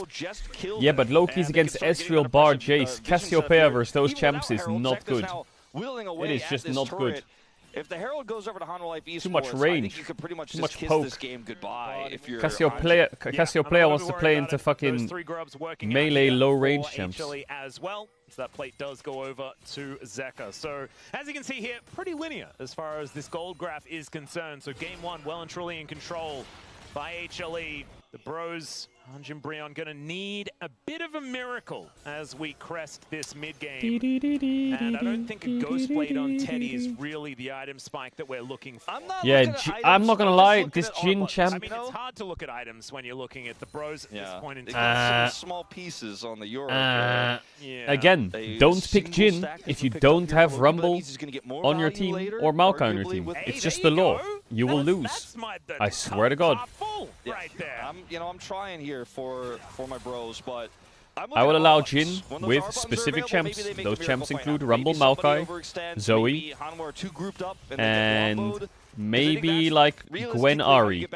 just killed Yeah, him, but Loki's and they can against start getting Ezreal, under Bard, pressure. Jace. Vision set Cassiopeia here. versus those Even champs without is Herald, not Zeka good. now whittling away It is at just this not good. turret. If the Herald goes over to Hanwha Life Esports, Too much I range. think you could pretty much Too just much kiss poke. this game goodbye if you're Cassiopeia wants to play into fucking melee low range champs. As well. So that plate does go over to Zeka. So as you can see here, pretty linear as far as this gold graph is concerned. So game one well and truly in control by HLE. The bros, Hanj and Brion, gonna need a bit of a miracle as we crest this mid-game. And I don't think a Ghost Blade on Teddy is really the item spike that we're looking for. I'm not gonna lie, this Jhin champ... I mean, it's hard to look at items when you're looking at the bros at this point in They time. got some small pieces on the Yorick. Again, don't pick Jhin if you don't have Rumble on your team or Maokai on your team. It's just the law. You will lose. I swear to God. Right there. I'm trying here for my bros, but I will allow Jhin with specific champs. Those champs include Rumble, Maokai, Zoe, and maybe like Gwen Ari.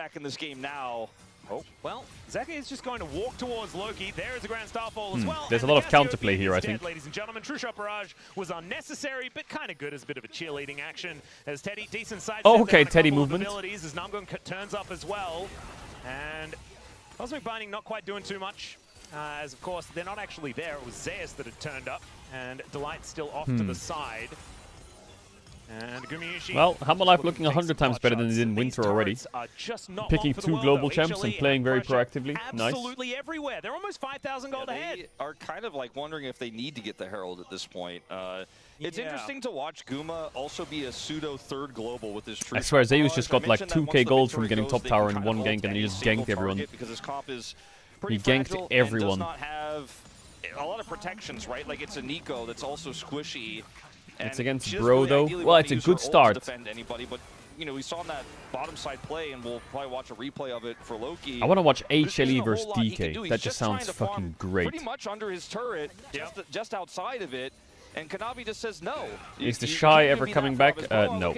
Oh, well, Zeka is just going to walk towards Loki. There is a Grand Starfall as well. There's a lot of counterplay here, I think. Ladies and gentlemen, True Shot Barrage was unnecessary, but kind of good as a bit of a cheerleading action. As Teddy, decent side. Oh, okay, Teddy movement. As Namgun turns up as well. And Cosmic Binding not quite doing too much. As, of course, they're not actually there. It was Zeus that had turned up. And Delight's still off to the side. And Gumayushi, well, Hanwha Life looking 100 times better than they did in Winter already. Picking 2 global champs and playing very proactively. Nice. Absolutely everywhere. They're almost 5,000 gold ahead. They are kind of like wondering if they need to get the Herald at this point. It's interesting to watch Guma also be a pseudo third global with this true. I swear, Zeus just got like 2k gold from getting top tower in one gank and he just ganked everyone. Because his comp is He ganked everyone. Does not have a lot of protections, right? Like it's a Nico that's also squishy. It's against Bro though. Well, it's a good start. Anybody, but we saw on that bottom side play, and we'll probably watch a replay of it for Loki. I want to watch HLE versus DK. That just sounds fucking great. Pretty much under his turret, just outside of it, and Kanavi just says no. Is the Shy ever coming back? No.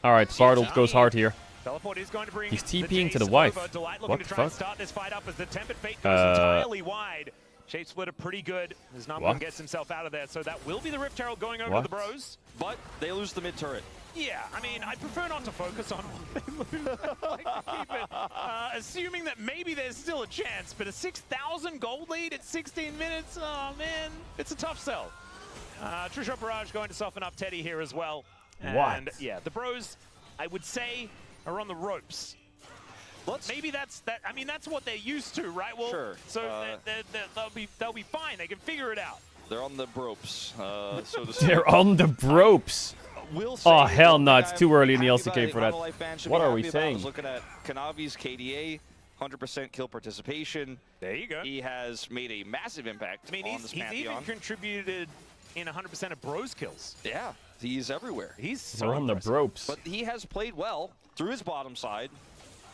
All right, Bardold goes hard here. Teleport is going to bring He's TPing to the wife. What the fuck? Start this fight up as the Tempest Fate goes entirely wide. Shape Splitter pretty good as Namgun gets himself out of there, so that will be the Rift Herald going over to the bros. But they lose the mid turret. Yeah, I mean, I prefer not to focus on what they lose. Like to keep it, assuming that maybe there's still a chance, but a 6,000 gold lead at 16 minutes, oh man, it's a tough sell. True Shot Barrage going to soften up Teddy here as well. And yeah, the bros, I would say, are on the ropes. Maybe that's that. I mean, that's what they're used to, right? Well, sure. So they'll be fine. They can figure it out. They're on the ropes. So they're on the ropes. Oh hell no! It's too early in the LCK for that. What are we saying? I was looking at Kanavi's KDA, 100% kill participation. There you go. He has made a massive impact. I mean, he's even contributed in 100% of bros kills. Yeah, he's everywhere. He's so on the ropes. But he has played well through his bottom side.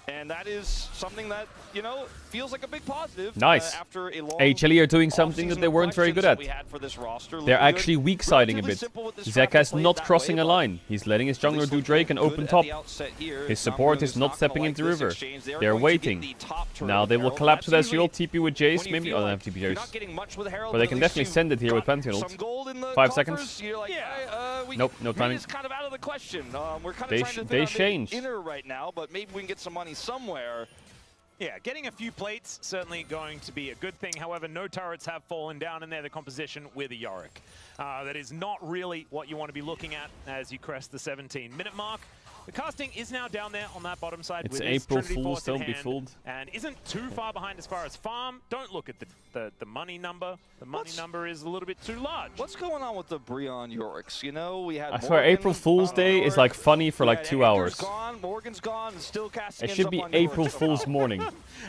And that is something that, feels like a big positive. Nice. After a long HLE are doing something that they weren't very good at. They're actually weak siding a bit. Zeka is not crossing a line. He's letting his jungler do Drake and open top. His support is not stepping into river. They're waiting. Now they will collapse with Ezreal, TP with Jace, maybe. Oh, they have TP Jace. But they can definitely send it here with Pantheon ult. 5 seconds. Nope, no timing. Kind of out of the question. We're kind of trying to they changed. Inner right now, but maybe we can get some money somewhere. Yeah, getting a few plates certainly going to be a good thing. However, no turrets have fallen down in there. The composition with a Yorick. That is not really what you want to be looking at as you crest the 17-minute mark. The casting is now down there on that bottom side. It's with April Fool's, don't be fooled. And isn't too far behind as far as farm. Don't look at the money number. The money number is a little bit too large. What's going on with the Brion Yoriks? We had I swear, April Fool's Day is like funny for like 2 hours. Morgan's gone, and still casting. It should be April Fool's morning.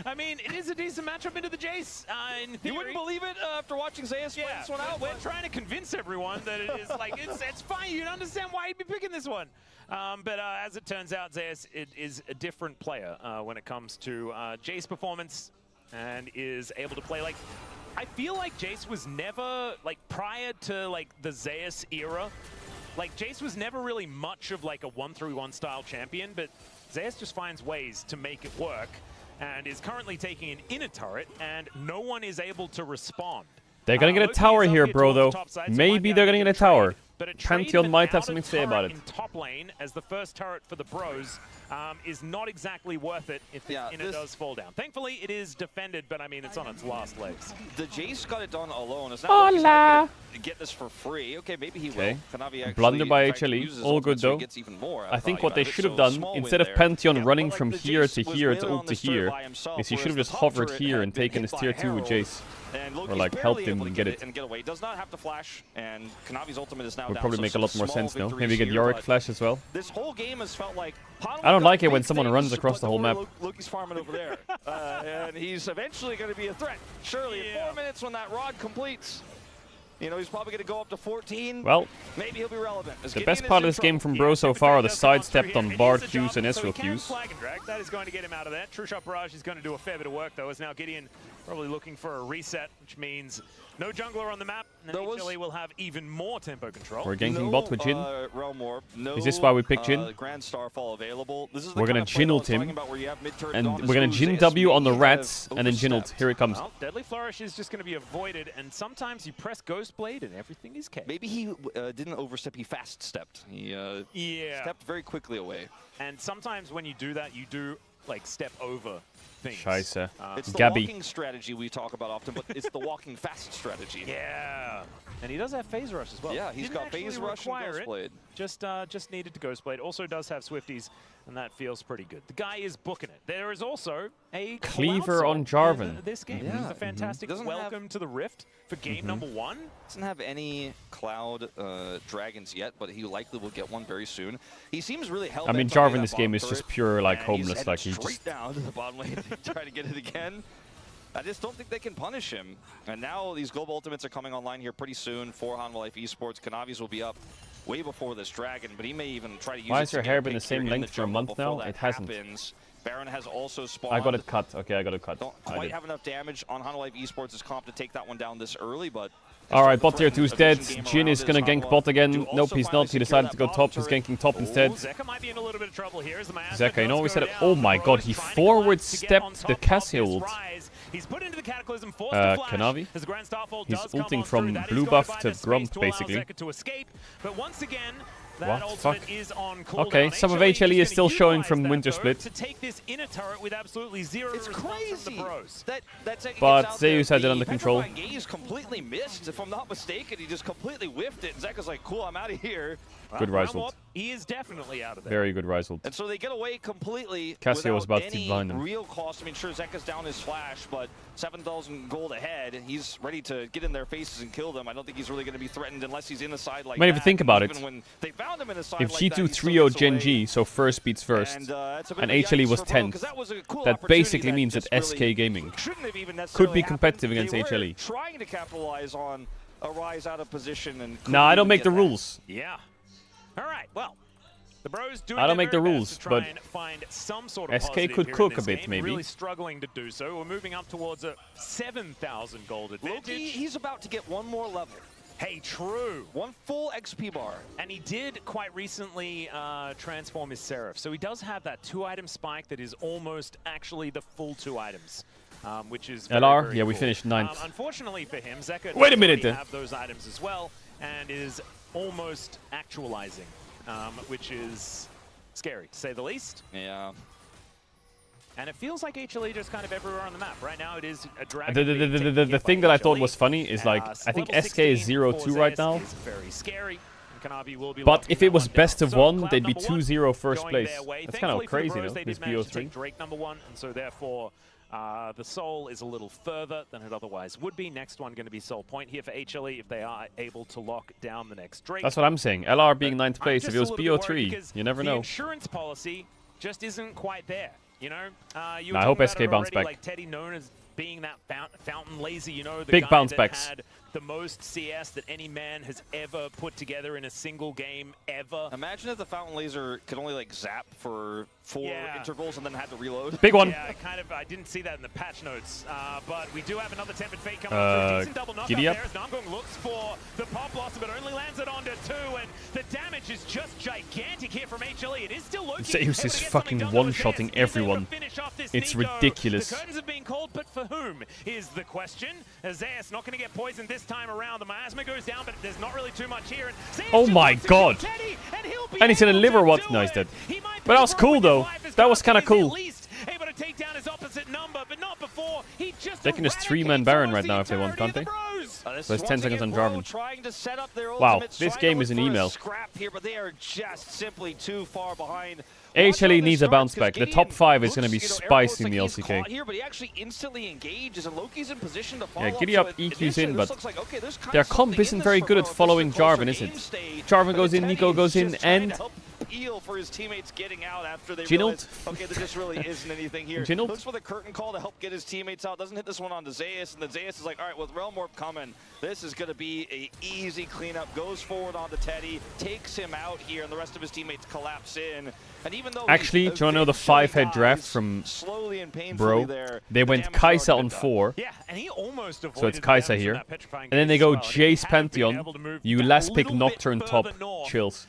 I mean, it is a decent matchup into the Jace. In theory. You wouldn't believe it after watching Zeus play this one out. We're trying to convince everyone that it is like it's fine. You understand why he'd be picking this one. But as it turns out, Zeus is a different player when it comes to Jace performance, and is able to play like. I feel like Jace was never like prior to like the Zeus era. Like Jace was never really much of like a 1-3-1 style champion, but Zeus just finds ways to make it work. and is currently taking an inner turret, and no one is able to respond. They're gonna get a tower here, bro, though. Maybe they're gonna get a tower. But a Pantheon might have something to say about it. In top lane as the first turret for the Bros is not exactly worth it if the inner does fall down. Thankfully, it is defended, but I mean, it's on its last legs. The Jace got it done alone. It's not like he's not gonna get this for free. Okay, maybe he will. Blunder by HLE. All good, though. I think what they should have done, instead of Pantheon running from here to here to ult to here, is he should have just hovered here and taken his tier 2 with Jace. Or like helped him get it. He does not have to flash, and Kanavi's ultimate is now would probably make a lot more sense now. Maybe get Yorick flash as well. This whole game has felt like I don't like it when someone runs across the whole map. Loki's farming over there, and he's eventually going to be a threat. Surely in 4 minutes when that rod completes. You know, he's probably going to go up to 14. Well, maybe he'll be relevant. The best part of this game from Bro so far are the sidestepped on Bard Qs and Ezreal Qs. That is going to get him out of that. True Shot Barrage is going to do a fair bit of work, though, as now Gideon probably looking for a reset, which means no jungler on the map, and HLE will have even more tempo control. We're ganking bot with Jhin. No, is this why we picked Jhin? Grand Starfall available. This is we're going to Jhin ult him, and we're going to Jhin W on the rats, and then Jhin ult. Here it comes. Well, Deadly Flourish is just going to be avoided, and sometimes you press Ghost Blade and everything is chaos. Maybe he didn't overstep, he fast-stepped. He stepped very quickly away. And sometimes when you do that, you do like step over things. Scheiße. It's the Gabby. walking strategy we talk about often, but it's the walking fast strategy. Yeah. And he does have Phase Rush as well. Yeah, he's got Phase Rush and Ghost Blade. Just needed to Ghost Blade. Also does have Swifties, and that feels pretty good. The guy is booking it. There is also a Cleaver on Jarvan. This game. Yeah. It's a fantastic welcome to the Rift for game number 1. Doesn't have any Cloud dragons yet, but he likely will get one very soon. He seems really hell-bent. I mean, Jarvan this game is just pure like homeless. Like he straight just down to the bottom lane to try to get it again. I just don't think they can punish him. And now these global ultimates are coming online here pretty soon for Hanwha Life Esports. Kanavi's will be up way before this dragon, but he may even try to use it. Why has your hair been the same length for a month now? It hasn't. Baron has also spawned. I got it cut. Okay, I got it cut. Don't quite have enough damage on Hanwha Life Esports' comp to take that one down this early, but... Alright, bot tier 2's dead. Jhin is gonna gank bot again. Nope, he's not. He decided to go top. He's ganking top instead. Zeka might be in a little bit of trouble here. Zeka, you know we said it. Oh my god, he forward stepped the Cassio ult. He's put into the Cataclysm, forced to flash. Kanavi? As the Grand Starfall He's does come ulting on from through. blue buff to Grump, to basically. Zeka to escape. But once again, that what? ultimate Fuck. is on cooldown. Okay, some of HLE is still showing from that, Winter though, Split. to take this inner turret with absolutely zero response from the Bros. But Zeus had it under control. He's completely missed, if I'm not mistaken. He just completely whiffed it. And Zeka's like, cool, I'm out of here. Good rise ult. He is definitely out of there. Very good rise ult. And so they get away completely. Cassio was about to any blind him. real cost. I mean, sure, Zeka's down his flash, but 7,000 gold ahead. He's ready to get in their faces and kill them. I don't think he's really going to be threatened unless he's in a side like that. I mean, if you think about it, when they found him in a side if like G2 that, 3-0 Gen G, so first beats first, and HLE was 10th, that basically means that SK Gaming could be competitive against HLE. Trying to capitalize on a rise out of position and nah, I don't make the rules. Yeah. All right. Well, the Bros doing I don't make the rules, to try but and find some sort of SK could cook a bit, game. maybe. Really struggling to do so. We're moving up towards a 7,000 gold advantage. Loki, he's about to get one more level. Hey, true. One full XP bar. And he did quite recently transform his Seraph. So he does have that 2-item spike that is almost actually the full 2 items. Which is very, LR, very yeah, cool. we finished 9th. Unfortunately for him, Zeka Wait a minute. have those items as well, and is almost actualizing, which is scary, to say the least. Yeah. And it feels like HLE just kind of everywhere on the map. Right now, it is a dragon. The thing that I thought was funny is, like, I think SK is 0-2 right now. Very scary. Will be but if it was best of 1, they'd be 2-0 first place. That's kind of crazy, though, this BO3. Drake number 1, and so therefore the Soul is a little further than it otherwise would be. Next one going to be Soul Point here for HLE if they are able to lock down the next Drake. That's what I'm saying. LR being 9th place. If it was BO3, you never know. The insurance policy just isn't quite there. You know, you I hope SK bounce back. Like Teddy known as being that fountain lazy, you know, the big guy bounce that backs. had the most CS that any man has ever put together in a single game ever. Imagine if the Fountain Laser could only like zap for 4 intervals and then had to reload. Big one. Yeah, I didn't see that in the patch notes, but we do have another Tempered Fate coming through. Decent double knockout there as Namgung looks for the Pop Blossom, but only lands it onto 2, and the damage is just gigantic here from HLE. It is still Loki. Zeus is fucking one-shotting everyone. It's ridiculous. The curtains have been called, but for whom is the question? Zeus not going to get poisoned this time around. The miasma goes down, but there's not really too much here. And oh my god! And he's in a liver what? No, he's dead. But that was cool though. That was kind of cool. They can just 3-man Baron right now if they want, can't they? So it's 10 seconds on Jarvan. Wow, this game is an email. HLE needs a bounce back. The top 5 is going to be spicy in the LCK. Yeah, Giddy Up EQ's in, but their comp isn't very good at following Jarvan, is it? Jarvan goes in, Nico goes in, and for his teammates getting out after they realized, okay, there just really isn't anything here. Looks for the curtain call to help get his teammates out. Doesn't hit this one on the Zeus, and then Zeus is like, all right, with Realm Warp coming, this is going to be a easy cleanup. Goes forward onto Teddy, takes him out here, and the rest of his teammates collapse in. And even though actually, do you want to know the 5-head draft from Bro? They went Kai'Sa on 4. Yeah, and he almost avoided so it's Kai'Sa here. And then they go Jace Pantheon. You last pick Nocturne top. Chills.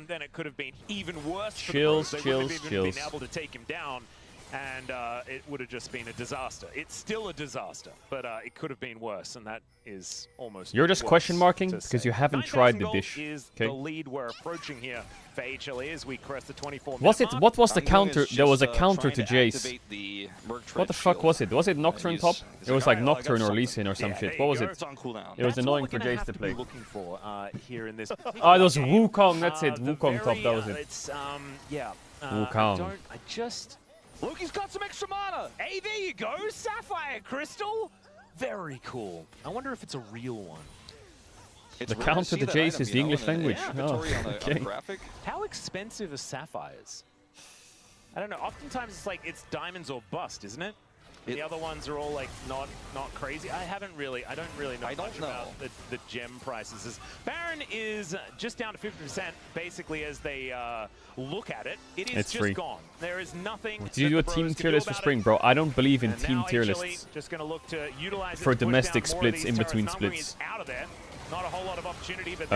Then it could have been even worse. Chills. Been able to take him down, and it would have just been a disaster. It's still a disaster, but it could have been worse, and that is almost. You're just question marking because you haven't tried the dish. Is the lead we're approaching here for HLE as we crest the 24. Was it? What was the counter? There was a counter to Jace. What the fuck was it? Was it Nocturne top? It was like Nocturne or Lee Sin or some shit. What was it? It was annoying for Jace to play. Looking for here in this. Oh, it was Wukong. That's it. Wukong top. That was it. It's yeah. Wukong. I just. Loki's got some extra mana. Hey, there you go. Sapphire Crystal. Very cool. I wonder if it's a real one. The counter to Jace is the English language. Oh, okay. How expensive are sapphires? I don't know. Oftentimes it's like it's diamonds or bust, isn't it? The other ones are all like not crazy. I don't really know much about the gem prices. Baron is just down to 50% basically as they look at it. It is just gone. There is nothing. Did you do a team tier list for spring, bro? I don't believe in team tier lists just gonna look to utilize for domestic splits in between splits. Out of there. Not a whole lot of opportunity, but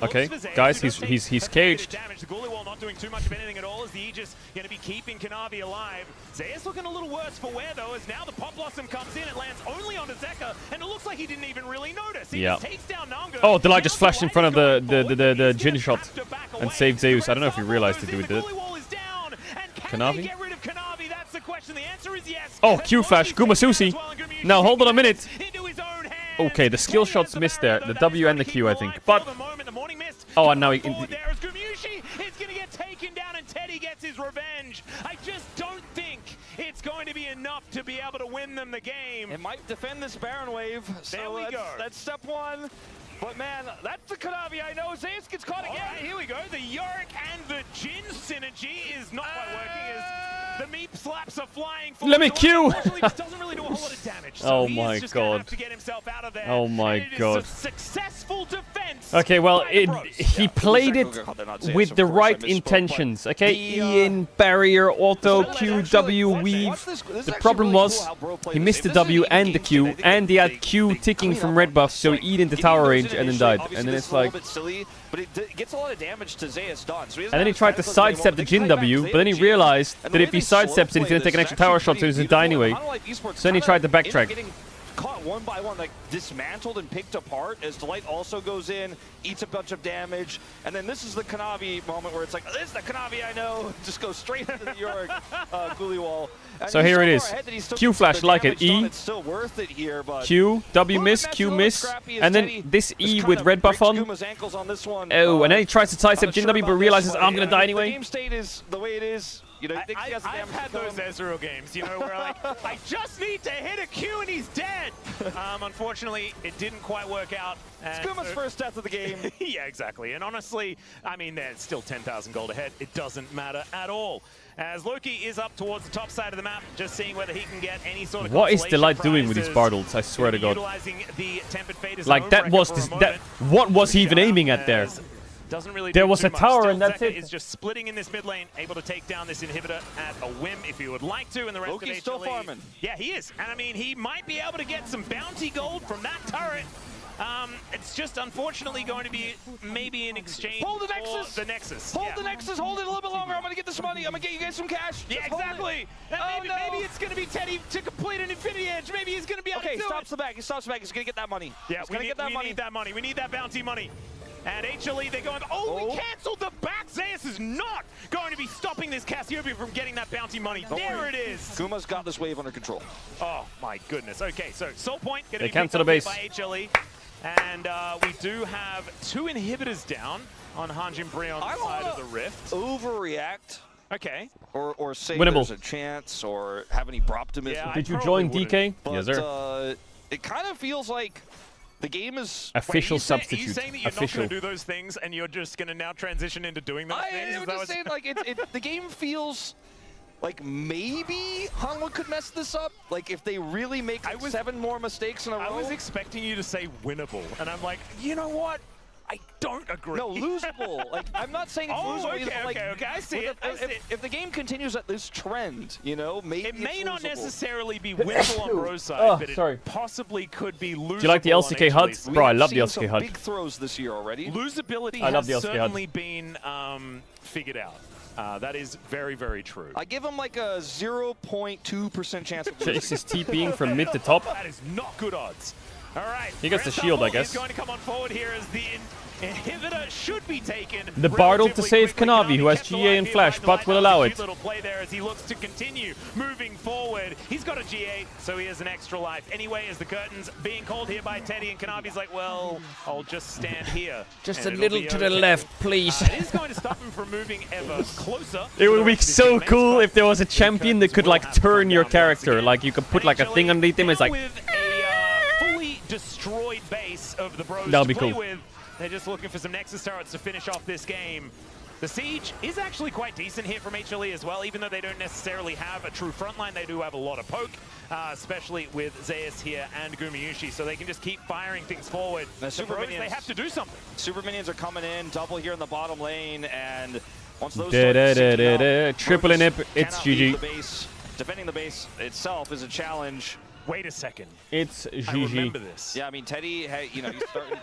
okay, guys, he's caged. The Ghoulie Wall not doing too much of anything at all as the Aegis going to be keeping Kanavi alive. Zeus looking a little worse for wear though, as now the Pop Blossom comes in. It lands only onto Zeka, and it looks like he didn't even really notice. He just takes down Nango. Oh, Delight just flashed in front of the Jin shot and saved Zeus. I don't know if he realized to do it. Kanavi? Get rid of Kanavi? That's the question. The answer is yes. Oh, Q flash, Gumasusi. Now hold on a minute. Okay, the skill shots missed there. The W and the Q, I think. But oh, and now he. There's Gumushi. It's going to get taken down, and Teddy gets his revenge. I just don't think it's going to be enough to be able to win them the game. It might defend this Baron wave. There we go. That's step 1. But man, that's the Kanavi I know. Zeus gets caught again. Right, here we go. The Yorick and the Jin synergy is not quite working. As the meat slaps are flying. Let me Q. This doesn't really do a whole lot of damage. So oh my just god. Have to get himself out of there. Oh my god. Successful defense. Okay, well, he played it with the right intentions. Okay, Ian, barrier, auto, Q, W, weave. The problem was he missed the W and the Q, and he had Q ticking from red buff, so he eat into tower range and then died. And then it's like. But it gets a lot of damage to Zeus done. So and then he tried to sidestep the Jin W, but then he realized that if he sidesteps it, he's going to take an extra tower shot, so he's going to die anyway. So then he tried to backtrack. Caught one by one, like dismantled and picked apart as Delight also goes in, eats a bunch of damage, and then this is the Kanavi moment where it's like, this is the Kanavi I know, just goes straight into the Yorick Ghoulie Wall. And so here it is. Q flash like it, E, it's still worth it here, but Q, W miss, Q miss, and then this E with red buff on. Oh, and then he tries to sidestep Jin W, but realizes I'm going to die anyway. The game state is the way it is. You know, I've had those Ezreal games, you know, where like, I just need to hit a Q and he's dead. Unfortunately, it didn't quite work out. Skuma's first death of the game. Yeah, exactly. And honestly, I mean, they're still 10,000 gold ahead. It doesn't matter at all. As Loki is up towards the top side of the map, just seeing whether he can get any sort of What is consolation Delight doing with these prizes. Bartles? I swear to God. Utilizing the Tempered Fate as Like, an that overbreaker was for this. a moment. What was he even aiming at there? Doesn't really There do was too a much. tower Still, and that's Zeka it. is just splitting in this mid lane, able to take down this inhibitor at a whim if he would like to, and the rest Loki's of HLE. still farming. Yeah, he is. And I mean, he might be able to get some bounty gold from that turret. It's just unfortunately going to be maybe in exchange Hold the for Nexus. the Nexus. Hold Yeah. the Nexus. Hold it a little bit longer. I'm gonna get this money. I'm gonna get you guys some cash. Yeah, Just hold it. exactly. And Oh, maybe, no. maybe it's going to be Teddy to complete an Infinity Edge. Maybe he's going to be able Okay, to do stops it. the back. He stops the back. He's gonna get that money. Yeah, He's we gonna need, get that we money. need that money. We need that bounty money. And HLE, they're going, Oh. we canceled the back. Zeus is not going to be stopping this Cassiopeia from getting that bounty money. There it is. Kuma's got this wave under control. Oh, my goodness. Okay, so Soul Point going to They be cancel picked the up base. by HLE. And we do have 2 inhibitors down on Hanjin Bree on the side of the Rift. Overreact. Okay. Or say Winnable. there's a chance, or have any optimism. Yeah, Did you probably join wouldn't. DK? But Yes, sir. it kind of feels like the game is... Official Are you substitute. saying that you're Official. not going to do those things and you're just going to now transition into doing those things? I'm Is that just what's- saying, like, the game feels like maybe Hanwha could mess this up. Like, if they really make like 7 more mistakes in a row. I was expecting you to say winnable, and I'm like, you know what? I don't agree. No, losable. Like, I'm not saying it's Oh, losable. okay, either, like, okay, I see with it, the- I see it. If the game continues at this trend, you know, maybe It may it's not losable. necessarily be winnable on Bro's side, Oh, but sorry. it possibly could be losable. Do you like the LCK HUD? We Bro, I have love the seen LCK some HUD. big throws this year already. Losability I love has the LCK HUD. certainly been figured out. That is very, very true. I give him like a 0.2% chance of losing. Chase is TPing from mid to top. That is not good odds. All right. He gets the Grand shield, I Star guess. is going to come on forward here as the inhibitor should be taken. The Bartle to relatively save quickly. Kanavi, who has kept GA alive and here Flash, by but Delight. will That was allow a it. cute little play there as he looks to continue moving forward. He's got a GA, so he has an extra life. Anyway, as the curtains being called here by Teddy, and Kanavi's like, well, I'll just stand here. Just and a it'll little be to the okay. left, please. It is going to stop him from moving ever closer. It would be so cool if there was a champion that could like turn your character. Like you could put like a thing underneath him. It's like with a fully destroyed base of the Bros That would to be play cool. with. They're just looking for some Nexus turrets to finish off this game. The siege is actually quite decent here from HLE as well, even though they don't necessarily have a true frontline. They do have a lot of poke, especially with Zeus here and Gumayushi, so they can just keep firing things forward. The The super Bros, minions- they have to do something. Super minions are coming in, double here in the bottom lane, and once those Da, da, start sinking da, out, da. Triple Bros inhib, it's cannot leave GG. the base. Defending the base itself is a challenge. Wait a second. It's I remember GG. this. Yeah, I mean, Teddy, you know, he's starting.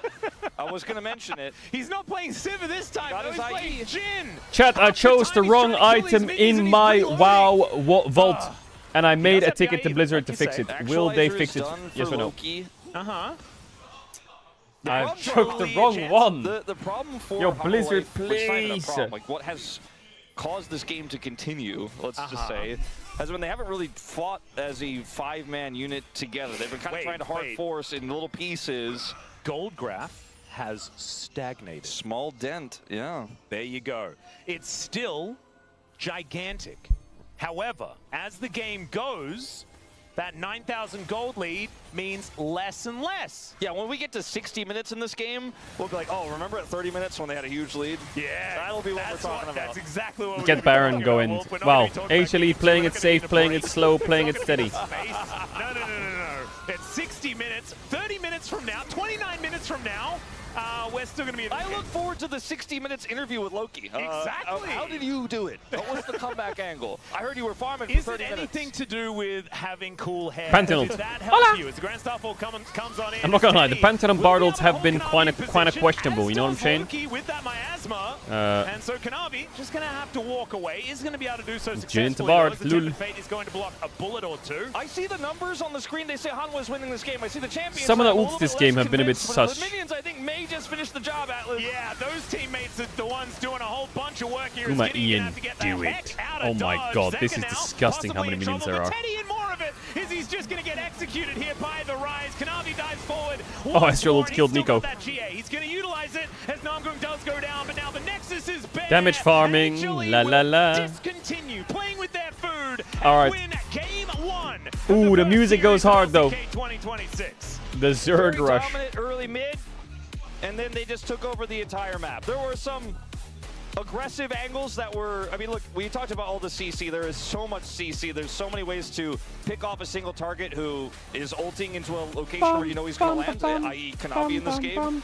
I was going to mention it. He's not playing Sivir this time. Got though. his He's playing IE. Jin. Chat, I Half the chose the time he's wrong trying to kill these item minions in and my he's reloading. WoW vault, and I made does a have the ticket to IE, Blizzard like to you fix say. it. Will they Actualizer fix is it? done Yes for or no? Loki. Uh-huh. I That's took the probably a wrong chance. one. The problem for Yo, Hollow Blizzard, Life, which is not even a please. problem, like what has caused this game to continue, let's just say, has been they haven't really fought as a 5-man unit together. They've been kind of trying to hard force in little pieces. Gold graph has stagnated. Small dent, yeah. There you go. It's still gigantic. However, as the game goes, that 9,000 gold lead means less and less. Yeah, when we get to 60 minutes in this game, we'll be like, oh, remember at 30 minutes when they had a huge lead? Yeah, That'll be what we're talking about. That's exactly what we're Get Baron going. Wow, HLE playing it safe, playing it slow, playing it steady. No. It's 60 minutes, 30 minutes from now, 29 minutes from now, we're still going to be in the I game. look forward to the 60 minutes interview with Loki. Exactly. How did you do it? What was the comeback angle? I heard you were farming for Is 30 it minutes. anything to do with having cool hair? Pantheon. Did that help Hola. you? As the Grand Starfall comes on in, I'm not gonna lie, the Teddy Pantheon will Bartles be have able to been hold kinda Kanavi questionable, in you know what I'm position, saying? as does Loki with that miasma, and so Kanavi just going to have to walk away. Is going to be able to do so Jin into successfully. Bard, As the lul. Tempered Fate is going to block a bullet or two. I see the numbers on the screen. They say Hanwha is winning this game. I see the champions. Some of the I'm a ults little this bit game less have been a bit convinced, but sus. The minions, I think, may just finish the job, Atlas. Yeah, those teammates are the ones doing a whole bunch of work here. Uma Skinny, Ian, have to get the do heck it. out of Oh my dodge. god, this Zeka is now disgusting how possibly many in minions trouble, there are. but Teddy and more of it is he's just going to get executed here by the Rise. Kanavi dives forward. Oh, Astral ult killed Nico. That GA. He's going to utilize it as Namgung does go down, but now the Nexus is bare. Damage farming, HLE la la will la. Discontinue playing with their food and All right. win game 1. Ooh, the music goes hard though. 2026. The Zerg Very rush. dominant early mid, and then they just took over the entire map. There were some aggressive angles that were, I mean, look, we talked about all the CC. There is so much CC. There's so many ways to pick off a single target who is ulting into a location where you know he's going to land, i.e. Kanavi in this game.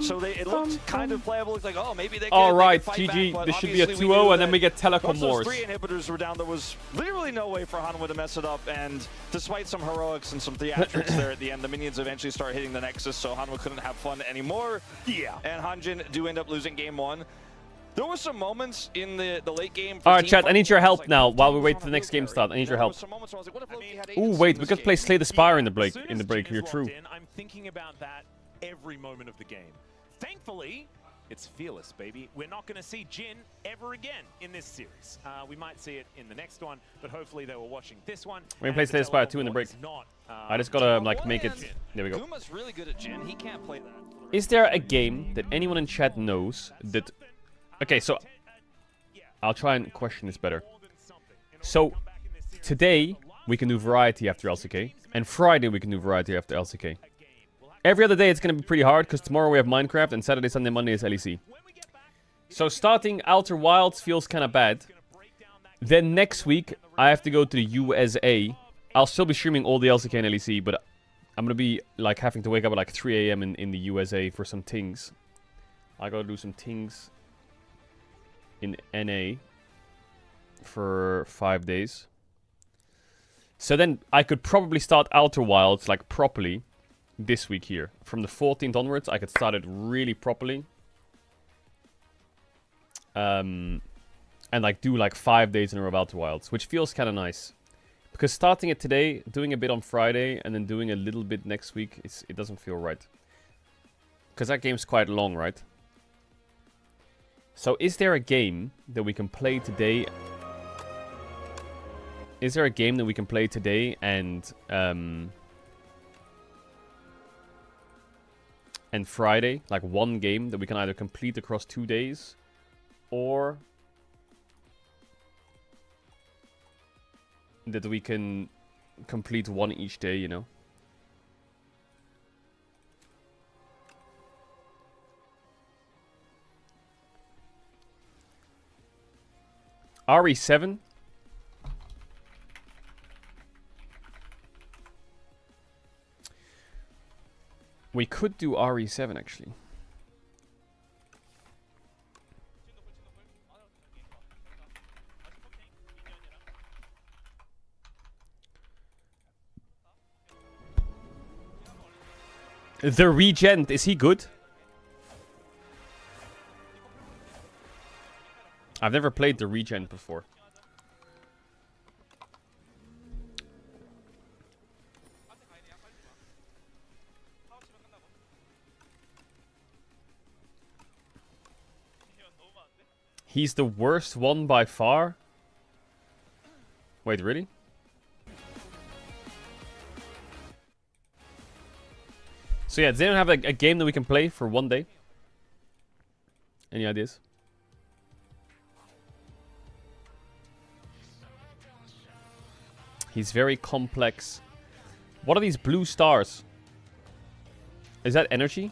So it looked kind of playable. It's like, oh, maybe they can All right, fight GG. back, This should be a 2-0, and then we get Telecom Wars. Once those 3 inhibitors were down, there was literally no way for Hanwha to mess it up. And despite some heroics and some theatrics there at the end, the minions eventually start hitting the Nexus, so Hanwha couldn't have fun anymore. Yeah. And Hanjin do end up losing game 1. There were some moments in the late game. All right, chat, I need your help now while we wait for the next game start. I need your help. Ooh, wait, we could play Slay the Spire in the break. Here, true. I'm thinking about that every moment of the game. Thankfully, it's Fearless, baby. We're not going to see Jin ever again in this series. We might see it in the next one, but hopefully they were watching this one. We're going to play Slay the Spire 2 in the break. I just got to, like, make it... There we go. Guma's really good at Jin. He can't play that. Is there a game that anyone in chat knows that... Okay, so I'll try and question this better. So today we can do Variety after LCK, and Friday we can do Variety after LCK. Every other day it's going to be pretty hard, because tomorrow we have Minecraft, and Saturday, Sunday, Monday is LEC. So starting Outer Wilds feels kind of bad. Then next week I have to go to the USA. I'll still be streaming all the LCK and LEC, but I'm going to be like having to wake up at like 3 AM in the USA for some things. I got to do some things in NA for 5 days. So then I could probably start Outer Wilds like properly this week here. From the 14th onwards, I could start it really properly. And like do like 5 days in a row of Outer Wilds, which feels kind of nice. Because starting it today, doing a bit on Friday, and then doing a little bit next week, it doesn't feel right. Because that game's quite long, right? So is there a game that we can play today? Is there a game that we can play today and Friday? Like one game that we can either complete across 2 days, or that we can complete one each day, you know? RE7? We could do RE7 actually. The Regent, is he good? I've never played the Regent before. He's the worst one by far? Wait, really? So yeah, does anyone have a game that we can play for one day? Any ideas? He's very complex. What are these blue stars? Is that energy?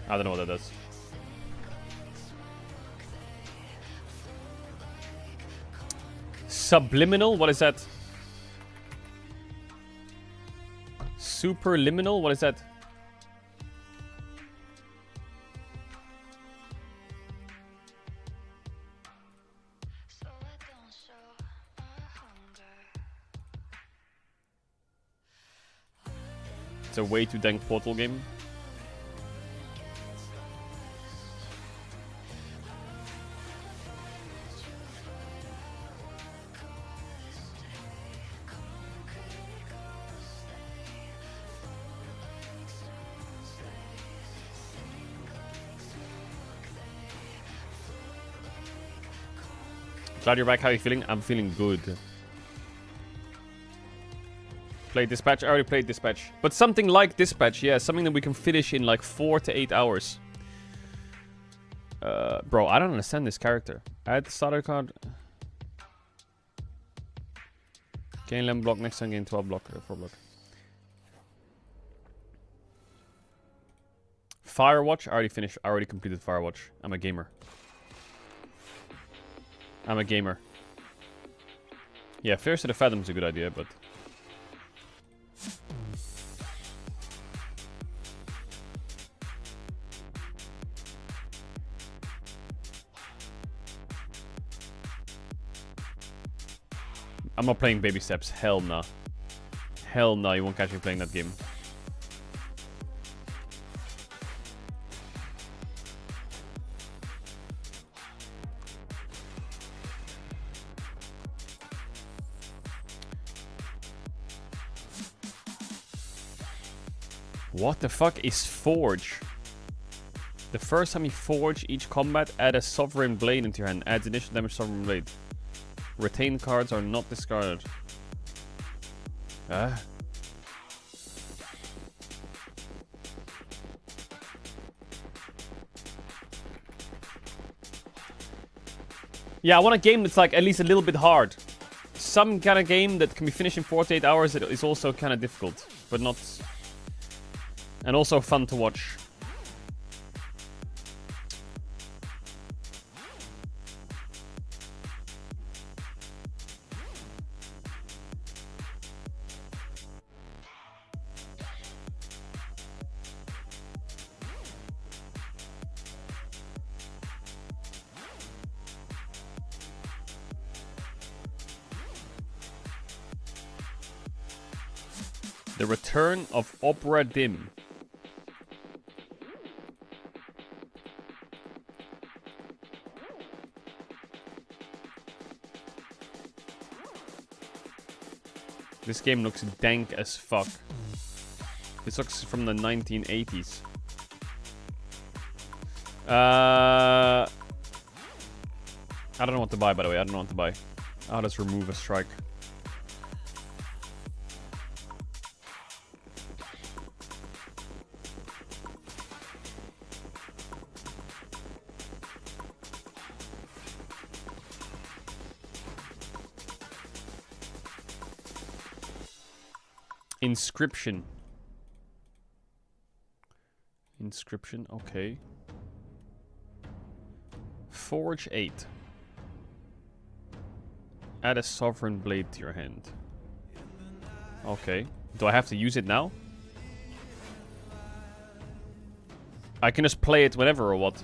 I don't know what that does. Subliminal? What is that? Superliminal? What is that? It's a way too dank Portal game. Glad you're back. How are you feeling? I'm feeling good. Played Dispatch? I already played Dispatch. But something like Dispatch, yeah. Something that we can finish in like 4 to 8 hours. Bro, I don't understand this character. Add starter card. Gain 11 block, next time gain 12 block, 4 block. Firewatch, I already finished. I already completed Firewatch. I'm a gamer. I'm a gamer. Yeah, Fierce to the Fathom's a good idea, but... I'm not playing Baby Steps. Hell nah. Hell nah, you won't catch me playing that game. What the fuck is Forge? The first time you forge each combat, add a Sovereign Blade into your hand. Adds initial damage Sovereign Blade. Retained cards are not discarded. Yeah, I want a game that's like at least a little bit hard. Some kind of game that can be finished in 48 hours that is also kind of difficult, but not... And also fun to watch. The Return of Opera Dim. This game looks dank as fuck. This looks from the 1980s. I don't know what to buy, by the way. I don't know what to buy. I'll just remove a strike. Inscription. Inscription, okay. Forge 8. Add a Sovereign Blade to your hand. Okay. Do I have to use it now? I can just play it whenever or what?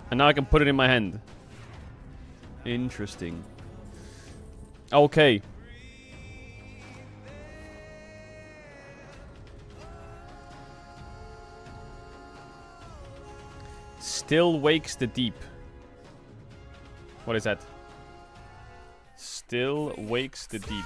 And now I can put it in my hand. Interesting. Okay. Still wakes the deep. What is that? Still wakes the deep.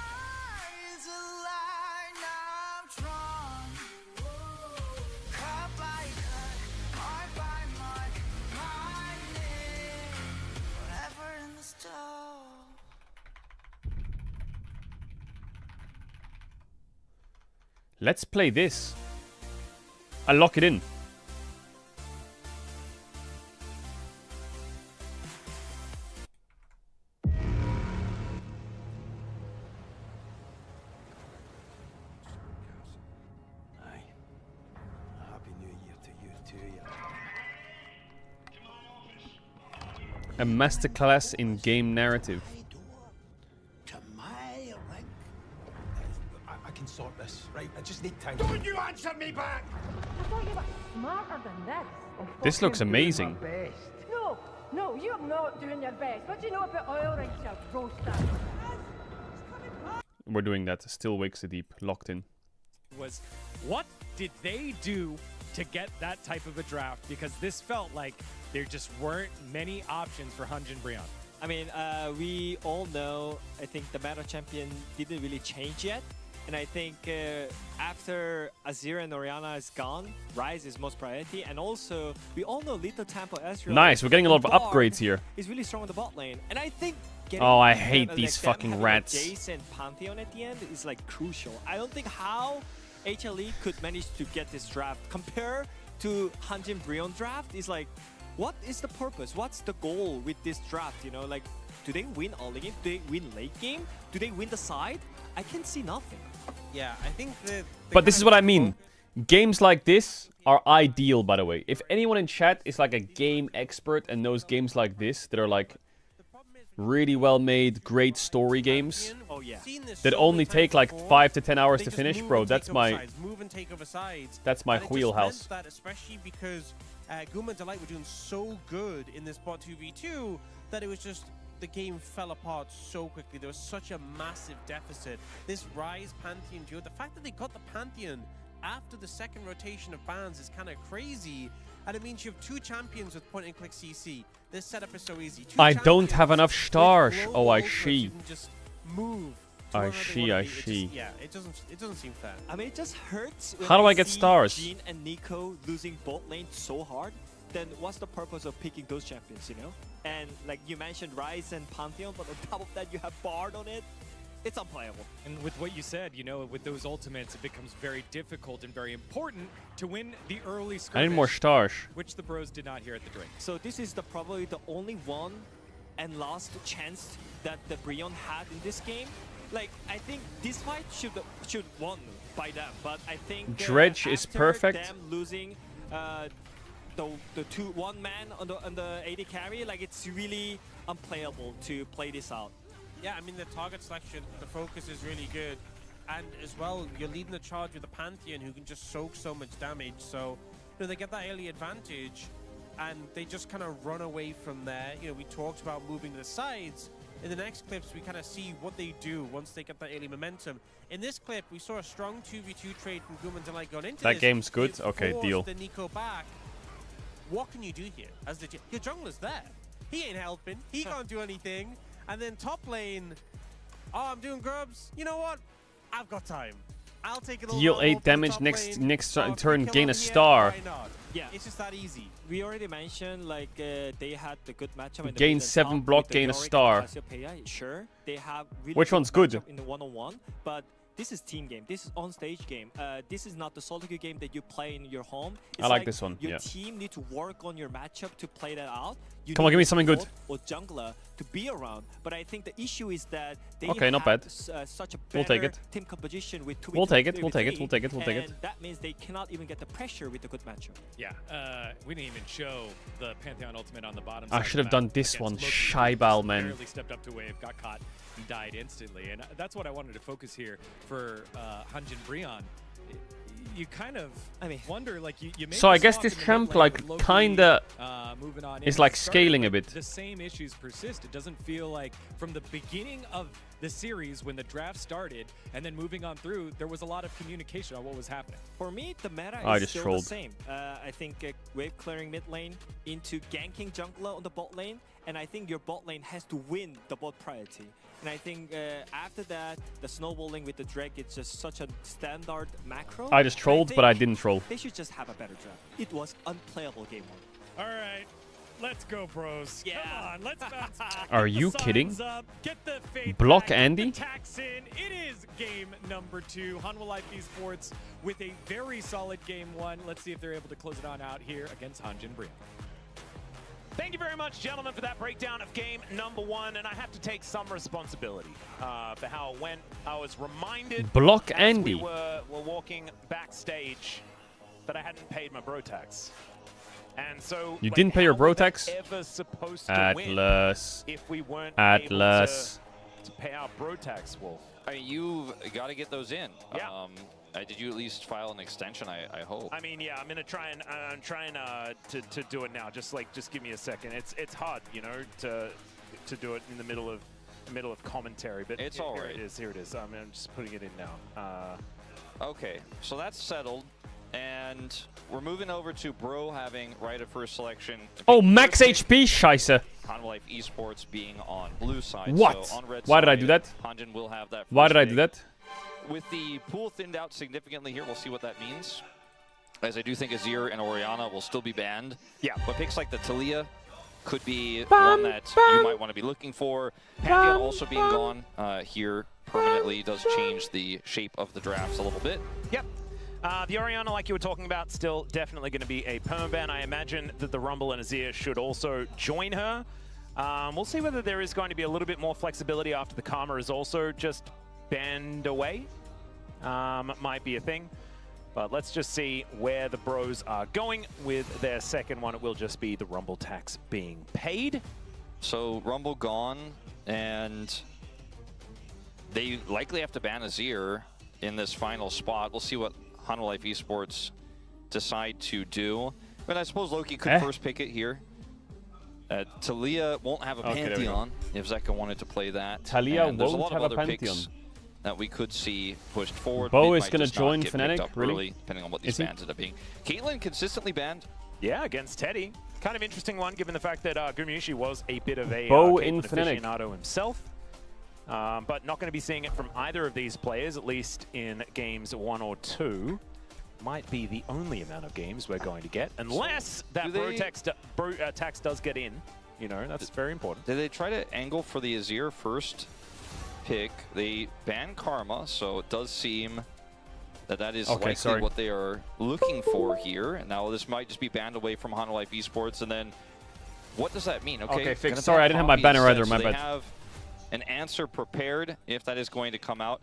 Let's play this. I'll lock it in. A masterclass in game narrative. Sort this, right? I just need time. Don't you answer me back! I thought you were smarter than this. This looks amazing. No, you're not doing your best. What do you know about oil rigs, you roaster? We're doing that. Still wakes the deep. Locked in. Was what did they do to get that type of a draft? Because this felt like there just weren't many options for Hunjin Brion. I mean, we all know, I think the meta champion didn't really change yet. And I think after Azir and Orianna is gone, Ryze is most priority. And also, we all know Little Tempo Ezreal. Nice, we're getting a lot of upgrades here. He's really strong on the bot lane. And I think getting Oh, I hate them, these them fucking having rats. Jace and Pantheon at the end is like crucial. I don't think how HLE could manage to get this draft compared to Hanjin Brion draft is like, what is the purpose? What's the goal with this draft? You know, like, do they win early game? Do they win late game? Do they win the side? I can see nothing. Yeah, I think the But this is what I mean. Games like this are ideal, by the way. If anyone in chat is like a game expert and knows games like this that are like really well made, great story games Oh yeah. that only take like 5 to 10 hours to finish, bro, that's my wheelhouse. That especially because Guma and Delight were doing so good in this bot 2v2 that it was just the game fell apart so quickly. There was such a massive deficit. This Ryze Pantheon duo, the fact that they got the Pantheon after the second rotation of bans is kind of crazy. And it means you have 2 champions with point and click CC. This setup is so easy. I don't have enough stars. Oh, I see. You can just move. I see. Yeah, it doesn't seem fair. I mean, it just hurts. When How do I see get stars? Jhin and Nico losing bot lane so hard. Then what's the purpose of picking those champions, you know? And like you mentioned, Ryze and Pantheon, but on top of that, you have Bard on it. It's unplayable. And with what you said, you know, with those ultimates, it becomes very difficult and very important to win the early skirmish. I need more stars. Which the bros did not here at the drink. So this is probably the only one and last chance that the Brion had in this game. Like, I think this fight should won by them, but I think Dredge is after perfect. them losing the one man on the AD carry, like it's really unplayable to play this out. Yeah, I mean, the target selection, the focus is really good. And as well, you're leading the charge with a Pantheon who can just soak so much damage. So, you know, they get that early advantage and they just kind of run away from there. You know, we talked about moving to the sides. In the next clips, we kind of see what they do once they get that early momentum. In this clip, we saw a strong 2v2 trade from Guma and Delight going into That this. game's good? It Okay, forced deal. the Nico back. What can you do here? As your jungler's there. He ain't helping. He can't do anything. And then top lane, oh, I'm doing grubs. You know what? I've got time. I'll take it all. Deal 8 damage next turn, gain a star. Yeah, it's just that easy. We already mentioned like they had the good matchup. In the Gain mid and 7 top block, with the gain a Yorick and star. Cassiopeia. Sure, they have really Which one's good? matchup in the one-on-one, but this is team game. This is on-stage game. This is not the solo queue game that you play in your home. It's I like this one, Your yeah. team need to work on your matchup to play that out. You Come on, need give me a something good. support Or jungler to be around. But I think the issue is that they Okay, have not bad. Such a We'll take better it. team composition with 2v2 We'll take it, and we'll take it, 3v3, we'll take it, we'll take it. and that means they cannot even get the pressure with the good matchup. Yeah, we didn't even show the Pantheon ultimate on the bottom I side should of have the done map this against one. Loki, Shaibal, who man. barely stepped up to wave, got caught, and died instantly. And that's what I wanted to focus here for Hanjin Brion. You kind of, I mean, wonder, like, you make So I the guess swap this in the champ, mid lane like, with Loki, kinda moving on is in like the start, scaling a but bit. The same issues persist. It doesn't feel like from the beginning of the series when the draft started and then moving on through, there was a lot of communication on what was happening. For me, the meta I is just still trolled. the same. I think wave clearing mid lane into ganking jungler on the bot lane, and I think your bot lane has to win the bot priority. And I think after that, the snowballing with the Drake, it's just such a standard macro. I just trolled, but I didn't troll. They should just have a better draft. It was unplayable game 1. All right. Let's go, bros. Yeah. Come on, let's bounce back. Are Get the you signs kidding? Up, get the faith Block back, Andy? Get the tax in. It is game number 2. Hanwha Life Esports with a very solid game 1. Let's see if they're able to close it on out here against Hanjin Brion. Thank you very much, gentlemen, for that breakdown of game number 1. And I have to take some responsibility for how it went. I was reminded Block as Andy. we were walking backstage that I hadn't paid my bro tax. And so You like, didn't pay your how bro were they tax? ever supposed to win Atlas. if we weren't Atlas. able to pay our bro tax, Wolf? I mean, you've got to get those in. Yeah. Did you at least file an extension? I hope. I mean, yeah, I'm gonna try and I'm trying to do it now. Just give me a second. It's hard, you know, to do it in the middle of commentary. But It's all right. Here it is. Here it is. I'm just putting it in now. Okay, so that's settled. And we're moving over to Bro having right of first selection. Oh, max HP, Scheisse. Hanwha Life Esports being on blue side. What? So on red Why did I side, do that? Hanjin will have that. Why first did I do pick. that? With the pool thinned out significantly here, we'll see what that means. As I do think Azir and Orianna will still be banned. Yeah. But picks like the Talia could be one that you might want to be looking for. Pantheon also being gone here permanently does change the shape of the drafts a little bit. Yep. The Orianna, like you were talking about, still definitely going to be a permaban. I imagine that the Rumble and Azir should also join her. We'll see whether there is going to be a little bit more flexibility after the Karma is also just banned away. Might be a thing. But let's just see where the bros are going with their second one. It will just be the Rumble tax being paid. So Rumble gone, and they likely have to ban Azir in this final spot. We'll see what Hanwha Life Esports decide to do. But I suppose Loki could first pick it here. Talia won't have a Pantheon if Zeka wanted to play that. Talia and there's won't a lot have of a other Pantheon. Picks that we could see pushed forward. Bo Mid is might going to just not join get Fnatic, picked up really? early, depending on what these bans end up being. Caitlyn consistently banned. Yeah, against Teddy. Kind of interesting one, given the fact that Gumushi was a bit of a Bo Caitlyn in Fnatic. aficionado himself. But not going to be seeing it from either of these players, at least in games 1 or 2. Might be the only amount of games we're going to get, unless that bro tax does get in. You know, that's very important. Did they try to angle for the Azir first pick? They banned Karma, so it does seem that that is likely what they are looking for here. And now this might just be banned away from Hanwha Life Esports. And then what does that mean? Okay, fixed. Sorry, I didn't have my banner either. My bad. They have an answer prepared if that is going to come out.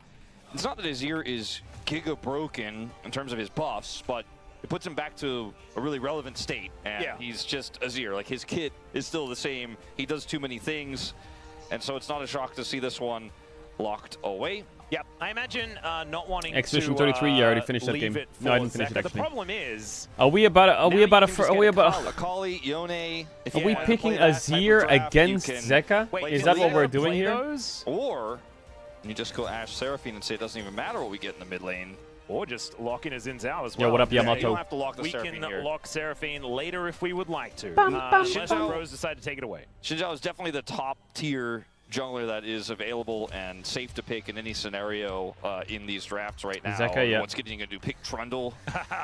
It's not that Azir is giga broken in terms of his buffs, but it puts him back to a really relevant state. And he's just Azir. Like, his kit is still the same. He does too many things. And so it's not a shock to see this one locked away. Yep, I imagine not wanting Exhibition to 33, yeah, I already finished that leave game. it No, I for didn't finish it, Zeka. actually. The problem is, Are we about Akali, Yone. Are we picking Azir against Zeka? Wait, Is that what we're doing here? those? Or you just go Ashe Seraphine and say it doesn't even matter what we get in the mid lane. Or just lock in a Xin Zhao as well. Yeah, what up, Yamato? You don't have to lock the We Seraphine can here. lock Seraphine later if we would like to. Unless the pros decide to take it away. Xin Zhao is definitely the top tier jungler that is available and safe to pick in any scenario in these drafts right now. Zeka, yeah. What's getting you going to do? Pick Trundle?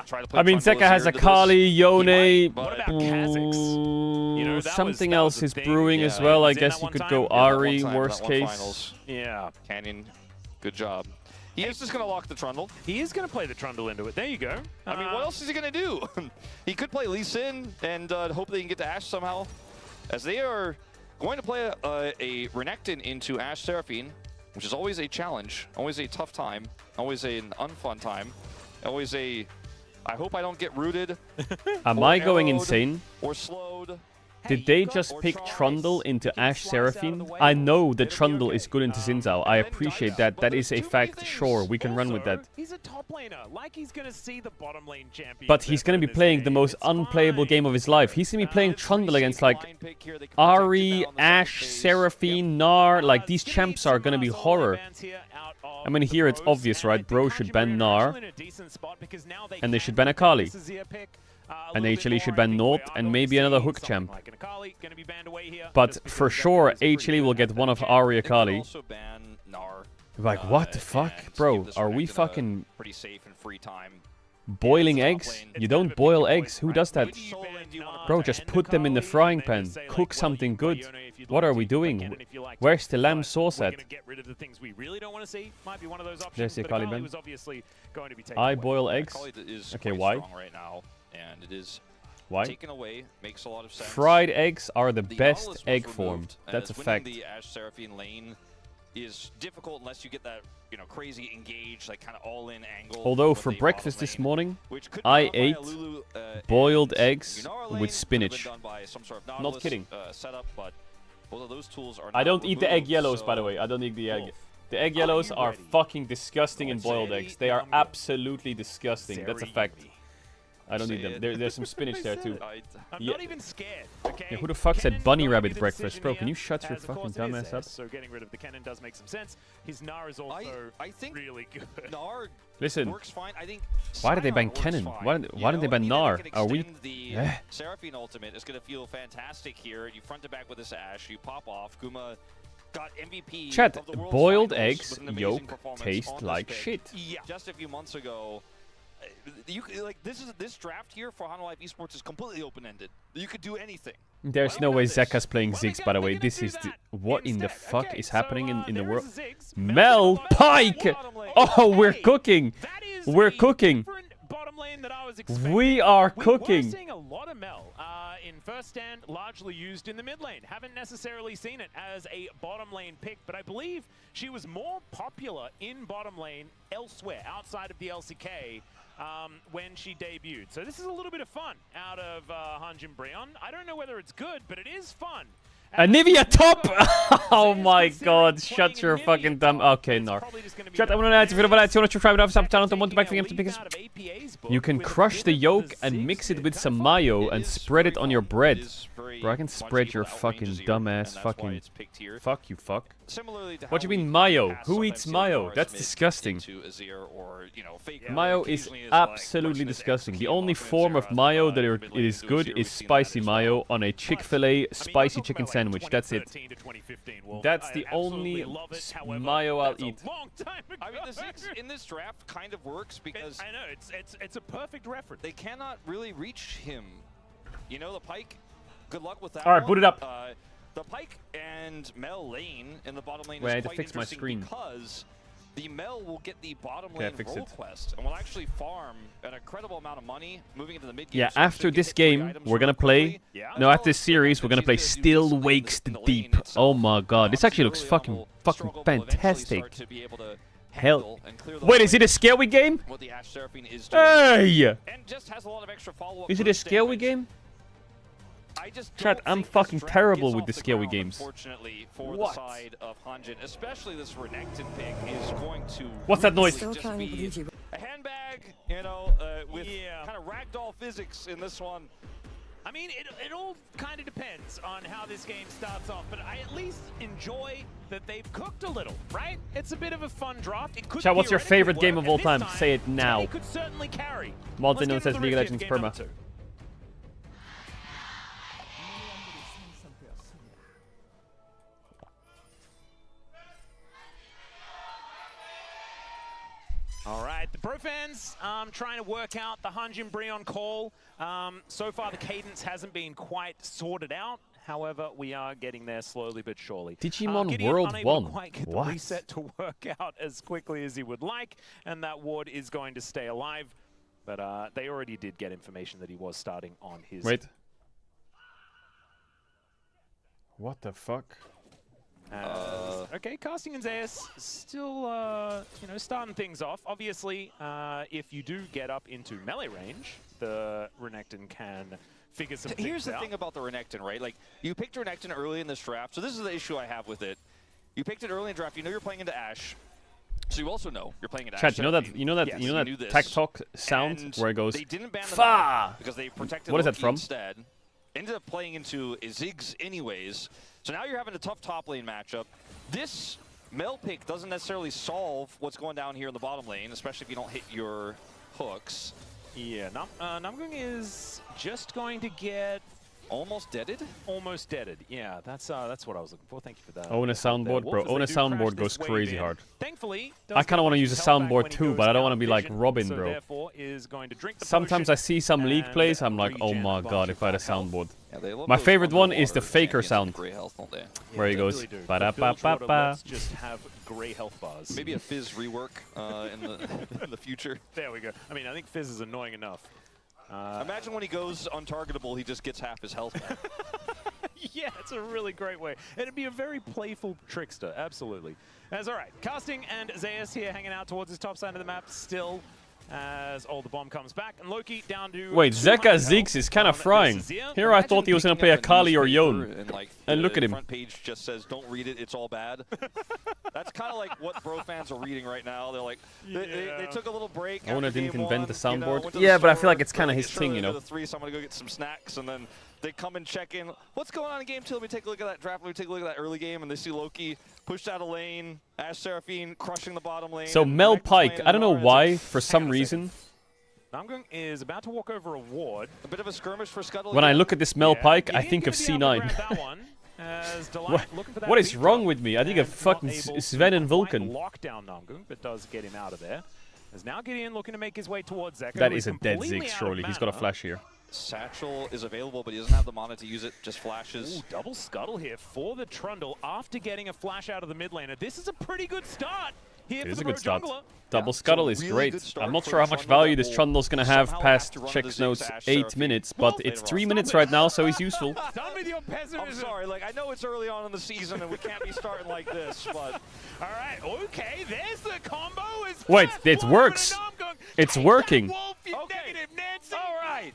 Try to play I mean, Trundle Zeka has Azir into Akali, this. Yone. He might, What about Kha'Zix? You know, Something that else was is a thing. brewing as well. I guess you could go Ari, that one worst time, that one case. finals. Yeah. Canyon, good job. He is just going to lock the Trundle. He is going to play the Trundle into it. There you go. I mean, what else is he going to do? He could play Lee Sin and hope they can get to Ashe somehow. As they are going to play a Renekton into Ashe Seraphine, which is always a challenge, always a tough time, always an unfun time, always a, I hope I don't get rooted. Am I going insane? Or slowed. Did they just pick Trundle into Ashe Seraphine? I know the Trundle is good into Xin Zhao. I appreciate that. That is a fact. Sure, we can run with that. He's a top laner. Like, he's going to see the bottom lane champion. But he's going to be playing the most unplayable game of his life. He's going to be playing Trundle against, like, Ari, Ashe, Seraphine, Gnar. Like, these champs are going to be horror. I mean, here it's obvious, right? Bro should ban Gnar. And they should ban Akali. And HLE should ban Nort and maybe another hook champ. But for sure, HLE will get one of Ari Akali. Like, what the fuck? Bro, are we fucking pretty safe and free time? boiling eggs? You don't boil eggs. Who does that? Bro, just put them in the frying pan. Cook something good. What are we doing? Where's the lamb sauce at? There's the Akali ban. I boil eggs? Okay, why? And it is Why? taken away, makes a lot of sense. Fried eggs are the The best Nautilus was egg form. removed, That's a as fact. winning the Ashe Seraphine lane is difficult unless you get that, you know, crazy engage, like kind of all-in angle. Although with for the breakfast bottom this lane, morning, which could be I done by ate a Lulu, boiled and eggs Yunara lane, with could have spinach. been done by some sort of Not Nautilus, kidding. Setup, but both of those tools are I not don't eat the egg removed, yellows, by the so way. I don't eat the egg. Wolf. The egg yellows are fucking disgusting in boiled eggs. They are absolutely disgusting. That's a fact. I don't eat them. There's some spinach there too. I'm not even scared. Okay. Yeah, who the fuck said bunny rabbit Good breakfast? decision Bro, here, can you shut your as of fucking course it dumb is ass there, up? So getting rid of the cannon does make some sense. His Gnar is also I think really good. Gnar Listen, works fine. I think why did they ban Sion works Kennen? fine. Why didn't they ban Anything Gnar? that can Are we? extend The Eh. Seraphine ultimate is going to feel fantastic here. You front to back with this Ashe. You pop off. Guma got MVP. Chat, of the World's boiled Finals eggs with an amazing yolk performance taste on this like pick. shit. Yeah. Just a few months ago, like this draft here for Hanwha Life Esports is completely open-ended. You could do anything. There's no way Zeka's playing Ziggs, by the way. This is what in the fuck is happening in the world? Mel Pike! Oh, we're cooking! We're cooking! We are cooking! We're seeing a lot of Mel in first stand, largely used in the mid lane. Haven't necessarily seen it as a bottom lane pick, but I believe she was more popular in bottom lane elsewhere, outside of the LCK, when she debuted. So this is a little bit of fun out of Hanjin Breon. I don't know whether it's good, but it is fun. Nivea top! Oh my god, shut your fucking dumb... Okay, no. Chat, I want to add if you want to subscribe to the channel, want to back to pick. You can crush the yolk and mix it with some mayo and spread it on your bread. Bro, I can spread your fucking dumbass fucking... Fuck you, fuck. What do you mean mayo? Who eats mayo? That's disgusting. Mayo is absolutely disgusting. The only form of mayo that is good is spicy mayo on a Chick-fil-A spicy chicken sandwich. That's it. That's the only mayo I'll eat. I mean, the Ziggs in this draft kind of works because I know it's a perfect reference. They cannot really reach him. You know, the Pyke. Good luck with that. All right, boot it up. The Pyke and Mel lane in the bottom lane Wait, I is had to quite fix my interesting screen. because the Mel will get the bottom Okay, lane role quest and will actually farm an incredible amount of money moving into the mid game. Yeah, after this game, we're gonna play... No, after this series, we're gonna play Still Wakes the Deep. Oh my god, this actually looks fucking fantastic. Hell. Wait, is it a scary game? Hey! Is it a scary game? Chat, I'm fucking terrible with the scary games. Unfortunately, for the side of Hanjin, especially this Renekton pick is going to. What's that noise? Just be a handbag, you know, with kind of ragdoll physics in this one. I mean, it all kind of depends on how this game starts off, but I at least enjoy that they've cooked a little, right? It's a bit of a fun draft. It could Chat, what's your favorite game of all time? Say it now. It could certainly carry. Maltin says League of Legends Perma. All right, the pro fans trying to work out the Hanjin Breon call. So far, the cadence hasn't been quite sorted out. However, we are getting there slowly but surely. Digimon Gideon World unable 1. To quite get the reset to work out as quickly as he would like, and that ward is going to stay alive. But they already did get information that he was starting on his... Wait. What the fuck? Okay, Casting and Zeus still, you know, starting things off. Obviously, if you do get up into melee range, the Renekton can figure some things out. Here's the thing about the Renekton, right? Like, you picked Renekton early in this draft, so this is the issue I have with it. You picked it early in the draft. You know you're playing into Ashe, so you also know you're playing into Chat, Ashe. you know that tech talk sound and where it goes, they didn't ban Fa! because they protected What is that Loki from? Instead. Ended up playing into Ziggs anyways. So now you're having a tough top lane matchup. This Mel pick doesn't necessarily solve what's going down here in the bottom lane, especially if you don't hit your hooks. Yeah, Namgung is just going to get almost deaded. Almost deaded. Yeah, that's what I was looking for. Thank you for that. Own a soundboard, bro. Own a soundboard goes crazy hard. Thankfully, I kind of want to use a soundboard too, but I don't want to be like Robin, bro. Sometimes I see some League plays, I'm like, oh my god, if I had a soundboard. Yeah, my favorite one is the Faker sound, where he goes, ba-da-ba-ba-ba. Let's just have gray health bars. Maybe a Fizz rework in the future. There we go. I mean, I think Fizz is annoying enough. Imagine when he goes untargetable, he just gets half his health back. Yeah, it's a really great way. It'd be a very playful trickster, absolutely. That's all right. Casting and Zeus here hanging out towards his top side of the map still as the bomb comes back. And Loki down to... Wait, Zeka Ziggs is kind of frying. Here I thought he was going to play a Kali or Yone. And look at him. The front page just says, don't read it, it's all bad. That's kind of like what bro fans are reading right now. They're like, they took a little break. Ona didn't invent the soundboard. Yeah, but I feel like it's kind of his thing, you know. So I'm going to go get some snacks, and then they come and check in. What's going on in game 2? Let me take a look at that draft. Let me take a look at that early game, and they see Loki pushed out a lane, Ashe Seraphine crushing the bottom lane. So Mel Pike, I don't know why, for some reason. Namgung is about to walk over a ward. A bit of a skirmish for Scuttle. When I look at this Mel Pike, I think of C9. What is wrong with me? I think of fucking Sven and Vulcan. Lock down Namgung, but does get him out of there. As now Gideon looking to make his way towards Zeko. That is a dead Ziggs, surely. He's got a flash here. Satchel is available, but he doesn't have the mana to use it, just flashes. Ooh, double scuttle here for the Trundle after getting a flash out of the mid laner. This is a pretty good start here It for is the a good start. Jungler. Double scuttle is really great. I'm not sure how much value this Trundle's going to have past Check's notes 8 minutes, but it's 3 minutes right now, so he's useful. Done with your pessimism. I'm sorry, like I know it's early on in the season and we can't be starting like this, but all right, okay, there's the combo. Wait, it works. It's working. All right,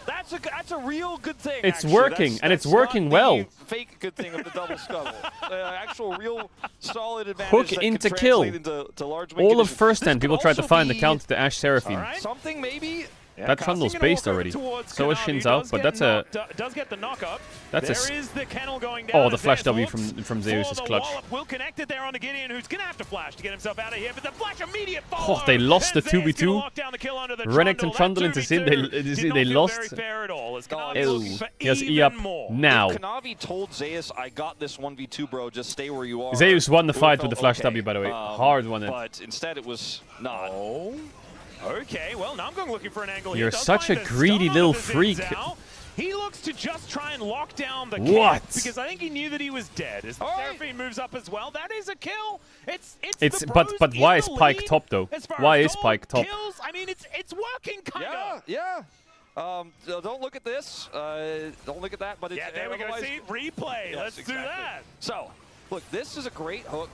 that's a real good thing. It's actually. working, and it's working not well. The fake good thing of the double scuttle. Actual real solid advantage. Hook that into could kill. translate into large win All of condition. first This hand, people could tried to also find the be counter to Ashe Seraphine. something maybe. That Trundle's based already. So is Xin Zhao, but that's a... Does get the knock up. That's there a... is the kennel going down. Oh, the flash W from Zeus is clutch. Will connect it there on the Gideon, who's going to have to flash to get himself out of here, but the flash immediate follow. Oh, they lost the 2v2. Renekton Trundle into Sin, they lost. Ew. He has E up now. Kanavi told Zeus, I got this 1v2, bro, just stay where you are. Zeus won the fight with the flash W, by the way. Hard won it. But instead it was not. Oh. Okay, well, now I'm going looking for an angle here. You're such a greedy little freak. He looks to just try and lock down the What? camp because I think he knew that he was dead. As the Seraphine moves up as well, that is a kill. It's the but Bros why in is the Pyke lead top though? as far Why as is gold Pyke top? kills. I mean, it's working kind of. Yeah. Don't look at this. Don't look at that. But it's, yeah, there we go. See, replay. Yes, Let's do that. So, look, this is a great hook.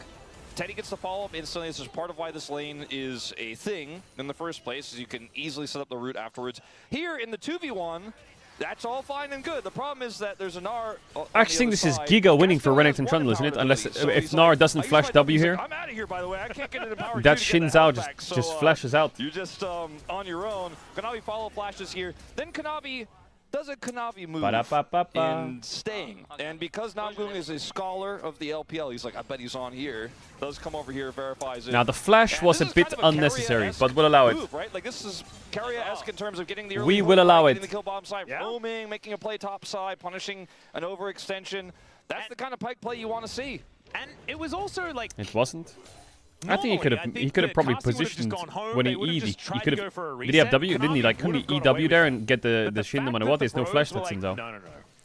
Teddy gets the follow-up instantly. This is part of why this lane is a thing in the first place, is you can easily set up the route afterwards. Here in the 2v1, that's all fine and good. The problem is that there's an R. I actually think this is Giga winning for Renekton Trundle, isn't it? Unless if Gnar doesn't flash W here. I'm out of here, by the way. I can't get into power. That Xin Zhao just flashes out. You're just on your own. Kanavi follow flashes here. Then Kanavi does a Kanavi move in staying. And because Namgung is a scholar of the LPL, he's like, I bet he's on here. Does come over here, verifies it. Now the flash was a bit unnecessary, but we'll allow it. Move, right? Like this is Keria-esque in terms of getting the early We will allow it. Getting the kill bottom side, roaming, making a play top side, punishing an overextension. That's the kind of Pyke play you want to see. And it was also like... It wasn't? I think he could have probably positioned when he E'd. He could have. Did he have W? Didn't he? Like, couldn't he EW there and get the Shin no matter what? There's no flash that's in though. No.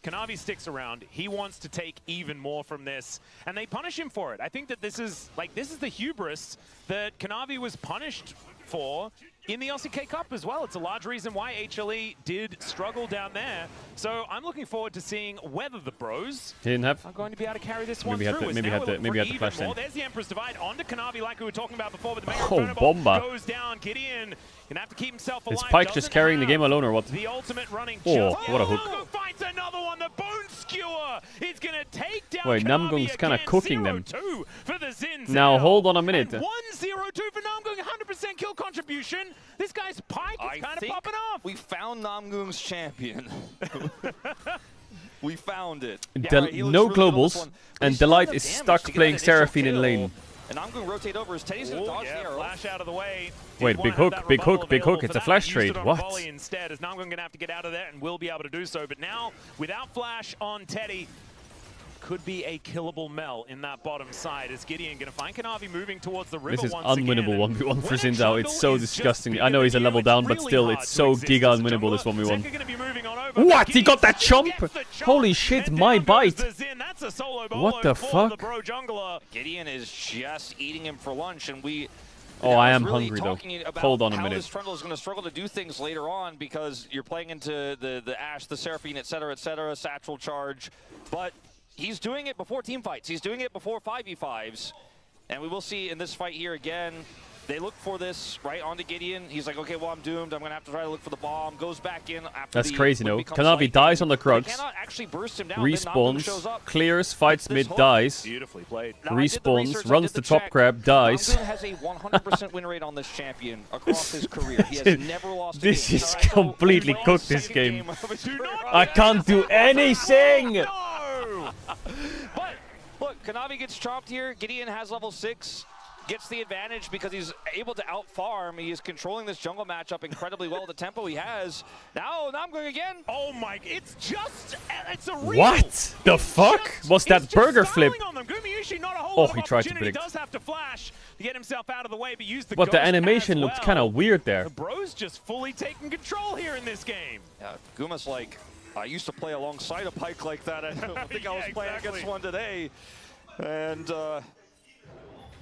Kanavi sticks around. He wants to take even more from this, and they punish him for it. I think that this is the hubris that Kanavi was punished for in the LCK Cup as well. It's a large reason why HLE did struggle down there. So I'm looking forward to seeing whether the Bros are going to be able to carry this one through. Maybe had the flash then. There's the Emperor's Divide onto Kanavi like we were talking about before, but the Oh, Bomba goes down. Gideon gonna have to keep himself alive. Is Pyke just carrying the game alone or what? The ultimate running. Oh, what a hook. Finds another one. The Bone Skewer is gonna take down. Wait, Namgung's kind of cooking them. For the Zin now hold on a minute. 1-0-2 for Namgung. 100% kill contribution. This guy's Pyke is kind of popping off. We found Namgung's champion. We found it. No globals, and Delight is stuck playing Seraphine in lane. And Namgung rotate over as Teddy's gonna dodge the arrow. Flash out of the way. Wait, big hook. It's a flash trade. What? Instead, as Namgung gonna have to get out of there and will be able to do so. But now, without flash on Teddy, could be a killable Mel in that bottom side. Is Gideon gonna find Kanavi moving towards the river? This is unwinnable 1v1 for Xin Zhao. It's so disgusting. I know he's a level down, but still, it's so giga unwinnable this 1v1. What? He got that chomp? Holy shit, my bite. What the fuck? Gideon is just eating him for lunch, and we... Oh, I am hungry though. Hold on a minute. How this Trundle is going to struggle to do things later on because you're playing into the Ashe, the Seraphine, etc., Satchel charge, but he's doing it before team fights. He's doing it before 5v5s, and we will see in this fight here again. They look for this right onto Gideon. He's like, okay, well, I'm doomed. I'm going to have to try to look for the bomb. Goes back in after That's crazy, no? Kanavi dies on the Crux. Respawns, clears, fights mid, dies. Beautifully played. Respawns, runs the top grab, dies. Namgung has a 100% win rate on this champion across his career. He has never lost a game. This is completely cooked, this game. I can't do anything! But, look, Kanavi gets chopped here. Gideon has level 6. Gets the advantage because he's able to out-farm. He is controlling this jungle matchup incredibly well. The tempo he has. Now Namgung again. Oh my, it's a real. What the fuck? Was that burger flip? On them. Gumayushi, not a whole Oh, lot he of tried to opportunity. predict. Does have to flash to get himself out of the way, but used the But the ghost animation as looked well. kind of weird there. The Bros just fully taking control here in this game. Yeah, Guma's like, I used to play alongside a Pyke like that. I don't think I was playing against one today. And,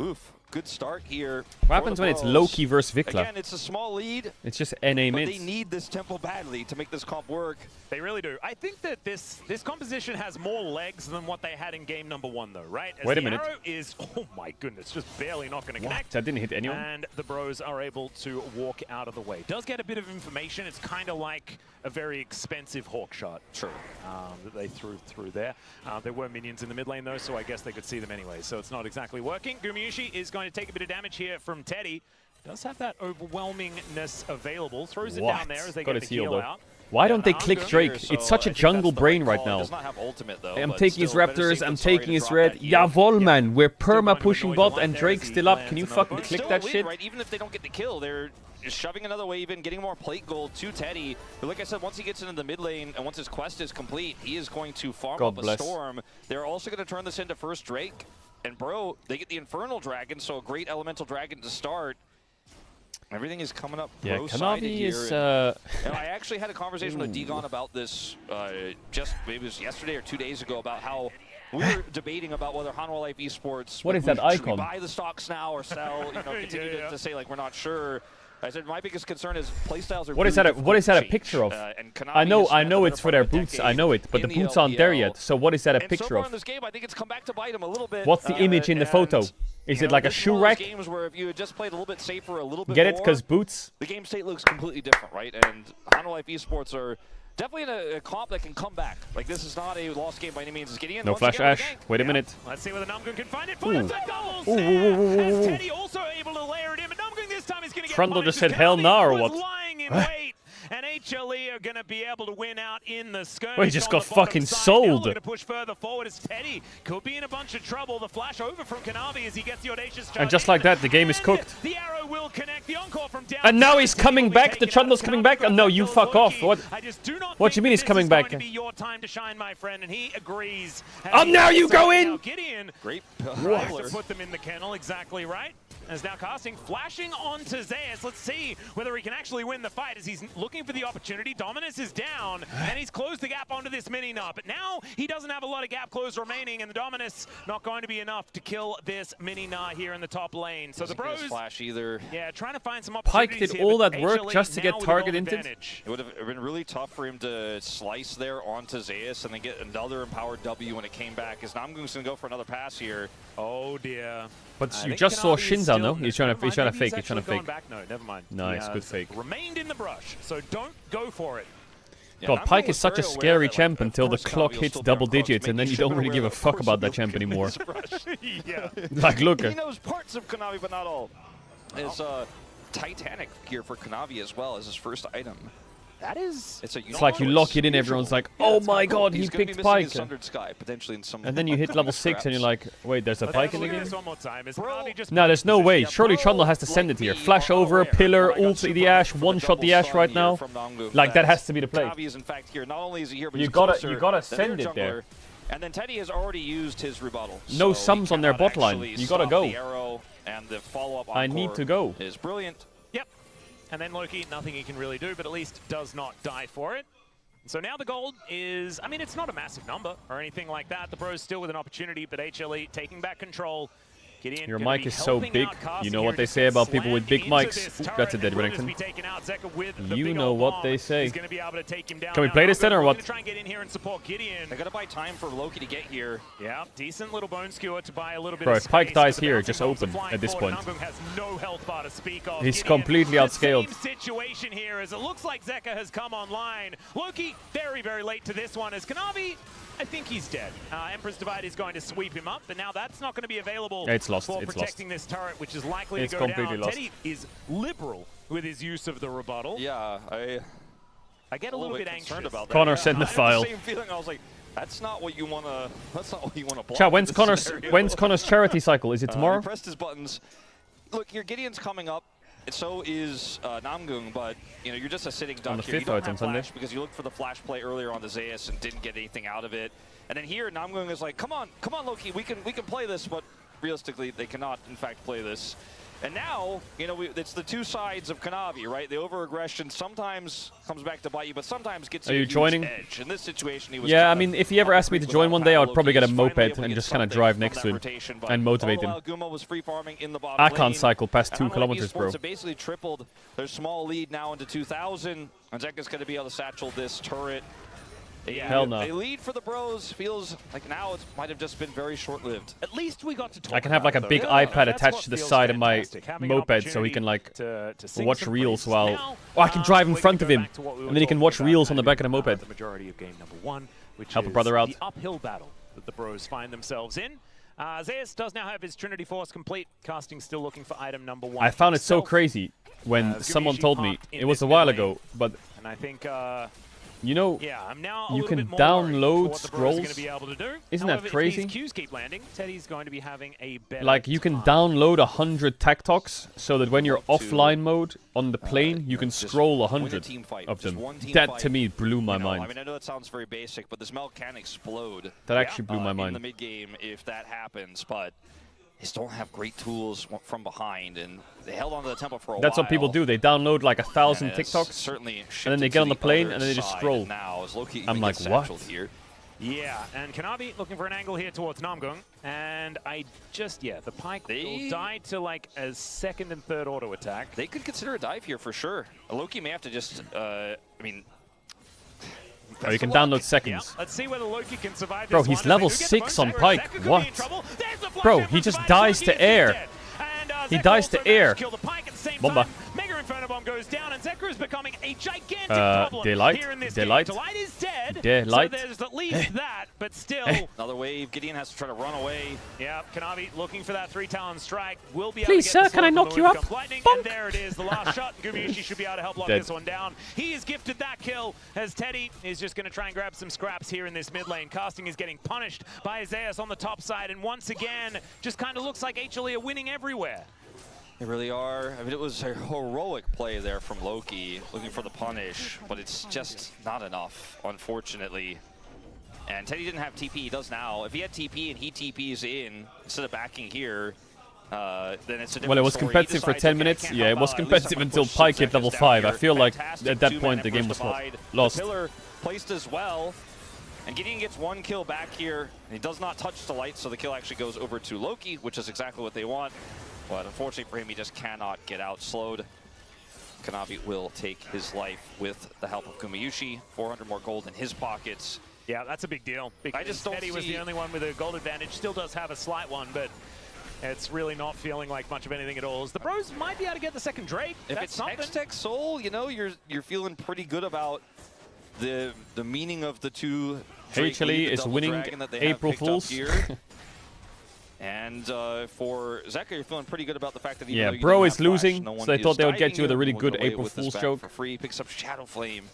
oof. Good start here. What happens when it's Loki versus Vikla? Again, it's a small lead. It's just NA But mids. they need this tempo badly to make this comp work. They really do. I think that this composition has more legs than what they had in game number 1, though, right? As Wait a the minute. arrow is, oh my goodness, just barely not going to connect. That didn't hit anyone. And the Bros are able to walk out of the way. Does get a bit of information. It's kind of like a very expensive hawk shot. True. That they threw through there. There were minions in the mid lane, though, so I guess they could see them anyway. So it's not exactly working. Gumayushi is going to take a bit of damage here from Teddy. Does have that overwhelmingness available. Throws it down there as they get the heal out. Why don't they click Drake? It's such a jungle brain right now. Does not have ultimate, though, I'm but taking his still, better Raptors, safe I'm than sorry taking to his drop red. that heal. Javol, man. We're perma going pushing to bot annoy and the Drake's one still there up. as Can he you lands fucking another click Still that a win, shit? right? Even if they don't get the kill, they're just shoving another wave in, getting more plate gold to Teddy. But like I said, once he gets into the mid lane and once his quest is complete, he is going to farm God up bless. a storm. They're also going to turn this into first Drake. And bro, they get the Infernal Dragon, so a great elemental dragon to start. Everything is coming up Yeah, pro-sided Kanavi here. is... And I actually had a conversation with Degon about this just maybe it was yesterday or 2 days ago about how we were debating about whether Hanwha Life Esports What is that should we icon? buy the stocks now or sell, continue to say like we're not sure. I said my biggest concern is playstyles are What is really that? What is that a difficult to picture of? change. And Konami I know has spent the it's better for their part of a boots. I know it, but the decade boots in aren't there LPL. yet. So what is that a And picture so far of? in this game, I think it's come back to bite him a little bit. What's the image in the photo? Is it like a this is shoe one of those rack? games where if you had just played a little bit safer, a little bit Get it? more, Because boots? the game state looks completely different, right? And Hanwha Life Esports are definitely in a comp that can come back. Like, this is not a lost game by any means. It's Gideon. No once flash again with Ash. the gank. Wait a minute. Let's see whether Namgun can find it. Ooh. Finds a double Ooh, snap. ooh, ooh, ooh, As ooh. Teddy also able to layer it in, but Namgun this time is going to get Trundle punished. just said hell nah or was what? lying in wait. And HLE are going to be able to win out in the skirmish. Well, he just on got the bottom fucking side. sold. Now looking to push further forward as Teddy could be in a bunch of trouble. The flash over from Kanavi as he gets the audacious charge. And just like that, the game is And cooked. The arrow will connect. The encore from down. And now he's coming back. The Trundle's coming back. Oh, no, you fuck off. What? I just do not What think you mean that he's this coming is back? Going to be your time to shine, my friend, and he agrees. Oh, now you go in! Now Gideon Great tries roller. to put them in the kennel, exactly right. As now casting, flashing onto Zeus. Let's see whether he can actually win the fight as he's looking for the opportunity. Dominus is down, and he's closed the gap onto this mini-nut. But now he doesn't have a lot of gap close remaining, and the Dominus not going to be enough to kill this mini-nut here in the top lane. So the Bros, flash either. yeah, trying to find some Pyke opportunities did here, all but that work HLE just to now get with a target goal inted? advantage. It would have been really tough for him to slice there onto Zeus and then get another empowered W when it came back. As Namgun's going to go for another pass here. Oh dear. But I you think just saw Kanavi is Shinza, still- no? He's trying to fake. He's trying to actually fake. gone back. No, never mind. Nice, He good has fake. Remained in the brush, so don't go for it. Yeah, God, Namgun Pyke is was such a very aware scary that, champ of until the course clock Kanavi will hits still be double on close, digits, and then making you sure don't really we're give a aware that, fuck of about course, that champ he'll anymore. commit this rush. Yeah. Like, look. He knows parts of Kanavi, but not all. It's Titanic gear for Kanavi as well as his first item. That is... It's like you lock it in, everyone's like, oh my god, he He's gonna picked be missing his Pyke. Sundered Sky, potentially in some. And then you hit level 6 and you're like, wait, there's a Let's Pyke have a in the look at game? this one more time. Is Bro. Kanavi just No, there's no way. Yeah, Surely bro, Trundle has to like send it here. me Flash are over, aware. pillar, I got ult super the Ash, hyped for one the shot the double Ash stun right here now. from Namgu. Like, that has to be the play. Kanavi is in fact here. Not only is he here, but You he's gotta closer send than it their there. jungler. And then Teddy has already used his rebuttal. No so sums he on their cannot bot line. actually You gotta stop go. The arrow and the follow-up I need encore to go. is brilliant. Yep. And then Loki, nothing he can really do, but at least does not die for it. So now the gold is, I mean, it's not a massive number or anything like that. The Bros still with an opportunity, but HLE taking back control. Gideon Your gonna mic be is so helping big. out Casting You know here, what they just say gets about people with slammed big into mics. this Ooh, turret, that's a and dead Brutus Renekton. be taken out. Zeka with the You big know old what bomb they say. is gonna be able to take him down. Can we Now play this then, or Namgun what? gonna try and get in here and support Gideon. They gotta buy time for Loki to get here. Yeah, decent little bone skewer to buy a little bit Bro, of if Pyke space, dies but the here, bouncing just bombs are open flying at this forward. point. Namgun has no health bar to speak of. He's Gideon, completely the outscaled. Same situation here as it looks like Zeka has come online. Loki very, very late to this one as Kanavi, I think he's dead. Emperor's Divide is going to sweep him up, but now that's not going to be available It's lost, for it's protecting this turret, which is likely It's to go completely down. lost. Teddy is liberal with his use of the rebuttal. Yeah, I get a little bit anxious about that. Connor Yeah, sent the I had file. The same feeling. I was like, that's not what you wanna. That's not what you wanna block. Chat, in this scenario. when's Connor's charity cycle? Is it He tomorrow? pressed his buttons. Look, your Gideon's coming up. And so is Namgung, but you know you're just a sitting duck On the here. You 5th, don't it's on have Sunday. flash because you looked for the flash play earlier on the Zeus and didn't get anything out of it. And then here Namgung is like, come on, Loki, we can play this, but realistically, they cannot, in fact, play this. And now, you know, it's the two sides of Kanavi, right? The over-aggression sometimes comes back to bite you, but sometimes gets you a huge edge. In this situation, he was I mean, if he ever asked me to join one day, I would probably get a moped and just kind of drive next to him and motivate him. I can't cycle past 2 kilometers, bro. Basically tripled their small lead now into 2,000. And Zeka's going to be able to satchel this turret. Hell no. A lead for the Bros feels like now it might have just been very short-lived. At least we got to talk. I can have like a big iPad attached to the side of my moped so he can like watch reels while... Oh, I can drive in front of him and then he can watch reels on the back of the moped. The majority of game number 1, which help is a brother out. The uphill battle that the Bros find themselves in. Zeus does now have his Trinity Force complete. Casting still looking for item number 1. I found it so crazy when someone told me, it was a while ago, but... And I think... you know, I'm now you can download scrolls. Isn't that crazy? If these Qs keep landing, Teddy's going to be having a better like, you can download 100 tech talks so that when you're offline mode on the plane, you can scroll 100 of them. That, to me, blew my mind. I mean, I know that sounds very basic, but this Mel can explode. That actually blew my mind. In the mid-game if that happens, but... They still don't have great tools from behind, and they held onto the tempo for a while. That's what people do. They download like 1,000 TikToks, and then they get on the plane, and then they just scroll. I'm like, what? Here. Yeah, and Kanavi looking for an angle here towards Namgung, and I just, the Pike will die to like a second and third auto attack. They could consider a dive here for sure. Loki may have to just, I mean... Oh, you can download seconds. Let's see whether Loki can survive. Bro, he's level 6 on Pike. What? Bro, he just dies to air. He dies to air. Bomba. Mega Inferno Bomb goes down, and Zekra is becoming a gigantic problem here in this game. Delight is dead. Delight. So there's at least that, but still. Another wave. Gideon has to try to run away. Yeah, Kanavi looking for that 3-talon strike. Will be Please, able to get sir, can I knock you up? And there it is, the last shot. Gumayushi should be able to help lock this one down. He is gifted that kill as Teddy is just going to try and grab some scraps here in this mid lane. Casting is getting punished by Zeus on the top side, and once again, just kind of looks like HLE are winning everywhere. They really are. I mean, it was a heroic play there from Loki, looking for the punish, but it's just not enough, unfortunately. And Teddy didn't have TP, he does now. If he had TP and he TPs in, instead of backing here, then it's a different Well, it was story. competitive for 10 minutes. Yeah, it was competitive until Pike hit level 5. I feel like at that point the game was lost. The pillar placed as well. And Gideon gets one kill back here. He does not touch the light, so the kill actually goes over to Loki, which is exactly what they want. But unfortunately for him, he just cannot get out slowed. Kanavi will take his life with the help of Gumayushi. 400 more gold in his pockets. Yeah, that's a big deal. I just don't Teddy was the only one with a gold advantage. Still does have a slight one, but it's really not feeling like much of anything at all. As the Bros might be able to get the second Drake. If it's X-Tech Soul, you know, you're feeling pretty good about the meaning of the two. HLE is winning April Fools. And for Zeka, you're feeling pretty good about the fact that yeah, Bro is losing, so they thought they would get you with a really good April Fool's joke. For free, picks up Shadow Flame.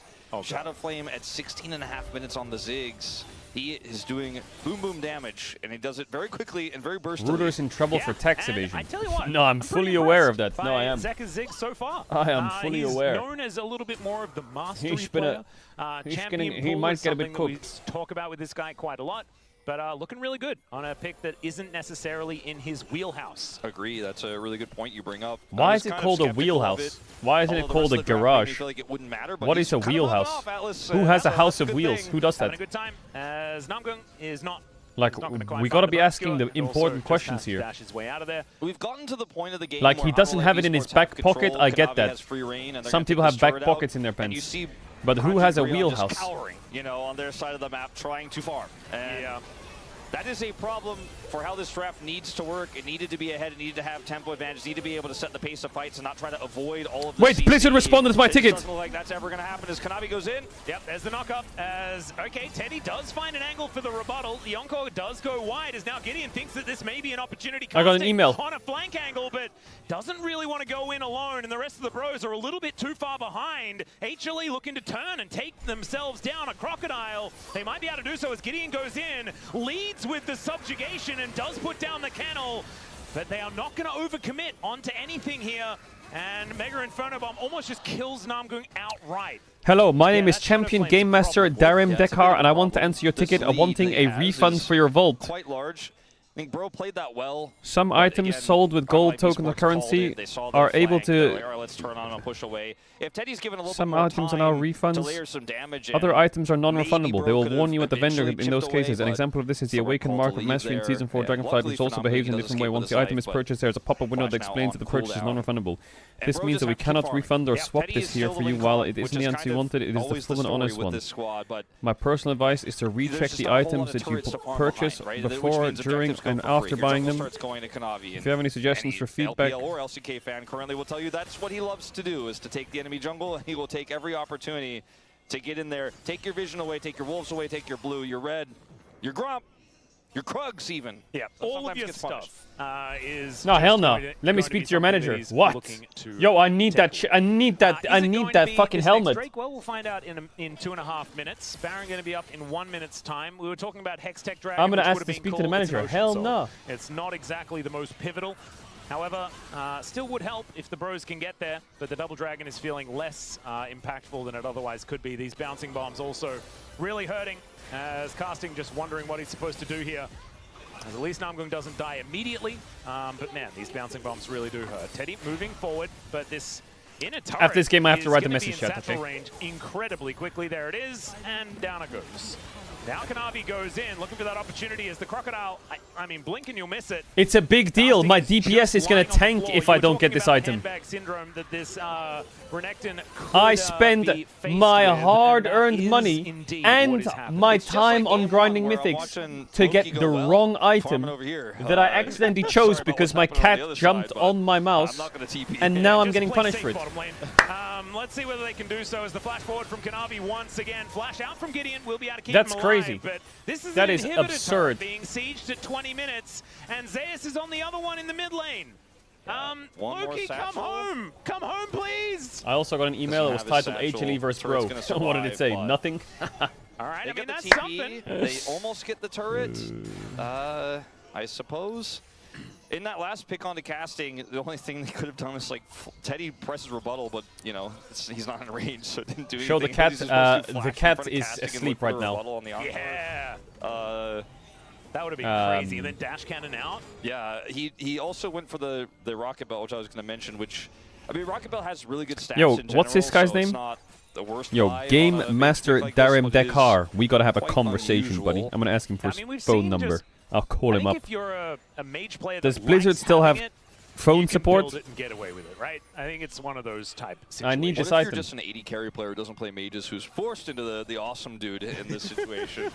Shadow Flame at 16.5 minutes on the Ziggs. He is doing boom boom damage, and he does it very quickly and very burstily. Ruder's in trouble for tax evasion. I tell you what, no, I'm fully aware of that. No, I am. Zeka's Ziggs so far. I am fully aware. He's known as a little bit more of the mastery player. He might get a bit cooked. We talk about with this guy quite a lot. But looking really good on a pick that isn't necessarily in his wheelhouse. Agree. That's a really good point you bring up. Why is it called a wheelhouse? Why isn't it called a garage? What is a wheelhouse? Who has a house of wheels? Who does that? Having a good time as Namgung is not. Like, we gotta be asking the important questions here. We've gotten to the point of the game like, he doesn't have it in his back pocket, I get that. Some people have back pockets in their pants. But who has a wheelhouse? Cowering, you know, on their side of the map, trying to farm. And that is a problem for how this draft needs to work. It needed to be ahead. It needed to have tempo advantage. Needed to be able to set the pace of fights and not try to avoid all of the Wait, Blizzard responded to my ticket. It doesn't look like that's ever going to happen as Kanavi goes in. Yep, there's the knock-up. Okay, Teddy does find an angle for the rebuttal. Yonko does go wide as now Gideon thinks that this may be an opportunity. I got an email. On a flank angle, but doesn't really want to go in alone, and the rest of the Bros are a little bit too far behind. HLE looking to turn and take themselves down a crocodile. They might be able to do so as Gideon goes in, leads with the subjugation and does put down the kennel, but they are not going to overcommit onto anything here, and Mega Inferno Bomb almost just kills Namgung outright. Hello, my name is Champion Game Master Darim Dekar, and I want to answer your ticket wanting a refund for your vault. Quite large. I think Bro played that well. Some items again, sold with gold token or currency are able to. Like, let's turn on and push away. If Teddy's given a little some bit more items are time now refunds. to layer some damage in, Other items are non-refundable. maybe They will Bro warn you at the vendor eventually in those chipped away, cases. An but example of this is the someone Awakened called Mark to of leave Mastery in there. Season 4 Yeah, Dragonflight, luckily which also Phenomenal behaves in a does different way. escape Once with the his item eyes, is purchased, there is a pop-up window that Flash now explains on that the purchase is cooldown. non-refundable. And This Bro means just that we have to keep cannot farming. refund or Yeah, swap Teddy this is here still for the you main while call, it is which the is answer kind you of wanted. It is the always full and story honest with one. this squad, but My personal advice is to recheck there's the just a whole lot items of that you turrets to farm purchase behind, right? before, Which means during, objectives go and for after free. Your buying jungle them. starts going to Kanavi, If you have any suggestions for feedback, LPL or LCK fan currently will tell you that's what he loves to do, is to take the enemy jungle, and he will take every opportunity to get in there, take your vision away, take your wolves away, take your blue, your red, your grump, your Krugs even. Yeah, So all of sometimes your gets punished. stuff is. no, hell just no. going to- Let me going to speak be to your something that manager. he's What? looking to Yo, I need that. take I need that. Is I it need going to that be fucking this next helmet. Drake? Well, we'll find out in 2.5 minutes. Baron going to be up in 1 minute's time. We were talking about Hextech Dragon. I'm gonna which ask would have to been speak to the called. It's manager. an ocean Hell soul. no. It's not exactly the most pivotal. However, still would help if the Bros can get there, but the Double Dragon is feeling less impactful than it otherwise could be. These bouncing bombs also really hurting, as Casting just wondering what he's supposed to do here. As at least Namgung doesn't die immediately, but man, these bouncing bombs really do hurt. Teddy moving forward, but this inner turret After this game, I have to is write a gonna message be in chat, satchel okay? range incredibly quickly. There it is, and down it goes. Now Kanavi goes in, looking for that opportunity as the Crocodile, I mean, blink and you'll miss it. It's a big deal. Casting My is DPS just is gonna lying on the tank floor. if You I were don't get talking this about item. handbag syndrome that this Renekton I could, spend be faced my with, and hard-earned that is money indeed and what is happening. my It's just time like on game grinding one where I'm mythics watching to get Loki go the well, wrong farming item over here. that I accidentally chose Sorry about because what's my happening on cat the other jumped side, but on my I'm mouse, not gonna TP. and now I'm Just getting play punished safe for it. bottom lane. Let's see whether they can do so as the flash forward from Kanavi once again. Flash out from Gideon. We'll be able to keep That's him alive, crazy. But this is That an is inhibitor absurd. turret being sieged at 20 minutes, and Zeus is on the other one in the mid lane. One more Loki, come satchel. home! Come home, please! I also got an email that was Doesn't have titled his HLE versus satchel. Bro. Turret's gonna What did it say? survive, but- Nothing? All right, They I mean, get the that's TP, something. They almost get the turret, I suppose. In that last pick onto Casting, the only thing they could have done is like Teddy presses rebuttal, but you know he's not in range, so it didn't do anything. Show the But cat. he's supposed to The flash in cat front of is Casting and asleep look for right the now. rebuttal on the encore. Yeah. That would have been crazy. And then dash cannon out. Yeah, he also went for the Rocket Belt, which I was going to mention, which, I mean, Rocket Belt has really good stats Yo, in what's this general, guy's so it's name? not the worst Yo, buy Game on a big Master pick like this, Darem but it is Dakar. We gotta have a quite conversation, buddy. unusual. I'm gonna ask him for I his mean, we've phone seen number. just- I'll call I him think up. if you're a mage player Does that Blizzard likes still have having it, phone you can support? build it and get away with it, right? I think it's one of those type situations. I need What this if item. you're just an 80 carry player who doesn't play mages, who's forced into the awesome dude in this situation?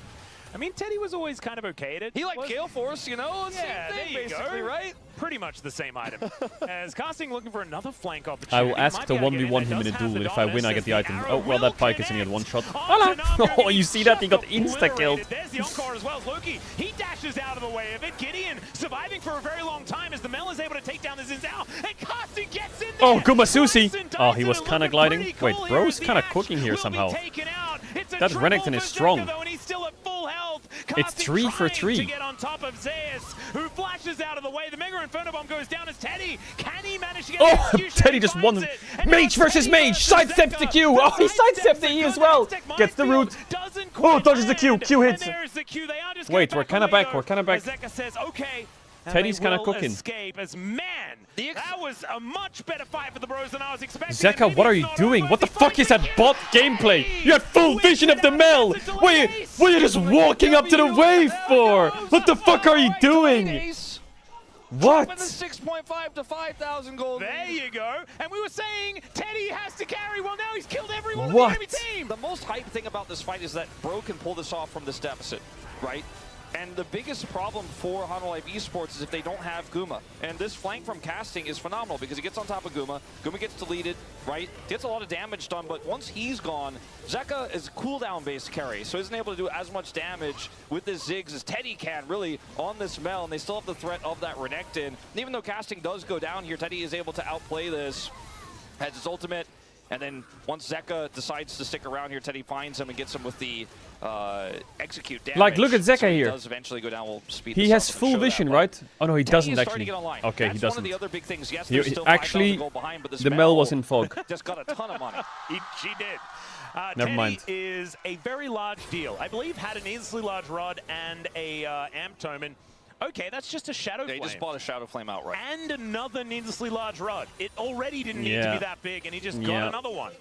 I mean, Teddy was always kind of okay at it. He liked Gale Force, you know? Yeah, Same thing, there you basically, go. right? Pretty much the same item. As Casting looking for another flank I opportunity. will ask Might to be able get 1v1 in. him in Does a have duel, the and if I win, I get dominance the as item. arrow Oh, well, will that pike is only at connect. one shot. Onto Namgung, Oh, you see that? He got insta-killed. obliterated. There's the encore as well. Loki, he dashes out of the way of it. Gideon surviving for a very long time as the Mel is able to take down the Zinzao. And Casting gets in there. Oh, Gumasusi. Slice and Oh, dice he it was and kind of looking gliding. pretty Wait, cool here Bro's as the kind of axe cooking here will be somehow. taken out. It's a That triple Renekton is for strong. Zeka, though, and he's still at full health. It's Casting 3 for trying 3. to get on top of Zeus, who flashes out of the way. The Mega Inferno Bomb goes down as Teddy. Can he manage to get Oh, execution? Teddy He just finds won. it. And now Mage versus Teddy Mage. Sidesteps the Q. Oh, he sidesteps the E as well. Gets the root. Oh, dodges the Q. Q hits. Wait, we're kind of back. We're kind of back. Zeka says, okay. Teddy's kind of cooking. Escape as man. That was a much better fight for the Bros than I was expecting. Zeka, what are you doing? What the fuck is that bot gameplay? You had full vision of the Mel. What are you just walking up to the wave for? What the fuck are you doing? What? 6.5 to 5,000 gold. There you go. And we were saying Teddy has to carry. Well, now he's killed everyone What? on the enemy team. The most hype thing about this fight is that Bro can pull this off from this deficit, right? And the biggest problem for Hanwha Life Esports is if they don't have Guma. And this flank from Casting is phenomenal because he gets on top of Guma. Guma gets deleted, right? Gets a lot of damage done, but once he's gone, Zeka is a cooldown-based carry, so isn't able to do as much damage with this Ziggs as Teddy can, really, on this Mel. And they still have the threat of that Renekton. And even though Casting does go down here, Teddy is able to outplay this. Has his ultimate. And then once Zeka decides to stick around here, Teddy finds him and gets him with the execute damage. Like, look at Zeka so he here. does eventually go down. We'll speed He this has up and full show that, vision, but right? Oh no, he Teddy doesn't is starting to actually. get online. Okay, That's he doesn't. one of the other big things. Yes, He- there's still actually, 5,000 gold behind, but this The Mel was in fog. just got a ton of money. She did. Never Teddy mind. is a very large deal. I believe had an instantly large rod and a amp tomen. Okay, that's just a Shadow Flame. They just bought a Shadow Flame outright. And another needlessly large rod. It already didn't need to be that big, and he just got another one.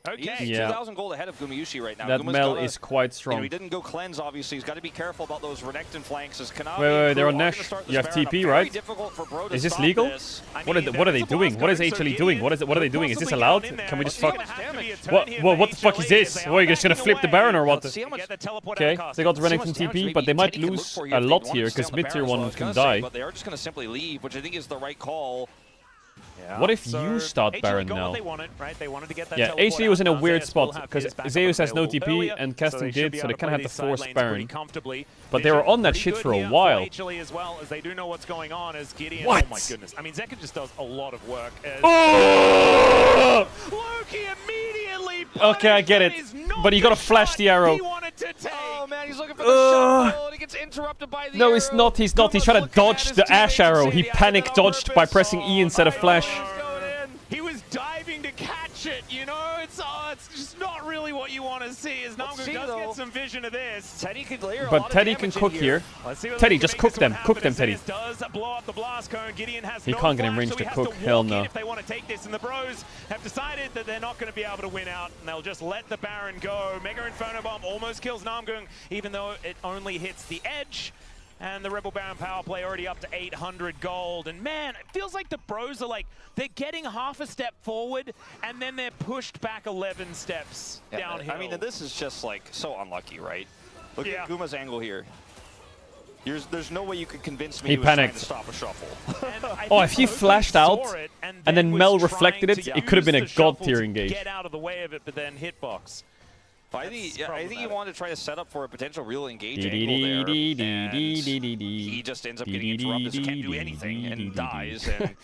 Okay. He's 2,000 gold ahead of Gumayushi right now. That Guma's Mel is quite strong. You know, he didn't go cleanse, obviously. He's got to be careful about those Renekton flanks. As Kanavi wait, they're on Nash. You have TP, right? Is this legal? What are they doing? What is HLE doing? What are they doing? Is this allowed? Can we just fuck? What the fuck is this? What, are you just gonna flip the Baron or what? Okay, they got Renekton TP, but they might lose a lot here because mid-tier 1 can die. But they are just gonna simply leave, which I think is the right call. Yeah. What if you start Baron now? Yeah, HLE was in a weird spot because Zeus has no TP and Casting did, so they kind of had to force Baron. But they were on that shit for a while. As well as they do know what's going on as Gideon. What? Oh my goodness. I mean, Zeka just does a lot of work. Oh! Loki immediately. Okay, I get it. But you gotta flash the arrow. Oh man, he's looking for the shot, and he gets interrupted by the No, arrow. He's not. He's trying to dodge the Ash arrow. He panic dodged by pressing E instead of flash. He was diving to catch it, you know? It's just not really what you want to see. As Namgu does get some vision of this. Teddy could layer a But lot Teddy of can damage cook in here. Teddy, just cook them. Cook them, Teddy. Does blow up the blast cone. Gideon has He no can't get in flash, range so to he has cook. to Hell walk in no. if they want to take this, and the Bros have decided that they're not going to be able to win out, and they'll just let the Baron go. Mega Inferno Bomb almost kills Namgung, even though it only hits the edge. And the Rebel Baron power play already up to 800 gold. And man, it feels like the Bros are like, they're getting half a step forward, and then they're pushed back 11 steps downhill. I mean, this is just like so unlucky, right? Look at Guma's angle here. There's no way you could convince me he was panicked. trying to stop a shuffle. Oh, if he flashed out and then Mel reflected it, it could have been a god tier engage. Get out of the way of it, but then hitbox. I think he wanted to try to set up for a potential real engage angle there, and he just ends up getting interrupted, so can't do anything, and dies, and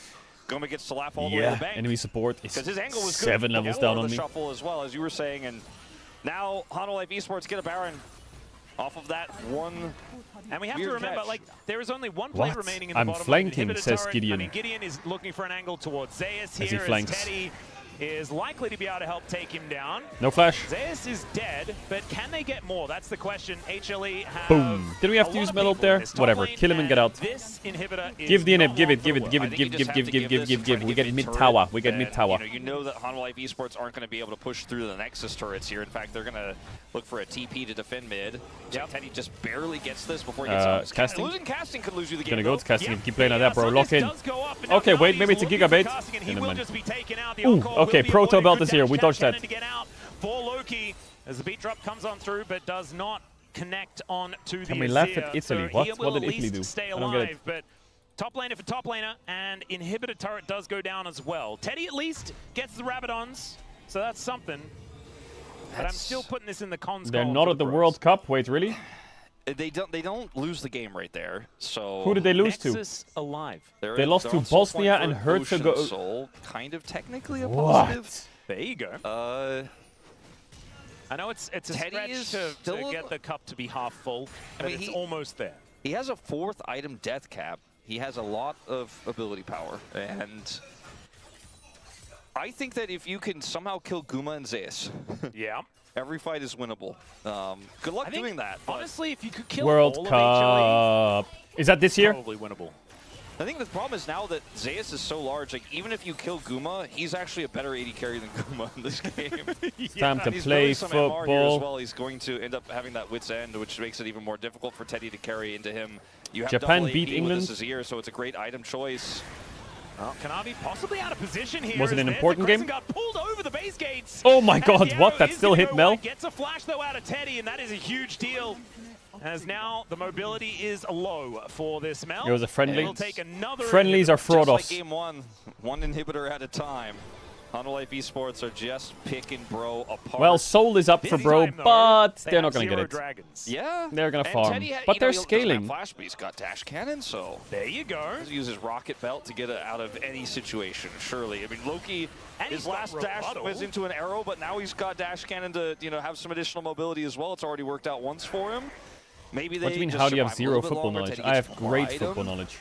Goma gets to laugh all the way to the bank. Enemy support is his angle was 7 levels down on me. Shuffle as well, as you were saying, and now Hanwha Esports get a Baron off of that one. And we have to remember, like, there is only one play remaining in the bottom. I'm flanking, says turret. Gideon. I mean, Gideon is looking for an angle towards Zeus here. As he flanks. Teddy is likely to be able to help take him down. No flash. Zeus is dead, but can they get more? That's the question. HLE have Boom. Did we have to use metal up there? Whatever. Kill him and get out. This inhibitor is Give the inhib. Give it. Give. We get mid tower. We get mid tower. You know that Hanwha Esports aren't going to be able to push through the Nexus turrets here. In fact, they're going to look for a TP to defend mid. Teddy just barely gets this before he gets out. Casting? Losing casting could lose you the game. Gonna go. It's casting. Keep playing like that, bro. Lock in. Okay, wait. Maybe it's a gigabait. Ooh, okay. Proto belt is here. We dodged that. For Loki, as the beat drop comes on through, but does not connect on to the Can we laugh at Italy? What did Italy do? Stay I don't get it. alive, but top laner for top laner, and inhibitor turret does go down as well. Teddy at least gets the Rabadons, so that's something. But I'm still putting this in the cons. They're not at the World Cup. Wait, really? They don't lose the game right there. So who did they lose to? Alive. They lost to Bosnia and Herzegovina. Kind of technically a positive. What? There you go. I know it's a Teddy stretch to get the cup to be half full, but it's almost there. He has a 4th item death cap. He has a lot of ability power, and I think that if you can somehow kill Guma and Zeus, every fight is winnable. Good luck doing that. Honestly, if you could kill World all Cup. of HLE, Is that this year? probably winnable. I think the problem is now that Zeus is so large, like even if you kill Guma, he's actually a better AD carry than Guma in this game. It's time to He's play really some MR here as football. well. He's going to end up having that wit's end, which makes it even more difficult for Teddy to carry into him. You have Japan double beat AP England. with this Azir, so it's a great item choice. Kanavi possibly out of position here. Was it an important game? Got pulled over the base gates. Oh my god, what? That still hit Mel? Gets a flash though out of Teddy, and that is a huge deal. As now the mobility is low for this Mel. It was a friendly. It'll take another Friendlies are Just like Frodos. game one inhibitor at a time. Hanwha Esports are just picking bro apart. Well, Soul is up for bro, but they're not going to get it. Dragons. Yeah. They're going to And farm. Teddy had, But they're he doesn't have scaling. Flash, but he's got dash cannon, so There you go. he uses rocket belt to get it out of any situation. Surely, I mean Loki. His last dash was into an arrow, but now he's got dash cannon to have some additional mobility as well. It's already worked out once for him. Maybe they. What do you mean? just how do you have survive a zero little bit football longer. knowledge? Teddy I gets have great quiet football him. knowledge.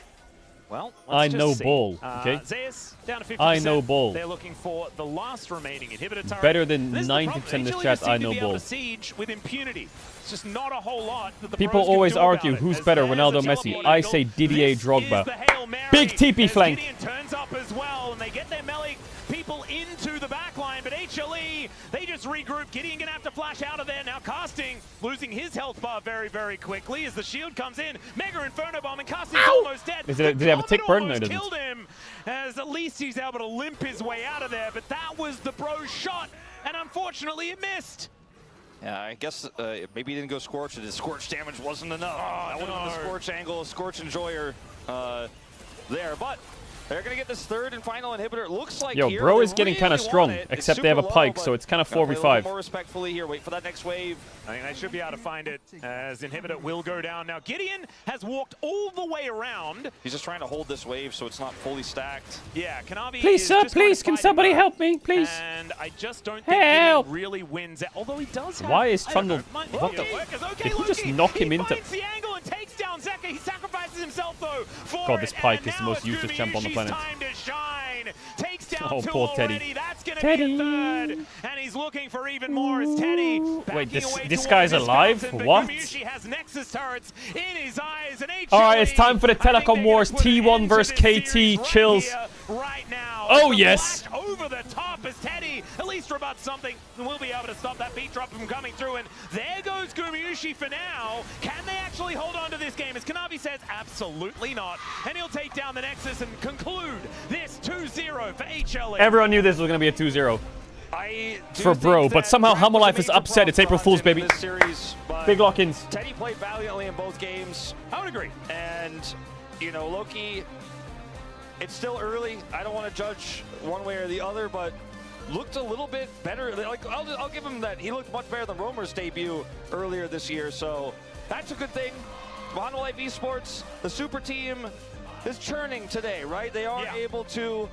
Well, I let's know just see. ball, okay? Zeus down to 50%. I know ball. They're looking for the last remaining inhibitor turret. Better than This is the 90% problem. in this HLE chat, just seem I to know be able ball. to siege with impunity. It's just not a whole lot that the People pros can always do argue about it. who's As better, there's Ronaldo, a Messi. teleport I angle. say Didier This Drogba. is the Hail Mary Big TP as flank. Gideon turns up as well, and they get their melee people into the back line, but HLE, they just regroup. Gideon gonna have to flash out of there. Now Casting losing his health bar very, very quickly as the shield comes in. Mega Inferno Bomb, and Casting's almost dead. Did he have a tick burn? No, he Almost doesn't. killed him, as at least he's able to limp his way out of there, but that was the bro's shot, and unfortunately it missed. Yeah, I guess maybe he didn't go Scorch, and his Scorch damage wasn't enough. That would have been the Scorch angle, Scorch Enjoyer there, but they're going to get this third and final inhibitor. It looks like Yo, here bro they is getting really kind of want strong, it. except It's they have a super pike, low, so it's kind of gotta play a little 4v5. more respectfully here. Wait for that next wave. I think they should be able to find it as inhibitor will go down. Now Gideon has walked all the way around. He's just trying to hold this wave so it's not fully stacked. Yeah, Kanavi Please, is sir, just going please, to can fight somebody him, help me, please? And I just don't think Help! Gideon really wins it. Although he does have... Why is I don't know, Trundle- might what be the- a workers. Okay, Did he Loki, just knock him he into- finds the angle and takes down Zeka. He sacrifices himself though for God, this it, pike and is the now most it's useless champ on the Gumayusi's planet. time to shine. Takes down Oh, two poor Teddy. already. That's going to Teddy. be a third. And he's looking for even more as Teddy Wait, backing away this towards guy's his alive? fountain, but What? Gumayusi has Nexus turrets in his eyes. And Alright, it's time for the I think Telecom they're Wars. gonna put an T1 end to versus this KT. series right Chills. here, right now. Oh, The yes. flash over the top as Teddy at least rebuts something, and we'll be able to stop that beat drop from coming through. And there goes Gumayusi for now. Can they actually hold on to this game? As Kanavi says, absolutely not. And he'll take down the Nexus and conclude this 2-0 for HLE. Everyone knew this was going to be a 2-0. I do For think bro, but that somehow Draft was a Hammerlife is major upset. It's April problem Fool's, for him baby. in this series, but Big lock-ins. Teddy played valiantly in both games. I would agree. And, you know, Loki, it's still early. I don't want to judge one way or the other, but looked a little bit better. Like, I'll give him that. He looked much better than Romer's debut earlier this year, so that's a good thing. Meine Life Esports, the super team, is churning today, right? They are able to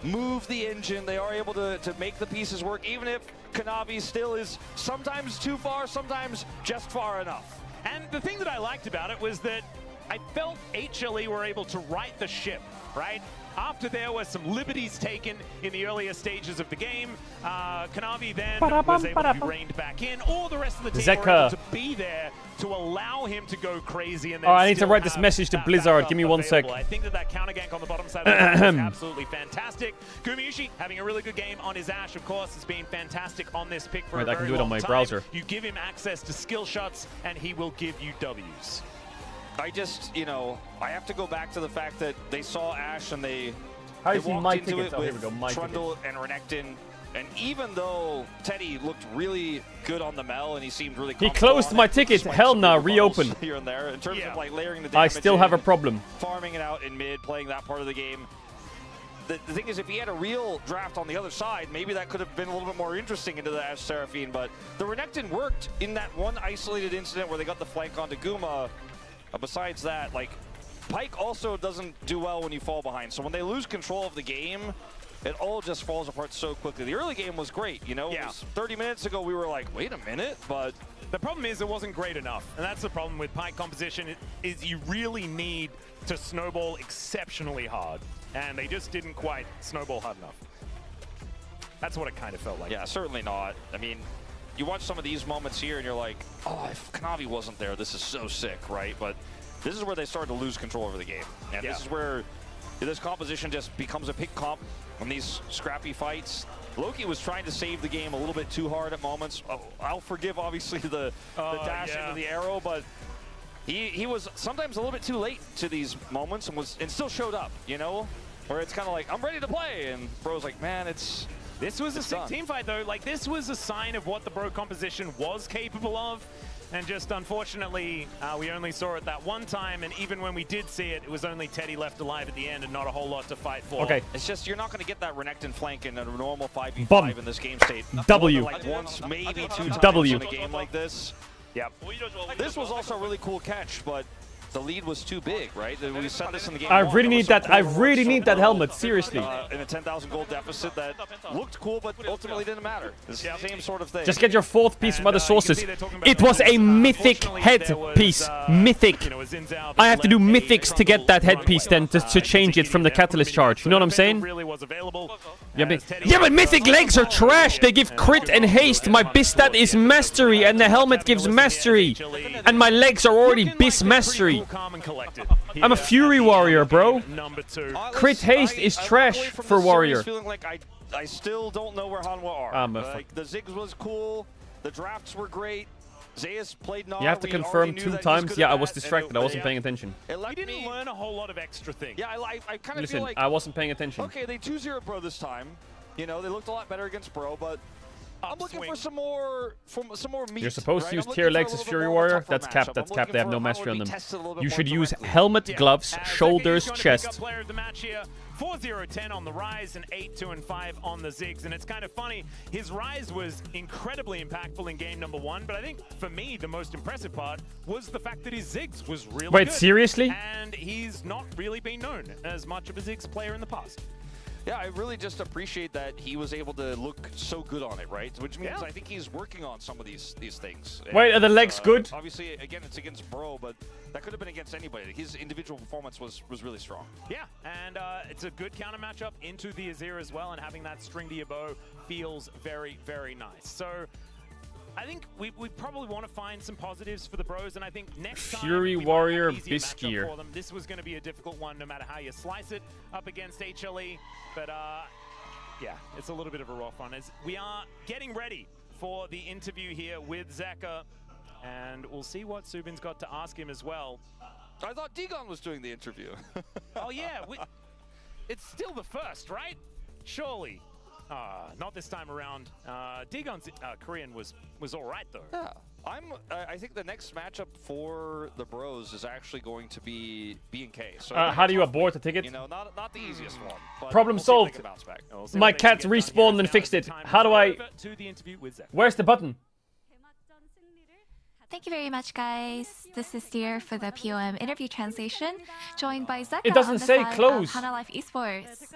move the engine. They are able to make the pieces work, even if Kanavi still is sometimes too far, sometimes just far enough. And the thing that I liked about it was that I felt HLE were able to right the ship, right? After there were some liberties taken in the earlier stages of the game, Kanavi then was able to be reined back in, or the rest of the team were Zeka. able to be there to allow him to go crazy. And then Alright, I need to still write this have message to that Blizzard. backup Give me 1 sec. available. I think that counter gank on the bottom side of the map is absolutely fantastic. Gumayusi having a really good game on his Ashe, of course, has been fantastic on this pick for Wait, a I very can do it on long my time. browser. You give him access to skill shots, and he will give you Ws. I just, you know, I have to go back to the fact that they saw Ashe and they How do you they see walked my into tickets? it Oh, here with we go, my Trundle and Renekton. And even though Teddy looked really good on the Mel and he seemed really He comfortable closed on my it, ticket. despite Hell some nah, rebuttals reopen. here and there in terms of like layering the I damage still have a in, problem. farming it out in mid, playing that part of the game. The thing is, if he had a real draft on the other side, maybe that could have been a little bit more interesting into the Ashe Seraphine. But the Renekton worked in that one isolated incident where they got the flank onto Guma. Besides that, like, Pyke also doesn't do well when you fall behind. So when they lose control of the game, it all just falls apart so quickly. The early game was great, you know? It was 30 minutes ago, we were like, wait a minute, but... The problem is it wasn't great enough, and that's the problem with Pyke composition, is you really need to snowball exceptionally hard, and they just didn't quite snowball hard enough. That's what it kind of felt like. Yeah, certainly not. I mean, you watch some of these moments here, and you're like, oh, if Kanavi wasn't there, this is so sick, right? But this is where they start to lose control over the game. And this is where this composition just becomes a pick comp on these scrappy fights. Loki was trying to save the game a little bit too hard at moments. Oh, I'll forgive, obviously, the dash into the arrow, but he was sometimes a little bit too late to these moments and still showed up, you know? Where it's kind of like, I'm ready to play, and Bro's like, man, This was a sick team fight, though. Like, this was a sign of what the Bro composition was capable of. And just unfortunately, we only saw it that one time. And even when we did see it, it was only Teddy left alive at the end and not a whole lot to fight for. Okay. It's just, you're not going to get that Renekton flank in a normal 5v5 Bum. in this game state. W. Like once, maybe 2 times W. in a game like this. Yep. This was also a really cool catch, but the lead was too big, right? We said this in the game. I really need that. I really need that helmet. Seriously. In a 10,000 gold deficit that looked cool, but ultimately didn't matter. It's the same sort of thing. Just get your fourth piece from other sources. It was a mythic headpiece. Mythic. I have to do mythics to get that headpiece then to change it from the catalyst charge. You know what I'm saying? Yeah, but mythic legs are trash. They give crit and haste. My bis stat is mastery, and the helmet gives mastery. And my legs are already bis mastery. I'm a Fury Warrior, bro. Crit haste is trash for Warrior. I still don't know where Hanwha are. Like, the Ziggs was cool. The drafts were great. Zeus played not. You have to confirm 2 times. Yeah, I was distracted. I wasn't paying attention. We didn't learn a whole lot of extra things. Yeah, I kind of Listen, feel like... I wasn't paying attention. Okay, they 2-0 Bro this time. You know, they looked a lot better against Bro, but I'm looking for some more meat. You're supposed to use tier legs as Fury Warrior. That's capped. That's capped. They have no mastery on them. You should use helmet, gloves, shoulders, chest. 4-0-10 on the Rise and 8-2-5 on the Ziggs. And it's kind of funny, his Rise was incredibly impactful in game number 1, but I think for me the most impressive part was the fact that his Ziggs was really good. Wait, seriously? And he's not really been known as much of a Ziggs player in the past. Yeah, I really just appreciate that he was able to look so good on it, right? Which means I think he's working on some of these things. Wait, are the legs good? Obviously, again, it's against Bro, but that could have been against anybody. His individual performance was really strong. Yeah, and it's a good counter matchup into the Azir as well, and having that string to your bow feels very, very nice. So I think we probably want to find some positives for the Bros, and I think next time Fury Warrior Biskier. For them. This was going to be a difficult one, no matter how you slice it up against HLE. But yeah, it's a little bit of a rough one. As we are getting ready for the interview here with Zeka, and we'll see what Subin's got to ask him as well. I thought Digon was doing the interview. Oh yeah, it's still the first, right? Surely. Not this time around. Digon's Korean was all right though. Yeah, I think the next matchup for the Bros is actually going to be B&K. So how do you abort the ticket? You know, not the easiest one. But Problem solved. My cat respawned and fixed it. How do I? Where's the button? Thank you very much, guys. This is Dear for the POM interview translation, joined by Zeka. It doesn't say close. Hana Life Esports.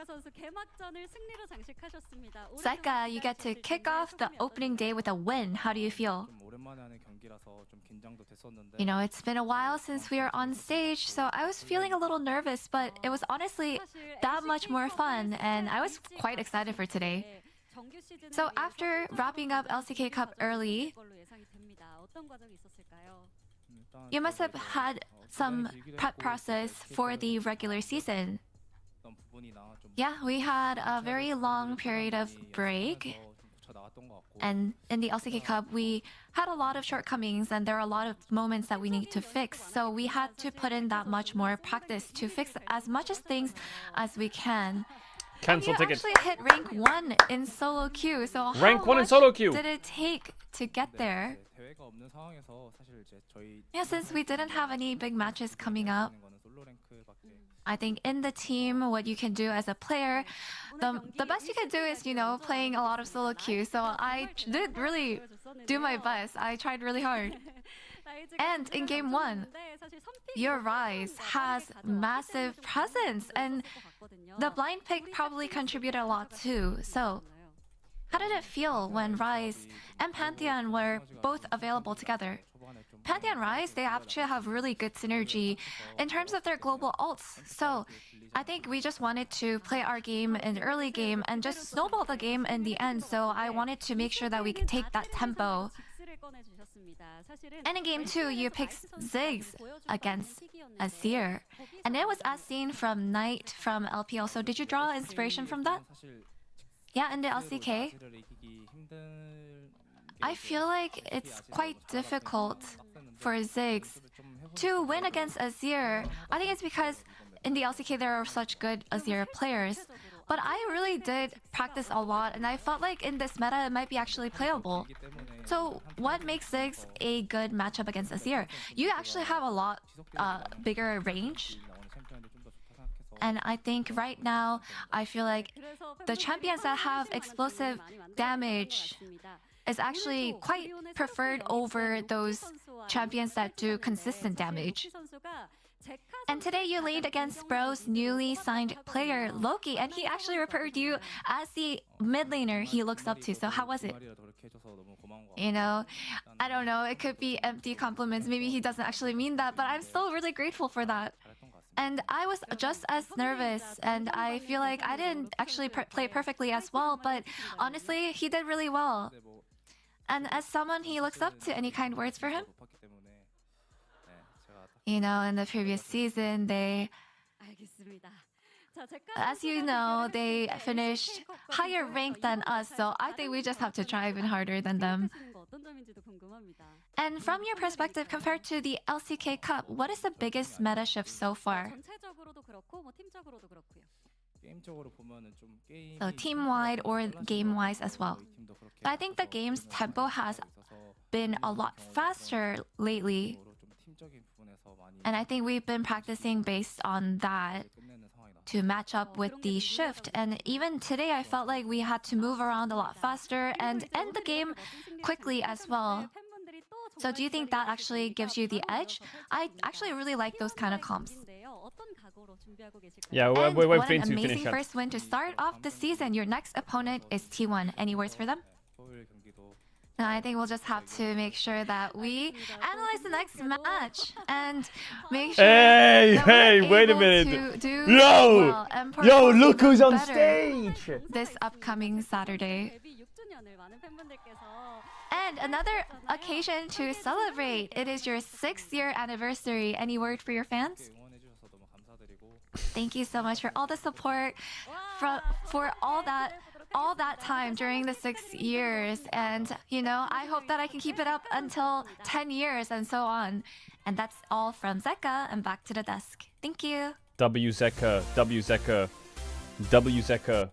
Zeka, you get to kick off the opening day with a win. How do you feel? You know, it's been a while since we were on stage, so I was feeling a little nervous, but it was honestly that much more fun, and I was quite excited for today. So after wrapping up LCK Cup early, you must have had some prep process for the regular season. Yeah, we had a very long period of break. And in the LCK Cup, we had a lot of shortcomings and there are a lot of moments that we need to fix. So we had to put in that much more practice to fix as much as things as we can. Cancel ticket. You actually hit rank 1 in solo queue. So rank 1 in solo queue. Did it take to get there? Yeah, since we didn't have any big matches coming up, I think in the team, what you can do as a player, the best you can do is, you know, playing a lot of solo queue. So I did really do my best. I tried really hard. And in game 1, your Rise has massive presence, and the blind pick probably contributed a lot too. So how did it feel when Rise and Pantheon were both available together? Pantheon and Rise, they actually have really good synergy in terms of their global ults. So I think we just wanted to play our game in the early game and just snowball the game in the end. So I wanted to make sure that we could take that tempo. And in game 2, you picked Ziggs against Azir. And it was as seen from Knight from LPL. So did you draw inspiration from that? Yeah, in the LCK. I feel like it's quite difficult for Ziggs to win against Azir. I think it's because in the LCK there are such good Azir players. But I really did practice a lot, and I felt like in this meta it might be actually playable. So what makes Ziggs a good matchup against Azir? You actually have a lot bigger range. And I think right now, I feel like the champions that have explosive damage is actually quite preferred over those champions that do consistent damage. And today you lead against Bro's newly signed player, Loki, and he actually referred you as the mid laner he looks up to. So how was it? You know, I don't know. It could be empty compliments. Maybe he doesn't actually mean that, but I'm still really grateful for that. And I was just as nervous, and I feel like I didn't actually play perfectly as well, but honestly, he did really well. And as someone he looks up to, any kind words for him? You know, in the previous season, as you know, they finished higher ranked than us, so I think we just have to try even harder than them. And from your perspective, compared to the LCK Cup, what is the biggest meta shift so far? So team-wide or game-wise as well. But I think the game's tempo has been a lot faster lately. And I think we've been practicing based on that to match up with the shift. And even today, I felt like we had to move around a lot faster and end the game quickly as well. So do you think that actually gives you the edge? I actually really like those kind of comps. Yeah, and wait what for an him to amazing finish. first win to start off the season. Your next opponent is T1. Any words for them? No, I think we'll just have to make sure that we analyze the next match and make sure that we're wait a able minute. to do Yo! well and Yo, perform look who's even on better stage! this upcoming Saturday. And another occasion to celebrate. It is your 6th-year anniversary. Any word for your fans? Thank you so much for all the support, for all that time during the 6 years. And, you know, I hope that I can keep it up until 10 years and so on. And that's all from Zeka, and back to the desk. Thank you. W Zeka, W Zeka, W Zeka.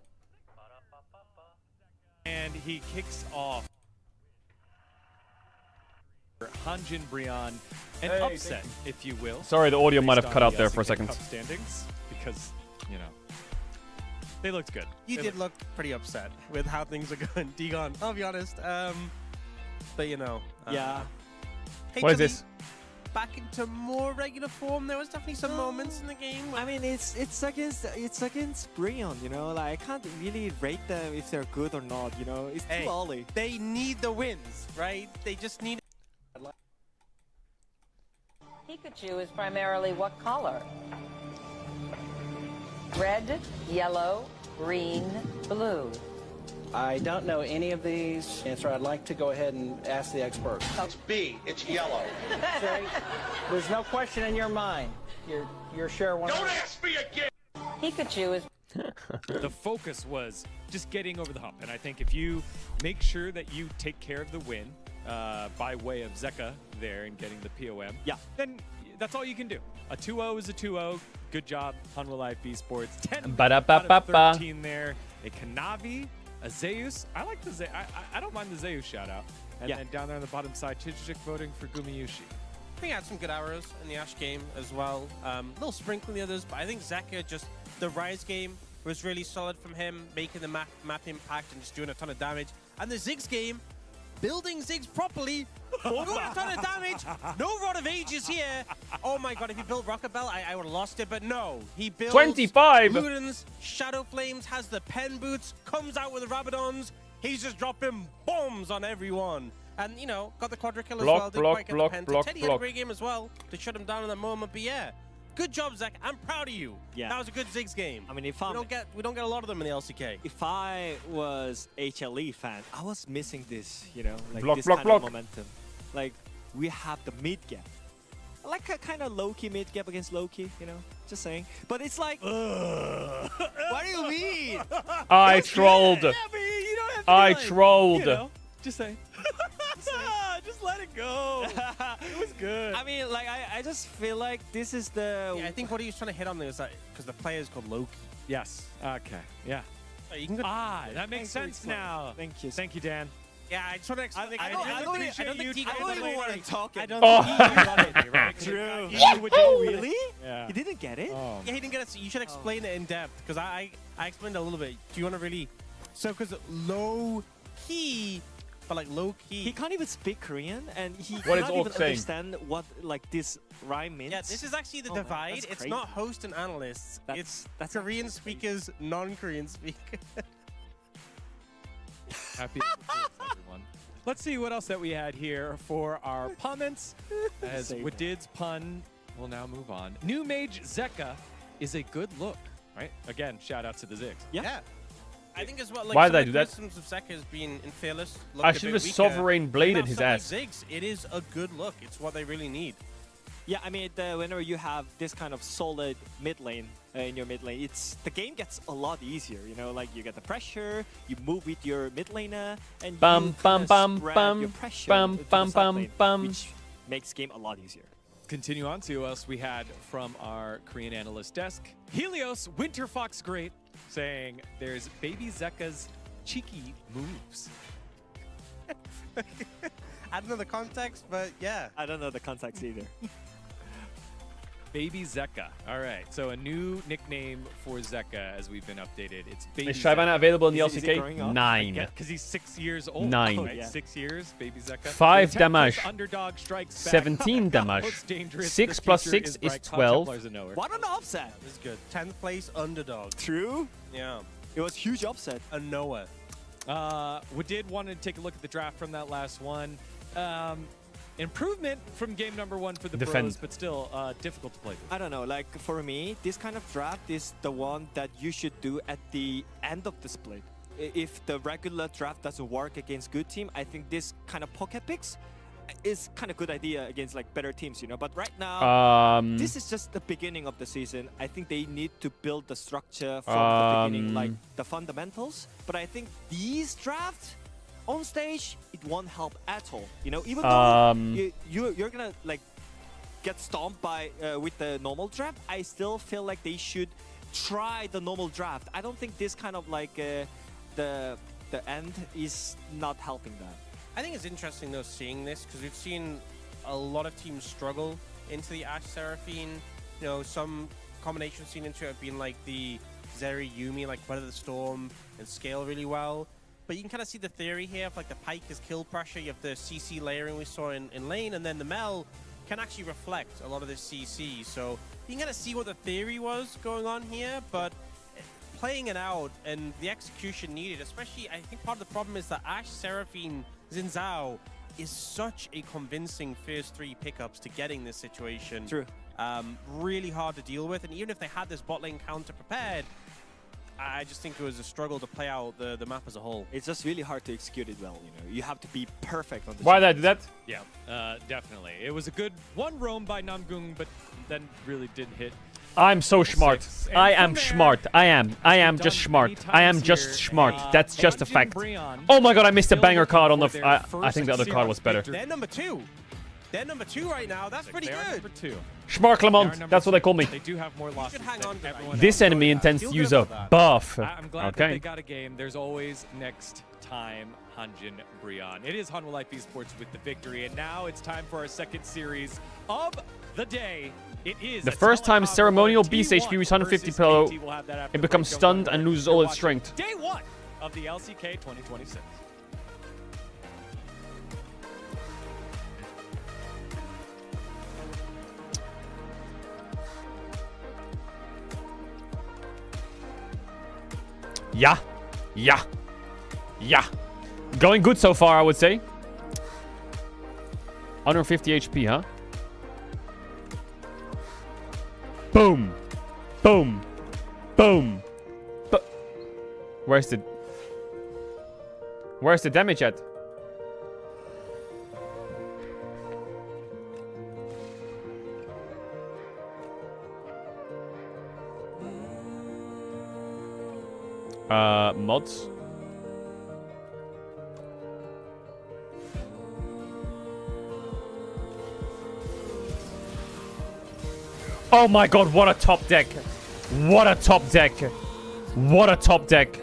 And he kicks off Hanjin Brion, an upset, if you will. Sorry, the audio might have based cut on out the there for a LCK second. Cup standings, because, you know, they looked good. You did look pretty upset with how things are going. Digon, I'll be honest. But you know. Yeah. Hey, What is Tilly, this? back into more regular form. There was definitely some moments in the game. I mean, it's against Brion, you know. Like, I can't really rate them if they're good or not. You know, it's Hey, too early. they need the wins, right? They just need. Pikachu is primarily what color? Red, yellow, green, blue. I don't know any of these. Answer, I'd like to go ahead and ask the expert. It's B. It's yellow. Say, there's no question in your mind. You're sure one. Don't ask me again. Pikachu is The focus was just getting over the hump. And I think if you make sure that you take care of the win by way of Zeka there and getting the POM, Yeah. then that's all you can do. A 2-0 is a 2-0. Good job, Hanwha Life Esports. 10 Ba-da-ba-ba-ba. out of 13 there. A Kanavi, a Zeus. I like the Zeus. I don't mind the Zeus shout out. And Yeah. then down there on the bottom side, Chichik voting for Gumiyushi. I think he had some good arrows in the Ash game as well. A little sprinkle in the others, but I think Zeka just, the Rise game was really solid from him, making the map impact and just doing a ton of damage. And the Ziggs game, building Ziggs properly, doing a ton of damage. No Rod of Ages here. Oh my god, if he built Rocket Bell, I would have lost it, but no. He builds 25. Ludens, Shadow Flames, has the pen boots, comes out with the Rabadons. He's just dropping bombs on everyone. And, you know, got the quadra kill as Block, well. Didn't block, quite get block, the pen. block, Teddy had a block. great game as well to shut him down in that moment. But yeah, good job, Zach. I'm proud of you. Yeah. That was a good Ziggs game. I mean, if we don't get a lot of them in the LCK. if I was HLE fan, I was missing this, you know, like Block, this block, kind block. of momentum. Like, we have the mid gap. Like a kind of low-key mid gap against low-key, you know, just saying. But it's like, what do you mean? I trolled. Yeah, but you don't have to I be like, trolled. You know, just saying. Just let it go. It was good. I mean, like, I just feel like this is the... Yeah, I think what he was trying to hit on there is that because the player is called Loki. Yes. Okay. Yeah. You can go. That makes sense now. Thank you. Thank you, Dan. Yeah, I just want to explain. I don't even want to talk. I don't Oh. think he got it, right? True. Really? Yeah. He didn't get it? Oh. Yeah, he didn't get it. So you should explain it in depth because I explained it a little bit. Do you want to really? So because low key, but like low key. He can't even speak Korean, and he What is cannot Orc even saying? understand what like this rhyme means. Yeah, this is actually the Oh, man, divide. that's It's crazy. not host and analysts. It's Korean speakers, non-Korean speakers. Happy everyone. Let's see what else that we had here for our comments. As Save Wadid's pun will now move on. New Mage Zeka is a good look, right? Again, shout out to the Ziggs. Yeah. I think as well. Like, Why some did I of do the that? criticisms of Zeka has been in Fearless. I should have Sovereign bladed Now, his stuff ass. like Ziggs, it is a good look. It's what they really need. Yeah, I mean, whenever you have this kind of solid mid lane in your mid lane, the game gets a lot easier. You know, like you get the pressure, you move with your mid laner, and Bum, you bum, kinda bum, spread bum, your pressure bum, to bum, the side bum, lane, bum. which makes game a lot easier. Continue on, see who else we had from our Korean analyst desk. Helios Winter Fox Great saying there's Baby Zeka's cheeky moves. I don't know the context, but yeah. I don't know the context either. Baby Zeka. All right, so a new nickname for Zeka as we've been updated. It's Baby Is Shyvana Zeka. available in the Is he growing LCK? up? 9. Because he's 6 years old. 9. Right? yeah. 6 years, Baby Zeka. 5 The 10+ damage. Underdog strikes back. 17 damage. Most dangerous 6 the plus future 6 bright. is Top 12. Templars are nowhere. What an upset! This is good. 10th place underdog. True. Yeah. It was huge upset. A Noah. We did want to take a look at the draft from that last one. Improvement from game number 1 for the Defend. Bros, but still difficult to play with. I don't know, like for me, this kind of draft is the one that you should do at the end of the split. If the regular draft doesn't work against good team, I think this kind of pocket picks is kind of good idea against like better teams, you know. But right now, this is just the beginning of the season. I think they need to build the structure from the beginning, like the fundamentals. But I think these drafts on stage, it won't help at all. You know, even though you're gonna like get stomped by with the normal draft, I still feel like they should try the normal draft. I don't think this kind of like the end is not helping that. I think it's interesting though seeing this because we've seen a lot of teams struggle into the Ashe Seraphine. You know, some combinations seen into it have been like the Zeri Yumi, like Weather the Storm and scale really well. But you can kind of see the theory here of like the Pike is kill pressure, you have the CC layering we saw in lane, and then the Mel can actually reflect a lot of this CC. So you can kind of see what the theory was going on here, but playing it out and the execution needed, especially I think part of the problem is that Ashe Seraphine Xin Zhao is such a convincing first 3 pickups to getting this situation. True. Really hard to deal with, and even if they had this bot lane counter prepared, I just think it was a struggle to play out the map as a whole. It's just really hard to execute it well, you know. You have to be perfect on the Why did I do that? Yeah, definitely. It was a good one roam by Namgung, but then really didn't hit. I'm so smart. And I from am there, smart. I am done just many smart. I am times just here, smart. and That's just a Bungie fact. Breon Oh my god, I missed a still banger looking card on for the... their I think the other first card was better. victory. They're number 2. They're number 2 right now. That's pretty They are good. number 2. Schmarklemont, that's what they call me. They do have more losses should hang than on to that. everyone This else. enemy So, intends feel to good use a about that. buff. I'm glad that they Okay. got a game. There's always next time Hanjin Breon. It is Hanwha Life Esports with the victory, and now it's time for our second series of the day. It is The a first time telecom ceremonial war, beast T1 HP reaches 150 versus pillow, KT. We'll have that after it the becomes break. Don't stunned go and anywhere. loses You're all its watching strength. Day 1 of the LCK 2026. Yeah. Yeah. Yeah. Going good so far, I would say. 150 HP, huh? Boom. Boom. Boom. Where's the damage at? Mods. Oh my god, what a top deck. What a top deck. What a top deck.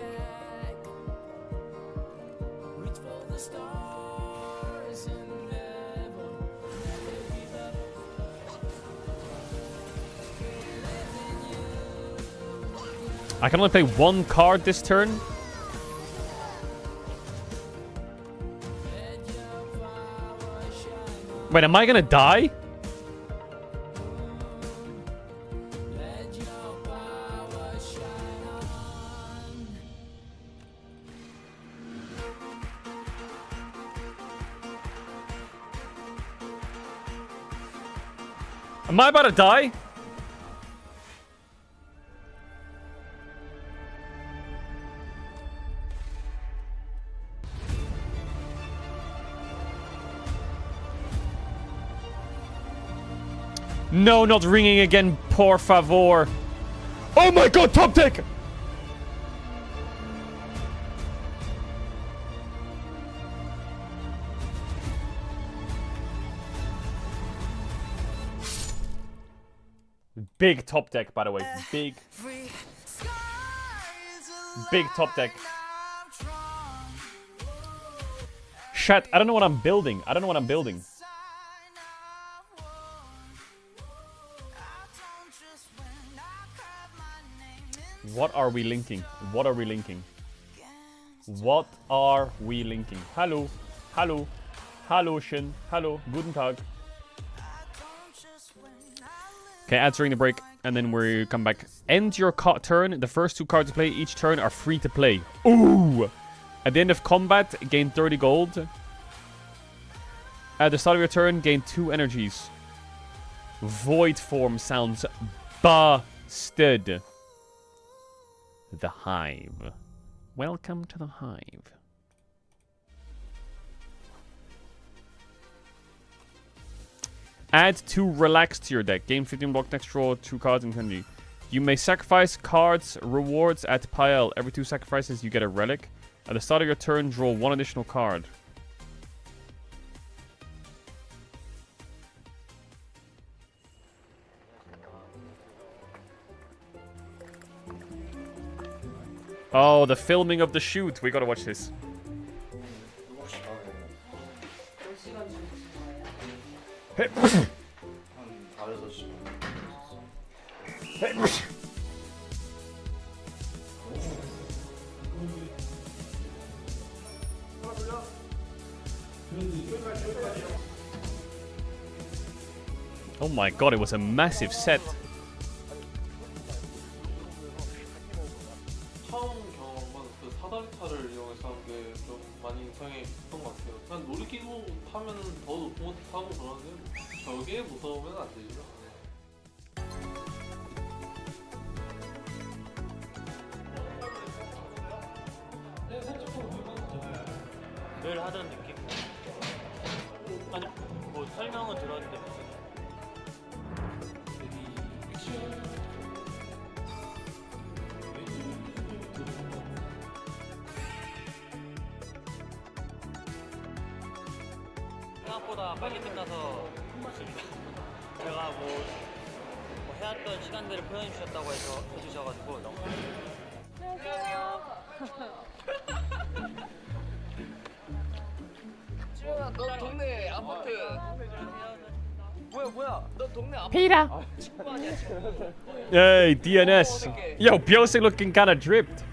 I can only play one card this turn. Wait, am I gonna die? Am I about to die? No, not ringing again, por favor. Oh my god, top deck! Big top deck, by the way. Big top deck. Chat, I don't know what I'm building. I don't know what I'm building. What are we linking? What are we linking? What are we linking? Hallo. Hallo. Hallöchen. Hallo. Guten Tag. Okay, ads during the break, and then we come back. End your turn. The first 2 cards you play each turn are free to play. Ooh! At the end of combat, gain 30 gold. At the start of your turn, gain 2 energies. Void form sounds busted. The Hive. Welcome to the Hive. Add 2 relax to your deck. Gain 15 block next draw 2 cards in energy. You may sacrifice cards, rewards at pile. Every 2 sacrifices you get a relic. At the start of your turn, draw 1 additional card. Oh, the filming of the shoot. We gotta watch this. Oh my god, it was a massive set. 늘 하던 느낌? 아니, 뭐 설명은 들었는데 무슨 생각보다 빨리 끝나서 좋습니다. 제가 뭐 해왔던 시간들을 표현해 주셨다고 해주셔가지고 너무 뭐야, 너 동네 아파트. 뭐야, 너 동네 아파트. Peter. 친구 아니야, 친구. Hey, DNS. Yo, Biosik looking kinda dripped.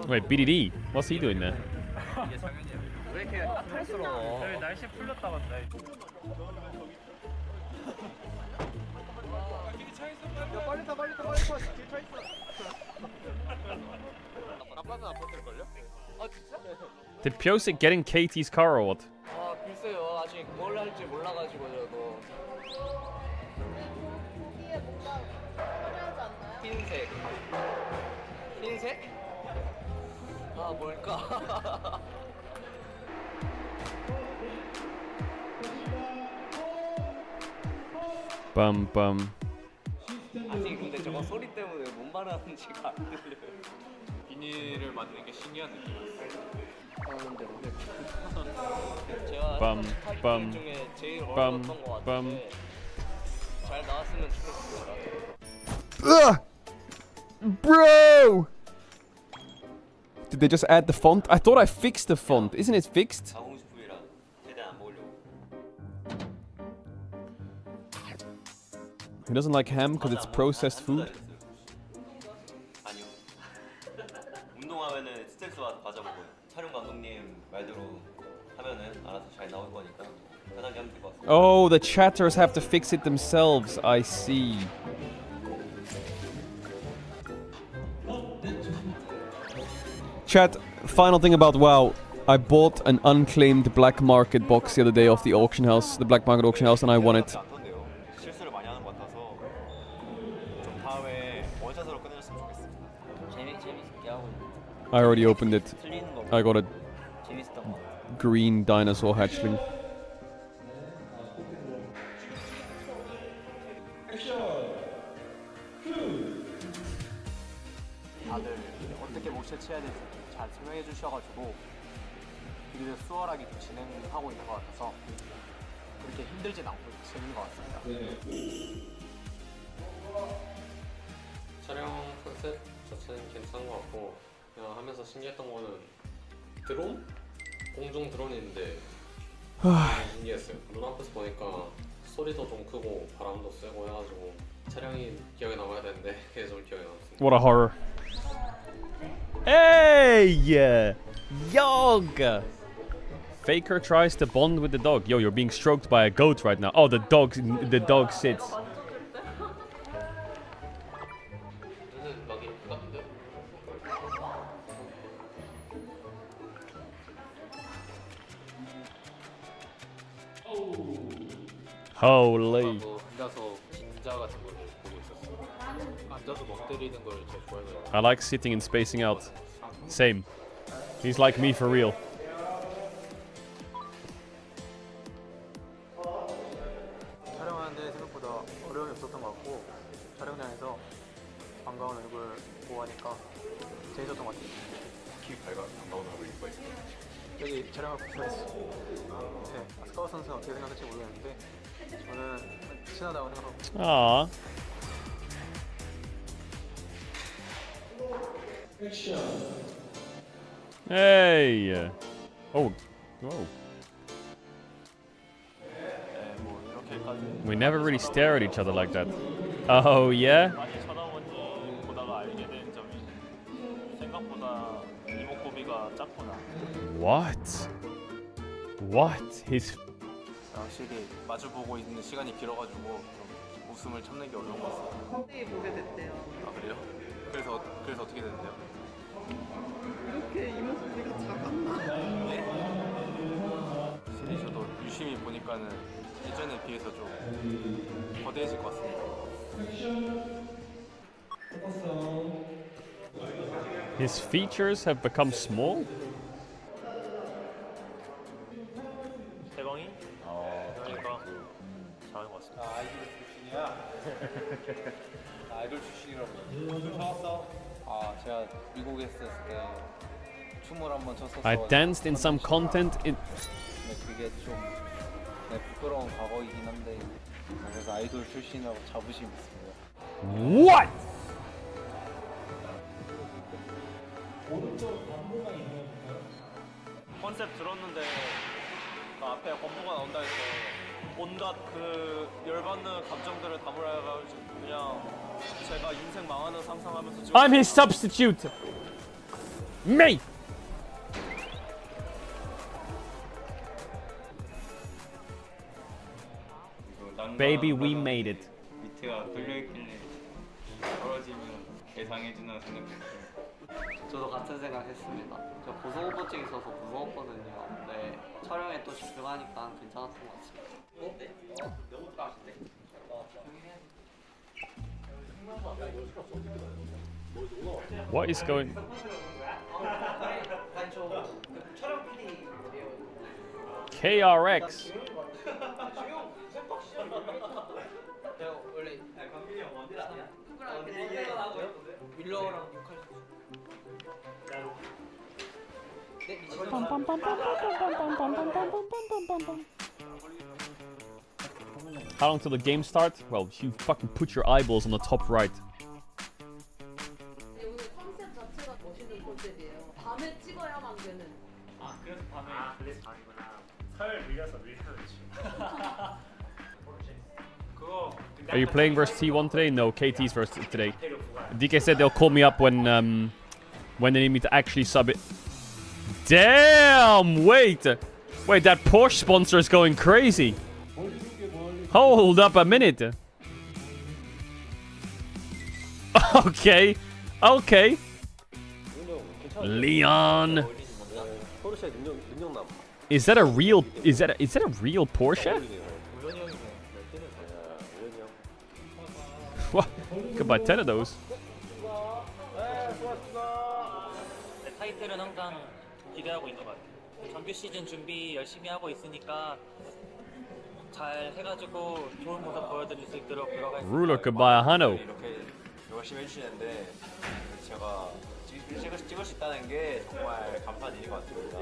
Wait, BDD. What's he doing there? 왜 이렇게 촌스러워? 저희 날씨 풀렸다 간다. 야, 빨리 타. 뒤에 차 있어. 아빠는 아팠을걸요? 아, 진짜? Did Biosik get in KT's car or what? 아, 글쎄요. 아직 뭘 할지 몰라가지고 저도. 뒤에 뭔가 화려하지 않나요? 흰색? 아, 뭘까? Bum. 아니, 근데 저거 소리 때문에 뭔 말하는지가 안 들려요. 비닐을 만드는 게 신기한 느낌이었어요. 근데 오늘 제가 타이틀 중에 제일 어려웠던 것 같은데 잘 나왔으면 좋겠어요. Bro! Did they just add the font? I thought I fixed the font. Isn't it fixed? He doesn't like ham because it's processed food. 아니요. 운동하면은 스트레스 받아서 과자 먹어요. 촬영 간 Oh, the chatters have to fix it themselves. I see. Chat, final thing about WoW. I bought an unclaimed black market box the other day off the auction house, the black market auction house, and I won it. 실수를 많이 하는 것 같아서 좀 다음에 원샷으로 끝내줬으면 좋겠습니다. 재밌게 하고 I already opened it. 틀리는 거 I got a 재밌었던 거. green dinosaur hatchling. 다들 어떻게 목 채취해야 될지 잘 설명해 주셔가지고 되게 수월하게 좀 진행하고 있는 것 같아서 그렇게 힘들진 않고 재밌는 것 같습니다. 촬영 컨셉 자체는 괜찮은 것 같고 그냥 하면서 신기했던 거는 드론? 공중 드론이 있는데 신기했어요. 눈앞에서 보니까 소리도 좀 크고 바람도 세고 해가지고 촬영이 기억에 남아야 되는데 그게 좀 기억에 남습니다. What a horror. Hey! Yoga! Faker tries to bond with the dog. Yo, you're being stroked by a goat right now. Oh, the dog sits. Holy. 앉아서 진자 같은 걸 보고 있었어요. 앉아서 멍 때리는 걸 제일 좋아해요. I like sitting and spacing out. Same. He's like me for real. 촬영하는데 생각보다 어려움이 없었던 것 같고 촬영장에서 반가운 얼굴 보고 하니까 재밌었던 것 같아요. 키 밝아 반가운 얼굴 이뻐 있어요. 여기 촬영하고 싶어했어요. 네, 스카우 선수는 어떻게 생각할지 모르겠는데 저는 친하다고 생각하고 Aww. Hey. Oh. Whoa. We never really stare at each other like that. Oh yeah? 많이 쳐다보니 보다가 알게 된 점이 생각보다 이목구비가 작구나. What? What? His 확실히 마주보고 있는 시간이 길어가지고 좀 웃음을 참는 게 어려운 것 같습니다. 갑자기 보게 됐대요. 아 그래요? 그래서 어떻게 됐는데요? 이렇게 이목구비가 작았나? 예? 확실히 저도 유심히 보니까는 예전에 비해서 좀 거대해질 것 같습니다. his features have become small? 대광이? 그러니까 잘한 것 같습니다. 아이돌 출신이야? 아이돌 출신이라고. 춤 춰봤어? 아 제가 미국에 있었을 때 춤을 한번 췄었어. I danced in some content in 근데 그게 좀 부끄러운 과거이긴 한데 그래서 아이돌 출신이라고 자부심이 있습니다. What? 컨셉 들었는데 그 앞에 건보가 나온다 해서 온갖 그 열받는 감정들을 담으라 해가지고 그냥 제가 인생 망하는 상상하면서 지금 I'm his substitute. Me. Baby, we made it. 밑에가 뚫려있길래 떨어지면 예상해주나 생각했어요. 저도 같은 생각했습니다. 저 고소공포증 있어서 무서웠거든요. 근데 촬영에 또 집중하니까 괜찮았던 것 같습니다. 너무 까신데? What is going? KRX. How long till the game starts? Well, you fucking put your eyeballs on the top right. 오늘 컨셉 자체가 멋있는 컨셉이에요. 밤에 찍어야만 되는. 아 그래서 밤에 그래서 밤이구나. 설 밀려서 그거 Are you playing versus T1 today? No, KT's versus today. DK said they'll call me up when they need me to actually sub it. Damn! Wait, that Porsche sponsor is going crazy. Hold up a minute. Okay. Okay. Leon. Is that a real Porsche? What? You could buy 10 of those. 타이틀은 항상 기대하고 있는 것 같아요. 정규 시즌 준비 열심히 하고 있으니까 잘 해가지고 좋은 모습 보여드릴 수 있도록 들어가겠습니다. Ruler could buy a Hano. 이렇게 열심히 해주시는데 제가 찍을 수 있다는 게 정말 감사한 일인 것 같습니다.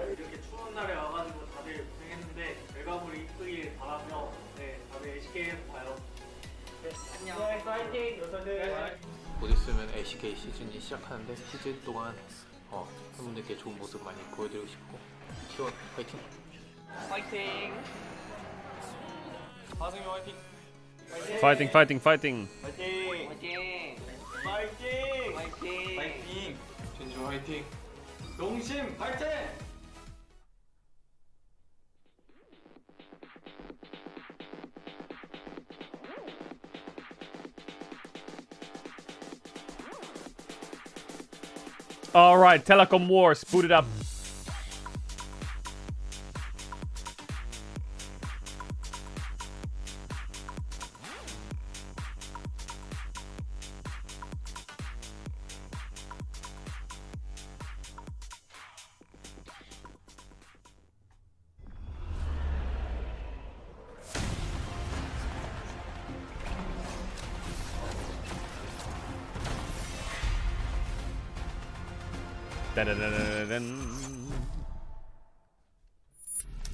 이렇게 추운 날에 와가지고 다들 고생했는데 결과물이 이쁘길 바라며 다들 LCK에서 봐요. 안녕. 파이팅! 곧 있으면 LCK 시즌이 시작하는데 시즌 동안 팬분들께 좋은 모습 많이 보여드리고 싶고 T1 파이팅! 파이팅! 하승이 화이팅! Fighting, fighting, fighting. 화이팅! 파이팅! 화이팅! 파이팅! 화이팅! 진주 화이팅! 농심 화이팅! All right, Telecom Wars, boot it up.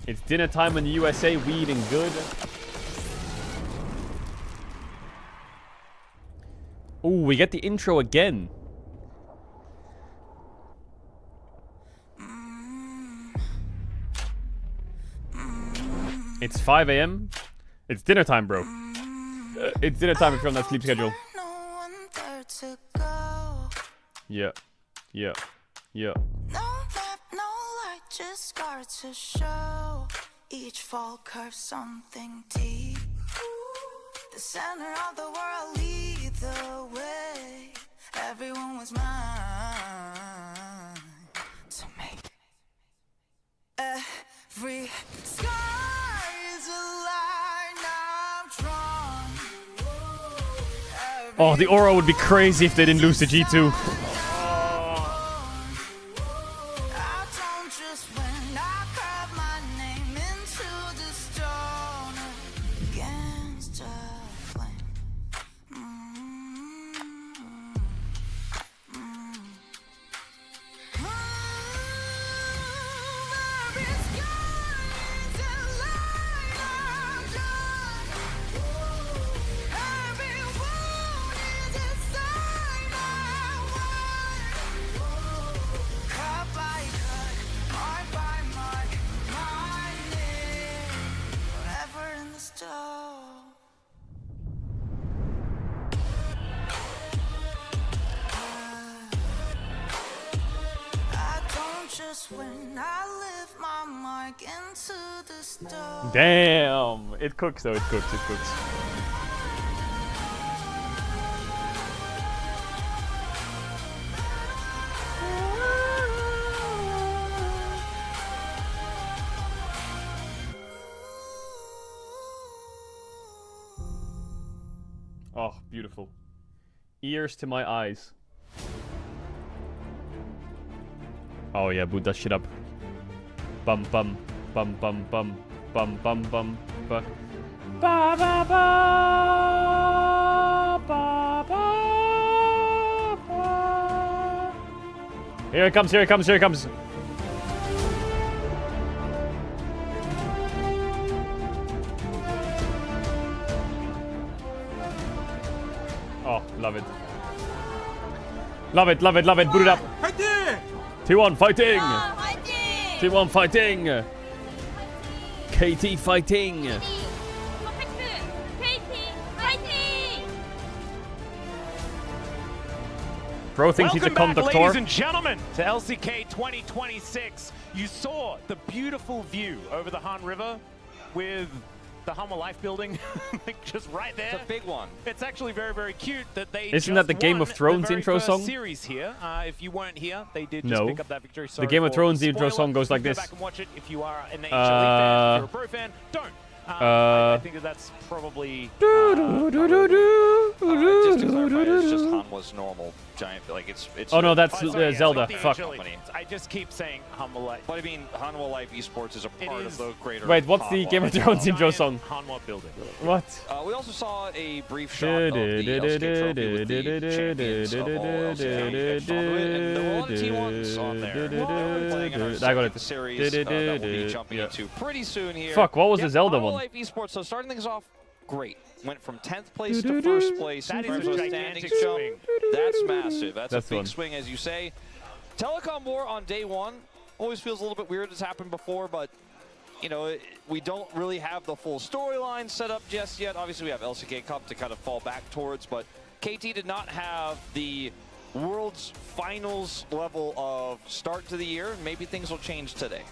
It's dinner time in the USA. We eating good. Ooh, we get the intro again. It's 5 a.m. It's dinner time, bro. It's dinner time if you're on that sleep schedule. Yeah. Yeah. Yeah. No map, no light, just scars to show. Each fall curves something deep. The center of the world lead the way. Everyone was mine to make. Every sky is a line I'm drawn. Oh, the aura would be crazy if they didn't lose the G2. Damn! It cooks though, it cooks, it cooks. Oh, beautiful. Ears to my eyes. Oh yeah, boot that shit up. Bum bum bum bum bum bum bum bum ba ba ba ba ba ba ba. Here it comes, here it comes, here it comes. Oh, love it. Love it, love it, love it. Boot it up. T1 fighting! T1 fighting! KT fighting! Bro thinks he's a conductor. Welcome back, ladies and gentlemen, to LCK 2026. You saw the beautiful view over the Han River with the Hummer Life building, like just right there. It's a big one. It's actually very, very cute that they Isn't that the Game of Thrones intro song? Series here. If you weren't here, they did No. just pick up that victory. The Game of Thrones intro song goes like this. Go back and watch it if you are an HLE fan. If you're a Pro fan, don't. I think that's probably. Just to clarify, it's just Hanwha's normal giant. Like it's. Oh no, that's sorry, Zelda. the Fuck. company. I just keep saying Hanwha Life. But I mean, Hanwha Life Esports is a part of the greater. Wait, what's the Game of Thrones intro song? Hanwha building. What? We also saw a brief shot of the LCK trophy with the champions of all LCK. And there were a lot of T1s on there. Playing in our second series that we'll be jumping into pretty soon here. Fuck, what was the Zelda Hanwha one? Life Esports, so starting things off great. Went from 10th place to 1st place. That is a a gigantic swing. That's massive. That's a big fun. swing, as you say. Telecom War on day one always feels a little bit weird. It's happened before, but you know, we don't really have the full storyline set up just yet. Obviously, we have LCK Cup to kind of fall back towards, but KT did not have the World's Finals level of start to the year. Maybe things will change today.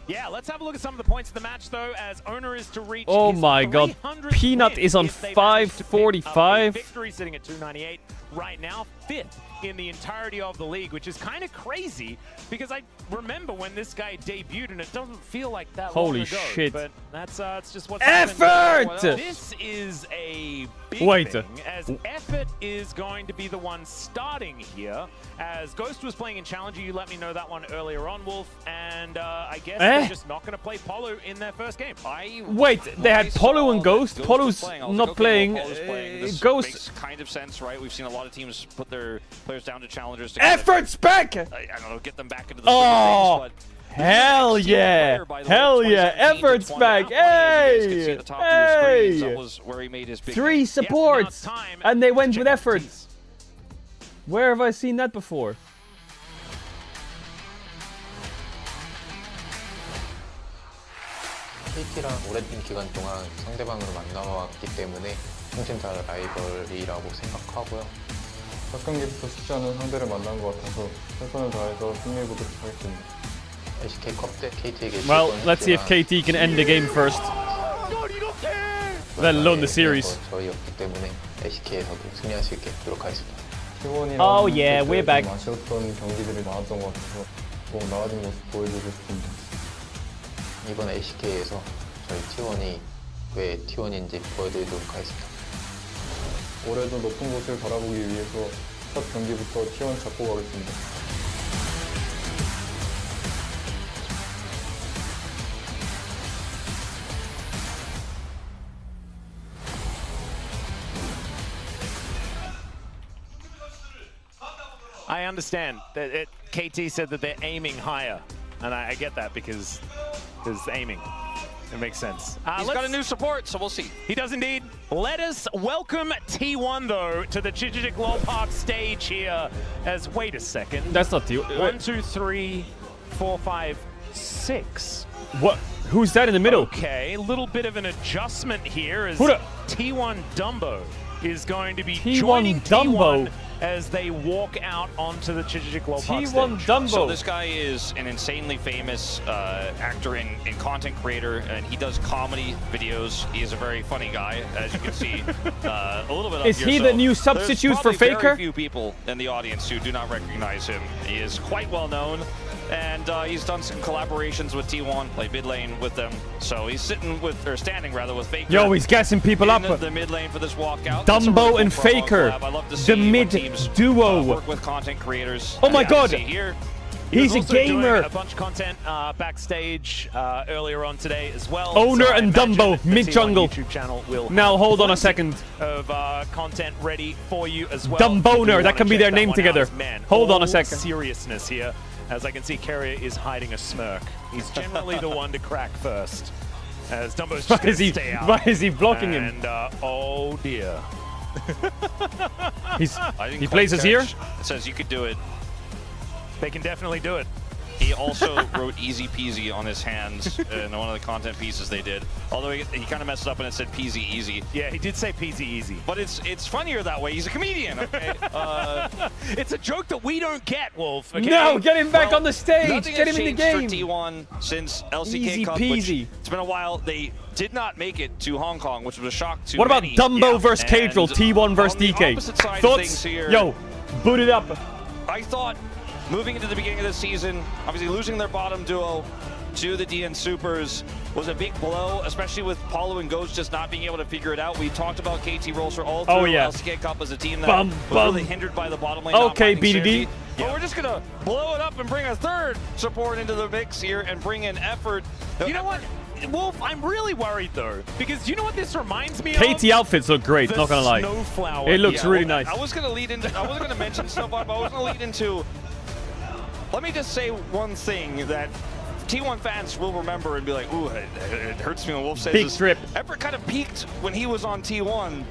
Yeah, let's have a look at some of the points of the match, though, as Owner is to reach Oh his my god, 300th Peanut win is on if they manage to pick up a 545. victory, sitting at 298 right now, 5th in the entirety of the league, which is kind of crazy because I remember when this guy debuted, and it doesn't feel like that Holy long ago. shit. But that's it's just what's Effort! happened. This is a big Wait. thing, as Effort is going to be the one starting here. As Ghost was playing in Challenger, you let me know that one earlier on, Wolf, and I guess they're just not going to play Polo in their first game. Wait, they had Polo and Ghost. Polo's not playing. This Ghost. makes kind of sense, right? We've seen a lot of teams put their players down to challengers to Effort's back! I don't know, get them back into the Oh, things, but hell yeah! Hell yeah! Effort's back! Hey! Hey! That was where he made his big 3 supports, and they went with Effort. Where have I seen that before? KT랑 오랜 기간 동안 상대방으로 만나왔기 때문에 평생 다 라이벌이라고 생각하고요. 첫 경기부터 쉽지 않은 상대를 만난 것 같아서 최선을 다해서 승리해보도록 하겠습니다. LCK 컵 때 KT에게 Well, let's see if KT can end the game first. Let alone the series. 저희였기 때문에 LCK에서도 승리할 수 있게 노력하겠습니다. Oh yeah, we're back. 아쉬웠던 경기들이 많았던 것 같아서 꼭 나아진 모습 보여주고 싶습니다. 이번 LCK에서 저희 T1이 왜 T1인지 보여드리도록 하겠습니다. 올해도 높은 곳을 바라보기 위해서 첫 경기부터 T1 잡고 가겠습니다. I understand that KT said that they're aiming higher, and I get that because there's aiming. It makes sense. He's got a new support, so we'll see. He does indeed. Let us welcome T1, though, to the Chichijik Lol Park stage here. As, wait a second. That's not T1. 1, 2, 3, 4, 5, 6. What? Who's that in the middle? Okay, a little bit of an adjustment here as T1 Dumbo is going to be T1 joining Dumbo. T1 as they walk out onto the Chichijik Lol Park T1 stage. Dumbo. So this guy is an insanely famous actor and content creator, and he does comedy videos. He is a very funny guy, as you can see. A little bit up Is here. he the new substitute for Faker? Very few people in the audience who do not recognize him. He is quite well known, and he's done some collaborations with T1, played mid lane with them. So he's standing with Faker. Yo, he's gassing people up. In the mid lane for this walkout. Dumbo and Faker, I love to see the mid duo. Work with content creators. Oh my god, here. he's a also doing gamer. a bunch of content backstage earlier on today as well. Owner so I and imagine Dumbo, the mid T1 jungle. YouTube channel will Now hold on a plenty second. of content ready for you as well. Dumboner, If you that wanna can be check their that name one together. out. Man, Hold on a all second. Seriousness here, as I can see, Carrier is hiding a smirk. He's generally the one to crack first. As Dumbo's just gonna stay out. Why is he blocking him? And oh dear. He plays us here? It says you could do it. They can definitely do it. He also wrote easy peasy on his hands in one of the content pieces they did. Although he kind of messed up and it said peasy easy. Yeah, he did say peasy easy. But it's funnier that way. He's a comedian, okay? It's a joke that we don't get, Wolf. Okay? No, get him back on the stage. Get him in the game. For T1 since LCK Easy Cup, peasy. it's been a while. They did not make it to Hong Kong, which was a shock to What about many. Dumbo versus Caedrel, T1 versus on the DK? opposite side of Thoughts? things here, Yo, boot it up. I thought moving into the beginning of the season, obviously losing their bottom duo to the DN Supers was a big blow, especially with Paulo and Ghost just not being able to figure it out. We talked about KT Rolster all through LCK Cup as a team that was really hindered by the bottom lane. Okay, BDD. But we're just going to blow it up and bring a third support into the mix here and bring in effort. You know what? Wolf, I'm really worried though, because you know what this reminds me of? KT outfits look great, The not gonna lie. Snowflower. It looks really nice. I was going to lead into, I wasn't going to mention Snowflower, but I was going to lead into, let me just say one thing that T1 fans will remember and be like, ooh, it hurts me when Wolf says Big this. drip. Effort kind of peaked when he was on T1.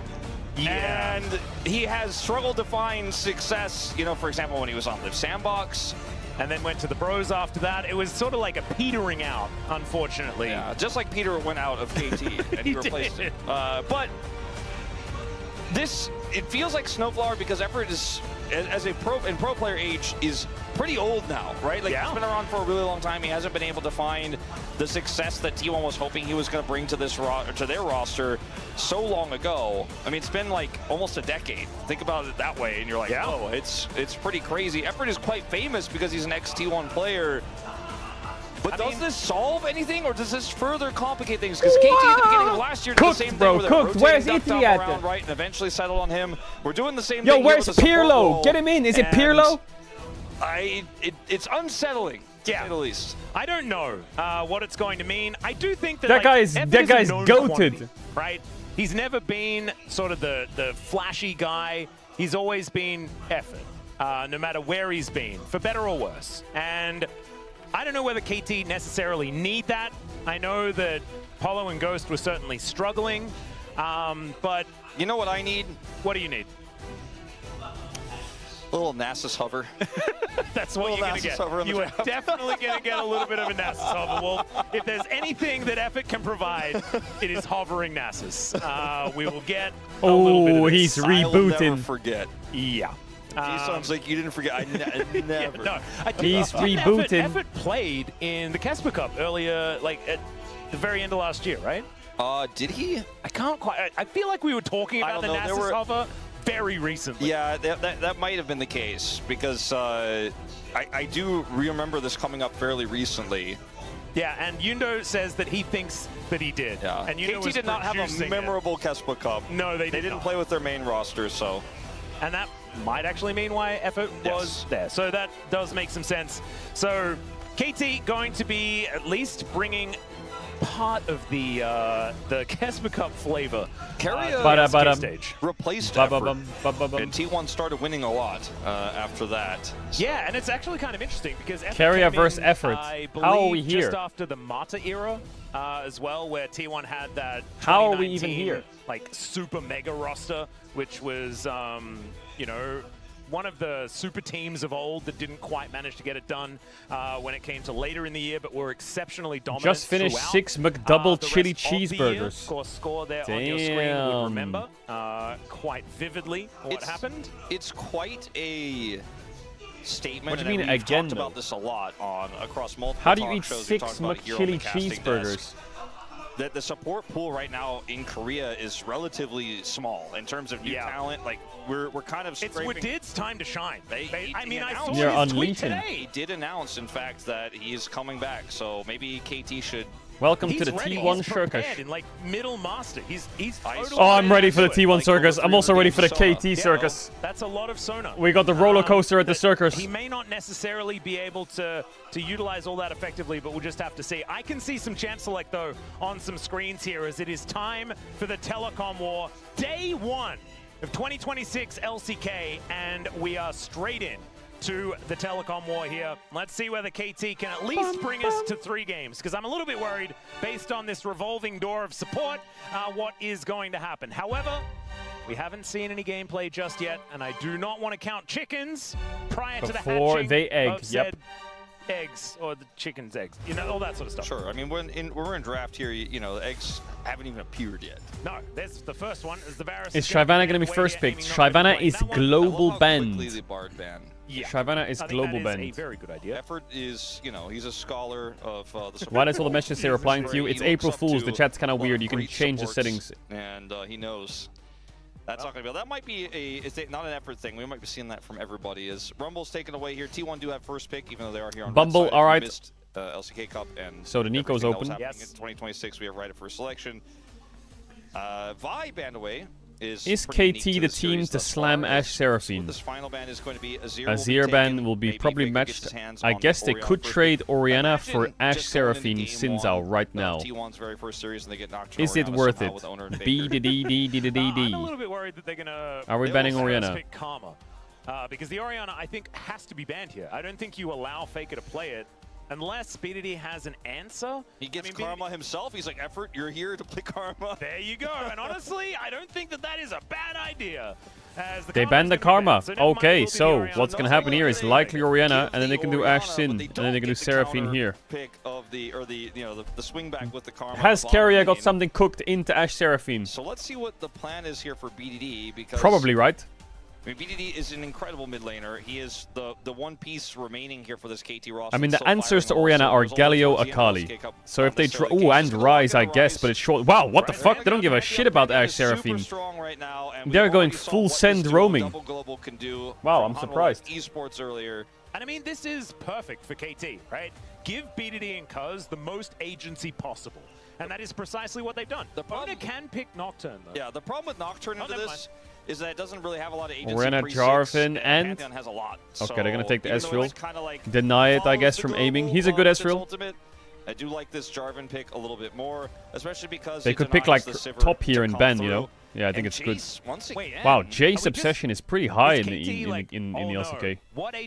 Yeah. And he has struggled to find success, you know, for example, when he was on Live Sandbox. And then went to the Bros after that. It was sort of like a petering out, unfortunately. Yeah, just like Peter went out of KT and he replaced it. But this, it feels like Snowflower because Effort is, as a pro player age, is pretty old now, right? Like he's been around for a really long time. He hasn't been able to find the success that T1 was hoping he was going to bring to this to their roster so long ago. I mean, it's been like almost a decade. Think about it that way, and you're like, oh, it's pretty crazy. Effort is quite famous because he's an ex-T1 player. But does this solve anything, or does this further complicate things? Because KT at the beginning of last year did the same thing where they're Where's rotating Italy Duck at? around right and eventually settled on him. We're doing the same Yo, thing where's here with the support Pirlo? role, Get him in. Is it Pirlo? It's unsettling, to say the least. I don't know what it's going to mean. I do think that That guy's known goated. quantity, right? He's never been sort of the flashy guy. He's always been effort, no matter where he's been, for better or worse. And I don't know whether KT necessarily need that. I know that Polo and Ghost were certainly struggling, but you know what I need? What do you need? A little Nasus hover. That's what you're going to get. You are definitely going to get a little bit of a Nasus hover, Wolf. If there's anything that Effort can provide, it is hovering Nasus. We will get a little bit of he's this. rebooting. I'll never forget. Yeah. He sounds like you didn't forget. I never. No, he's rebooting. Effort played in the Casper Cup earlier, like at the very end of last year, right? Did he? I can't quite. I feel like we were talking about the Nasus hover very recently. Yeah, that might have been the case because I do remember this coming up fairly recently. Yeah, and Yundo says that he thinks that he did. Yeah. And Yundo KT did not have a memorable Kespa Cup. No, they didn't play with their main roster, so. And that might actually mean why Effort was there. So that does make some sense. So KT going to be at least bringing part of the Casper Cup flavor stage. Replaced Effort, and T1 started winning a lot after that. Yeah, and it's actually kind of interesting because Carrier versus Effort. How are we here? Just after the Mata era as well, where T1 had that How are we even here? Like super mega roster, which was you know, one of the super teams of old that didn't quite manage to get it done when it came to later in the year, but were exceptionally dominant. Just finished 6 McDouble chili cheeseburgers. Of course, score there on your screen would remember quite vividly what happened. It's quite a statement. What do you mean we've again, talked though? about this a lot across multiple How do you talk eat shows. We 6 talked about it here on the McChili casting cheeseburgers? desk. The support pool right now in Korea is relatively small in terms of new talent. Like we're kind of scraping. It's Wadid's time to shine. I mean, I saw You're his tweet unleashing. today. He did announce, in fact, that he's coming back. So maybe KT should. Welcome He's to the ready. T1 He's circus. prepared in like middle master. He's totally Oh, I'm ready for the T1 Like circus. over I'm also 300 ready for the games KT Sona. circus. That's a lot of Sona. We got the roller coaster at the circus. He may not necessarily be able to utilize all that effectively, but we'll just have to see. I can see some Champ Select, though, on some screens here as it is time for the Telecom War. Day 1 of 2026 LCK, and we are straight in to the Telecom War here. Let's see whether KT can at least bring us to 3 games, because I'm a little bit worried, based on this revolving door of support, what is going to happen. However, we haven't seen any gameplay just yet, and I do not want to count chickens prior to the Before hatching they egg, of said eggs or the chicken's eggs. You know, all that sort of stuff. Sure. I mean, we're in draft here. You know, the eggs haven't even appeared yet. No, there's the first one. Is the Varus. Is Shyvana going to be first picked? Shyvana is global banned. The Bard ban. Yeah. Shyvana is global that is banned. a very good idea. Effort is, you know, he's a scholar of the. Why does all the messages say replying to you? It's April Fool's. The chat's kind of weird. You can change the settings. And he knows. That's not going to be. That might be not an effort thing. We might be seeing that from everybody. As Rumble's taken away here. T1 do have first pick, even though they are here on Bumble, all right. Missed, LCK Cup and so the Nico's open. Yes. In 2026, we have right at first selection. Vi banned away. Is KT the team to slam Ashe Seraphine? This final ban is going to be Azir ban will be probably matched. I guess they could trade Orianna for Ashe Seraphine Sinzao right now. Is it worth it? B-D-D-D-D-D-D-D. I'm a little bit worried that they're going to... Are we banning Orianna? Because the Orianna, I think, has to be banned here. I don't think you allow Faker to play it unless BDD has an answer. He gets Karma himself. He's like, effort, you're here to play Karma. There you go. And honestly, I don't think that is a bad idea. They banned the Karma. Okay, so what's going to happen here is likely Orianna, and then they can do Ashe Sin, and then they can do Seraphine here. Pick of the swing back with the Karma. Has Keria got something cooked into Ashe Seraphine? So let's see what the plan is here for BDD, because probably right. I mean, BDD is an incredible mid laner. He is the one piece remaining here for this KT roster. I mean, the answers to Orianna are Galio, Akali. So if they try... Ooh, and Ryze, I guess, but it's short. Wow, what the fuck? They don't give a shit about Ashe Seraphine. They're going full send roaming. Wow, I'm surprised. Esports earlier. And I mean, this is perfect for KT, right? Give BDD and Cuz the most agency possible. And that is precisely what they've done. The Owner can pick Nocturne, though. Yeah, the problem with Nocturne into this is that it doesn't really have a lot of agency. Orianna, Jarvan, and... Pantheon has a lot. Okay, they're going to take the Ezreal. Like deny it, I guess, from aiming. He's a good Ezreal. I do like this Jarvan pick a little bit more, especially because they could pick like top here and ban, you know? Yeah, I think it's good. Wow, Jace obsession is pretty high in the LCK.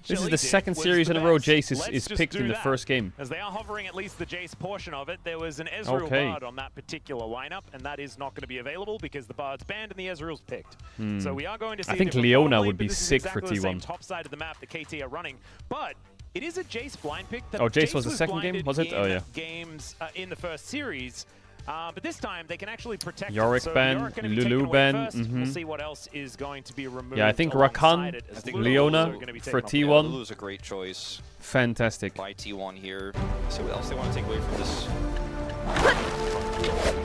This is the second series in a row Jace is picked in the first game. As they are hovering at least the Jace portion of it, there was an Ezreal Bard on that particular lineup, and that is not going to be available because the Bard's banned and the Ezreal's picked. So we are going to see. I think Leona would be sick for T1. Top side of the map, the KT are running, but it is a Jace blind pick. That Jace was the second game, was it? Oh yeah. Games in the first series. But this time they can actually protect Yorick ban, Lulu ban. We'll see what else is going to be removed. Yeah, I think Rakan, Leona for T1. Lulu's a great choice. Fantastic. By T1 here. See what else they want to take away from this.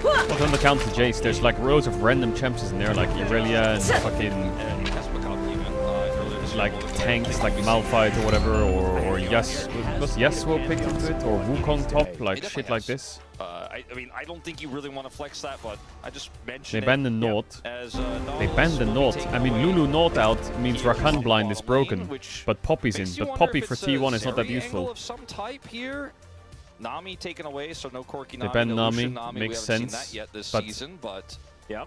Well, on the counter Jace, there's like rows of random champs in there, like Irelia and fucking like tanks, like Malphite or whatever, or Yas. Was Yasuo picked into it, or Wukong top, like shit like this. I mean, I don't think you really want to flex that, but I just mentioned they banned the Naught. They banned the Naught. I mean, Lulu Naught out means Rakan blind is broken, but Poppy's in. But Poppy for T1 is not that useful. Of some type here. Nami taken away, so no Corki Nami. They banned Nami, makes sense. That yet this season, but yeah.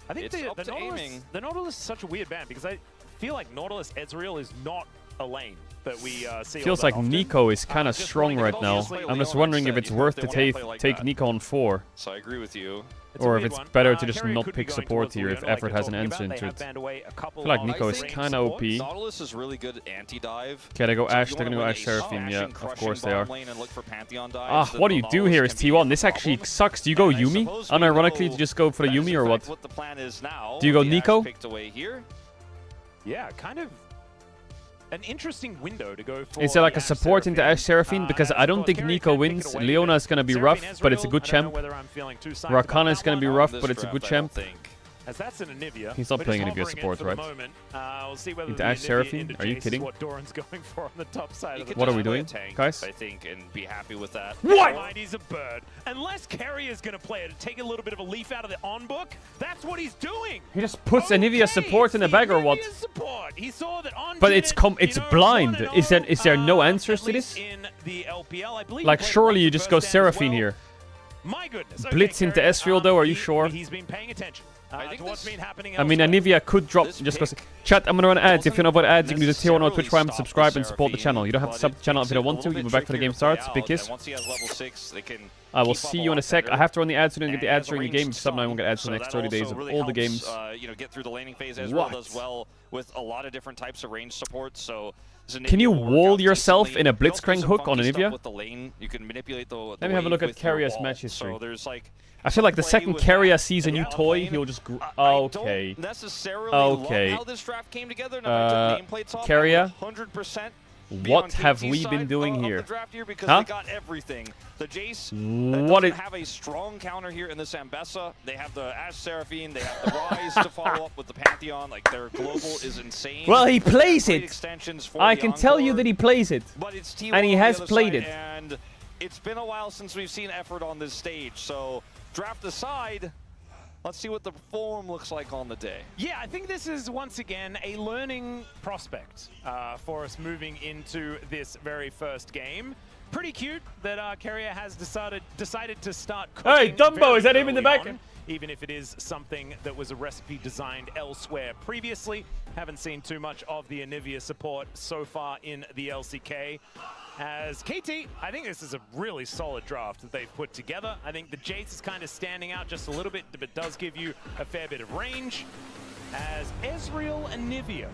I think the Nautilus is such a weird ban because I feel like Nautilus Ezreal is not a lane that we see. Feels like Nico is kind of strong right now. I'm just wondering if it's worth to take Nico on 4. So I agree with you. Or if it's better to just not pick support here if effort has an answer into it. I feel like Nico is kind of OP. Nautilus is really good anti-dive. Okay, they go Ashe. They're going to go Ashe Seraphine. Yeah, of course they are. What do you do here is T1. This actually sucks. Do you go Yumi? Unironically, do you just go for the Yumi or what? Do you go Nico? Yeah, kind of an interesting window to go for. Is there like a support into Ashe Seraphine? Because I don't think Nico wins. Leona is going to be rough, but it's a good champ. Rakan is going to be rough, but it's a good champ. As that's an Anivia. He's not playing Anivia support, right? We'll see whether into Ashe Seraphine? Are you kidding? What Doran's going for on the top side of the what are we doing, guys? I think, and be happy with that. What? He's a bird. Unless Kerry is going to play it and take a little bit of a leaf out of the on-book, that's what he's doing. He just puts Anivia support in the bag or what? Support. He saw that on but it's blind. Is there no answers to this? In the LPL, I believe like surely you just go Seraphine here. My goodness. Blitz into Ezreal though, are you sure? He's been paying attention. I mean, Anivia could drop just because. Chat, I'm gonna run ads. If you know about ads, you can do the tier 1 on Twitch Prime, subscribe, and support the channel. You don't have to sub the channel if you don't want to. You'll be back for the game starts. Big kiss. I will see you in a sec. I have to run the ads so you don't get the ads during the game. If you sub now, I won't get ads for the next 30 days of all the games. Get through the laning phase as well as well with a lot of different types of range support. So can you wall yourself in a Blitzcrank hook on Anivia? Let me have a look at Carrier's match history. I feel like the second Carrier sees a new toy, he'll just... Okay. Okay. Carrier, what have we been doing here? Huh? The Jace doesn't have a strong counter here in the Zambessa. They have the Ashe Seraphine, they have the Rise to follow up with the Pantheon. Like, their global is insane. Well, he plays it. I can tell you that he plays it. And he has played it. And it's been a while since we've seen effort on this stage, so draft aside, let's see what the form looks like on the day. Yeah, I think this is once again a learning prospect for us moving into this very first game. Pretty cute that Carrier has decided to start cooking. Hey, Dumbo, is that him in the back? Even if it is something that was a recipe designed elsewhere previously. Haven't seen too much of the Anivia support so far in the LCK. As KT, I think this is a really solid draft that they've put together. I think the Jace is kind of standing out just a little bit, but does give you a fair bit of range. As Ezreal and Anivia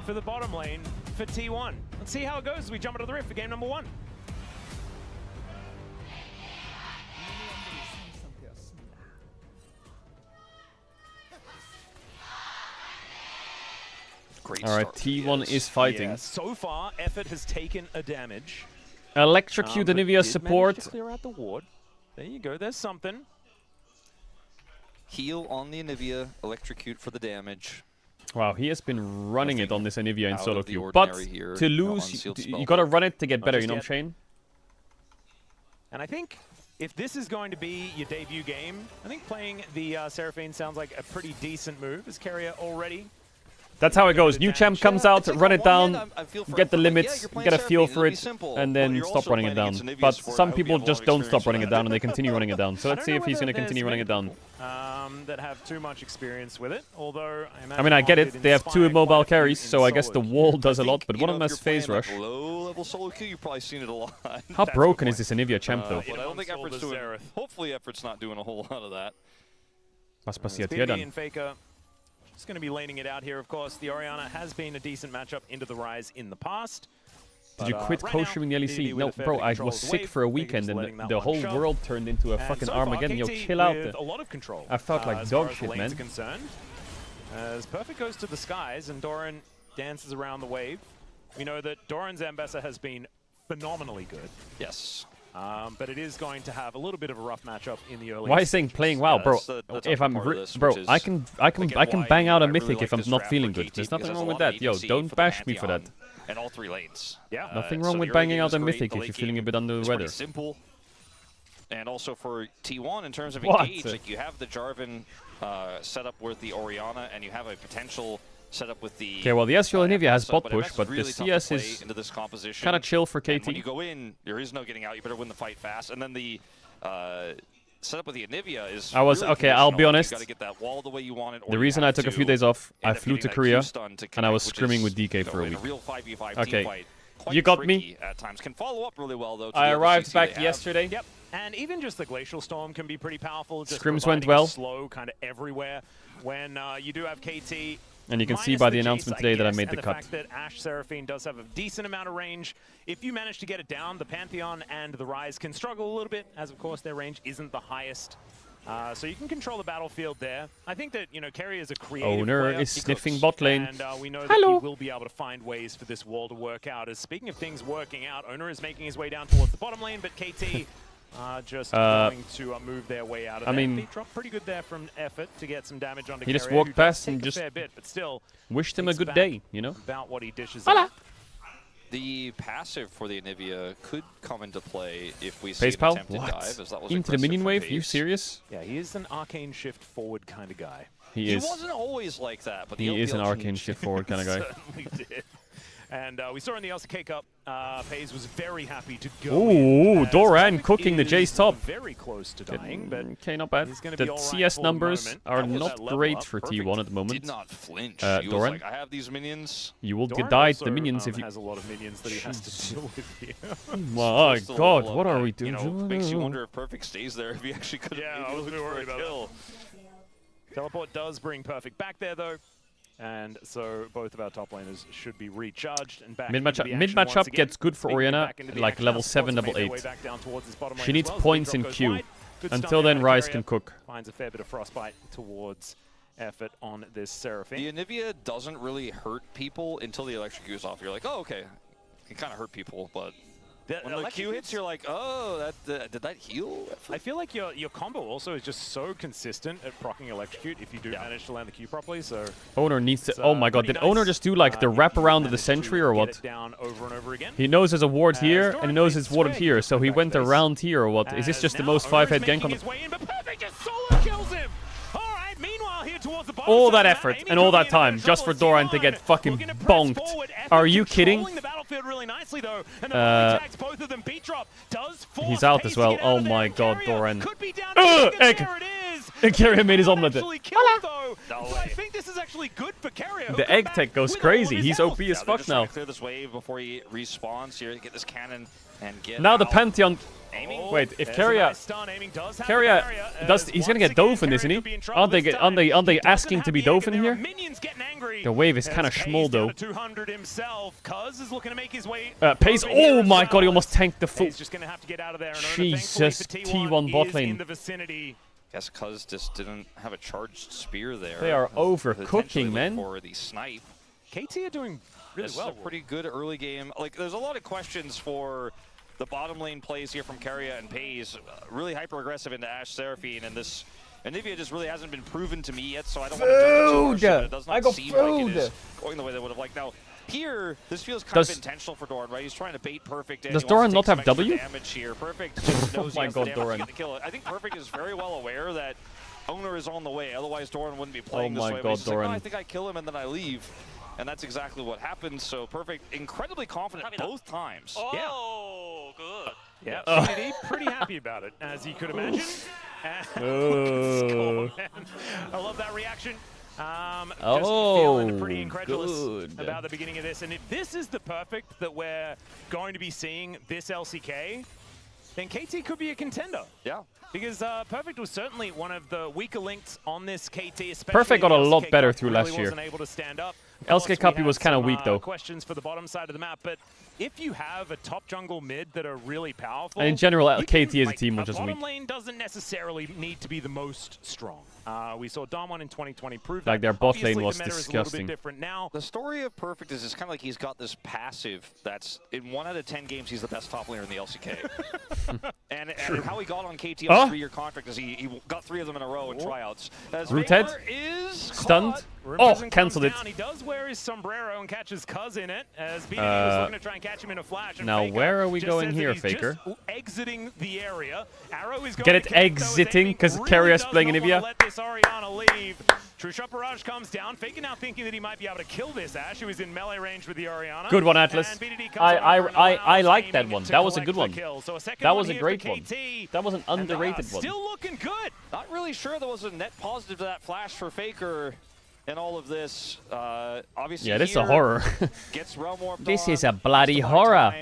for the bottom lane for T1. Let's see how it goes as we jump into the rift for game number 1. Alright, T1 is fighting. Yeah, so far, Effort has taken a damage. Electrocute Anivia support. Clear out the ward. There you go, there's something. Heal on the Anivia, electrocute for the damage. Wow, he has been running it on this Anivia in solo queue. But to lose, you gotta run it to get better, you know what I'm saying? And I think if this is going to be your debut game, I think playing the Seraphine sounds like a pretty decent move, as Carrier already. That's how it goes. New champ comes out, run it down, get the limits, get a feel for it, and then stop running it down. But some people just don't stop running it down and they continue running it down. So let's see if he's going to continue running it down. That have too much experience with it, although I mean, I get it. They have 2 immobile carries, so I guess the wall does a lot, but one of them has phase rush. Low-level solo queue, you've probably seen it a lot. How broken is this Anivia champ, though? But I don't think Effort's doing... Hopefully Effort's not doing a whole lot of that. Was passiert hier dann? Just going to be laning it out here, of course. The Orianna has been a decent matchup into the Rise in the past. Did you quit co-streaming the LEC? No, bro, I was sick for a weekend and the whole world turned into a fucking Armageddon. Yo, chill out. I felt like dog shit, man. As Perfect goes to the skies and Doran dances around the wave. We know that Doran's Zambessa has been phenomenally good. Yes. But it is going to have a little bit of a rough matchup in the early. Why are you saying playing WoW, bro? If I'm bro, I can bang out a mythic if I'm not feeling good. There's nothing wrong with that. Yo, don't bash me for that. And all 3 lanes. Yeah. Nothing wrong with banging out a mythic if you're feeling a bit under the weather. Simple. And also for T1 in terms of engage, like you have the Jarvan set up with the Orianna, and you have a potential setup with the... Okay, well, the Ezreal Anivia has bot push, but the CS is kind of chill for KT. And when you go in, there is no getting out. You better win the fight fast. And then the setup with the Anivia is okay, I'll be honest. You got to get that wall the way you want it. The reason I took a few days off, I flew to Korea, and I was scrimming with DK for a week. Okay, you got me. At times can follow up really well, though. I arrived back yesterday. Yep. And even just the Glacial Storm can be pretty powerful. Just scrims went well. Slow kind of everywhere when you do have KT. And you can see by the announcement today that I made the cut. The fact that Ashe Seraphine does have a decent amount of range. If you manage to get it down, the Pantheon and the Rise can struggle a little bit, as of course their range isn't the highest. So you can control the battlefield there. I think that, you know, Carrier is a creative Owner player. is sniffing bot lane. And we know that he will be able to find ways for this wall to work out. As speaking of things working out, Owner is making his way down towards the bottom lane, but KT just going to move their way out of there. They dropped pretty good there from Effort to get some damage onto He Carrier, just walked past and just but still wished him a good day, you know? About what he dishes up. The passive for the Anivia could come into play if we see Face an pal? attempted What? dive. As that was Into the minion wave? Are you Faze. serious? Yeah, he is an arcane shift forward kind of guy. He is. He wasn't always like that, but He is an arcane shift forward kind of guy. Certainly did. And we saw in the LCK Cup, FaZe was very happy to go. Ooh, Doran cooking the Jace top. Very close to dying, but okay, not bad. The CS numbers are not great for T1 at the moment. Did not flinch. Doran, was like, I have these minions. You will die to the minions if you. Has a lot of minions that he has to deal with here. My God, what are we doing? Makes you wonder if Perfect stays there if he actually could. Yeah, I was worried about that. Teleport does bring Perfect back there though. And so both of our top laners should be recharged and back. Mid matchup gets good for Orianna, like level 7, level 8. She needs points in Q. Until then, Ryze can cook. Finds a fair bit of frostbite towards effort on this Seraphine. The Anivia doesn't really hurt people until the electric goes off. You're like, oh, okay. It kind of hurt people, but when the Q hits, you're like, oh, did that heal? I feel like your combo also is just so consistent at proccing electrocute if you do manage to land the Q properly. So Owner needs to. Oh my God! Did Owner just do like the wrap around of the sentry or what? Down over and over again. He knows there's a ward here and he knows it's warded here, so he went around here or what? Is this just the most 5-head gank on the? All that effort and all that time just for Doran to get fucking bonked. Are you kidding? He's out as well. Oh my God, Doran. Egg! Keria made his omelet. I think this is actually good for Keria. The egg tech goes crazy. He's OP as fuck now. Clear this wave before he respawns here. Get this cannon and get now the out. Pantheon. Wait, if Keria does, he's gonna get dove in this, isn't he? Aren't they asking to be dove in here? The wave is kind of schmoll though. Pace. Oh my God, he almost tanked the full. Jesus, T1 bot lane. Guess Cuz just didn't have a charged spear there. They are overcooking, man. For the snipe. KT are doing really well. This is a pretty good early game. Like, there's a lot of questions for the bottom lane plays here from Keria and Paze. Really hyper-aggressive into Ashe Seraphine, and this Anivia just really hasn't been proven to me yet, so I don't want to judge it. It does not seem like it is going the way they would have liked. Now, here, this feels kind of intentional for Doran, right? He's trying to bait Perfect in. Does Doran not have W? Damage here. Perfect just knows oh my God, Doran. To kill it. I think Perfect is very well aware that Owner is on the way, otherwise Doran wouldn't be playing this way. Oh my God, Doran. Like, no, I think I kill him and then I leave. And that's exactly what happened. So Perfect, incredibly confident both times. Oh, good. Yeah, pretty happy about it, as you could imagine. I love that reaction. Just feeling pretty incredulous about the beginning of this. And if this is the Perfect that we're going to be seeing this LCK, then KT could be a contender. Yeah. Because Perfect was certainly one of the weaker links on this KT, especially Perfect got a lot better through really last year. Wasn't able to stand up. LCK Cup, he was kind of weak though. Questions for the bottom side of the map, but if you have a top jungle mid that are really powerful, and in general, KT as a team was just weak. Bottom lane doesn't necessarily need to be the most strong. We saw Damwon in 2020 prove like that. their bot Obviously, lane was the meta disgusting. Is a little bit different now. The story of Perfect is kind of like he's got this passive that's in 1 out of 10 games he's the best top laner in the LCK. and how he got on KT on a 3-year contract is he got 3 of them in a row in tryouts. Rooted, stunned. Oh, cancelled it. He does wear his sombrero and catches Cuz in it as BDD was looking to try and catch him in a flash. Now where are we going here, Faker? Exiting the area. Arrow is going Get it exiting because Keria's playing Anivia. Let this Orianna leave. True Shot Barrage comes down. Faker now thinking that he might be able to kill this Ashe, who is in melee range with the Orianna. Good one, Atlas. I like that one. That was a good one. That was a great one. That was an underrated one. Still looking good. Not really sure there was a net positive to that flash for Faker. In all of this, obviously, yeah, this is a horror. Gets realm warped this is a bloody horror.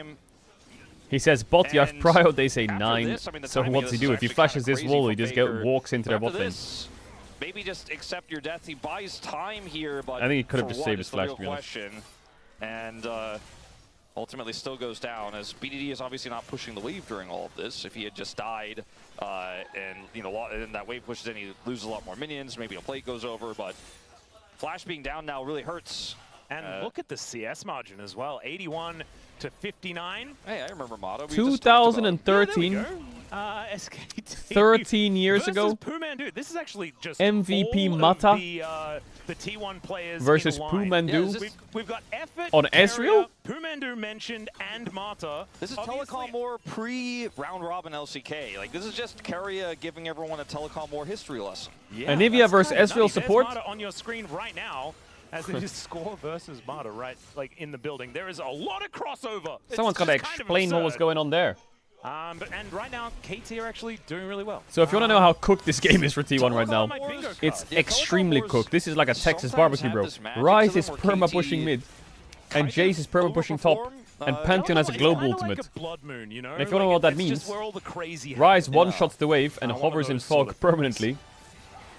He says bot you have prio, they say 9. This, I mean, so what's he do? If he flashes this wall, he just walks into their bot lane. Maybe just accept your death. He buys time here, but I think he could have just saved his flash. And ultimately still goes down as BDD is obviously not pushing the wave during all of this. If he had just died and and that wave pushes in, he loses a lot more minions. Maybe a plate goes over, but Flash being down now really hurts. And look at the CS margin as well, 81 to 59. Hey, I remember Motto. 2013. SKT 13 years ago. Pumandu. This is actually just MVP all Mata of the T1 players versus Pumandu. Yeah, we've got effort on Ezreal. Pumandu mentioned and Mata. This is Telecom War pre-round robin LCK. Like this is just Keria giving everyone a Telecom War history lesson. Yeah, Anivia versus Ezreal support. Mata on your screen right now. as they just score versus Mata right like in the building. There is a lot of crossover. Someone's got to explain what was going on there. And right now, KT are actually doing really well. So if you want to know how cooked this game is for T1 right now, it's extremely cooked. This is like a Texas barbecue, bro. Rise is perma-pushing mid, and Jace is perma-pushing top, and Pantheon has a global ultimate. Like a blood moon, you know? And if you don't know what that means, Rise one-shots the wave and hovers in fog permanently.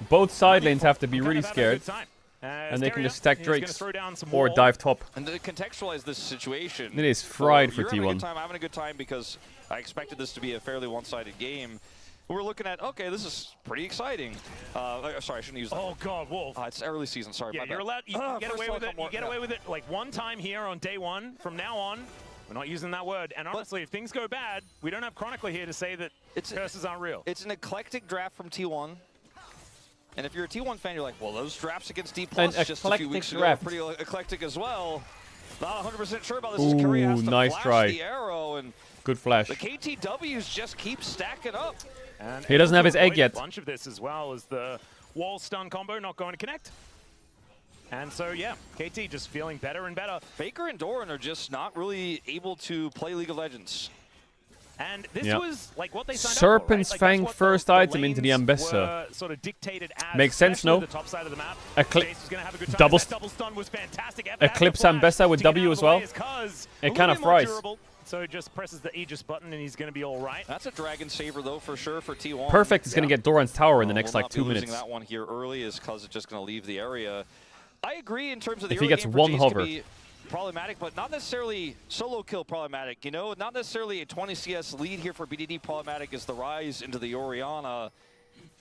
Both side lanes have to be really scared. And they can just stack Drakes or dive top. And to contextualize this situation, it is fried for T1. T1. I'm having a good time because I expected this to be a fairly one-sided game. We're looking at, okay, this is pretty exciting. Sorry, I shouldn't use that. Oh God, Wolf! It's early season. Sorry, yeah, my you're bad. allowed. You can get away with it. You get away with it like one time here on day one. From now on, we're not using that word. And honestly, if things go bad, we don't have Chronicler here to say that curses aren't real. It's an eclectic draft from T1. And if you're a T1 fan, you're like, well, those drafts against D+ just a few weeks ago are pretty eclectic as well. Not 100% sure about this. Ooh, Korea has to nice flash try. the arrow, and good flash. the KTWs just keep stacking up. And he doesn't have his egg yet. A bunch of this as well as the wall stun combo not going to connect. And so, yeah, KT just feeling better and better. Faker and Doran are just not really able to play League of Legends. And this was like what they signed Serpent's up for, right? Fang first item into the Ambessa. Sort of dictated as, makes sense, no? The top side of the map. Double stun was fantastic. Eclipse Ambessa with W as well. It kind of fries. So he just presses the Aegis button and he's going to be all right. That's a Dragon Saver, though, for sure, for T1. Perfect is going to get Doran's tower in the next, like, 2 minutes. Losing that one here early is because it's just going to leave the area. I agree in terms of the if he gets one hover. Problematic, but not necessarily solo kill problematic, you know? Not necessarily a 20 CS lead here for BDD problematic is the rise into the Orianna.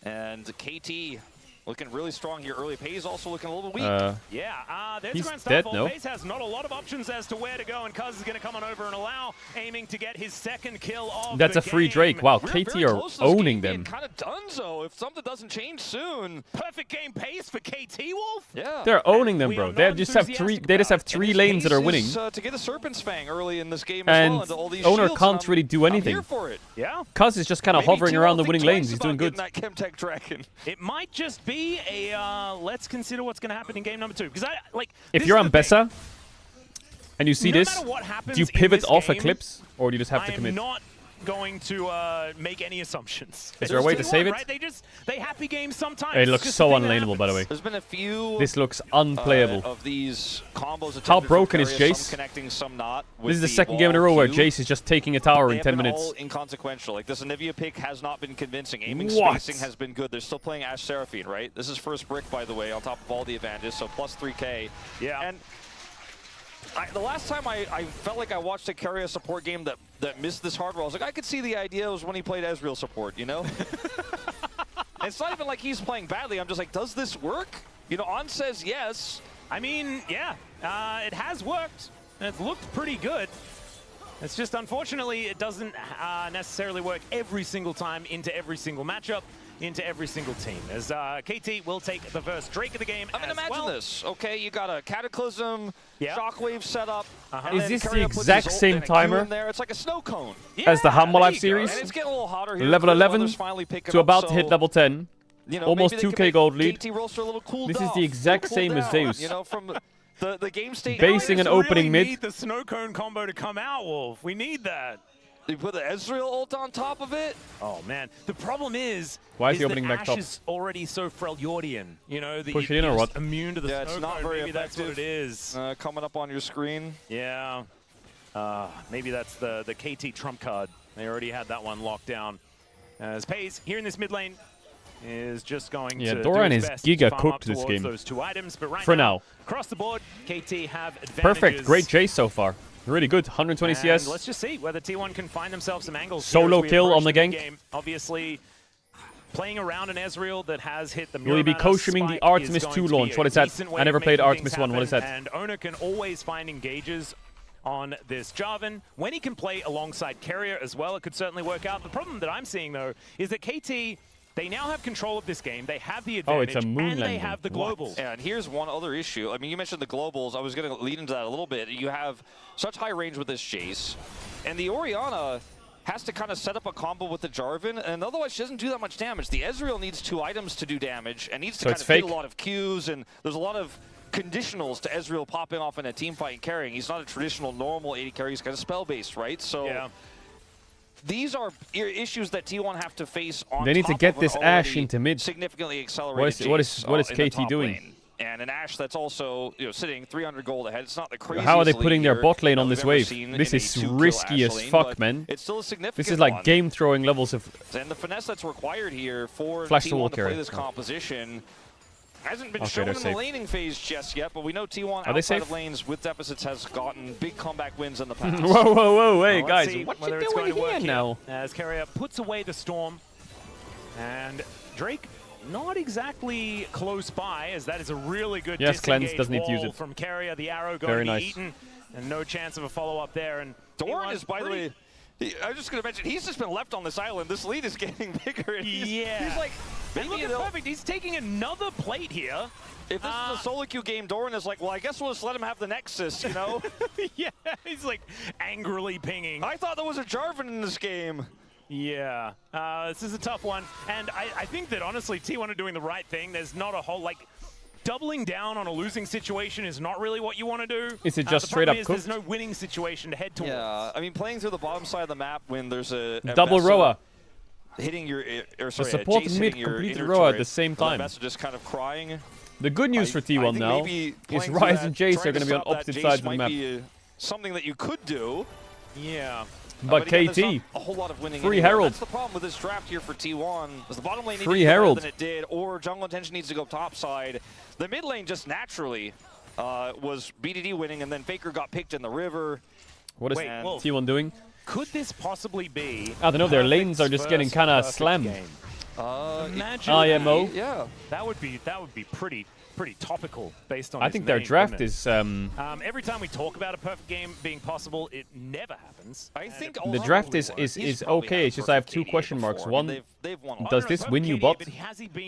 And KT looking really strong here early. Pays also looking a little weak. There's he's Grand dead, Starfall. no? Pays has not a lot of options as to where to go, and Cuz is going to come on over and allow, aiming to get his second kill of That's the a free game. Drake. Wow, We're KT very are close to this owning game them. being kind of donezo if something doesn't change soon. Perfect game pace for KT Wolf. Yeah. They're owning them, bro. They just have three. They just have 3 lanes that are winning. To get a Serpent's Fang early in this game and as well, all these owner shields, can't really do anything. I'm here for it. Yeah. Cuz is just kind of hovering around the winning lanes. He's doing good. That Chemtech Dragon. It might just be a let's consider what's going to happen in game number 2. Because If you're Ambessa and you see no this, matter what happens do you in pivot this off game, Eclipse, or do you just have to commit? I'm not going to make any assumptions. Is there a way to save it? Right? They happy game sometimes. It looks so unlaneable, by the way. There's been a few. This looks unplayable. Of these combos. How broken is Jace? Some connecting, some not. This is the second game in a row where Jace is just taking a tower in 10 minutes. All inconsequential. Like this Anivia pick has not been convincing. Aiming spacing has been good. They're still playing Ashe Seraphine, right? This is first brick, by the way, on top of all the advantages. So plus 3K. Yeah. And the last time I felt like I watched a carrier support game that missed this hardware, I was like, I could see the idea was when he played Ezreal support, you know? It's not even like he's playing badly. I'm just like, does this work? You know, On says yes. I mean, yeah, it has worked. It's looked pretty good. It's just, unfortunately, it doesn't necessarily work every single time into every single matchup, into every single team. As KT will take the first Drake of the game. I mean, imagine this. Okay, you got a Cataclysm, Shockwave set up. Is this the exact same timer there? It's like a snow cone. as the Humble Life series? And it's getting a little hotter here. Level 11 to about up, to hit level 10. You know, almost 2K gold lead. KT roster a little cooled This is off, the exact cooled same down, as Zeus. You know, from the game state. Basing an opening really mid. Need the snow cone combo to come out, Wolf. We need that. You put the Ezreal ult on top of it. Oh man, the problem is. Why is he that opening back Ashe top? is already so Freljordian, you know, that Push it you're in or just what? immune to the Yeah, snow it's not cone. very Maybe effective. that's what it is. Coming up on your screen. Yeah. Maybe that's the KT trump card. They already had that one locked down. As Pays here in this mid lane is just going to Doran do is his best giga to farm cooked up this towards game. those 2 items, but right For now. across the board, KT have advantages. Perfect. Great Jace so far. Really good. 120 And CS. let's just see whether T1 can find themselves some angles. Solo here as we kill approach on the gank. game. Obviously, playing around an Ezreal that has hit the Will he be Muramana co-streaming the spike Artemis is 2 going to be launch? a What is that? decent way I never of played making Artemis things 1. What is that? happen. And Owner can always find engages on this Jarvan. When he can play alongside Carrier as well, it could certainly work out. The problem that I'm seeing, though, is that KT, they now have control of this game. They have the advantage, it's a moon and they landing. have the globals. And here's one other issue. I mean, you mentioned the globals. I was going to lead into that a little bit. You have such high range with this Jace, and the Orianna has to kind of set up a combo with the Jarvan, and otherwise she doesn't do that much damage. The Ezreal needs 2 items to do damage, and needs to kind of hit a lot of Qs, and there's a lot of conditionals to Ezreal popping off in a team fight and carrying. He's not a traditional normal AD carry. He's kind of spell-based, right? So these are issues that T1 have to face on They need to top get of this an Ashe already into mid. significantly accelerated What is in the KT top doing? lane. And an Ashe that's also sitting 300 gold ahead. It's not the craziest How are they putting their lead bot lane here on that this we've ever wave? seen This in a is 2-kill risky Ashe as lane, fuck, but man. it's still a significant This is like one. game-throwing levels of... And the finesse that's required here for Flash the T1 wall to carry. play this composition hasn't been Okay, shown they're in the safe. laning phase just yet, but we know T1 Are they outside safe? of lanes with deficits has gotten big comeback wins in the past. Whoa, hey, Well, let's guys, see what whether you it's doing going to work here now? As Carrier puts away the storm. And Drake not exactly close by, as that is a really good Cleanse, doesn't need to use wall it. from Carrier. The arrow going Very to be nice. eaten, and no chance of a follow-up there. And Doran is, by the way, I was just going to mention, he's just been left on this island. This lead is getting bigger. And he's like, and look at Perfect. He's taking another plate here. If this is a solo queue game, Doran is like, well, I guess we'll just let him have the Nexus, you know? Yeah, he's like angrily pinging. I thought there was a Jarvan in this game. Yeah, this is a tough one. And I think that, honestly, T1 are doing the right thing. There's not a whole, like, doubling down on a losing situation is not really what you want to do. Is it just the straight problem up is cooked? There's no winning situation to head towards. Yeah, I mean, playing through the bottom side of the map when there's a Double Vesa Roa. hitting your, or sorry, support Jace mid hitting your completed inner Roa at turret, the same and time. Vesa just kind of crying. The good news for I T1 think now maybe is playing through Ryze that, and Jace trying are going to be on stop that opposite Jace sides of the might map. be, something that you could do. Yeah. But again, KT, there's not a whole lot of winning free anywhere. Herald. That's the problem with this draft here for T1. Is the bottom lane needed Free to do better Herald. than it did, or jungle intention needs to go top side. The mid lane just naturally was BDD winning, and then Faker got picked in the river. What is T1 doing? Could this possibly be? I don't know, their lanes are just getting kind of slammed. Imagine IMO. Yeah. That would be pretty topical based on I his think their name, draft wouldn't it? is... every time we talk about a perfect game being possible, it never happens. I think the draft is okay, it's just I have two question marks. One, does this win you bot?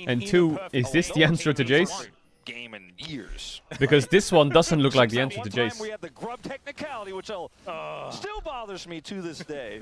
And two, is this the answer to Jace? Game in years. Because this one doesn't look like the answer to One time Jace. we had the grub technicality, which still bothers me to this day.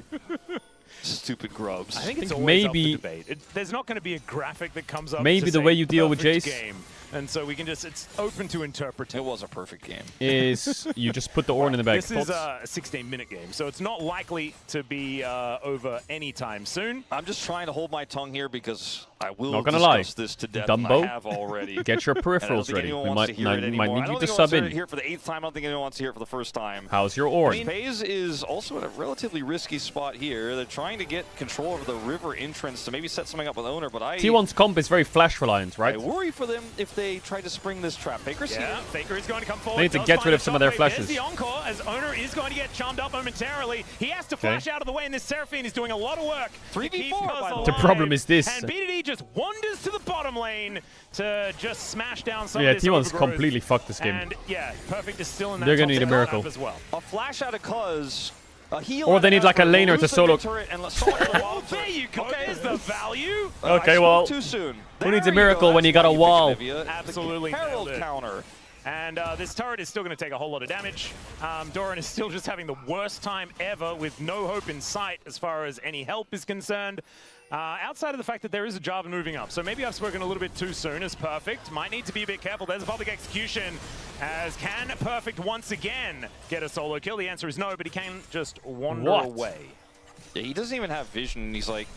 Stupid grubs. I think it's think always maybe- up for debate. There's not going to be a graphic that comes up. Maybe to the say way you deal with perfect Jace- game. And so we can it's open to interpretation. It was a perfect game. Is you just put the Ornn in the bag. This is a 16-minute game, so it's not likely to be over anytime soon. I'm just trying to hold my tongue here because I will Not gonna lie. discuss this to death, and Dumbo, I have already. get your And I don't peripherals think ready. anyone We wants to might, hear it might anymore. need I you don't to think sub anyone wants to in. hear it for the 8th time. I don't think anyone wants to hear it for the first time. How's your Ornn? FaZe is also in a relatively risky spot here. They're trying to get control over the river entrance to maybe set something up with Owner, but T1's comp is very flash reliant, right? I worry for them if they try to spring this trap. Faker's Yeah, here. Faker is going to come forward. They need to does get find rid a of some of their shockwave. flashes. There's the encore, as Owner is going to get charmed up momentarily. He has to flash out of the way, and this Seraphine is doing a lot of work. 3v4, by the way. The problem is this. And BDD just wanders to the bottom lane to just smash down some Yeah, of this T1's overgrowth. completely fucked this game. And yeah, Perfect is still in that They're gonna top need a six miracle. lineup as well. A flash out of Cuz. A heal Or out they of need like a Asper, laner to elusive solo- turret, and Solo the wild There turret. you go. There's the value. Okay, I spoke well, too soon. who needs a There you miracle go. when you That's got a why wall? picked Nivea. Absolutely The Herald nailed it. counter. And this turret is still going to take a whole lot of damage. Doran is still just having the worst time ever with no hope in sight as far as any help is concerned. Outside of the fact that there is a Jarvan moving up. So maybe I've spoken a little bit too soon as Perfect. Might need to be a bit careful. There's a public execution. As can Perfect once again get a solo kill? The answer is no, but he can just wander away. Yeah, he doesn't even have vision. He's like,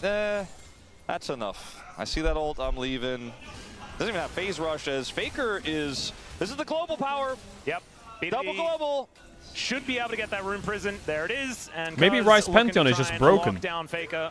that's enough. I see that ult, I'm leaving. Doesn't even have phase rush as Faker is, this is the global power. Yep. Double global. Should be able to get that Rune Prison. There it is. And Maybe Cuz Ryze looking Pantheon to is try just and broken. lock down Faker.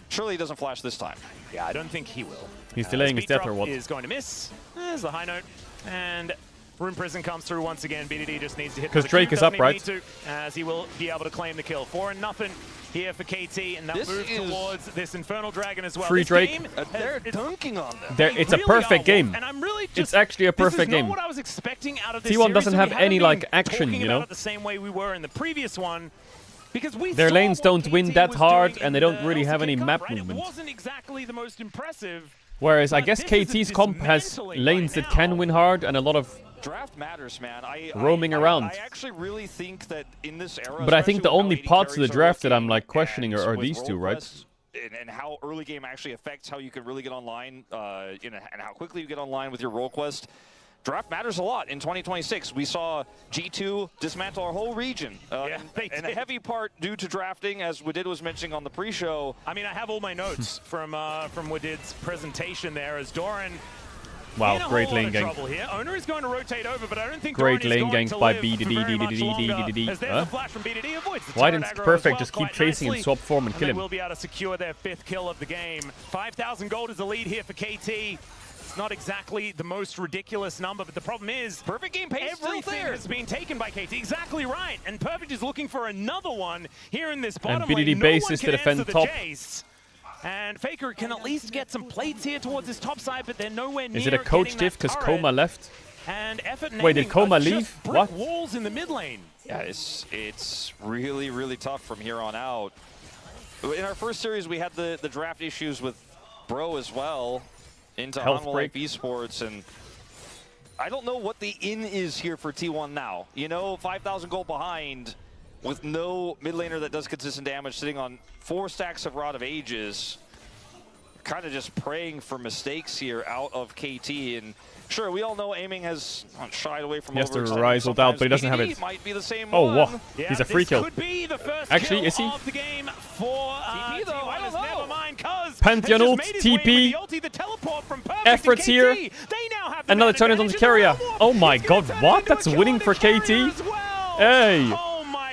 Surely he doesn't flash this time. Yeah, I don't think he will. He's delaying his Speed death drop or what? is going to miss. There's the high note. And Rune Prison comes through once again. BDD just needs to hit 'Cause the Drake Q, is up, doesn't even right? need to, as he will be able to claim the kill. 4-0 here for KT, and that This moves is- towards this Infernal Dragon as well. Free This Drake. game They're dunking on them. It's a really perfect are, game. and I'm really just, It's actually a perfect this is game. not what I was expecting out of this T1 series, doesn't and have we haven't any, been like, action, talking you about know? it the same way we were in the previous one. Because we Their saw lanes what don't KT win that was hard, doing and they in don't the really have LCK any Cup, map right? movement. It wasn't exactly the most impressive. Whereas I But guess this is a KT's comp has dismantling lanes right that can now. win hard and a lot of Draft matters, man. roaming around. I actually really think that in this era, But I think the especially with only how AD parts of the carries are draft that I'm looking like questioning and are with these two, role right? quests and how early game actually affects how you can really get online, and how quickly you get online with your role quest. draft matters a lot in 2026. We saw G2 dismantle our whole region. And a heavy part due to drafting, as Wadid was mentioning on the pre-show. I mean, I have all my notes from Wadid's presentation there as Doran. Wow, great lane gank. Owner is going to rotate over, but I don't think great Doran lane gank by BDD. Why didn't Perfect just keep chasing and swap form and kill him? They will be able to secure their 5th kill of the game. 5,000 gold is the lead here for KT. It's not exactly the most ridiculous number, but the problem is Perfect game pace everything has been taken by KT. Exactly right, and Perfect is looking for another one here in this bottom lane. BDD No bases one to defend answer the top. chase. And Faker can at least get some plates here towards his top side, but they're nowhere near. Is it a coach diff because Koma left? And effort Wait, did Koma leave? What? Walls in the mid lane. Yeah, it's really, really tough from here on out. In our first series, we had the draft issues with Bro as well into Hanwha Life Esports, and I don't know what the in is here for T1 now. You know, 5,000 gold behind with no mid laner that does consistent damage, sitting on 4 stacks of Rod of Ages. Kind of just praying for mistakes here out of KT. And sure, we all know aiming has shied away from He has to overextending rise ult out, but he doesn't have BDD it. might be the same Oh, one. wow. He's a free kill. Actually, is he? Of the game for TP though, I don't know. Never mind, Pantheon ult, TP. Efforts here. Another turn it onto Keria. Oh my god, what? That's winning for KT? Hey.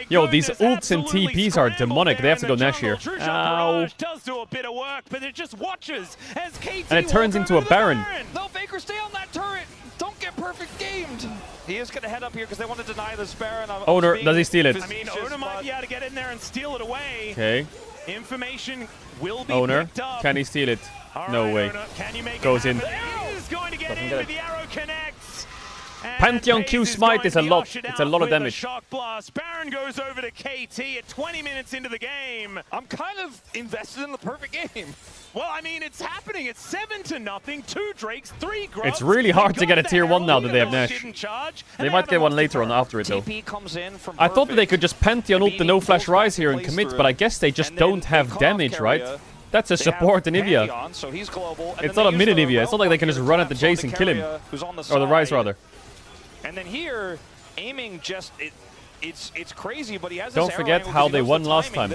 Yo, these ults and TPs are demonic. They have to go Nash here. Ow. Does do a bit of work, but it just watches as KT And it turns into a Baron. No, Faker, stay on that turret. Don't get perfect gamed. He is going to head up here because they want to deny this Baron. Owner, does he steal it? I mean, Owner might be able to get in there and steal it away. Okay. Information will be Owner, picked up. can he steal it? No way. Owner, can you make Goes in. He is going to get in, but the arrow connects. Pantheon Q smite is a lot. It's a lot of damage. Shock blast. Baron goes over to KT at 20 minutes into the game. I'm kind of invested in the perfect game. Well, I mean, it's happening. It's 7-0. 2 Drakes, 3 Grubs. It's really hard to get a tier 1 now that they have Nash. They might get one later on after it though. I thought that they could just Pantheon ult the no flash rise here and commit, but I guess they just don't have damage, right? That's a support Anivia. It's not a mid Anivia. It's not like they can just run at the Jace and kill him. Or the Rise rather. And then here, aiming just it's crazy, but he has. Don't forget how they won last time.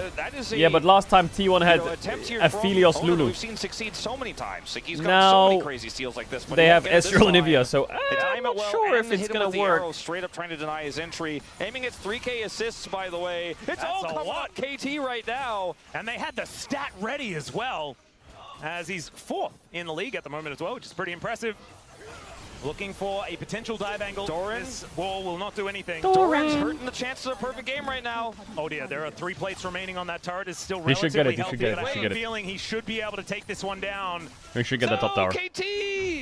Yeah, but last time T1 had Aphelios Lulu. We've seen succeed so many times. Like he's got so many crazy steals like this. They have Ezreal and Anivia, so I'm not sure if it's gonna work. Straight up trying to deny his entry. Aiming at 3K assists, by the way. It's all coming on KT right now, and they had the stat ready as well, as he's 4th in the league at the moment as well, which is pretty impressive. Looking for a potential dive angle. This wall will not do anything. Doran's hurting the chances of a perfect game right now. Oh dear, there are 3 plates remaining on that turret. Is still He should relatively get it. He healthy. should get it. I He should have get a it. feeling he should be able to take this one down. We should get that top tower. KT!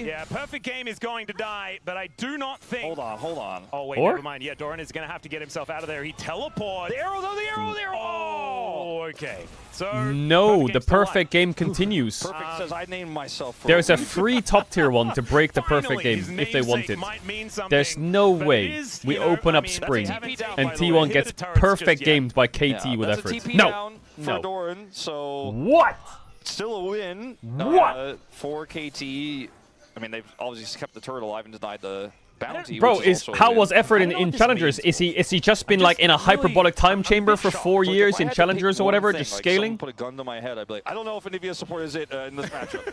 Yeah, perfect game is going to die, but I do not think. Hold on. Oh wait, never mind. Yeah, Doran is going to have to get himself out of there. He teleports. The arrow, though, the arrow, the arrow! Oh, okay. So no, the perfect game continues. Perfect says I named myself. For There's a free top tier 1 to break the perfect game if they want it. There's no way we open up Spring and T1 gets perfect gamed by KT with effort. No. For Doran, so what? Still a win. What? For KT. I mean, they've obviously kept the turret alive and denied the bounty. Bro, how was effort in Challengers? Is he just been like in a hyperbolic time chamber for 4 years in Challengers or whatever, just scaling? Put a gun to my head, I'd be like, I don't know if Anivia support is it in this matchup.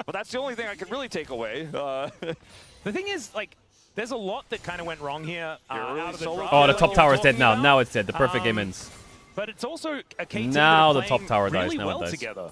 But that's the only thing I could really take away. The thing is, like, there's a lot that kind of went wrong here. Out of the oh, the top tower is dead now. Now it's dead. The perfect game ends. But it's also a KT now the that are top tower dies. really Now well it dies. together.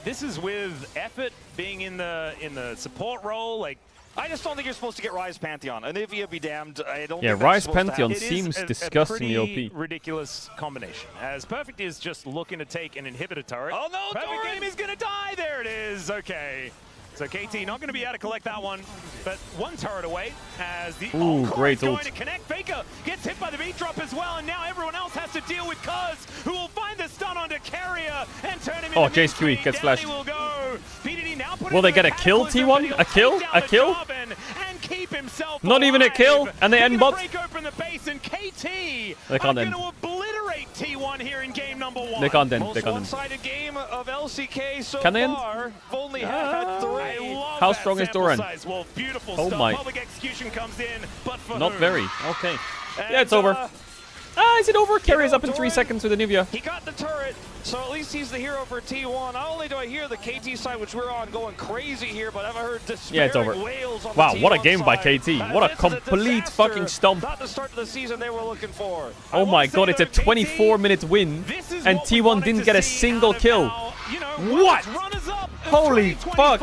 This is with effort being in the support role. Like, I just don't think you're supposed to get Rise Pantheon. Anivia be damned. I don't. Yeah, think Rise that's supposed to Pantheon happen. seems a disgustingly pretty OP. ridiculous combination. As Perfect is just looking to take an inhibitor turret. Oh no, Perfect Doran! game is gonna die. There it is. Okay. So KT not going to be able to collect that one, but 1 turret away as the great going ult. to connect. Faker gets hit by the beat drop as well, and now everyone else has to deal with Cuz, who will find the stun onto Carrier and turn him into Jace QE gets flashed. Will go. PDD now Will they get a kill, T1? A kill? A kill? And keep himself Not even a kill, and they end bot. Break open the base, and KT They can't are end. going to obliterate T1 here in game number 1. They can't then. Most one-sided game of LCK so Can they end? far. We've only had 3. How strong is Doran? Well, beautiful Oh stuff. my. Public execution comes in, but for Not whom? very. Okay. And, Yeah, it's over. Is it over? Carries up in 3 seconds with Anivia. He got the turret, so at least he's the hero for T1. Not only do I hear the KT side, which we're on, going crazy here, but I've heard Yeah, it's over. wails on Wow, the what a T1 game by side. KT. What a complete fucking stomp. Not the start of the season they were looking for. Oh my god, it's a 24-minute win, and T1 didn't get a single kill. What? Holy fuck.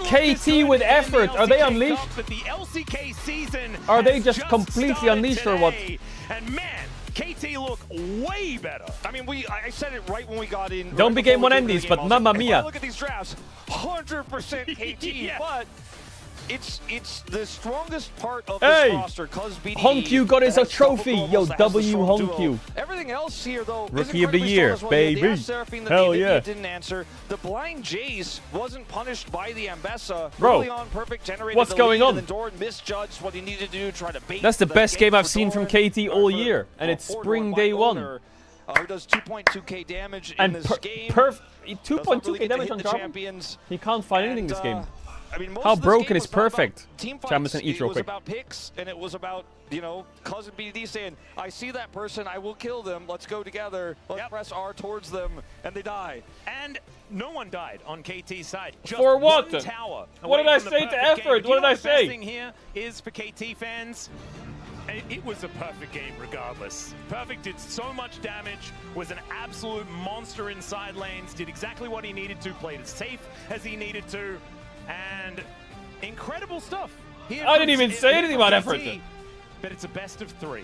KT with effort. Are they unleashed? Are they just completely unleashed or what? And man, KT look way better. I mean, I said it right when we got in. Don't be game one endies, but mamma mia. Look at these drafts, 100% KT, Yeah. but it's the strongest part of Hey! this roster because BDE Honkyu got his has trophy. double Yo, almost as W the strong Honkyu. duo. Everything else here, though, is Rookie of the incredibly year, strong as well. You had the baby. Ash Seraphine that Hell the yeah. didn't answer. The blind Jace wasn't punished by the Ambessa. Bro, Early on, perfect generated what's the going lead, on? And then Doran misjudged what he needed to do, try to bait. That's the best game I've for seen from Doran. KT all year, and it's For spring Doran day by 1. owner, who does 2.2k damage And in this game. 2.2k damage on Jarvan? champions. He can't find anything this game. I mean, most How of this broken game is was not about perfect? team Champions fights. and eat It real was quick. about picks, and it was about, cousin BDD saying, I see that person, I will kill them, let's go together, let's press R towards them, and they die. And no one died on KT's side. Just For what? one tower What did away I from the say to perfect game. Effort? But What you did know I the best say? thing here is for KT fans, it was a perfect game regardless. Perfect did so much damage, was an absolute monster in side lanes, did exactly what he needed to, played as safe as he needed to, and incredible stuff. I didn't even say anything about Effort. But it's a best of 3.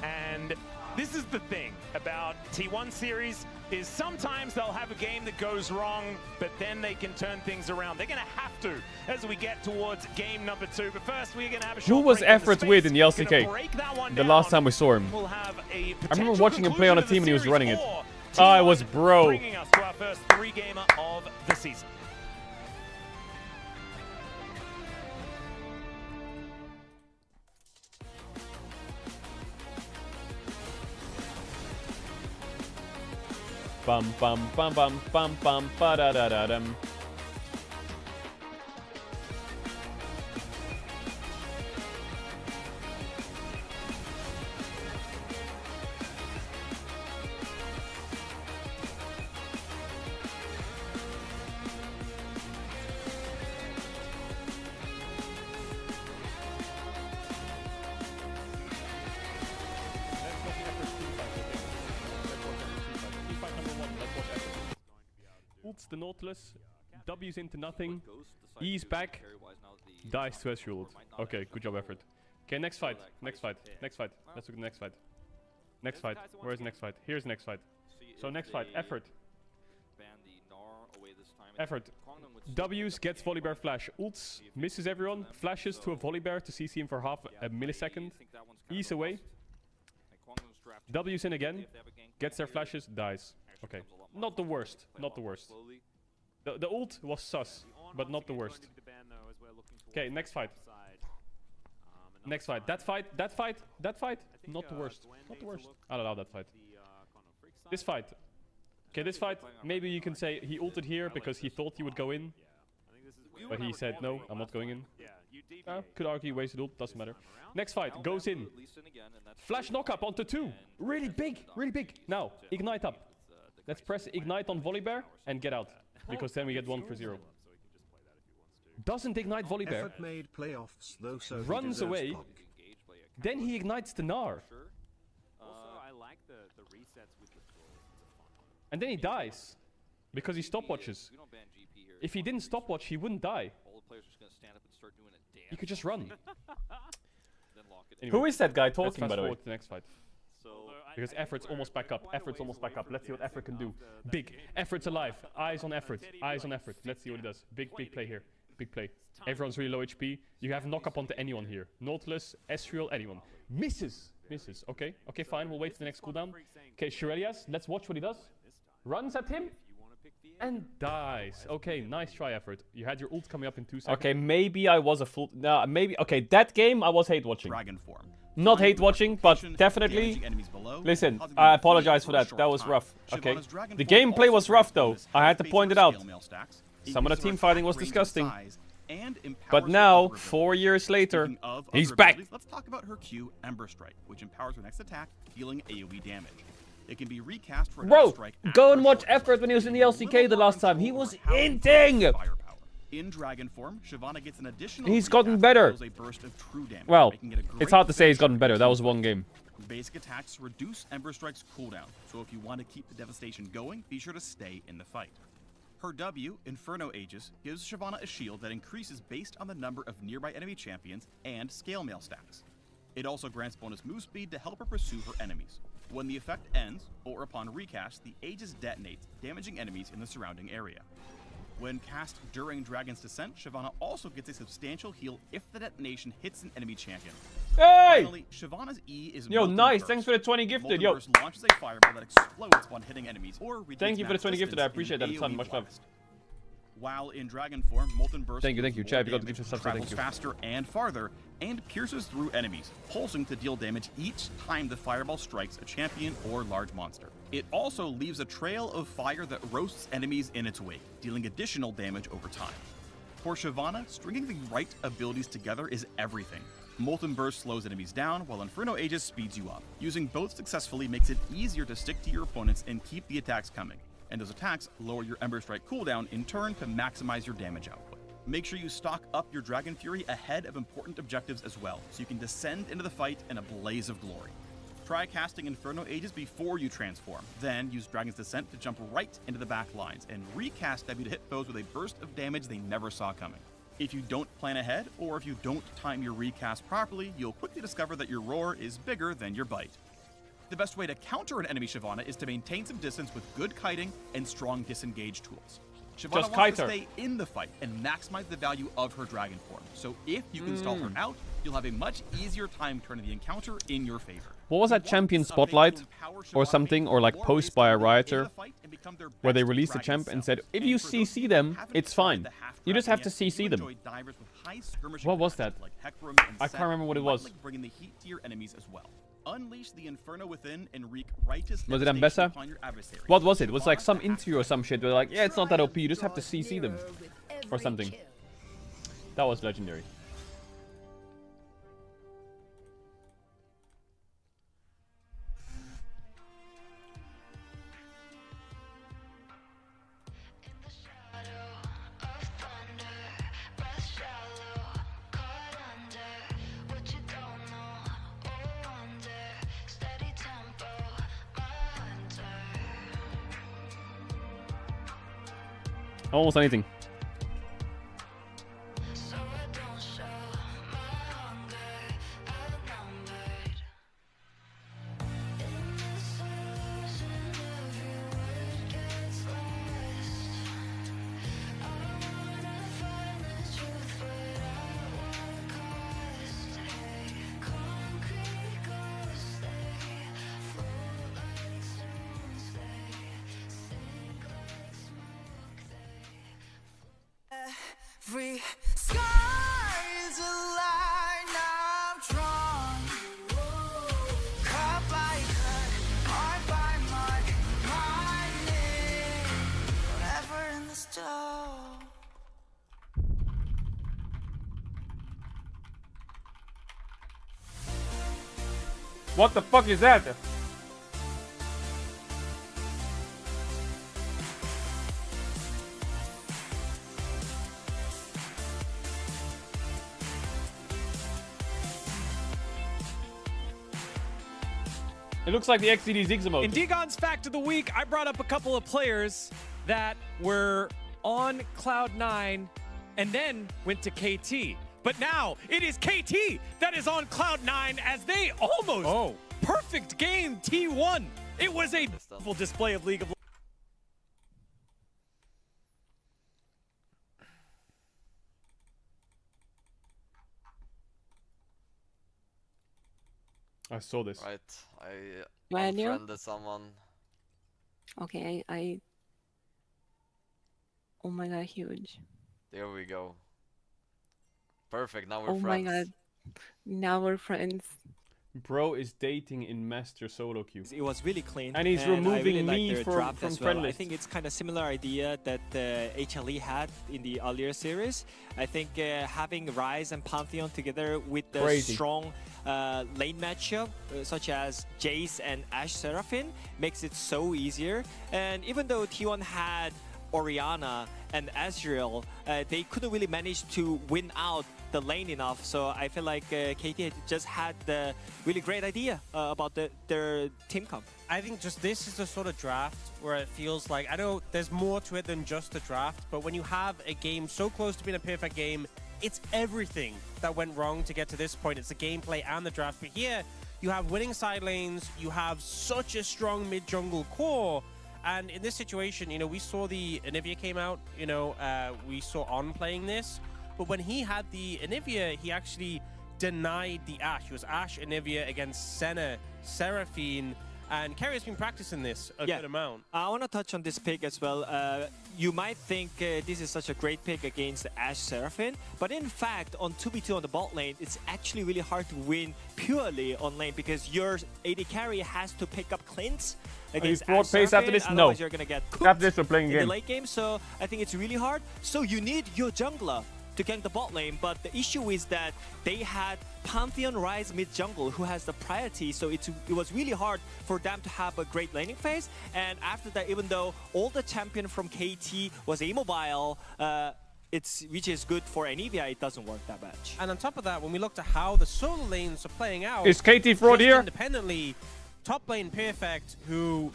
And this is the thing about T1 series is sometimes they'll have a game that goes wrong, but then they can turn things around. They're going to have to as we get towards game number 2. But first, we're going to have a Who short was break in the Effort space. with in the We're gonna LCK? break that one The down. last time we saw him. We'll have a I remember potential watching him play on a conclusion team and he of was the running it. series Oh, it T1 was bro. bringing us to our first 3-gamer of the season. Bum bum bum bum bum bum ba da da da dum. Ults the Nautilus, W's into nothing, E's back, dies to SU ult. Okay, good job, Effort. Okay, next fight, next fight, next fight. Let's look at the next fight. Next fight, where's the next fight? Here's the next fight. So next fight, Effort. Effort. W's gets Volibear flash. Ults, misses everyone, flashes to a Volibear to CC him for half a millisecond. E's away. W's in again, gets their flashes, dies. Okay, not the worst, not the worst. The ult was sus, but not the worst. Okay, next fight. Next fight. That fight, that fight, that fight. Not the worst, not the worst. I'll allow that fight. This fight. Okay, this fight, maybe you can say he ulted here because he thought he would go in. But he said, no, I'm not going in. Could argue wasted ult, doesn't matter. Next fight, goes in. Flash knock up onto 2. Really big, really big. Now, ignite up. Let's press ignite on Volibear and get out. Because then we get 1 for 0. Doesn't ignite Volibear. Effort made playoffs, though, so he Runs deserves away. pog. Then he ignites the Gnar. And then he dies. Because he stopwatches. If he didn't stopwatch, he wouldn't die. He could just run. Anyway, Who is that guy talking, let's by the way? fast forward to the next fight. Because Effort's almost back up. Effort's almost back up. Let's see what Effort can do. Big. Effort's alive. Eyes on Effort. Eyes on Effort. Let's see what he does. Big play here. Big play. Everyone's really low HP. You have knock up onto anyone here. Nautilus, Ezreal, anyone. Misses. Misses. Okay. Okay, fine. We'll wait for the next cooldown. Okay, Shirelias. Let's watch what he does. Runs at him. And dies. Okay, nice try, Effort. You had your ult coming up in 2 seconds. Okay, maybe I was a fool. No, maybe. Okay, that game I was hate watching. Dragon form. Not hate watching, but definitely... Listen, I apologize for that. That was rough. Okay. The gameplay was rough though. I had to point it out. Some of the team fighting was disgusting. But now, 4 years later, he's back. Let's talk about her Q, Ember Strike, which empowers her next attack, dealing AoE damage. It can be recast for Bro, strike go and watch Effort when he was in the LCK the last time. He was inting. In dragon form, Shyvana gets an additional. He's gotten better. A burst of true damage, well, making it a it's great hard to say he's finish gotten better. That was one game. Basic attacks reduce Ember Strike's cooldown, so if you want to keep the devastation going, be sure to stay in the fight. Her W, Inferno Aegis, gives Shyvana a shield that increases based on the number of nearby enemy champions and scale mail stacks. It also grants bonus move speed to help her pursue her enemies. When the effect ends, or upon recast, the Aegis detonates, damaging enemies in the surrounding area. When cast during Dragon's Descent, Shyvana also gets a substantial heal if the detonation hits an enemy champion. Hey! Finally, Shyvana's E is Yo, Molten nice. Burst. Thanks for the 20 gifted. Molten Yo. Burst launches a fireball that explodes upon hitting enemies, or Thank you for the 20 gifted. I appreciate that a ton. Much love. While in dragon form, Molten Burst Thank you. Chad, you got the damage, gift stuff, so travels thank you. faster and farther, and pierces through enemies, pulsing to deal damage each time the fireball strikes a champion or large monster. It also leaves a trail of fire that roasts enemies in its wake, dealing additional damage over time. For Shyvana, stringing the right abilities together is everything. Molten Burst slows enemies down, while Inferno Aegis speeds you up. Using both successfully makes it easier to stick to your opponents and keep the attacks coming. And those attacks lower your Ember Strike cooldown in turn to maximize your damage output. Make sure you stock up your Dragon Fury ahead of important objectives as well, so you can descend into the fight in a blaze of glory. Try casting Inferno Aegis before you transform, then use Dragon's Descent to jump right into the back lines, and recast W to hit foes with a burst of damage they never saw coming. If you don't plan ahead, or if you don't time your recast properly, you'll quickly discover that your roar is bigger than your bite. The best way to counter an enemy Shyvana is to maintain some distance with good kiting and strong disengage tools. Shyvana wants to stay in the fight and maximize the value of her dragon form, so if you can stall her out, you'll have a much easier time turning the encounter in your favor. What was that champion spotlight or something, or like post by a rioter, where they released a champ and said, if you CC them, it's fine. You just have to CC them. What was that? I can't remember what it was. Bringing the heat to your enemies as well. Unleash the Inferno within and wreak righteous Was it Ambessa? What was it? It was like some interview or some shit. They're like, yeah, it's not that OP. You just have to CC them. Or something. That was legendary. Almost anything. Every sky's a line I've drawn. Cut by cut, mark by mark, mining forever in the stone. What the fuck is that? It looks like the XCD Ziggs emote. In Degon's Fact of the Week, I brought up a couple of players that were on Cloud9 and then went to KT. But now it is KT that is on Cloud9 as they almost perfect game T1. It was a beautiful display of League of Legends. I saw this. Right, I Manual? unfriended someone. Okay, I... Oh my god, huge. There we go. Perfect, now we're Oh friends. my god. Now we're friends. Bro is dating in master solo queue. It was really clean. And he's removing me from friend list. I think it's kind of similar idea that HLE had in the earlier series. I think having Ryze and Pantheon together with the strong lane matchup, such as Jace and Ashe Seraphine, makes it so easier. And even though T1 had Orianna and Azriel, they couldn't really manage to win out the lane enough. So I feel like KT just had the really great idea about their team comp. I think just this is the sort of draft where it feels like, I know there's more to it than just the draft, but when you have a game so close to being a perfect game, it's everything that went wrong to get to this point. It's the gameplay and the draft. But here, you have winning side lanes, you have such a strong mid-jungle core, and in this situation, you know, we saw the Anivia came out, you know, we saw On playing this, but when he had the Anivia, he actually denied the Ashe. It was Ashe, Anivia against Senna, Seraphine, and Kerry has been practicing this a good amount. I want to touch on this pick as well. You might think this is such a great pick against Ashe Seraphine, but in fact, on 2v2 on the bot lane, it's actually really hard to win purely on lane because your AD carry has to pick up Clint against Ashe pace after this? No. You're gonna get After this, we're playing in game. the late game, so I think it's really hard. So you need your jungler to gank the bot lane, but the issue is that they had Pantheon Ryze mid jungle who has the priority, so it was really hard for them to have a great laning phase. And after that, even though all the champion from KT was immobile, which is good for Anivia, it doesn't work that much. And on top of that, when we looked at how the solo lanes are playing out, is KT fraud here? Independently, top lane Perfect, who,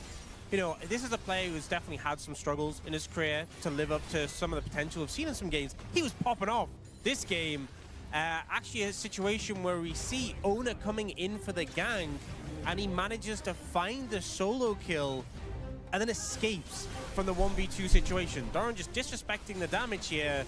you know, this is a player who's definitely had some struggles in his career to live up to some of the potential we've seen in some games. He was popping off this game. Actually, a situation where we see Ona coming in for the gank, and he manages to find the solo kill and then escapes from the 1v2 situation. Doran just disrespecting the damage here.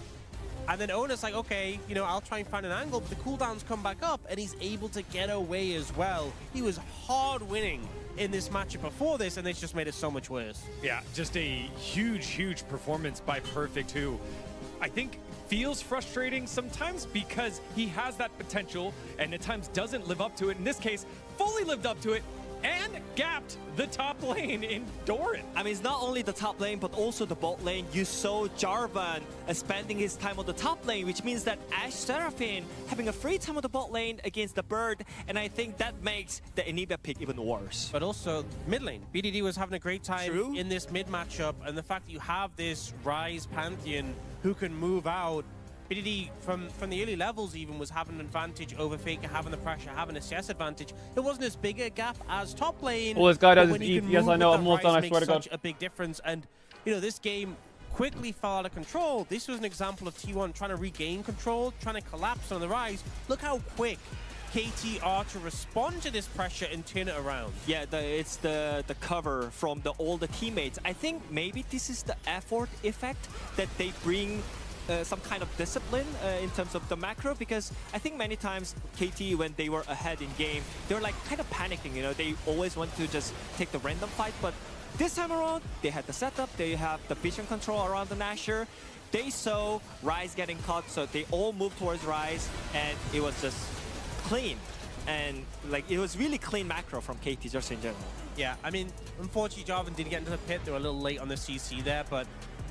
And then Ona's like, okay, you know, I'll try and find an angle, but the cooldowns come back up, and he's able to get away as well. He was hard winning in this matchup before this, and this just made it so much worse. Yeah, just a huge performance by Perfect, who I think feels frustrating sometimes because he has that potential and at times doesn't live up to it. In this case, fully lived up to it and gapped the top lane in Doran. I mean, it's not only the top lane, but also the bot lane. You saw Jarvan spending his time on the top lane, which means that Ashe Seraphine having a free time on the bot lane against the Bird, and I think that makes the Anivia pick even worse. But also mid lane. BDD was having a great time in this mid matchup, and the fact that you have this Ryze Pantheon who can move out. BDD, from the early levels even, was having an advantage over Faker, having the pressure, having a CS advantage. It wasn't as big a gap as top lane. Well, this guy does his ETH. Yes, I know. I'm almost done, I swear to God. Such a big difference. And, you know, this game quickly fell out of control. This was an example of T1 trying to regain control, trying to collapse on the Ryze. Look how quick KT are to respond to this pressure and turn it around. Yeah, it's the cover from all the teammates. I think maybe this is the effort effect that they bring some kind of discipline in terms of the macro, because I think many times KT, when they were ahead in game, they were like kind of panicking, you know, they always want to just take the random fight, but this time around, they had the setup, they have the vision control around the Nashor, they saw Ryze getting caught, so they all moved towards Ryze, and it was just clean. And like, it was really clean macro from KT just in general. Yeah, I mean, unfortunately, Jarvan did get into the pit, they were a little late on the CC there, but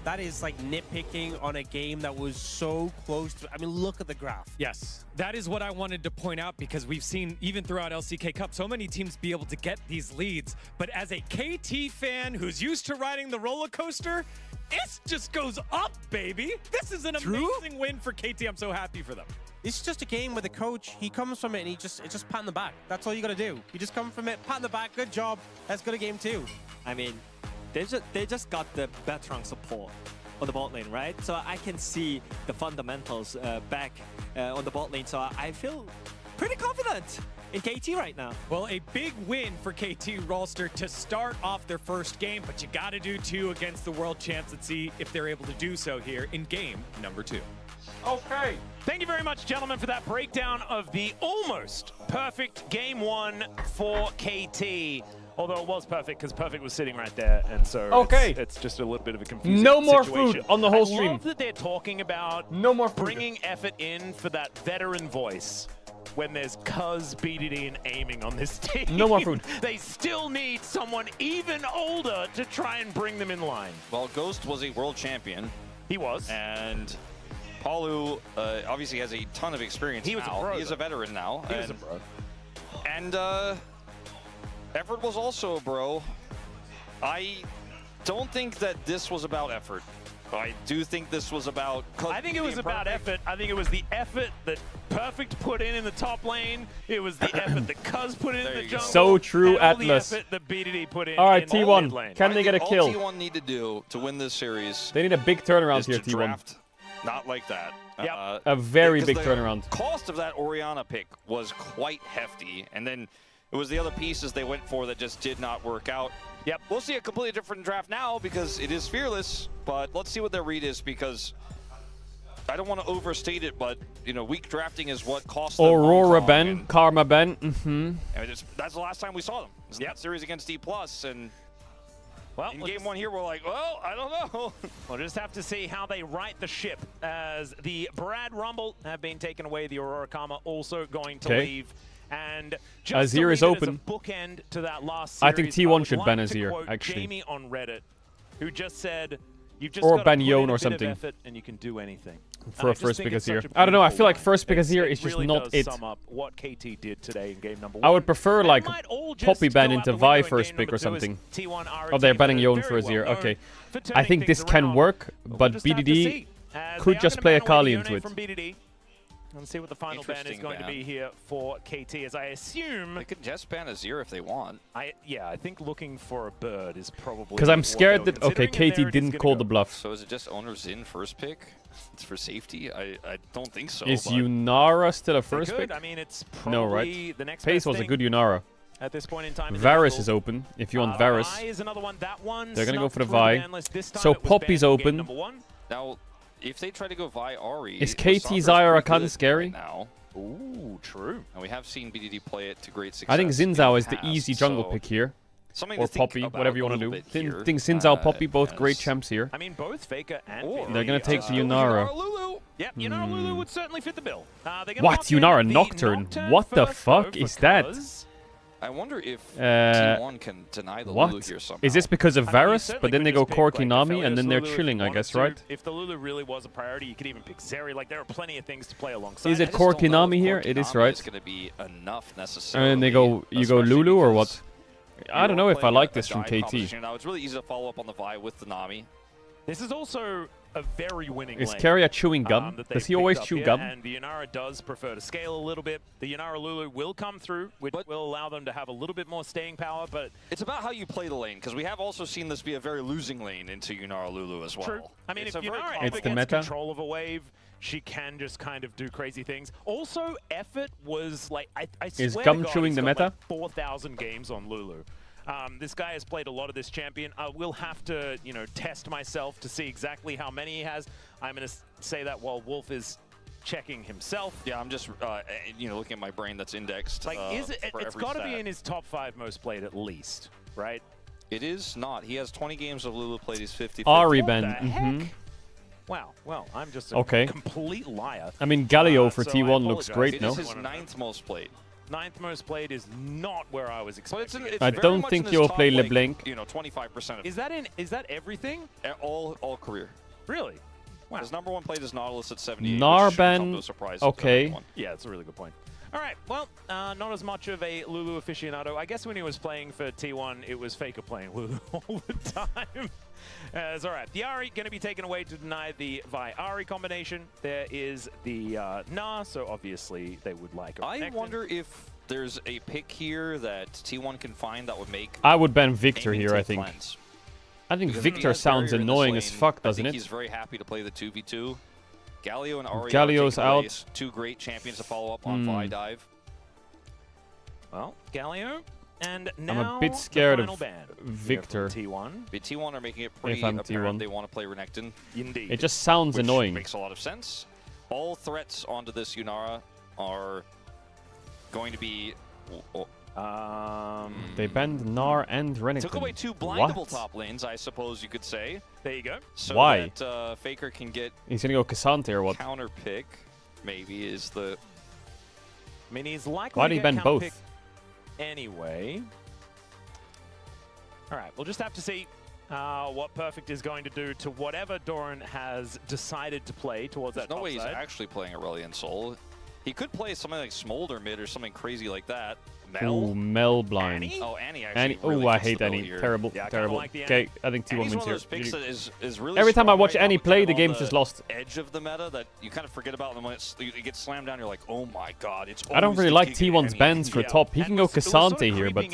that is like nitpicking on a game that was so close to, I mean, look at the graph. Yes, that is what I wanted to point out, because we've seen even throughout LCK Cup so many teams be able to get these leads. But as a KT fan who's used to riding the roller coaster, it just goes up, baby. This is an amazing win for KT. I'm so happy for them. It's just a game where the coach, he comes from it and it's just pat on the back. That's all you got to do. You just come from it, pat on the back, good job. Let's go to game 2. I mean, they just got the Betrang support on the bot lane, right? So I can see the fundamentals back on the bot lane. So I feel pretty confident in KT right now. Well, a big win for KT Rolster to start off their first game, but you got to do 2 against the world champs. Let's see if they're able to do so here in game number 2. Okay. Thank you very much, gentlemen, for that breakdown of the almost perfect game 1 for KT. Although it was perfect because Perfect was sitting right there, and so it's just a little bit of a confusing No more situation. food on the whole I stream. love that they're talking about no more food. bringing effort in for that veteran voice. when there's Cuz, BDD, and aiming on this team. No more food. They still need someone even older to try and bring them in line. Well, Ghost was a world champion. He was. And Palu obviously has a ton of experience. He was now. a pro. He is a veteran now. He was a bro. And Effort was also a bro. I don't think that this was about effort. I do think this was about... I think it was about effort. I think it was the effort that Perfect put in the top lane. It was the effort that Cuz put in the jungle. So true, and Atlas. All the effort that BDD put in. All right, in T1. mid lane. Can they get a kill? All T1 need to do to win this series... They need a big turnaround is here, to T1. Draft not like that. Yep. A very big the turnaround. Cost of that Orianna pick was quite hefty, and then it was the other pieces they went for that just did not work out. Yep. We'll see a completely different draft now because it is Fearless, but let's see what their read is because I don't want to overstate it, but you know, weak drafting is what cost them Aurora Hong Kong, Ben, and, Karma Ben. I mean, that's the last time we saw them. It's that series against D+, and well, in game one here, we're like, well, I don't know. We'll just have to see how they right the ship as the Brad Rumble have been taken away. The Aurora Karma also going to leave. And just Azir is open. As a bookend to that last I think series, T1 should like ban to Azir, quote actually. Jamie on Reddit, who just said, "You've just Or got ban to put Yon in a or bit something. of effort and you can do anything." For a first pick Azir. I don't know, I feel like first pick Azir is just really not does it. Sum up what KT did today in game number 1. I would prefer like might all just Poppy ban go out into the window Vi in first game pick or number 2 as something. T1 are a Oh, they're team banning that are Yon for very Azir. well known Okay. for I turning think this things can around. work, We'll but just have to BDD see, as could they are just gonna play a ban away Kali Yone into it. from BDD. Let's see what the final ban is Interesting going to ban. be here for KT, as I assume... They could just ban Azir if they want. I think looking for a bird is probably... Because I'm what scared they were that, okay, considering, and KT there it is didn't gonna call go. the bluff. So is it just Owner's in first pick? It's for safety? I don't think so. Is but Yunara still a They first could. pick? I mean, it's probably No, right? the next Pace best was a thing good Yunara. at this point in time. in the Varus jungle. is open, if you want Vi Varus. is another one. That one They're gonna go snuck for the through Vi. ban list. This time So it was Poppy's banned in game open. number 1. Now, if they try to go Vi Ari... Is KT Zyra kind of scary? Now. Ooh, true. And we have seen BDD play it to great success. I think in Xin Zhao the is the past, easy jungle so pick here. something Or to think Poppy, about whatever you a want to little do. bit here, Think Xin Zhao, Poppy, both as- great champs here. I mean, both Faker and Or- They're gonna take the BDD. Yunara. Lulu. Yep, Yunara Lulu would certainly fit the bill. They're gonna What? lock in Yunara the Nocturne? What the first, though, fuck for is that? Cuz. I wonder if Uh, T1 can deny the Lulu What? here somehow. Is this because of I mean, you Varus? certainly But then could they go just pick, Corki like, Nami, Aphelios and then they're Lulu if chilling, you I wanted guess, to. right? If the Lulu really was a priority, you could even pick Zeri. Like, there are plenty of things to play alongside. Is I it just don't Corki know Nami if here? Corki It is, Nami right? is going to be enough necessarily. And they go, you go especially Lulu or because what? I don't know if I playing like a this from dive KT. composition. Now, it's really easy to follow up on the Vi with the Nami. This is also a very winning Is lane. Keria chewing gum? that Does they've he always picked up chew here, gum? And the Yunara does prefer to scale a little bit. The Yunara Lulu will come through, which will allow them to have a little bit more staying power, but... It's about how you play the lane, because we have also seen this be a very losing lane into Yunara Lulu as well. True. I mean, It's if a very Yunara common ever It's the gets meta. control of a wave, she can just kind of do crazy things. Also, effort was like, I Is swear gum to God, chewing he's the got, meta? like 4,000 games on Lulu. This guy has played a lot of this champion. I will have to, you know, test myself to see exactly how many he has. I'm going to say that while Wolf is checking himself. Yeah, I'm just, you know, looking at my brain that's indexed. Like, is it? for It's every got to be stat. in his top 5 most played at least, right? It is not. He has 20 games of Lulu played. He's 50. Ari What Ben. the Mhm. heck? Wow. Well, I'm just a Okay. complete liar. I mean, Galio for so I T1 looks apologize. great, It no? is his 9th most played. 9th most played is not where I was expecting. It's I very don't much think in his you'll top, play like, LeBlanc. You know, 25% of Is that everything? all career. Really? Wow. His number 1 played is Nautilus at 78. Narban, which should come to a surprise to okay. everyone. Yeah, that's a really good point. All right, well, not as much of a Lulu aficionado. I guess when he was playing for T1, it was Faker playing Lulu all the time. It's all right. The Ari going to be taken away to deny the Vi-Ari combination. There is the Na, so obviously they would like a I Renekton. wonder if there's a pick here that T1 can find that would make I would ban Victor aiming here, I take think. cleanse. I think Because if he Victor has sounds barrier in this annoying as lane, fuck, I doesn't think it? he's very happy to play the 2v2. Galio and Ari Galio's are taking out. away 2 great champions to follow up on Vi dive. Well, Galio, and now I'm a bit scared the of final ban Victor. here from T1. But T1 are making it pretty I'm apparent T1. they want to play Renekton. Indeed. It just sounds which annoying. makes a lot of sense. All threats onto this Yunara are going to be... They banned Gnar and Renekton. Took away 2 blindable What? top lanes, I suppose you could say. There you go. So Why? that Faker can get He's gonna go Cassante or what? counter pick, maybe, is the... I mean, he's likely Why to did he get ban both? counterpicked anyway. All right, we'll just have to see what Perfect is going to do to whatever Doran has decided to play towards There's that no way he's top side. actually playing Aurelion Sol. He could play something like Smolder mid or something crazy like that. Ooh, Mel blind. Annie? Oh, Annie actually Annie. really I fits the hate bill Annie. here. Terrible, Yeah, I kinda terrible. like the Okay, Annie. I think T1 Annie's wins one of here. those picks that is really Every time I strong watch right Annie now, play, kind the of game's on just the lost. Edge of the meta that you kind of forget about, and when you get slammed down, you're like, oh my god, it's. I don't always really the like Giga T1's Annie. bans for top. He can go Cassante here, but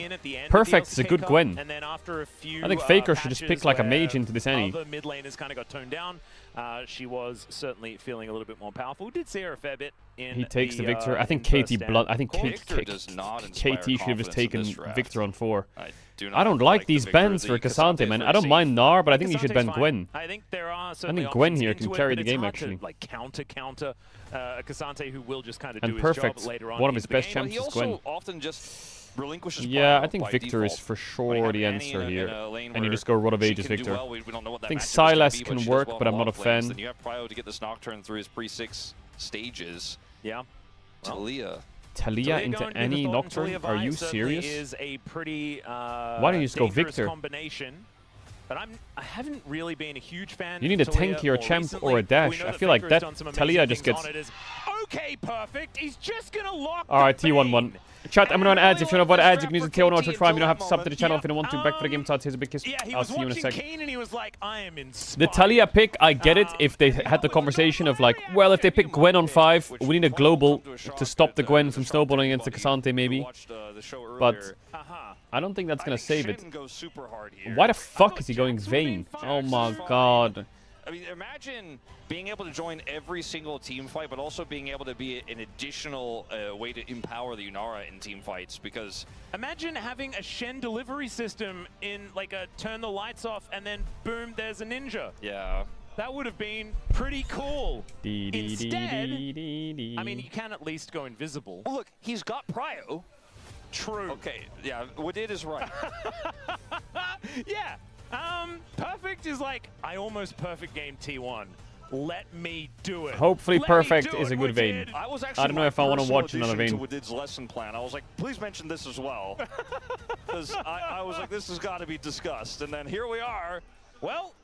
Perfect is a good Gwen. And then after a few, I think Faker should just patches pick like a where mage into this Annie. Other mid laners kind of got toned down. She was certainly feeling a little bit more powerful. We did see her a fair bit in He takes the Victor. I in think first KT stand. blunt. I think Victor does not inspire KT should have just confidence in taken this draft. Victor on 4. do I don't not like like the these Victor. bans The for Cassante, Cassante's man. very I don't safe. mind Gnar, but I think you should Cassante's ban fine. Gwen. I think there are I certainly think Gwen options here can into it, carry but the it's game, hard to, actually. like counter Cassante, who will just kind of And do his Perfect, job later on. one of in his the best game. champs He is also Gwen. often just relinquishes Yeah, pile I think by Victor is default. for When you sure have the Annie answer in here. a lane And you where just go Rod of she Ages can do Victor. well. We don't know what that I think matchup is gonna Sylas be, but can she does work, well but in I'm a not lot a of lanes. fan. Then you have Prio to get this Nocturne through his pre-6 stages. Yeah. Talia. Talia into going to be the any thought, and Nocturne? Talia Are Vi you certainly serious? Is a pretty Why don't you just go dangerous Victor? combination. But I haven't really been a huge fan. You need a of Talia tank or a more champ recently. or a We dash. know I feel like Faker has that done some Talia amazing just things gets... on it as, okay, Perfect. He's just gonna lock Alright, the T1 won. Chat, I'm gonna run ads. If you know about ads, you can use the KO to try. You don't have to sub to the channel if you don't want to. Back for the game starts. Here's a big kiss. Yeah, he I'll was see you in a watching sec. Kane and he was like, I am The inspired. Talia pick, I get it if they had the conversation of like, well, if they pick Gwen on 5, we need a global to stop the Gwen from snowballing against the Cassante maybe. But I don't think that's gonna save it. Why the fuck is he going Vayne? Oh my god. I mean, imagine being able to join every single team fight, but also being able to be an additional way to empower the Unara in team fights, because... Imagine having a Shen delivery system in like a turn the lights off and then boom, there's a ninja. Yeah. That would have been pretty cool. Instead, I mean, you can at least go invisible. Well, look, he's got Prio. True. Okay, yeah, Wadid is right. Yeah. Perfect is like, I almost perfect game T1. Let me do it. Hopefully Let Perfect me is do a it, good Vayne. Wadid. I was actually I don't know if I want to personal watch another addition Vayne. to Wadid's lesson plan. I was like, please mention this as well. Because I was like, this has got to be discussed. And then here we are. Well,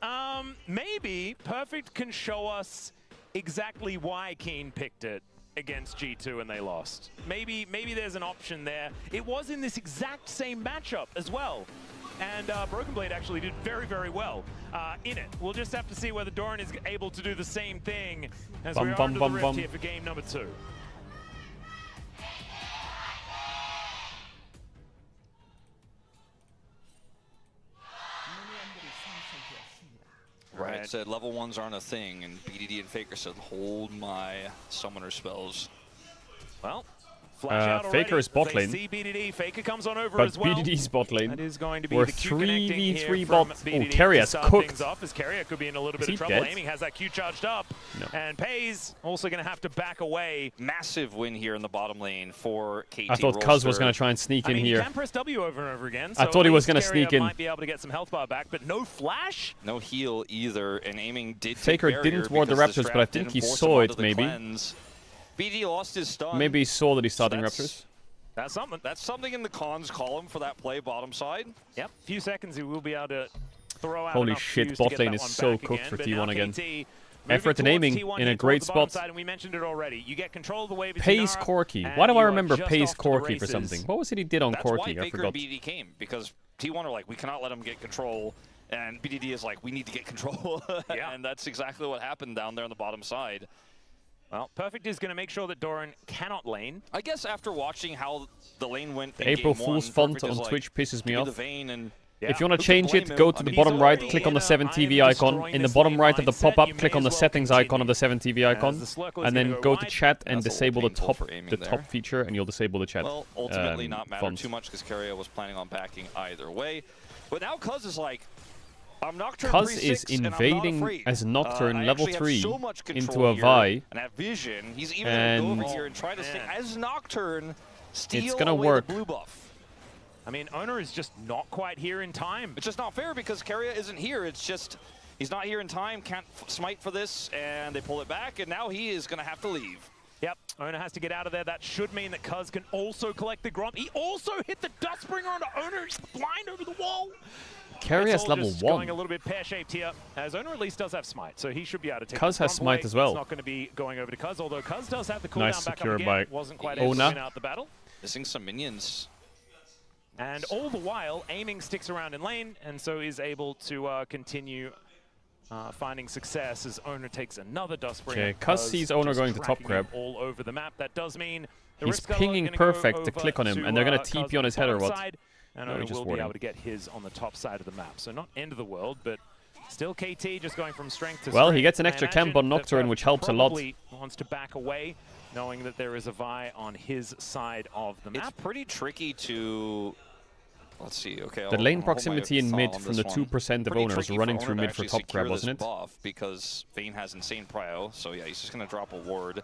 maybe Perfect can show us exactly why Keen picked it against G2 and they lost. Maybe there's an option there. It was in this exact same matchup as well. And Broken Blade actually did very, very well in it. We'll just have to see whether Doran is able to do the same thing as we are under the rift here for game number 2. Right. Said level 1s aren't a thing, and BDD and Faker said, hold my summoner spells. Well, flash out already. Faker is bot They lane. see BDD. Faker comes on over But as well. BDD's bot lane. That is going to be We're the Q connecting here 3v3 from bot. Oh, BDD Carry to has start cooked. things off, as Carrier could be in a little Is bit he of trouble. dead? Aiming has that Q charged up. No. And Pays also going to have to back away. Massive win here in the bottom lane for KT. I thought Cuz was going to try and sneak in You here. can press W over and over again. I So thought he at was least gonna Carrier sneak in. might be able to get some health bar back, but no flash. No heal either, and Aiming did take Faker barrier didn't ward the because this Raptors, but I draft think didn't he force saw him it, onto the maybe. cleanse. BD lost his stun. Maybe he saw that he's starting Raptors. That's something. That's something in the cons column for that play bottom side. Yep, few seconds he will be able to throw out Holy enough shit, Qs to bot get lane that is one so back cooked for But T1 now again. KT moving Effort and towards aiming T1 in here a great towards the bottom spot. side, and we mentioned it already. You get control of the wave. Pays Inara, Corky. and Why do you I are remember just Pays off to the Corky for races. something? What was it he did on That's Corky? why I Faker forgot. and BDD came, because T1 are like, we cannot let him get control, and BDD is like, we need to get control. Yeah. And that's exactly what happened down there on the bottom side. Well, Perfect is going to make sure that Doran cannot lane. I guess after watching how the lane went The in April game Fool's 1, font Perfect on is like, Twitch pisses me give off. the vein and If you want to Who change could it, blame go him? to I the mean, bottom he's right, already click on in the a 7TV I am icon. destroying In the this bottom game right of the mindset, pop-up, you click may on the as well settings icon of the continue. 7TV icon, the Slurkle is and gonna then go go to wide. chat and That's a disable the little top painful for aiming the there. top feature, and you'll disable the chat. Well, ultimately not matter font. too much because Carrier was planning on backing either way. But now Cuz is like, I'm Nocturne Cuz is 3-6 and I'm not invading afraid. as Nocturne I level actually have 3 so much into control a here Vi. and have vision. He's even And going to go over here and try to stay as Nocturne, steal gonna away work. the blue buff. I mean, Owner is just not quite here in time. It's just not fair because Carrier isn't here. It's just he's not here in time, can't smite for this, and they pull it back, and now he is going to have to leave. Yep, Owner has to get out of there. That should mean that Cuz can also collect the Gromp. He also hit the Dustbringer onto Owner. He's blind over the wall. Carry has level 1. Going a little bit pear-shaped here, as Owner at least does have Smite, so he should be able to take Cuz has Smite as well. It's not going to be going over to Cuz, although Cuz does have the cooldown Nice back secure up again. by Wasn't quite able to win out the battle. Missing some minions. And all the while, aiming sticks around in lane, and so is able to continue finding success as Owner takes another Dustbringer. Okay, Cuz sees Owner going to top grab. All over the map. That does mean he's pinging perfect to click on him, and they're going to TP on his head or what? And Owner will be able to get his on the top side of the map. So not end of the world, but still KT just going from strength to strength. Well, he gets an extra camp on Nocturne, which helps a lot. Wants to back away, knowing that there is a Vi on his side of the map. It's pretty tricky to... Let's see, okay. The lane proximity in mid from the 2% of owners running through mid for top grab, wasn't it? Buff because Vayne has insane prio, so yeah, he's just going to drop a ward,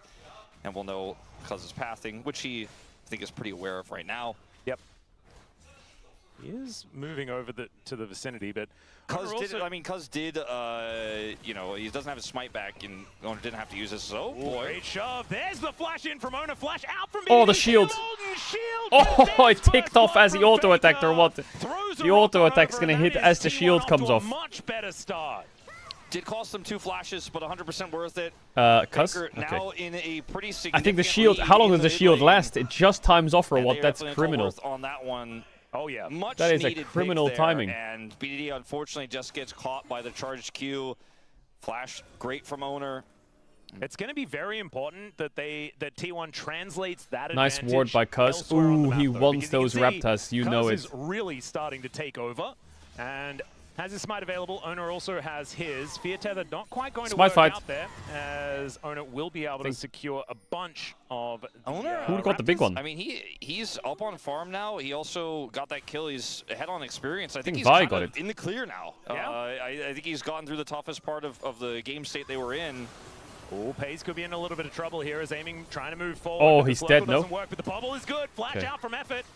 and we'll know Cuz's pathing, which he, I think, is pretty aware of right now. Yep. He is moving over to the vicinity, but Cuz did, you know, he doesn't have his smite back, and Owner didn't have to use this. So, boy. Great shove. There's the flash in from Owner. Flash out from Oh, the shield. Oh, it ticked off as he auto-attacked or what? The auto-attack's going to hit as the shield comes off. Much better start. Did cost them 2 flashes, but 100% worth it. Cuz? Okay. Now in a pretty significant I think the shield, how long does the shield last? It just times off or what? That's criminal. On that one. Oh yeah, much that is a needed criminal pick there, timing. And BDD unfortunately just gets caught by the charged Q. Flash, great from Owner. It's going to be very important that T1 translates that nice advantage. ward by Cuz. Ooh, he wants those Raptors. You know it. Cuz is really starting to take over, and has his smite available. Owner also has his. Fear Tether not quite going to work out there, as Owner will be able to secure a bunch of Owner. Who got the big one? I mean, he's up on farm now. He also got that kill. He's ahead on experience. I think he's Vi kind got of in the clear now. Yeah. I think he's gotten through the toughest part of the game state they were in. Oh, Pace could be in a little bit of trouble here as aiming, trying to move forward. Oh, he's dead, no? Doesn't work, but the bubble is good. Flash out from Effort.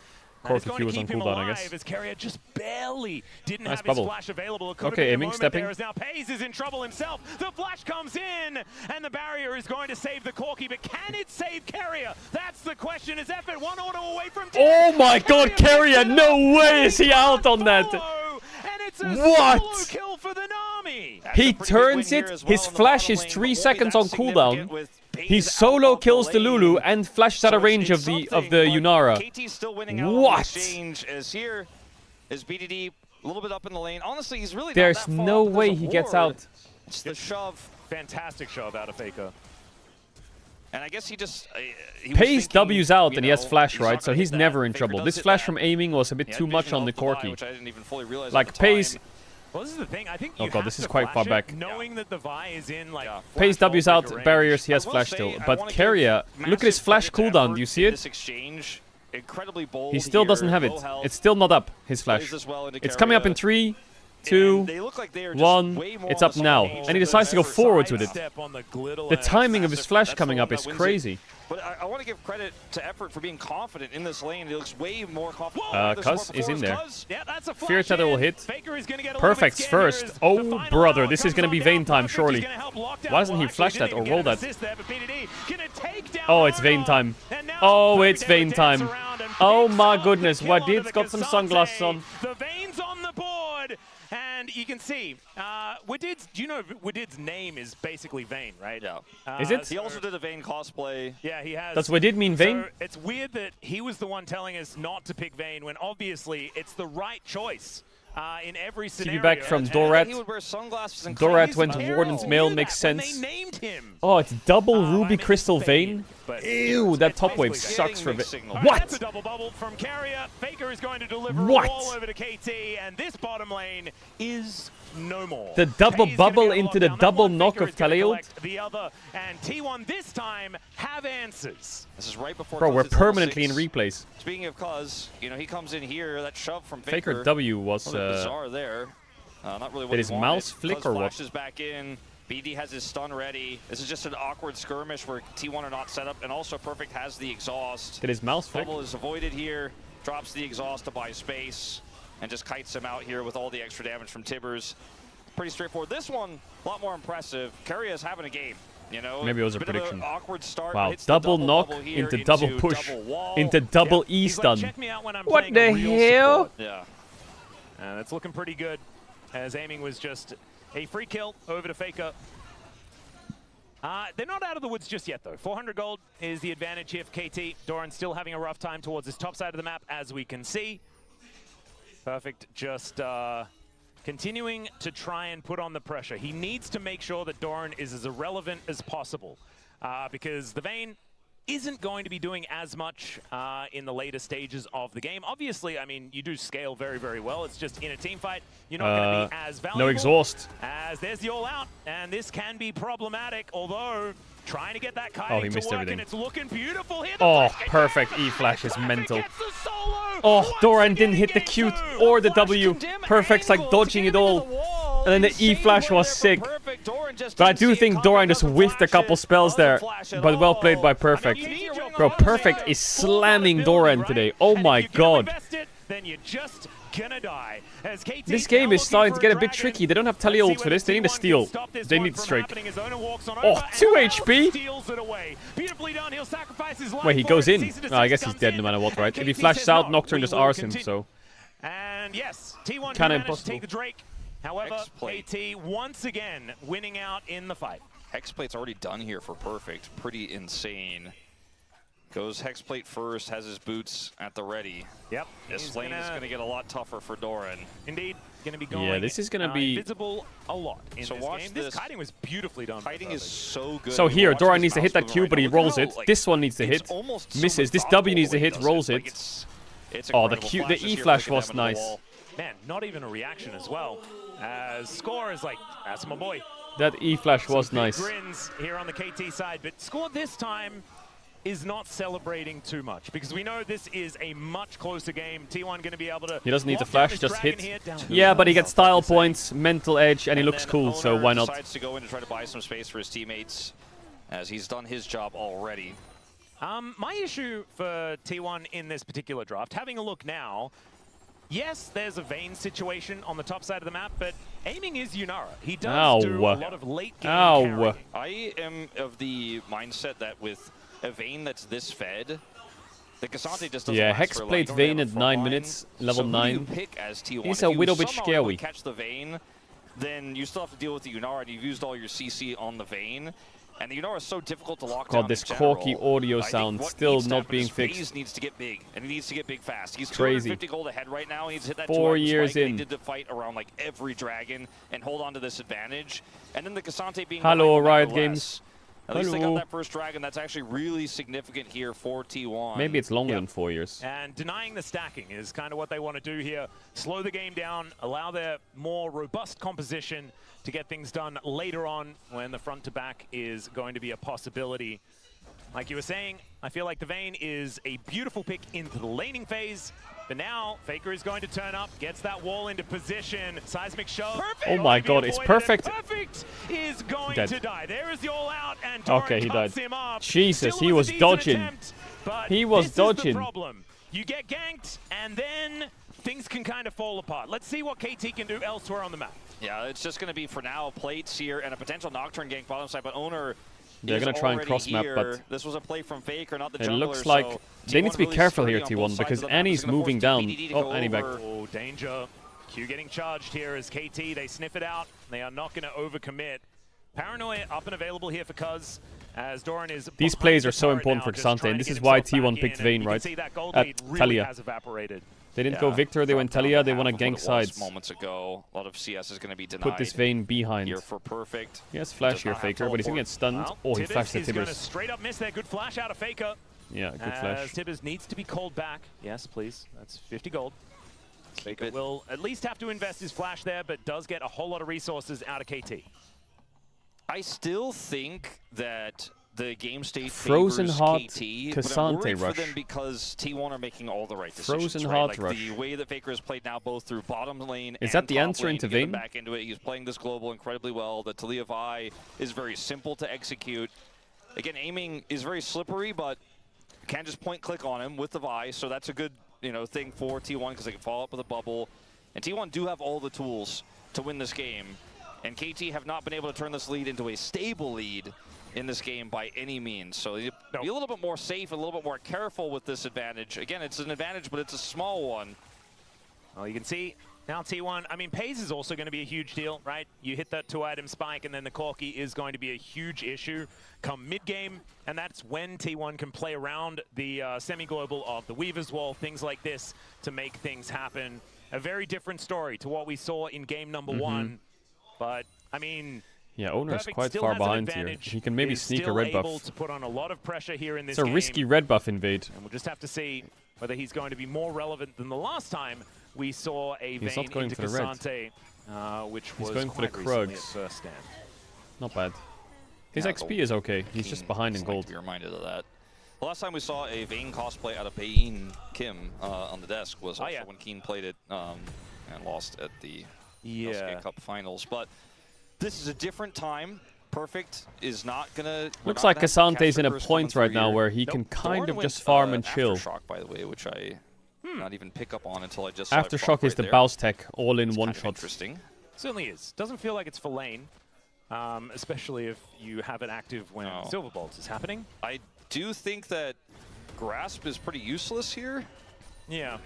Corki Q was on cooldown, I guess. As Carrier just barely didn't nice have bubble. his flash available. Okay, aiming, stepping. As now Pace is in trouble himself. The flash comes in, and the barrier is going to save the Corki, but can it save Carrier? That's the question. Is Effort one auto away from Oh my god, Carrier! No way is he out on that! And it's a what? kill for the Nami. He turns it, his flash is 3 seconds on cooldown. He solo kills the Lulu and flashes out of range of the Yunara. KT's still winning out what? Exchange as here is BDD a little bit up in the lane. Honestly, he's really There's not that far no up way as a he gets ward. out. It's the shove. Fantastic shove out of Faker. And I guess he just... Pace W's out and he has flash, right? So he's never in trouble. This flash from aiming was a bit too much on the Corki. Which I didn't even fully realize like Pace... Well, this is the thing. I think oh god, this is quite far back. Knowing that the Vi is in like Pace W's out, barriers, he has flash still. But Carrier, look at his flash cooldown, do you see it? This exchange, incredibly bold he still doesn't have it. It's still not up, his flash. It's coming up in 3, 2, 1, it's up now. And he decides to go forwards with it. The timing of his flash coming up is crazy. But I want to give credit to Effort for being confident in this lane. He looks way more confident. Cuz is in there. Yeah, that's a Fear Tether will hit. Get Perfect's first. Oh, brother, this is going to be Vayne time, surely. Why doesn't he flash that or roll that? Oh, it's Vayne time. Oh, it's Vayne time. Oh my goodness, Wadid's got some sunglasses on. The Vayne's on the board. And you can see, Wadid's, do you know Wadid's name is basically Vayne, right? Yeah. Is it? He also did a Vayne cosplay. Yeah, he has. Does Wadid mean Vayne? So it's weird that he was the one telling us not to pick Vayne when obviously it's the right choice. In every scenario. TP back from Dorat. He would wear sunglasses and Dorat went to Warden's Mail, makes sense. They named him. Oh, it's double Ruby Crystal Vayne. Ew, that top wave sucks for Vayne. What? That's a double bubble from Carrier. Faker is going to deliver what? a wall over to KT, and this bottom lane is no more. The double bubble into the double knock of Khalil. The other, and T1 this time have answers. This is right before. Bro, we're permanently in replays. Speaking of Cuz, you know, he comes in here. That shove from Faker W was bizarre there. Not really what did he his wanted. mouse flick or what? Flashes back in. BD has his stun ready. This is just an awkward skirmish where T1 are not set up, and also Perfect has the exhaust. Did his mouse flick? Bubble is avoided here. Drops the exhaust to buy space, and just kites him out here with all the extra damage from Tibbers. Pretty straightforward. This one, a lot more impressive. Carrier is having a game. You know, maybe it was a prediction. Awkward start. Wow, double knock into double push into double E stun. What the hell? Yeah. And it's looking pretty good, as aiming was just a free kill over to Faker. They're not out of the woods just yet, though. 400 gold is the advantage here for KT. Doran still having a rough time towards his top side of the map, as we can see. Perfect just continuing to try and put on the pressure. He needs to make sure that Doran is as irrelevant as possible, because the Vayne isn't going to be doing as much in the later stages of the game. Obviously, I mean, you do scale very, very well. It's just in a team fight, you're not going to be as valuable. No exhaust. As there's the all-out, and this can be problematic, although trying to get that kiting he missed to work, everything. and it's looking beautiful here. Oh, perfect. E-flash is mental. Oh, Doran didn't hit the Q or the W. Perfect's like dodging it all. And then the E-flash was sick. But I do think Doran just whiffed a couple spells there. But well played by Perfect. Bro, Perfect is slamming Doran today. Oh my god. This game is starting to get a bit tricky. They don't have tele ult for this. They need a steal. They need Strike. Oh, 2 HP? Wait, he goes in. Oh, I guess he's dead no matter what, right? If he flashes out, Nocturne just R's him, so... And yes, T1 Kinda managed to impossible. take the Drake. However, KT once again winning out in the fight. Hexplate's already done here for Perfect. Pretty insane. Goes Hexplate first, has his boots at the ready. Yep. This lane is going to get a lot tougher for Doran. Indeed. Going to be going Yeah, this is going to be... invisible a lot in So this watch game. this. This kiting was beautifully done. Kiting is so good. So here, Watch Doran this needs to hit mouse that Q, moving but he right now. rolls Look it. how, like, This one needs to it's hit. almost so Misses. This methodical W needs to when he hit, does rolls Like, it. it's Oh, the incredible. Q, the Flashes here, E-flash flicking was them into the nice. wall. Man, not even a reaction as well. As Score is like, that's my boy. That E-flash was Some big nice. grins here on the KT side, but Score this time is not celebrating too much, because we know this is a much closer game. T1 going to be able to... He doesn't need to walk down flash, this just dragon hit. here, down Yeah, but he gets style Fucking points, mental edge, and he looks then cool, so Owner why not? decides to go in to try to buy some space for his teammates, as he's done his job already. My issue for T1 in this particular draft, having a look now, yes, there's a Vayne situation on the top side of the map, but aiming is Yunara. He does do a lot of late game carrying. I am of the mindset that with a Vayne that's this fed, the Cassante just doesn't Yeah, last Hex for, played like, Vayne at front 9 line. minutes, level So who 9. do you pick as T1? He's If a you little bit somehow able to scary. catch the Vayne, then you still have to deal with the Yunara, and you've used all your CC on the Vayne. And the Yunara is so difficult to lock down God, this in general. corky audio I think sound what still needs to not happen being is fixed. FaZe needs to get big, and he needs to get big fast. He's Crazy. 250 gold ahead right now. He needs to hit that 4 2-item years spike. in. He did the fight around like every dragon and hold on to this advantage. And then the Cassante being Hello, behind Riot nonetheless. Games. At least they got Hello. that first dragon. That's actually really significant here for T1. Maybe it's longer than 4 years. And denying the stacking is kind of what they want to do here. Slow the game down, allow their more robust composition to get things done later on when the front to back is going to be a possibility. Like you were saying, I feel like the Vayne is a beautiful pick into the laning phase. But now, Faker is going to turn up, gets that wall into position. Seismic shove. Perfect. Oh my god, it's Perfect. Perfect is going Dead. to die. There is the all out, and Doran Okay, he cuts died. him up. Jesus, Still he was a decent dodging. attempt, but He was this dodging. Is the problem. You get ganked, and then things can kind of fall apart. Let's see what KT can do elsewhere on the map. Yeah, it's just going to be, for now, plates here and a potential Nocturne gank bottom side, but Owner They're is going to try and already cross map, here. but This was a play from Faker, not the it jungler, looks like so they need to be T1 careful really here, sturdy on both T1, sides because of the map. Annie's It's gonna moving force down. TBD to Oh, go Annie back. over. Oh, danger. Q getting charged here as KT. They sniff it out. They are not going to overcommit. Paranoia up and available here for Cuz, as Doran is... These plays are so important for Cassante, and this is why T1 picked Vayne, right? At Talia. Has evaporated. They didn't go Victor, they went Talia, they want to gank sides. Moments ago, a lot of CS is going to be denied. Put this Vayne behind. Here for Perfect. He has flash Does here, not have Faker, but he's going to get stunned. Well, Oh, he Tibbers flashed the is going to Tibbers. straight up miss there. Good flash out of Faker. Yeah, good flash. Tibbers needs to be called back. Yes, please. That's 50 gold. Faker will at least have to invest his flash there, but does get a whole lot of resources out of KT. I still think that the game state Frozen favors hot KT, but I'm Cassante worried rush. for them because T1 are making all the right decisions. Frozen right? hot like rush. The way that Faker has played now, both through bottom lane Is and that the top answer lane into to get them Vayne? back into it. He's playing this global incredibly well. The Talia Vi is very simple to execute. Again, aiming is very slippery, but can just point click on him with the Vi, so that's a good thing for T1 because they can follow up with a bubble. And T1 do have all the tools to win this game. And KT have not been able to turn this lead into a stable lead. in this game by any means. So you be a little bit more safe, a little bit more careful with this advantage. Again, it's an advantage, but it's a small one. Well, you can see now T1, I mean, Pays is also going to be a huge deal, right? You hit that 2-item spike, and then the Corki is going to be a huge issue come mid-game, and that's when T1 can play around the semi-global of the Weaver's Wall, things like this, to make things happen. A very different story to what we saw in game number 1. But, I mean... Yeah, Owner's Perfect quite still far has an behind here. advantage, He can maybe is sneak a still red able buff. to put on a lot of pressure here in this It's a game. risky red buff invade. And we'll just have to see whether he's going to be more relevant than the last time we saw a He's Vayne not going into for the red. Cassante, which He's was going for the quite recently Krugs. at first stand. Not bad. His Yeah, XP is okay. He's just behind in Like gold. to be reminded of that. The last time we saw a Vayne cosplay out of Bain Kim on the desk was also when Keen played it and lost at the LCK Cup Finals. But this is a different time. Perfect is not gonna. Looks like Cassante's in a point right now where he can kind of just farm and chill. Aftershock, by the way, which I not even pick up on until I just saw Aftershock is the Baus tech, all in one shot. Interesting. Certainly is. Doesn't feel like it's for lane, especially if you have it active when Silver Bolt is happening. I do think that Grasp is pretty useless here. Yeah.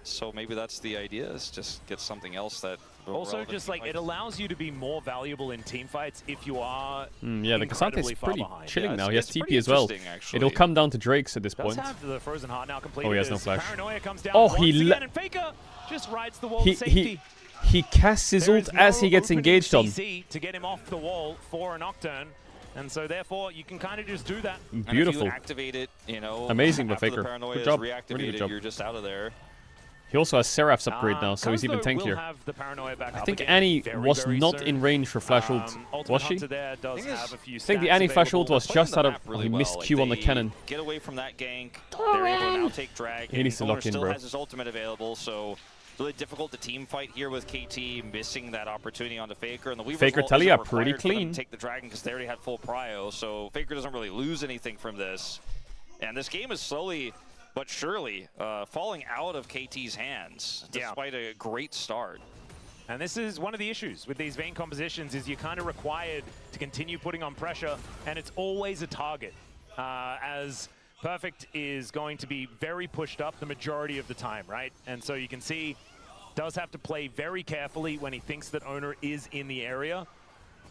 So maybe that's the idea, is just get something else that... Also, just like, it allows you to be more valuable in team fights if you are Yeah, the Cassante's pretty behind. chilling now. He has it's TP pretty as well. interesting, actually. It'll come down to Drakes at this Does point. have the Frozen Heart now completed. Oh, he has no as flash. Paranoia comes down Oh, once again, and Faker just rides the wall to safety. He casts his There ult is as no he gets opening engaged on. CC to get him off the wall for a Nocturne. And so, therefore, you can kind of just do that. Beautiful. And if you activate it, you know, Amazing by after Faker. the Paranoia Good job. is Really reactivated, good job. you're just out of there. He also has Seraph's upgrade now, so he's even Kaizo will tankier. have the Paranoia back I up think again Annie very, was very not soon. in range for flash ult, Ultimate was she? Hunter there does have a few I think the stats Annie flash ult available. was just out of... Oh, he missed Like, Q on the they cannon. Get away from that gank. They're able to now take drag. He needs to lock in, still bro. has his ultimate available, so really difficult to team fight here with KT missing that opportunity onto Faker. And the Weaver's Faker Wall Talia isn't pretty required for them clean. to take the dragon because they already had full prio, so Faker doesn't really lose anything from this. And this game is slowly but surely falling out of KT's hands despite a great start. And this is one of the issues with these Vayne compositions, is you're kind of required to continue putting on pressure, and it's always a target, as Perfect is going to be very pushed up the majority of the time, right? And so you can see, does have to play very carefully when he thinks that Owner is in the area.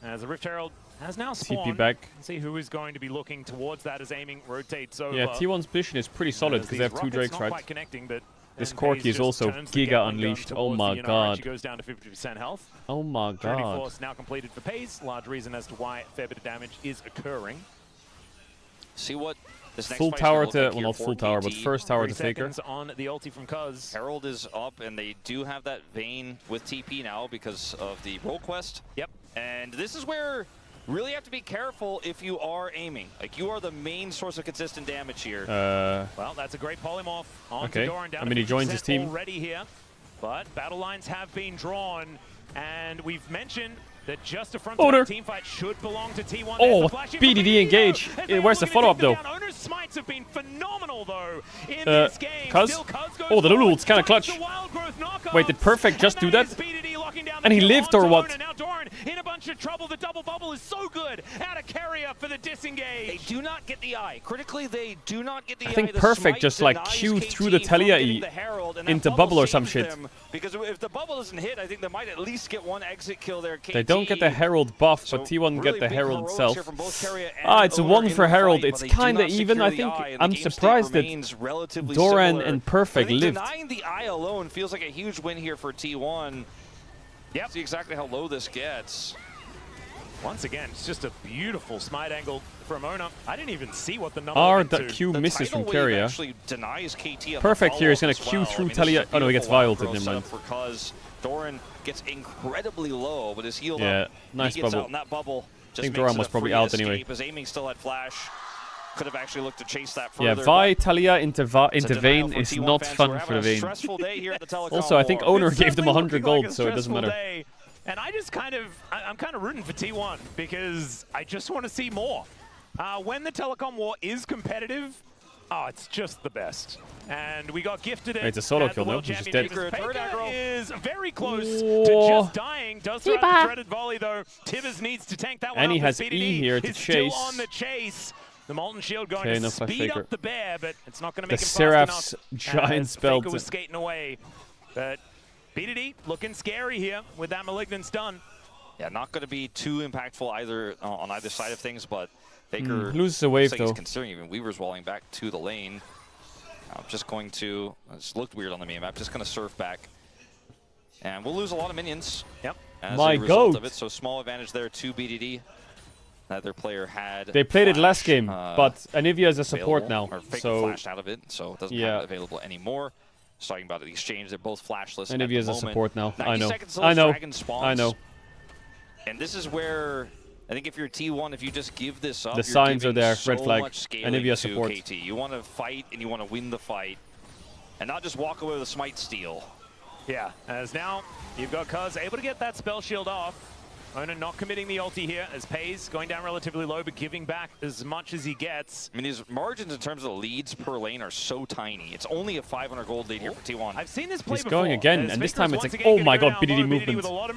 As the Rift Herald has now spawned. TP back. Let's see who is going to be looking towards that as aiming rotates over. Yeah, T1's position is pretty solid because they have two Drakes, not right? quite connecting, but This then Corki Pays is just also turns the Giga Gatling gun unleashed. Oh towards my the Yunara. god. She goes down to 50% health. Oh my Trinity god. Force now completed for Pays. Large reason as to why a fair bit of damage is occurring. See what this next Full fight's tower gonna look to... like Well, here not for full tower, but KT. first tower to 30 Faker. seconds on the ulti from Cuz. Herald is up, and they do have that Vayne with TP now because of the roll quest. Yep. And this is where really have to be careful if you are aiming. Like, you are the main source of consistent damage here. Well, that's a great polymorph on Okay. Doran, down I mean, he to joins his 50% team. already here. But battle lines have been drawn, and we've mentioned that just a front Owner. team fight should belong to T1. Oh, BDD engage. Where's the follow-up, though? Owner's smites have been phenomenal, though, in this game. Cuz? Still, Cuz goes Oh, the Lulu forward, ult's kind of finds clutch. the Wild Growth knockoff, Wait, did Perfect just do that? is BDD locking down the And he kill lived on or what? Doran, and now Doran in a bunch of trouble. The double bubble is so good. Out of carrier for the disengage. They do not get the eye. Critically, they do not get the eye. I think The Perfect smite just like denies queued KT through the from Talia getting E the Herald, and that into bubble or some saves shit. them, because if the bubble doesn't hit, I think they might at least get one exit kill there. KT, They don't get the Herald buff, but T1 really get the big Herald heroics itself. here from both Carrier and Ah, it's a Owner 1 in for the Herald. fight, It's but they do kind of not even. I secure the think eye, and the I'm game state surprised that remains relatively Doran similar. and Perfect I think lived. denying the eye alone feels like a huge win here for T1. Yep. See exactly how low this gets. Once again, it's just a beautiful smite angle from Owner. I didn't even see what the number went to. Q The misses tidal from wave Carrier. actually denies KT on the Perfect here is going to follow-up Q as through well. I mean, Talia. this is a Oh no, he gets beautiful violed. Wild Never Growth mind. setup because Doran gets incredibly low, but is healed Yeah, up. nice he gets bubble. out in that bubble. I Just think makes Doran it was a probably free out escape. anyway. His aiming still had flash. Could have actually looked to chase that Yeah, further. Vi Talia into It's a Vayne denial for is T1 not fans. fun We're for having a Vayne. stressful day here at the Telecom Also, I think War. Owner It's gave them certainly 100 looking like gold, a so it doesn't stressful matter. day. And I just I'm kind of rooting for T1 because I just want to see more. When the Telecom War is competitive, Oh, it's just the best. And we got gifted it. It's a solo kill, no? He's just dead. Faker is very close to just dying. Does throw out the threaded volley, though. Tibbers needs to tank that one. And he has BDD E here to is chase. Still on the chase. The Molten Shield going to speed up the bear, but it's not going to make him Seraph's fast enough. giant spell. Faker was skating away. But BDD looking scary here with that Malignant stun. Yeah, not going to be too impactful either on either side of things, but Faker loses a wave, like though. He's considering even Weaver's walling back to the lane. I'm just going to, this looked weird on the map, just going to surf back. And we'll lose a lot of minions. Yep. As a result of it, so small advantage there to BDD. That their player had. They played it last game, but Anivia is a support now. Or Faker so flashed out of it, so it doesn't have it available anymore. Just talking about the exchange, they're both flashless. Anivia is a support now. I know. I know. And this is where I think if you're T1, if you just give this up, the signs are there. Red flag. Anivia support. KT. You want to fight and you want to win the fight, and not just walk away with a smite steal. Yeah, as now you've got Cuz able to get that spell shield off. Ona not committing the ulti here as Pays going down relatively low, but giving back as much as he gets. I mean, his margins in terms of leads per lane are so tiny. It's only a 500 gold lead here for T1. I've seen this play He's before. going again, and this time it's like, oh my god, BDD movement. Oh,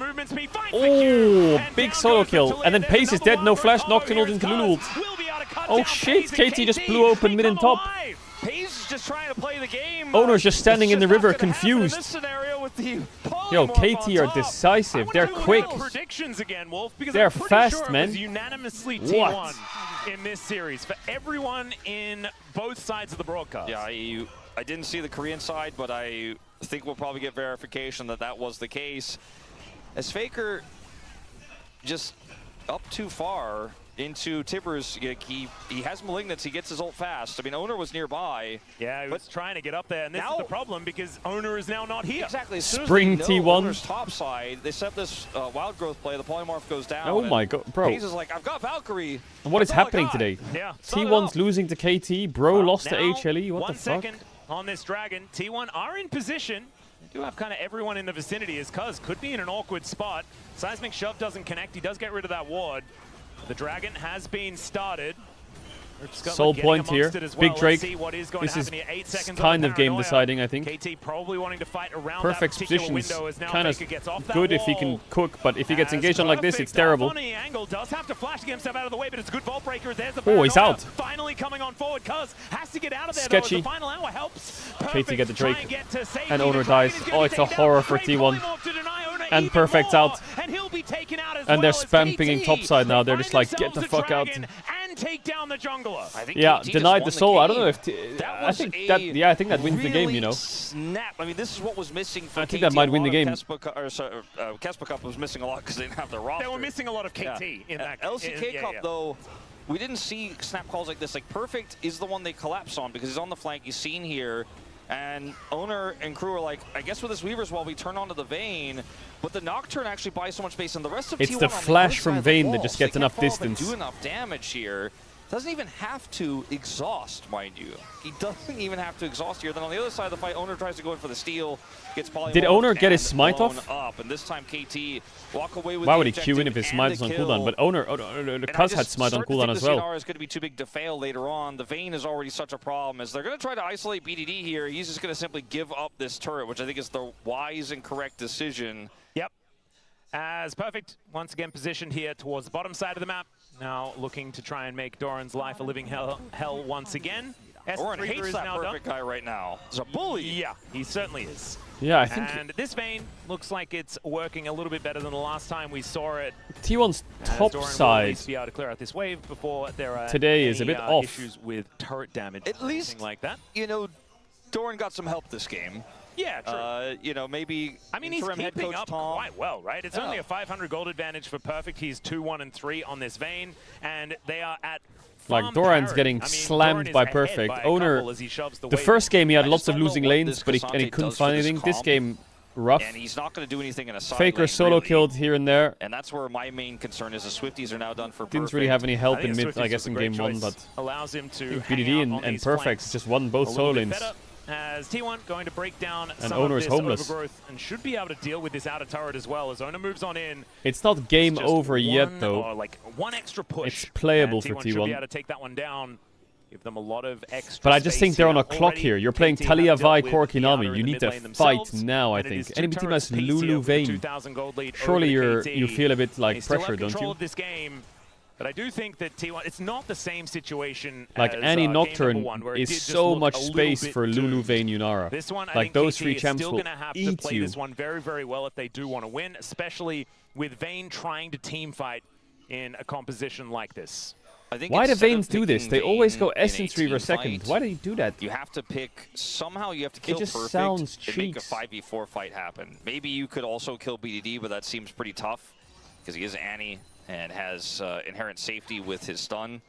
oh, big solo kill. And then Pace is dead, no flash, Nocturnal into Lulu. Oh shit, KT just blew open mid and top. Pays is just trying to play the game. Owner's just standing in the river, confused. Yo, KT are decisive. They're quick. Predictions again, Wolf, because they're I'm pretty fast, sure man. It was unanimously T1 in this series for everyone in both sides of the broadcast. Yeah, I didn't see the Korean side, but I think we'll probably get verification that that was the case. As Faker just up too far into Tibbers, he has Malignance, he gets his ult fast. I mean, Owner was nearby. Yeah, he was trying to get up there, and this is the problem because Owner is now not here. Exactly. As soon as Spring they know T1. Owner's top side, they set this Wild Growth play, the Polymorph goes down. Oh my god, bro. Hayes is like, I've got Valkyrie. And what is happening today? Yeah. T1's losing to KT, bro lost to HLE, what the 1 fuck? second on this Dragon. T1 are in position. They do have kind of everyone in the vicinity as Cuz could be in an awkward spot. Seismic Shove doesn't connect. He does get rid of that ward. The Dragon has been started. Soul point here. Big Drake. This is kind of game deciding, I think. KT probably wanting to fight around Perfect that particular positions. window as now Kind of Faker gets off that good if he wall. can cook, but if he gets engaged on like this, it's terrible. Funny angle does have to flash to get himself out of the way, but it's a good vault breaker. There's the Oh, he's paranoia out. Finally coming on forward. Cuz has to get out of there. Sketchy. Though, as the final hour helps. KT get the Drake, Get to safety. and Owner The Dragon dies. is gonna Oh, be it's a taken horror down. for Great T1. polymorph to deny Owner And even Perfect's more. out. And he'll be taken out as And they're well spam as pinging KT. topside now. They're just like, Find get the themselves fuck out. Dragon and take down the jungler. I think Yeah, KT denied the just soul. won I don't know if game. I think that that wins the game, you know. Snap. I mean, this is what was missing for I think KT. that might win the game. Kespa Cup was missing a lot because they didn't have their roster. They were missing a lot of KT in that LCK Cup, though, we didn't see snap calls like this. Like, Perfect is the one they collapse on because he's on the flank. He's seen here. And Owner and crew are like, I guess with this Weaver's Wall, we turn onto the Vayne, but the Nocturne actually buys so much space, and the rest of It's T1 the on flash the from other side Vayne of the that wall, just so gets they enough can't fall up and distance. do enough damage here. Doesn't even have to exhaust, mind you. He doesn't even have to exhaust here. Then on the other side of the fight, Owner tries to go in for the steal, gets polymorphed. Did Owner get his smite blown off? Up, and this time KT walk away with Why the would he Q in if objective his and smite the is on kill. cooldown? But Owner, the Cuz had smite on cooldown as well. The CNR is going to be too big to fail later on. The Vayne is already such a problem as they're going to try to isolate BDD here. He's just going to simply give up this turret, which I think is the wise and correct decision. Yep. As Perfect, once again positioned here towards the bottom side of the map. Now looking to try and make Doran's life a living hell once again. Doran hates that Perfect guy right now. He's a bully. Yeah, he certainly is. Yeah, I think. And this Vayne looks like it's working a little bit better than the last time we saw it. T1's top Doran will side at least be able to clear out this wave before there are today any, is a bit off. issues with turret damage. At least, anything like that. You know, Doran got some help this game. Yeah, true. You know, maybe. I mean, he's interim head keeping coach up Tom. quite well, right? It's only a 500 gold advantage for Perfect. He's 2-1-3 on this Vayne, and they are at like farm Doran's parity. getting I mean, slammed Doran by is ahead Perfect. by a Owner, couple as he shoves the the wave. first game he had I lots just of don't know losing what lanes, this but he Cassante couldn't does find for this anything. This comp. game, rough. And he's not going to do anything in a side Faker lane, solo really. killed here and there. And that's where my main concern is. The Swifties are now done for Didn't Perfect. really have any help I think in mid, Swifties I guess, was a in great game 1, choice. but allows him to I think hang BDD out on and these Perfect flanks just won both a solo little bit lanes. better. As T1 going to break down And some Owner of is this homeless. overgrowth and should be able to deal with this outer turret as well as Owner moves on in. It's not game It's just over yet, one, though. or like one extra push. It's playable and for T1 should be T1. able to take that one down. Give them a lot of extra But I just think they're on a clock here. You're playing KT Talia, have dealt Vi, with Corki, Kiana Nami. in You the need mid to lane fight themselves, now, I and it think. is two Enemy team turrets has KT Lulu over the Vayne. 2,000 gold lead Surely over the you KT. feel a bit They like still pressure, have don't control you? of this game, but I do think that T1, it's not the same situation Like as any game Nocturne number one, where it is did just so look much a little space bit for Lulu, doomed. Vayne, Yunara. This one, I Like think those KT three is champs still will going to have to eat play you. this one very, very well if they do want to win, especially with Vayne trying to team fight in a composition like this. I think Why do instead of Vaynes do this? picking They always Vayne go in a Essence Reaver team second. fight, Why do you do that? You have to pick, somehow you have to kill just perfect sounds and make a cheeks. 5v4 fight happen. Maybe you could also kill BDD, but that seems pretty tough because he is Annie and has inherent safety with his stun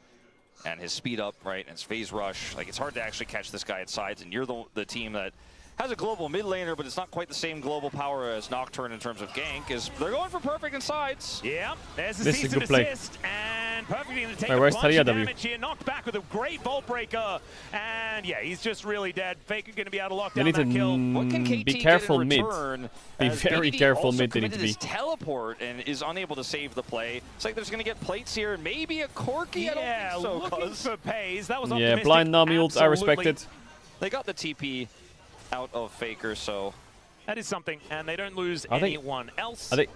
and his speed up, right, and his phase rush. Like, it's hard to actually catch this guy at sides, and you're the team that has a global mid laner, but it's not quite the same global power as Nocturne in terms of gank. Is they're going for perfect in sides. Yeah, there's the This is a cease good and play. desist, and perfectly going to take Wait, a where's bunch Talia of W? damage here. Knocked back with a great Vault Breaker, and yeah, he's just really dead. Faker going to be able to lock They down need to that kill. What can KT be get careful in mid. return Be as very BDD careful also mid they need to committed be. his teleport and is unable to save the play. It's like there's going to get plates here and maybe a Corki. Yeah, I don't think so, looking cuz for pays. That was Yeah, optimistic. blind Nami ult, I respect Absolutely. it. They got the TP out of Faker, so That is something, and they don't lose Are they- anyone else. They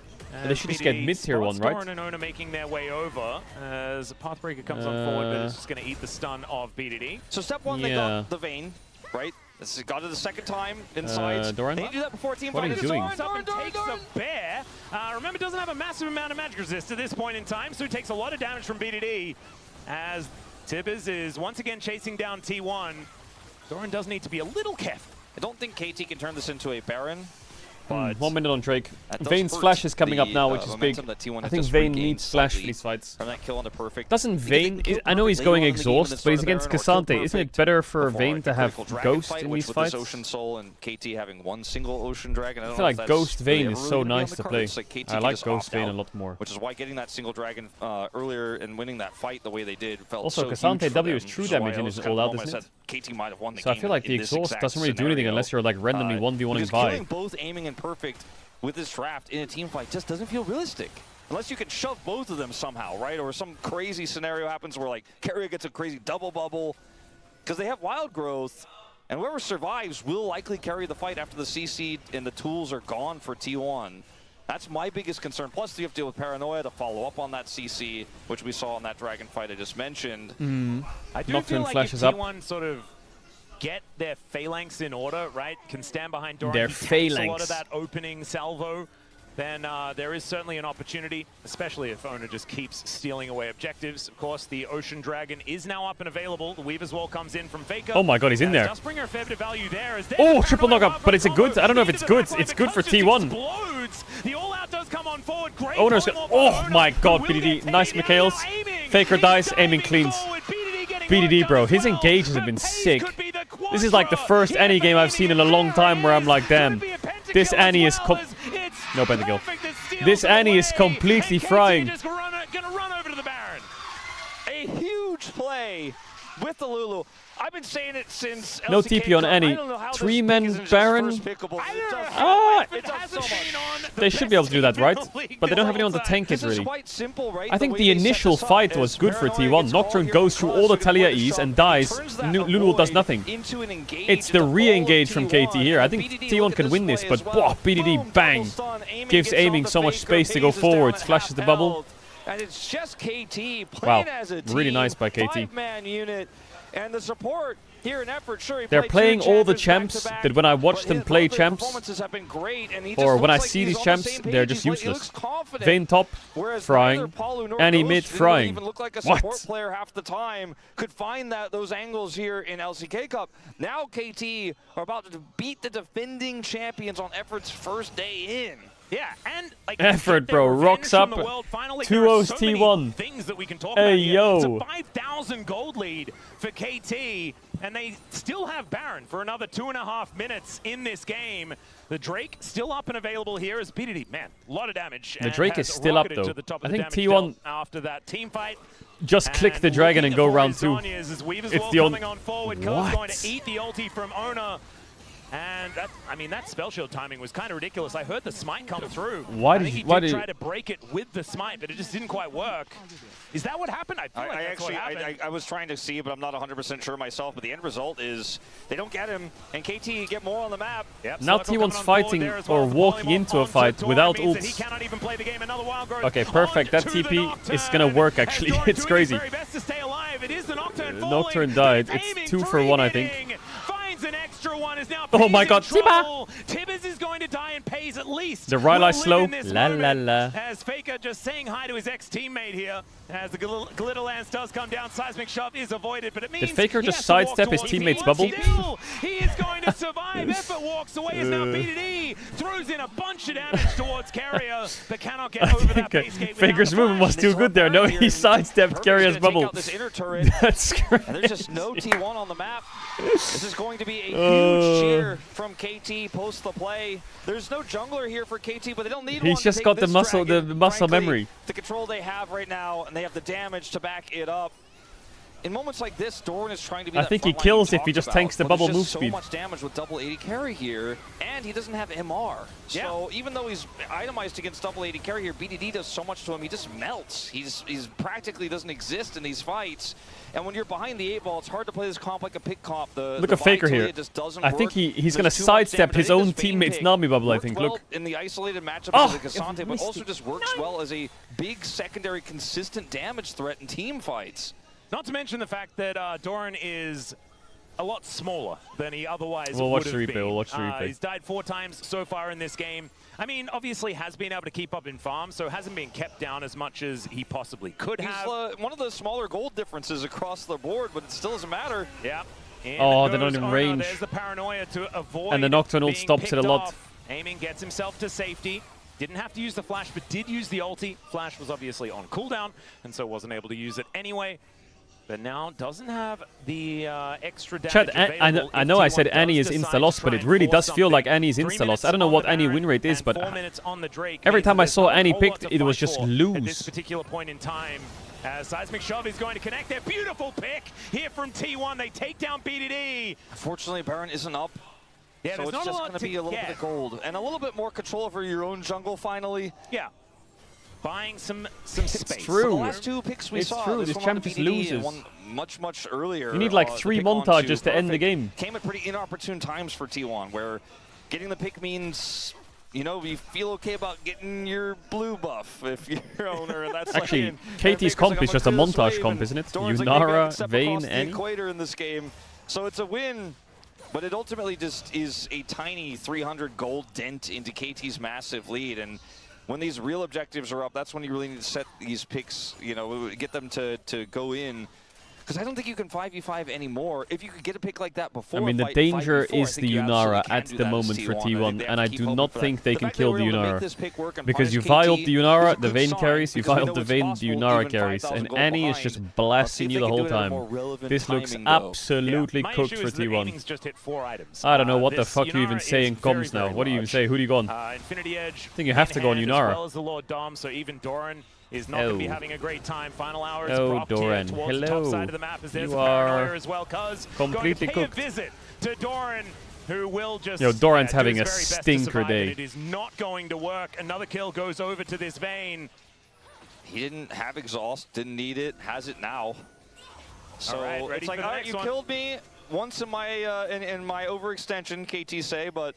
should just get BDD mid-tier one, spots right? Doran and Ona making their way over as Pathbreaker comes on forward, but it's just going to eat the stun of BDD. So step one, they Yeah. got the Vayne, right? This has got it the second time inside. Doran? They do that before team What are fight. you doing? Comes up and takes the bear. Remember, doesn't have a massive amount of magic resist at this point in time, so he takes a lot of damage from BDD as Tibbers is once again chasing down T1. Doran does need to be a little careful. I don't think KT can turn this into a Baron, but 1 minute on Drake. that does Vayne's hurt flash is coming up the, now, which is big. momentum that T1 I has think just Vayne regained needs flash for slightly these fights. from that kill on the perfect. Doesn't Because Vayne... they killed I know he's perfect going later on in the game and then exhaust, but he's started against Baron or killed Cassante. Isn't it perfect better for before, Vayne like, to a have critical dragon Ghost fight, in which these with fights? this Ocean Soul and KT having one single Ocean Dragon. I don't I feel know if like that's Ghost really Vayne ever is really so gonna be on nice the to play. cards. Like, KT I can like just Ghost opt Vayne a out, lot more. which is why getting that single dragon earlier and winning that fight the way they did felt Also, so Cassante huge for W them, is true which is why damage I in was his kind of all-out, almost isn't said KT might have won the So I game feel like in the this exhaust exact doesn't really do anything scenario. unless you're like randomly 1v1ing Because by. killing both aiming and perfect with this draft in a team fight just doesn't feel realistic. Unless you can shove both of them somehow, right? Or some crazy scenario happens where like Carrier gets a crazy double bubble. Because they have wild growth, and whoever survives will likely carry the fight after the CC and the tools are gone for T1. That's my biggest concern. Plus, you have to deal with Paranoia to follow up on that CC, which we saw in that Dragon fight I just mentioned. I do Nocturne feel like flashes if up. T1 sort of get their phalanx in order, right, can stand behind Doran, Their he takes a lot phalanx. of that opening salvo, then there is certainly an opportunity, especially if Ona just keeps stealing away objectives. Of course, the Ocean Dragon is now up and available. The Weaver's Wall comes in from Faker. Oh my god, he's in there. Does bring her a fair bit of value there. As Oh, triple knockup, but is it good? I don't know if it's good. It's good for T1. Explodes. The All-Out does come on forward. Great Owner's polymorph oh by Ona, my god, who will BDD. get Nice taken down. Mikhails. Now aiming. Faker He's dies, diving aiming cleans. forward. BDD getting BDD, work bro, done as his well. engages have been The pace sick. could be the This is like the quadra. first Here Annie game I've for seen in a long time where I'm like, damn, Could be a pentakill this as Annie is... well as it's No pentakill. perfect that steals This it Annie is away. completely And KT frying. just gonna run over to the Baron. A huge play with the Lulu. I've been saying it since No LCK TP on Cup. Annie. I don't know how this 3-man isn't just Baron. first pickable. Ah, It does so much. they should be able to do that, right? But they don't have anyone to tank it, This is really. quite simple, right? I think way the they set initial this up fight is was good for Paranoia T1. gets called Nocturne here goes from through Close, all the so Talia before the E's shove, and dies. turns that Lulu does avoid nothing. into an engage It's the into all of re-engage from T1. KT here. I think BDD, T1 look at can win this, play but as well. BDD, Boom, bang. double stun, aiming Gives gets aiming on so the much Faker, space to go phases down forward, at flashes half the bubble. health, and it's just KT playing Wow, as a team. really nice by KT. 5-man unit, and the support here in effort. Sure, he They're played playing two all the champions champs back-to-back, that when I watch but them his play both champs, performances have been great, and he or just when I looks like see he's these on the champs, same they're page. just He useless. looks confident. Vayne top, Whereas frying. neither Palu nor Annie Ghost, mid, who didn't frying. even look like a What? support player half the time, could find those angles here in LCK Cup. Now KT are about to beat the defending champions on Effort's first day in. Yeah, and like Effort, bro. Rocks up. 2-0's T1. Things that we can talk Hey, about here. yo. It's a 5,000 gold lead for KT, and they still have Baron for another 2.5 minutes in this game. The Drake still up and available here as BDD. Man, a lot of damage. The and Drake has is still up, rocketed though. to the top of I the think damage T1 dealt after that team fight. just click the dragon and go round 2. It's It's the only... coming on forward. What? Going to eat the ulti from Ona. And that, I mean, that spell shield timing was kind of ridiculous. I heard the smite come through. Why I did think you, he why did did try to break it with the smite, but it just didn't quite work. Is that what happened? I feel like that's what happened. I was trying to see, but I'm not 100% sure myself. But the end result is they don't get him, and KT get more on the map. Yep, now T1's fighting or walking into a fight without ults. Okay, perfect. That TP is gonna work actually. It's crazy. Nocturne died. It's 2 for 1, I think. An extra one is now oh my god, Tiba! Tibbers is going to die and pays at least. The Rylai's slow. La la la. As Faker just saying hi to his ex-teammate here. As the glitter lance does come down, seismic shove is avoided, but it means did Faker just sidestep his teammate's bubble? He is going to survive. Effort walks away as now BDD throws in a bunch of damage towards Carrier, but cannot get over that base gate. Faker's movement was too good there. No, he sidestepped Carrier's bubble. That's great. And there's just no T1 on the map. This is going to be a huge cheer from KT post the play. There's no jungler here for KT, but they don't need one. He's just got the muscle, the muscle Frankly, memory. The control they have right now, and they have the damage to back it up. In moments like this, Doran is trying to be I think he kills if he just tanks the bubble move speed. So much damage with double 80 carry here, and he doesn't have MR. So even though he's itemized against double 80 carry here, BDD does so much to him, he just melts. He's practically doesn't exist in these fights. And when you're behind the 8-ball, it's hard to play this comp like a pick comp. Look at Faker here. I think he's going to sidestep his own teammate's Nami bubble, I think. Look. In the isolated matchup as a Cassante, but also just works well as a big secondary consistent damage threat in team fights. Not to mention the fact that Doran is a lot smaller than he otherwise would have been. We'll watch the replay. He's died 4 times so far in this game. I mean, obviously has been able to keep up in farm, so hasn't been kept down as much as he possibly could have. One of the smaller gold differences across the board, but it still doesn't matter. Yeah. Oh, they're not in range. There's the paranoia to avoid and the Nocturne ult stops it a lot. Aiming gets himself to safety. Didn't have to use the flash, but did use the ulti. Flash was obviously on cooldown, and so wasn't able to use it anyway. But now doesn't have the extra damage. Chat, I know I said Annie is insta-loss, but it really does feel like Annie is insta-loss. I don't know what Annie win rate is, but every time I saw Annie picked, it was just lose. At this particular point in time, Seismic Shove is going to connect there. Beautiful pick here from T1. They take down BDD. Unfortunately, Baron isn't up. Yeah, so it's just going to be a little bit of gold. And a little bit more control over your own jungle, finally. Yeah. Buying some space. It's true. The last 2 picks we saw. It's true. This champ just loses. One much earlier. You need like 3 montages to end the game. Came at pretty inopportune times for T1, where getting the pick means, you know, you feel okay about getting your blue buff if you're owner, and that's actually like, KT's comp is just a montage comp, isn't it? Yunara, Vayne, Annie. Equator in this game, so it's a win. But it ultimately just is a tiny 300 gold dent into KT's massive lead, and when these real objectives are up, that's when you really need to set these picks, you know, get them to go in. Because I don't think you can 5v5 anymore. If you could get a pick like that before, I mean, the danger is the Yunara at the moment for T1, and I do not think they can kill the Yunara. Because you violed the Yunara, the Vayne carries, you violed the Vayne, the Yunara carries, and Annie is just blasting you the whole time. This looks absolutely cooked for T1. I don't know what the fuck you even say in comms now. What do you even say? Who do you go on? Infinity Edge. I think you have to go on Yunara. As well as the Lord Dom, so even Doran is not going to be having a great time. Final hour is Oh, dropped Doran. here towards the top side of the map as there's You the paranoia are as well, cuz completely going to pay cooked. a visit to Doran, who will just Doran's do having his a very best to stinker survive, day. and it is not going to work. Another kill goes over to this Vayne. He didn't have exhaust, didn't need it, has it now. So it's like, all right, you killed me once in my overextension, KT say, but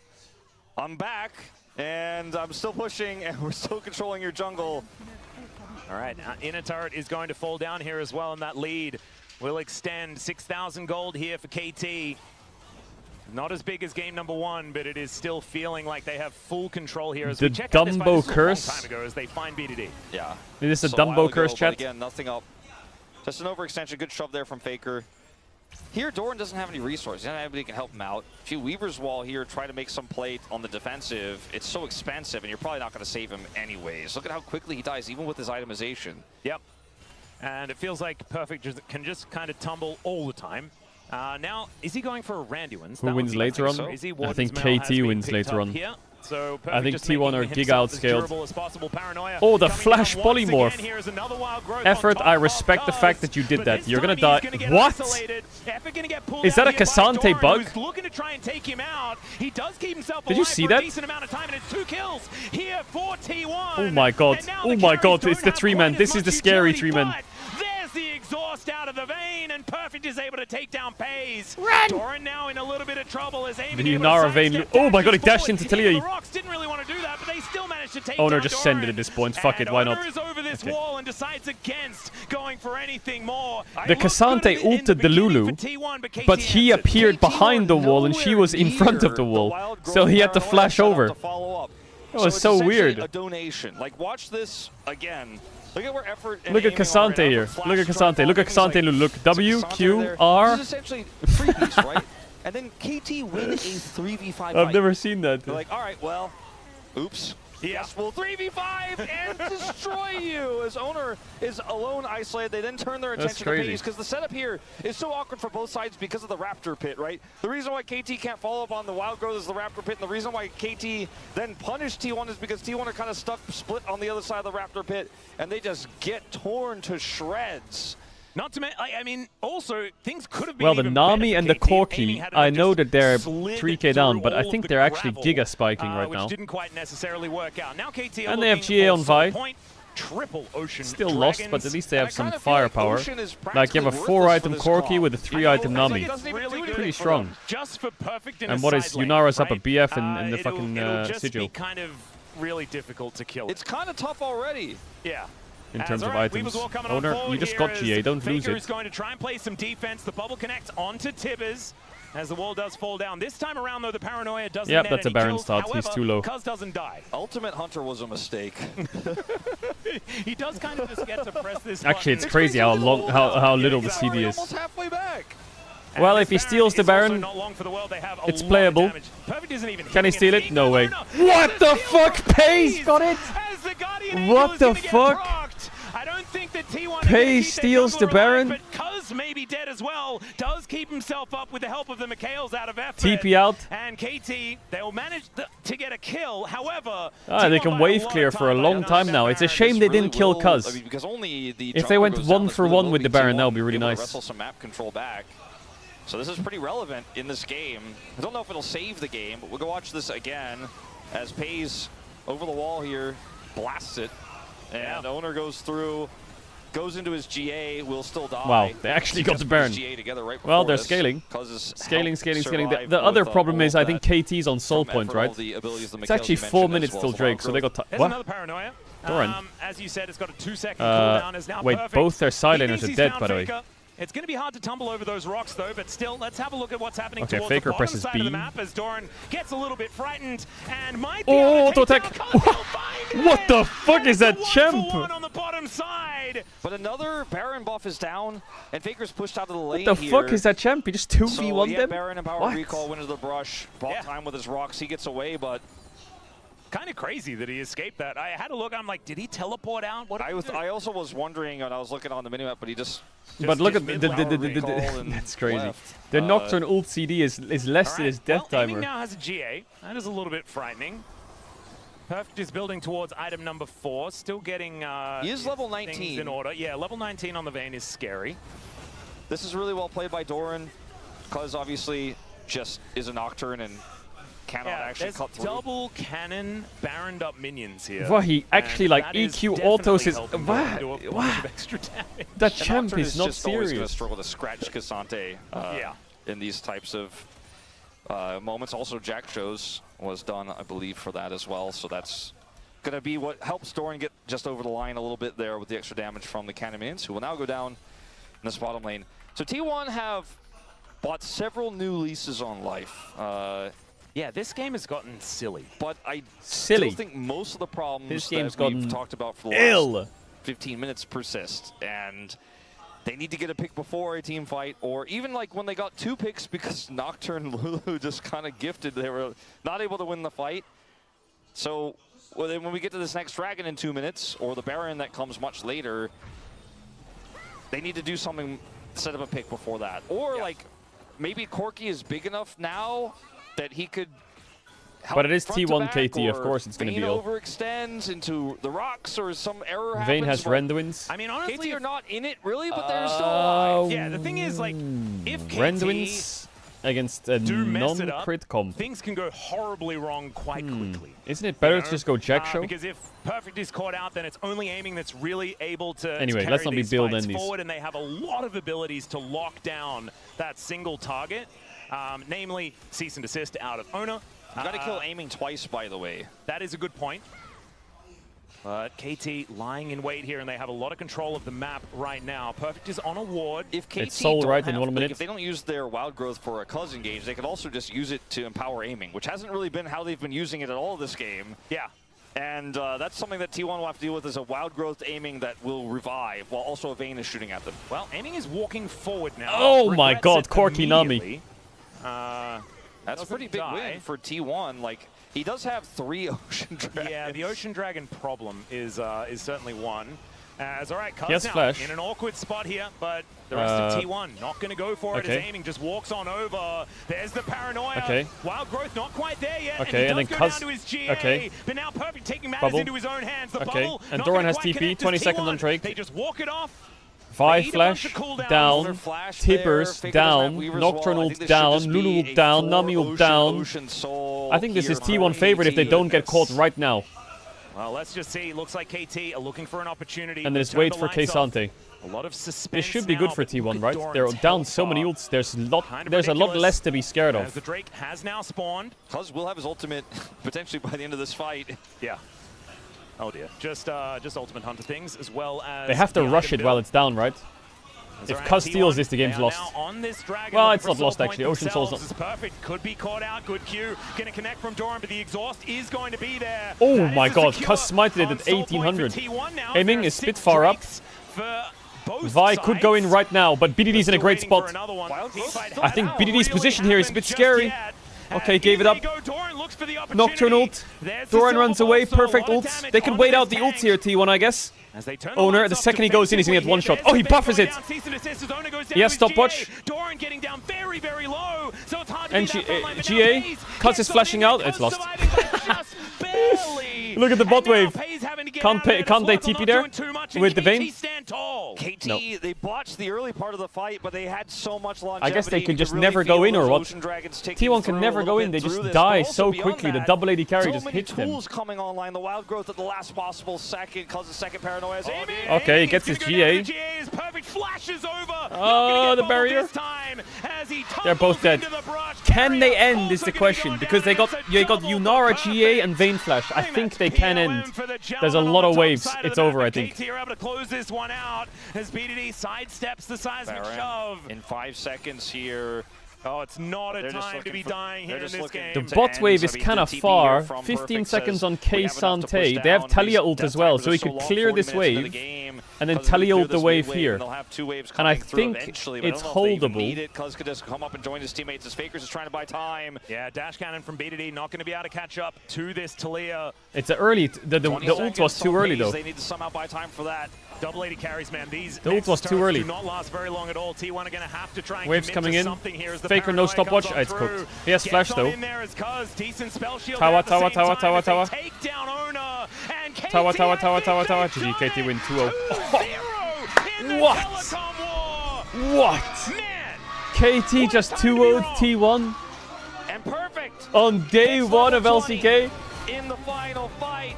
I'm back and I'm still pushing and we're still controlling your jungle. All right, inner turret is going to fall down here as well, and that lead will extend. 6,000 gold here for KT. Not as big as game number 1, but it is still feeling like they have full control here. As the we check out this Dumbo fight, curse. A long time ago as they find BDD. Yeah. Is this a Dumbo curse, chat? Again, nothing up. Just an overextension. Good shove there from Faker. Here, Doran doesn't have any resources. He doesn't have anybody can help him out. A few Weaver's Wall here, try to make some play on the defensive. It's so expensive, and you're probably not going to save him anyways. Look at how quickly he dies, even with his itemization. Yep. And it feels like Perfect can just kind of tumble all the time. Now, is he going for a Randuin's? Who wins later on? I think KT wins later on. Here. So I think just T1 are making giga himself as outscaled. durable as possible. Paranoia Oh, the coming flash down once polymorph. again. Here's another wild growth Effort, on top I of respect the Cuz, fact that you did but that. this You're gonna time die. he's gonna get What? isolated. Effort gonna get pulled Is that out a here by Cassante Doran, bug? who's looking to try and take him out. He does keep himself Did you alive see for that? a decent amount of time, and it's 2 kills here for T1. Oh my god. Oh my god. It's the 3-man. This is the scary 3-man. There's the exhaust out of the vein, and Perfect is able to take down Pays. Run! Doran now in a little bit of trouble as Amy The Yunara vein. Oh my god, he dashed into Talia. the Rocks didn't really want to do that, but they still managed to take Owner down just Doran. send it at this point. Fuck it, why not? Owner is over this wall and decides against going for anything more. The Cassante ulted the Lulu, but he appeared behind the wall and she was in front of the wall. So he had to flash over. That was so weird. A donation. Like, watch this again. Look at where effort. Look at Cassante here. Look at Cassante. Look at Cassante. Look. W, Q, R. This is essentially freebies, right? And then KT win a 3v5 fight. I've never seen that. They're like, all right, well, oops. Yes, we'll 3v5 and destroy you. As Owner is alone isolated, they then turn their attention to Pays because the setup here is so awkward for both sides because of the Raptor Pit, right? The reason why KT can't follow up on the Wild Growth is the Raptor Pit, and the reason why KT then punished T1 is because T1 are kind of stuck, split on the other side of the Raptor Pit, and they just get torn to shreds. Not to mention, I mean, also, things could have been Well, the even Nami better and for the KT. Corki, I know that they're 3k down, but I think they're actually giga spiking right which now. didn't quite necessarily work out. Now KT are And they have looking GA for on Vi. point, triple Ocean Still Dragons. lost, but at least they have some firepower. Like you have a 4-item Corki with a 3-item Nami. Pretty strong. Just for Perfect in And a what is side lane, Yunara's up a right? BF in the fucking it'll just be sigil. kind of really difficult to kill. It's kind of tough already. Yeah. In terms of items. Owner, you just got GA, don't lose Faker it. is going to try and play some defense. The bubble connects onto Tibbers as the wall does fall down. This time around, though, the Paranoia doesn't Yep, net that's a any Baron kills. start. He's However, too low. Cuz doesn't die. Ultimate Hunter was a mistake. He does kind of just get to press this Actually, it's button. crazy how little the CD is. Almost halfway back. Well, if he steals the Baron, it's playable. Can he steal it? No way. What the fuck? Pays got it! What the fuck? I don't think that T1 Pays steals the Baron. But Cuz may be dead as well. Does keep himself up with the help of the Mikhails out of effort. TP out. And KT, they'll manage to get a kill. However, they can wave clear for a long time now. It's a shame they didn't kill Cuz. If they went 1 for 1 with the Baron, that would be really nice. Wrestle some map control back. So this is pretty relevant in this game. I don't know if it'll save the game, but we'll go watch this again as Pays over the wall here blasts it. And Owner goes through, goes into his GA, will still die. Wow, they actually got the Baron. Well, they're scaling. Scaling. The other problem is I think KT's on soul point, right? It's actually 4 minutes till Drake, so they got There's another Paranoia. Doran. As you said, it's got a 2-second cooldown. Is now wait, perfect. both their side laners are dead, by the way. Faker. It's going to be hard to tumble over those rocks, though, but still, let's have a look at what's happening Okay, towards Faker the bottom presses side B. of the map as Doran gets a little bit frightened and might be auto attack! What the fuck is that champ? on the bottom side. But another Baron buff is down, and Faker's pushed out of the lane. What the fuck is that champ? He just 2v1 them? Baron and Power Recall went into the brush, bought time with his rocks. He gets away, but kind of crazy that he escaped that. I had a look. I'm like, did he teleport out? What? I also was wondering when I was looking on the minimap, but he just. But look at that's crazy. Left. The Nocturne ult CD is less than his death timer. Aiming now has a GA. That is a little bit frightening. Perfect is building towards item number 4. Still getting he is level 19 things in order. Yeah, level 19 on the vein is scary. This is really well played by Doran, because obviously just is a Nocturne and cannot actually cut through. Double cannon Baroned up minions here. Wow, he actually like EQ autos is wow. That champ is not just always going serious. to struggle to scratch Cassante in these types of moments. Also, Jack shows was done, I believe, for that as well. So that's going to be what helps Doran get just over the line a little bit there with the extra damage from the cannon minions, who will now go down in this bottom lane. So T1 have bought several new leases on life. Yeah, this game has gotten silly. But I still think most of the problems that we've talked about for the last 15 minutes persist. And they need to get a pick before a team fight, or even like when they got 2 picks because Nocturne and Lulu just kind of gifted. They were not able to win the fight. So when we get to this next Dragon in 2 minutes, or the Baron that comes much later, they need to do something, set up a pick before that. Or like maybe Corki is big enough now that he could But it is T1 KT, of course it's going to be ill. Overextends into the rocks, or some error happens. Vayne has Renduins. I mean, honestly, KT are not in it really, but they're still alive. Yeah, the thing is, like, if KT Renduins against a non-crit comp. things can go horribly wrong quite quickly. Isn't it better to just go Jack Show? Because if Perfect is caught out, then it's only aiming that's really able to Anyway, carry let's not be these build fights endies. forward, and they have a lot of abilities to lock down that single target, namely cease and desist out of Ona. You gotta kill aiming twice, by the way. That is a good point. But KT lying in wait here, and they have a lot of control of the map right now. Perfect is on a ward. If KT It's sold don't right have, in 1 minute. If they don't use their wild growth for a cousin gauge, they could also just use it to empower aiming, which hasn't really been how they've been using it at all this game. Yeah. And that's something that T1 will have to deal with, is a wild growth aiming that will revive, while also a Vayne is shooting at them. Well, aiming is walking forward now. Oh my Regrets god, it Corki Nami. immediately. That's a pretty big win for T1. Like, he does have 3 Ocean Dragons. Yeah, the Ocean Dragon problem is certainly one. As all right, Cuz Yes, now Flash. in an awkward spot here, but the rest of T1 not going to go for it. Okay. As aiming just walks on over. There's the paranoia. Okay. Wild growth not quite there yet. Okay, and, and he then does go Cuz. down to his GA. Okay. But now Perfect taking matters Bubble. into his own hands. The Okay, bubble. and not Doran gonna has quite TP, connect as 20 seconds on T1. Drake. They just walk it off. Vi Need a bunch Flash of cooldowns. down, Flash Tippers there, down, Weaver's Nocturne wall. I ult think this down, should just Lulu be ult a down, 4 Nami ult Ocean, down. Ocean Soul I think this is here T1 for favorite if they KT. don't get caught right now. Well, let's just see. Looks like KT are looking for an opportunity. And then it's Turn wait the for lights off. K-Sante. A lot of suspense. This should be now, good for but look T1, at right? Doran's They're down health so many bar. ults. There's a lot Ridiculous. less to be scared As of. the Drake has now spawned. Cuz will have his ultimate potentially by the end of this fight. Yeah. Oh dear. Just Ultimate Hunter things as well as. They have to the rush item it while build. it's down, right? That's If all right, Cuz T1, steals this, the game's they are lost. now on this dragon, Well, looking it's for not a lost soul actually. point Ocean Soul's themselves. not. Is perfect. Could be caught out. Good Q. Gonna connect from Doran, but the exhaust is going to be there. Oh That my is a god, secure Cuz smited it on at soul point for 1800. T1 now. Aiming There are is 6 bit far up. Drakes for both Vi could go in sides. right now, but BDD's in a great spot. I think BDD's position here is a bit scary. Okay, gave it up. Nocturne ult. Doran runs away, perfect ult. They can wait out the ults here, T1, I guess. Owner, the second he goes in, he's gonna get one shot. Oh, he buffers it. He has stopwatch. Doran getting down very, very low, so it's hard to And beat that front line, but now GA, Paze Cuz is flashing out. It's lost. Look at the bot wave. Can't they TP there with the Vayne? KT, No. they botched the early part of the fight, but they had so much longevity. I guess they you could just really never feel go in or those what? Ocean Dragons taking T1 can through never a go little in, they bit just through this, die but also so beyond quickly. The that, double AD carry so just many hits them. tools coming online. The wild growth at the last possible second, cause the second paranoia is aiming. Okay, he gets his GA. Oh, the barrier. They're both dead. Can they end is the question, because they got Yunara, GA, and Vayne Flash. I think they can end. There's a lot of waves. It's over, I think. KT are able to close this one out as BDD sidesteps the seismic shove. In 5 seconds here. Oh, it's not a time to be dying here in this game. The bot wave is kind of far. 15 seconds on K-Sante. They have Talia ult as well, so he could clear this wave and then Talia ult the wave here. And I think it's holdable. Cuz could just come up and join his teammates as Fakers is trying to buy time. Yeah, dash cannon from BDD not going to be able to catch up to this Talia. It's early. The ult was too early though. They need to somehow buy time for that. Double 80 carries, man. These the ult was too early. do not last very long at all. T1 are going to have to try and Waves commit coming to in. something here as the Faker no paranoia stopwatch. comes on It's through. cooked. He has flash Gets on though. in there as Cuz, decent spell shield Tawa, there at the Tawa, same Tawa, time Tawa, as they Tawa. take down Ona, and KT Tawa, Tawa, Tawa, actually Tawa, Tawa. takes GG, KT win 2-0. in the What? telecom war. What? Man, KT just 2-0'd T1 And perfect on day 1 of LCK? in the final fight.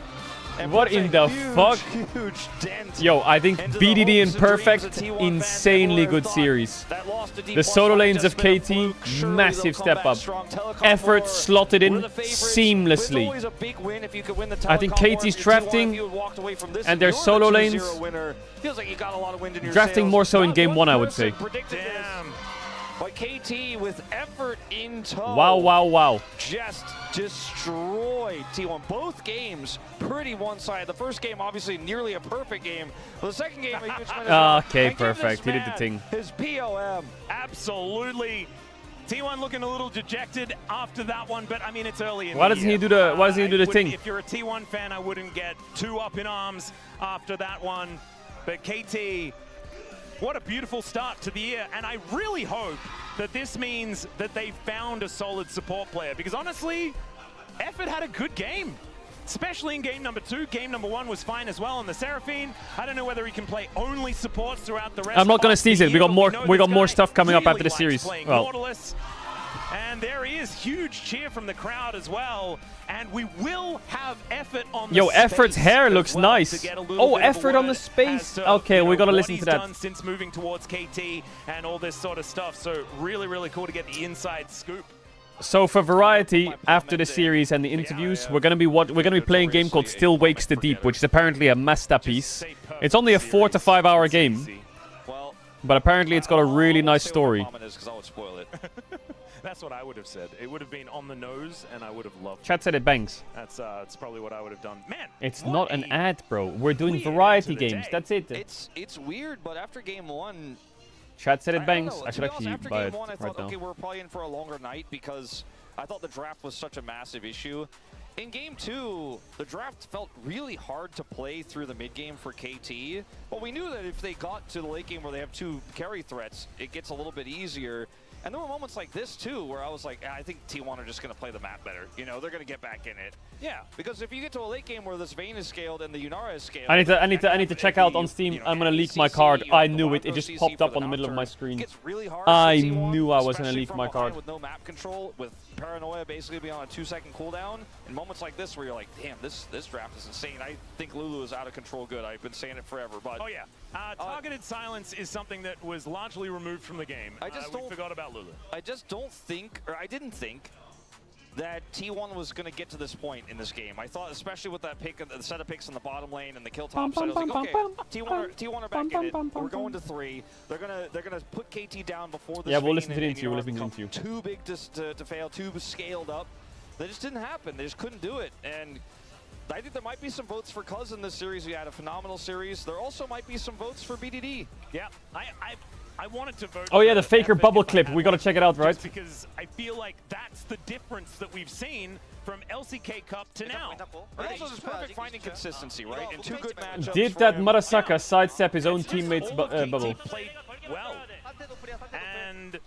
And What in the fuck? Huge dent. Yo, I think into the BDD hopes and and dreams Perfect, that T1 fans insanely ever good thought. series. That loss to D+ The solo might lanes just of been a KT, fluke. Surely massive they'll step come up. back strong. Telecom Effort war, slotted in we're the favorites, but it's seamlessly. always a big win if you could win the I think telecom war. KT's If T1, drafting if you had walked away from this and their you're the solo 2-0 lanes. winner. Feels like you got a lot of wind in your Drafting sails. more so in Not game 1, I would person say. predicted this. But KT with effort in tow. Wow, wow, wow. Just destroyed T1. Both games pretty one-sided. The first game, obviously, nearly a perfect game. But the second game, a huge win. Okay, perfect. He did the thing. His POM. absolutely. T1 looking a little dejected after that one, but I mean it's early in Why the doesn't year. he do the Why doesn't he do the I wouldn't- thing? If you're a T1 fan, I wouldn't get too up in arms after that one. But KT, what a beautiful start to the year, and I really hope that this means that they found a solid support player, because honestly, Effort had a good game, especially in game number 2. Game number 1 was fine as well. And the Seraphine, I don't know whether he can play only supports throughout the rest. I'm not gonna sneeze it. We got more stuff coming up really after the series. Well, Mortalus. And there is huge cheer from the crowd as well. And we will have Effort on the Yo, Effort's space hair as looks well nice. to get a little Oh, bit of a Effort on the word space. as to, Okay, we gotta what listen he's to that. done since moving towards KT and all this sort of stuff. So really, really cool to get the inside scoop. So for variety, after the series and the interviews, we're gonna be playing a game called Still Wakes the Deep, which is apparently a masterpiece. It's only a 4 to 5 hour game, but apparently it's got a really nice story. That's what I would have said. It would have been on the nose, and I would have loved it. Chat said it bangs. That's probably what I would have done. Man, it's not an ad, bro. We're doing variety games. That's it. It's weird, but after game 1, Chat said it bangs. I should honest, actually after buy game it 1, I right thought, now. okay, we're probably in for a longer night because I thought the draft was such a massive issue. In game 2, the draft felt really hard to play through the mid game for KT, but we knew that if they got to the late game where they have 2 carry threats, it gets a little bit easier. And there were moments like this too, where I was like, I think T1 are just going to play the map better. You know, they're going to get back in it. Yeah. Because if you get to a late game where this Vayne is scaled and the Yunara is scaled, I need to check out on Steam. I'm gonna leak my card. I knew it. It just popped up on the middle of my screen. I knew I was gonna leak my card. With no map control, with Paranoia basically being on a 2-second cooldown, in moments like this where you're like, damn, this draft is insane. I think Lulu is out of control good. I've been saying it forever, but oh yeah, targeted silence is something that was largely removed from the game. I just we forgot about Lulu. I just don't think, or I didn't think, that T1 was going to get to this point in this game. I thought, especially with that pick, the set of picks in the bottom lane and the kill top side, I was like, okay, T1 are back in it. We're going to 3. They're gonna put KT down before this. Yeah, we'll Vayne listen to the and interview. We'll Yunara listen to the become interview. too big to fail, too scaled up. That just didn't happen. They just couldn't do it. And I think there might be some votes for Cuz in this series. We had a phenomenal series. There also might be some votes for BDD. Yeah, I wanted to vote. Oh yeah, the Faker bubble clip. We gotta check it out, right? Just because I feel like that's the difference that we've seen from LCK Cup to now. But also just perfect finding consistency, right? And 2 good matchups. Did that Murasaka sidestep his own teammate's bubble? Played well. And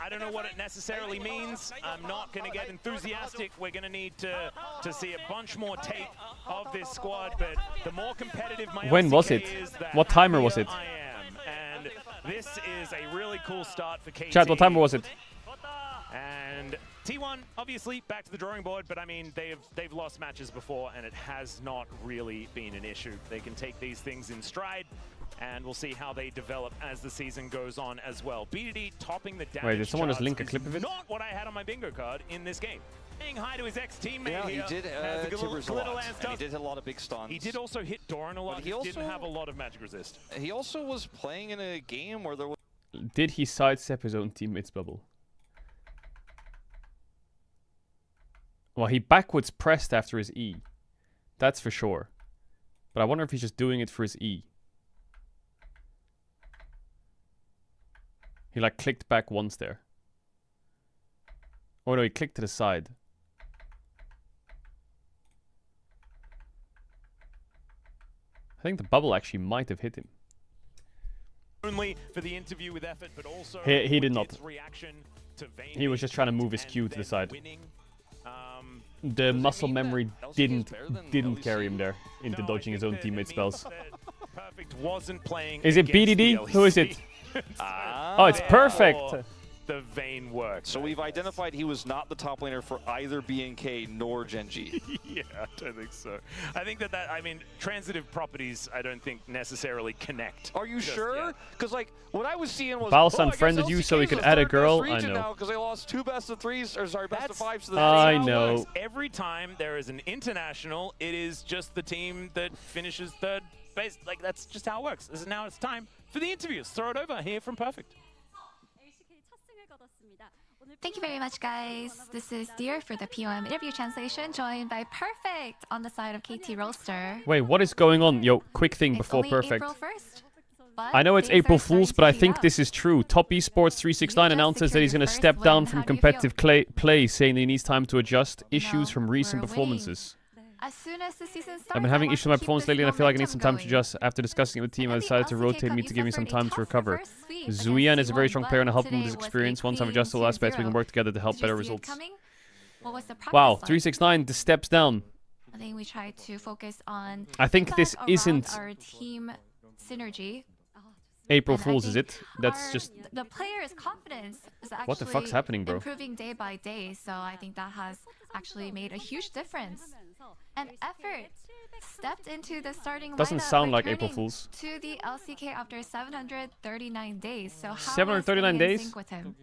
I don't know what it necessarily means. I'm not going to get enthusiastic. We're going to need to see a bunch more tape of this squad. But the more competitive my When LCK was it? is, the What timer was it? I am. And this is a really cool start for KT. Chat, what timer was it? And T1, obviously, back to the drawing board, but I mean, they've lost matches before, and it has not really been an issue. They can take these things in stride, and we'll see how they develop as the season goes on as well. BDD topping the damage. Wait, did someone just charts link a clip of it? Not what I had on my bingo card in this game. Saying hi to his ex-teammate Yeah, he here. did as the Tibbers a little lot, Lance and he does. did hit a lot of big stuns. He did also hit Doran a lot. But He he also didn't have a lot of magic resist. He also was playing in a game where there was... Did he sidestep his own teammate's bubble? Well, he backwards pressed after his E. That's for sure. But I wonder if he's just doing it for his E. He like clicked back once there. Oh no, he clicked to the side. I think the bubble actually might have hit him. Only for the interview with Effort, but also He did not. reaction to Vayne. He was just trying to move his Q to the side. The muscle memory didn't carry him there into dodging his own teammate spells. Perfect wasn't playing. Is it BDD? Who is it? Oh, it's Perfect. The Vayne work. So we've identified he was not the top laner for either BNK nor Genji. Yeah, I don't think so. I think I mean, transitive properties, I don't think necessarily connect. Are you sure? Because, like, what I was seeing was... Balsa unfriended you so he could add a girl? I know. Because they lost 2 best of 3s, or sorry, best of 5s to the I know. Every time there is an international, it is just the team that finishes third base. Like, that's just how it works. Now it's time for the interviews. Throw it over here from Perfect. Thank you very much, guys. This is Dear for the POM interview translation, joined by Perfect on the side of KT Roaster. Wait, what is going on? Yo, quick thing before It's Perfect. April 1st, but I know it's things April are starting Fool's, to but I heat think up. this is true. Top Esports 369 announces that he's going to step down from competitive play, saying that he needs time to adjust issues from recent performances. As soon as the season starts, I've been having issues with my performance lately, and I feel like I need some time to adjust. After discussing it with the team, I decided to rotate me to give me some time to recover. Zuyan is a very strong player, and I help him with his experience. Once I've adjusted all aspects, we can work together to help better results. what was the practice Wow, like? 369, the steps down. I think we tried to focus on I think this around isn't our team synergy. April And I Fool's, is think it? That's just... the player's confidence is actually What the fuck's happening, bro? improving day by day. So I think that has actually made a huge difference. And effort stepped into the starting Doesn't lineup, sound like April returning Fool's. to the LCK after 739 days. So how 739 was it in days? sync with him?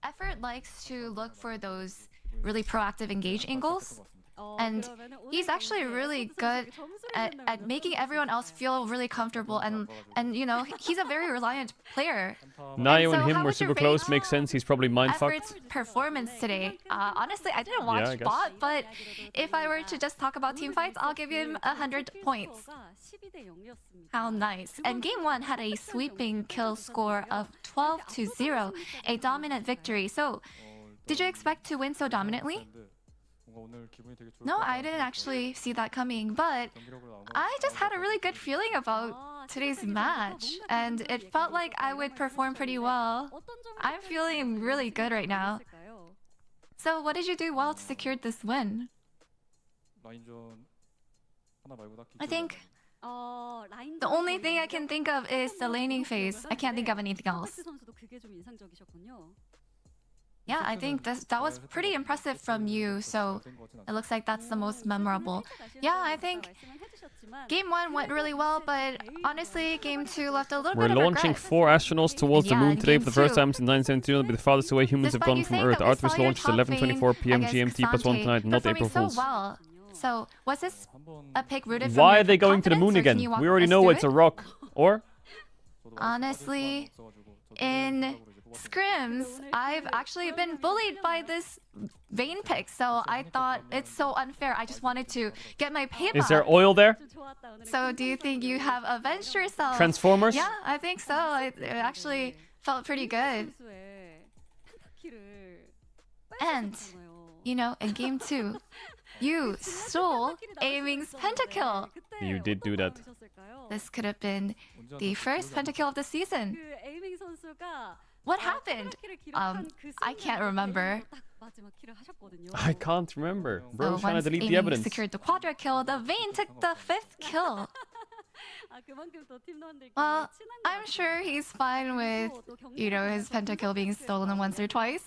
Effort likes to look for those really proactive engage angles. And he's actually really good at making everyone else feel really comfortable, and you know, he's a very reliant player. Nayo so and him how were would you super rate close, makes sense, he's probably mind-fucked. Effort's performance today. Honestly, I didn't Yeah, I watch guess. bot, but if I were to just talk about team fights, I'll give him 100 points. How nice. And game 1 had a sweeping kill score of 12-0, a dominant victory. So, did you expect to win so dominantly? No, I didn't actually see that coming, but I just had a really good feeling about today's match, and it felt like I would perform pretty well. I'm feeling really good right now. So what did you do well to secure this win? I think the only thing I can think of is the laning phase. I can't think of anything else. Yeah, I think that was pretty impressive from you, so it looks like that's the most memorable. Yeah, I think game 1 went really well, but honestly, game 2 left a little We're bit of launching regret. 4 astronauts towards the Yeah, moon and today game for the first 2. time since 1972. It'll be the farthest away humans have Despite gone you from saying Earth. that we Artemis saw your launches top 11:24 p.m. against GMT plus 1 Xante tonight, not performing April so Fool's. well. So was this a pick rooted from Why your are they going to the moon confidence, or can again? you walk We already us know through it's a it? rock. Or? Honestly, in scrims, I've actually been bullied by this Vayne pick, so I thought it's so unfair. I just wanted to get my payback. Is there oil there? So do you think you have avenged yourself? Transformers? Yeah, I think so. It actually felt pretty good. And, you know, in game 2, you stole Aiming's pentakill. You did do that. This could have been the first pentakill of the season. What happened? I can't remember. I can't remember. So Bro, trying to once delete the Aiming evidence. secured the quadra kill, the Vayne took the 5th kill. Well, I'm sure he's fine with, you know, his pentakill being stolen once or twice.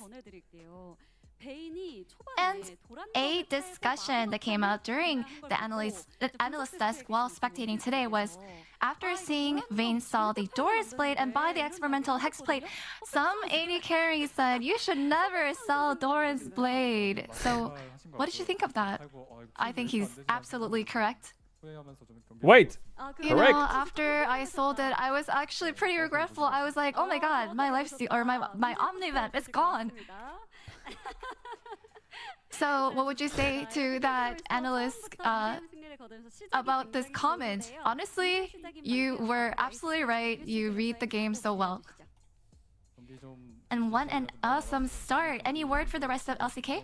And a discussion that came out during the analyst desk while spectating today was, after seeing Vayne sell the Doris Blade and buy the experimental Hex Plate, some AD carry said, you should never sell Doris Blade. So, what did you think of that? I think he's absolutely correct. Wait! You Correct! know, after I sold it, I was actually pretty regretful. I was like, oh my god, my lifesteal, or my Omni-Vent, it's gone. So, what would you say to that analyst about this comment? Honestly, you were absolutely right. You read the game so well. And what an awesome start. Any word for the rest of LCK?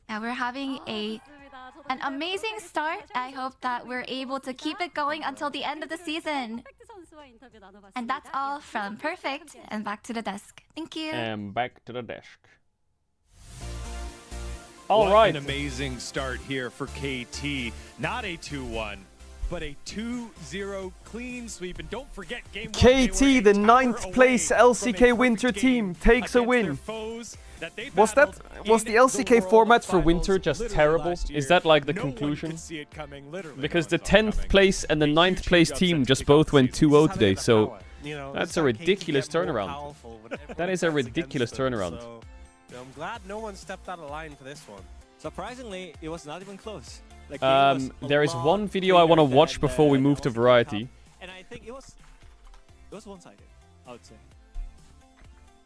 And we're having an amazing start. I hope that we're able to keep it going until the end of the season. And that's all from Perfect, and back to the desk. Thank you. And back to the desk. All right. An amazing start here for KT. Not a 2-1, but a 2-0 clean sweep. And don't forget game 1. KT, the 9th place LCK Winter team, takes a win. Was the LCK format for Winter just terrible? Is that like the conclusion? Because the 10th place and the 9th place team just both went 2-0 today, so that's a ridiculous turnaround. That is a ridiculous turnaround. I'm glad no one stepped out of line for this one. Surprisingly, it was not even close. Like, there is one video I want to watch before we move to Variety. And I think it was one-sided, I would say.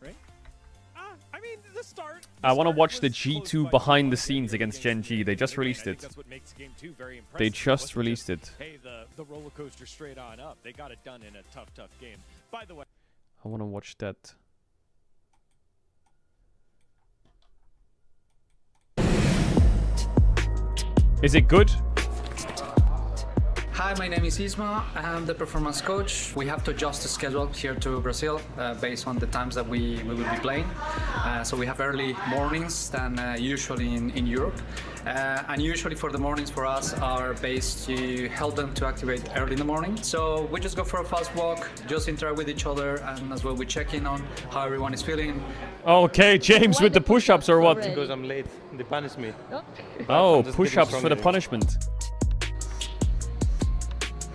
Right? I mean, the start. I want to watch the G2 behind the scenes against Gen G. They just released it. They just released it. Hey, the roller coaster straight on up. They got it done in a tough game. By the way, I want to watch that. Is it good? Hi, my name is Isma. I'm the performance coach. We have to adjust the schedule here to Brazil based on the times that we will be playing. So we have early mornings than usually in Europe. And usually for the mornings for us are based to help them to activate early in the morning. So we just go for a fast walk, just interact with each other, and as well we check in on how everyone is feeling. Okay, James with the push-ups or what? Because I'm late, they punish me. Oh, push-ups for the punishment.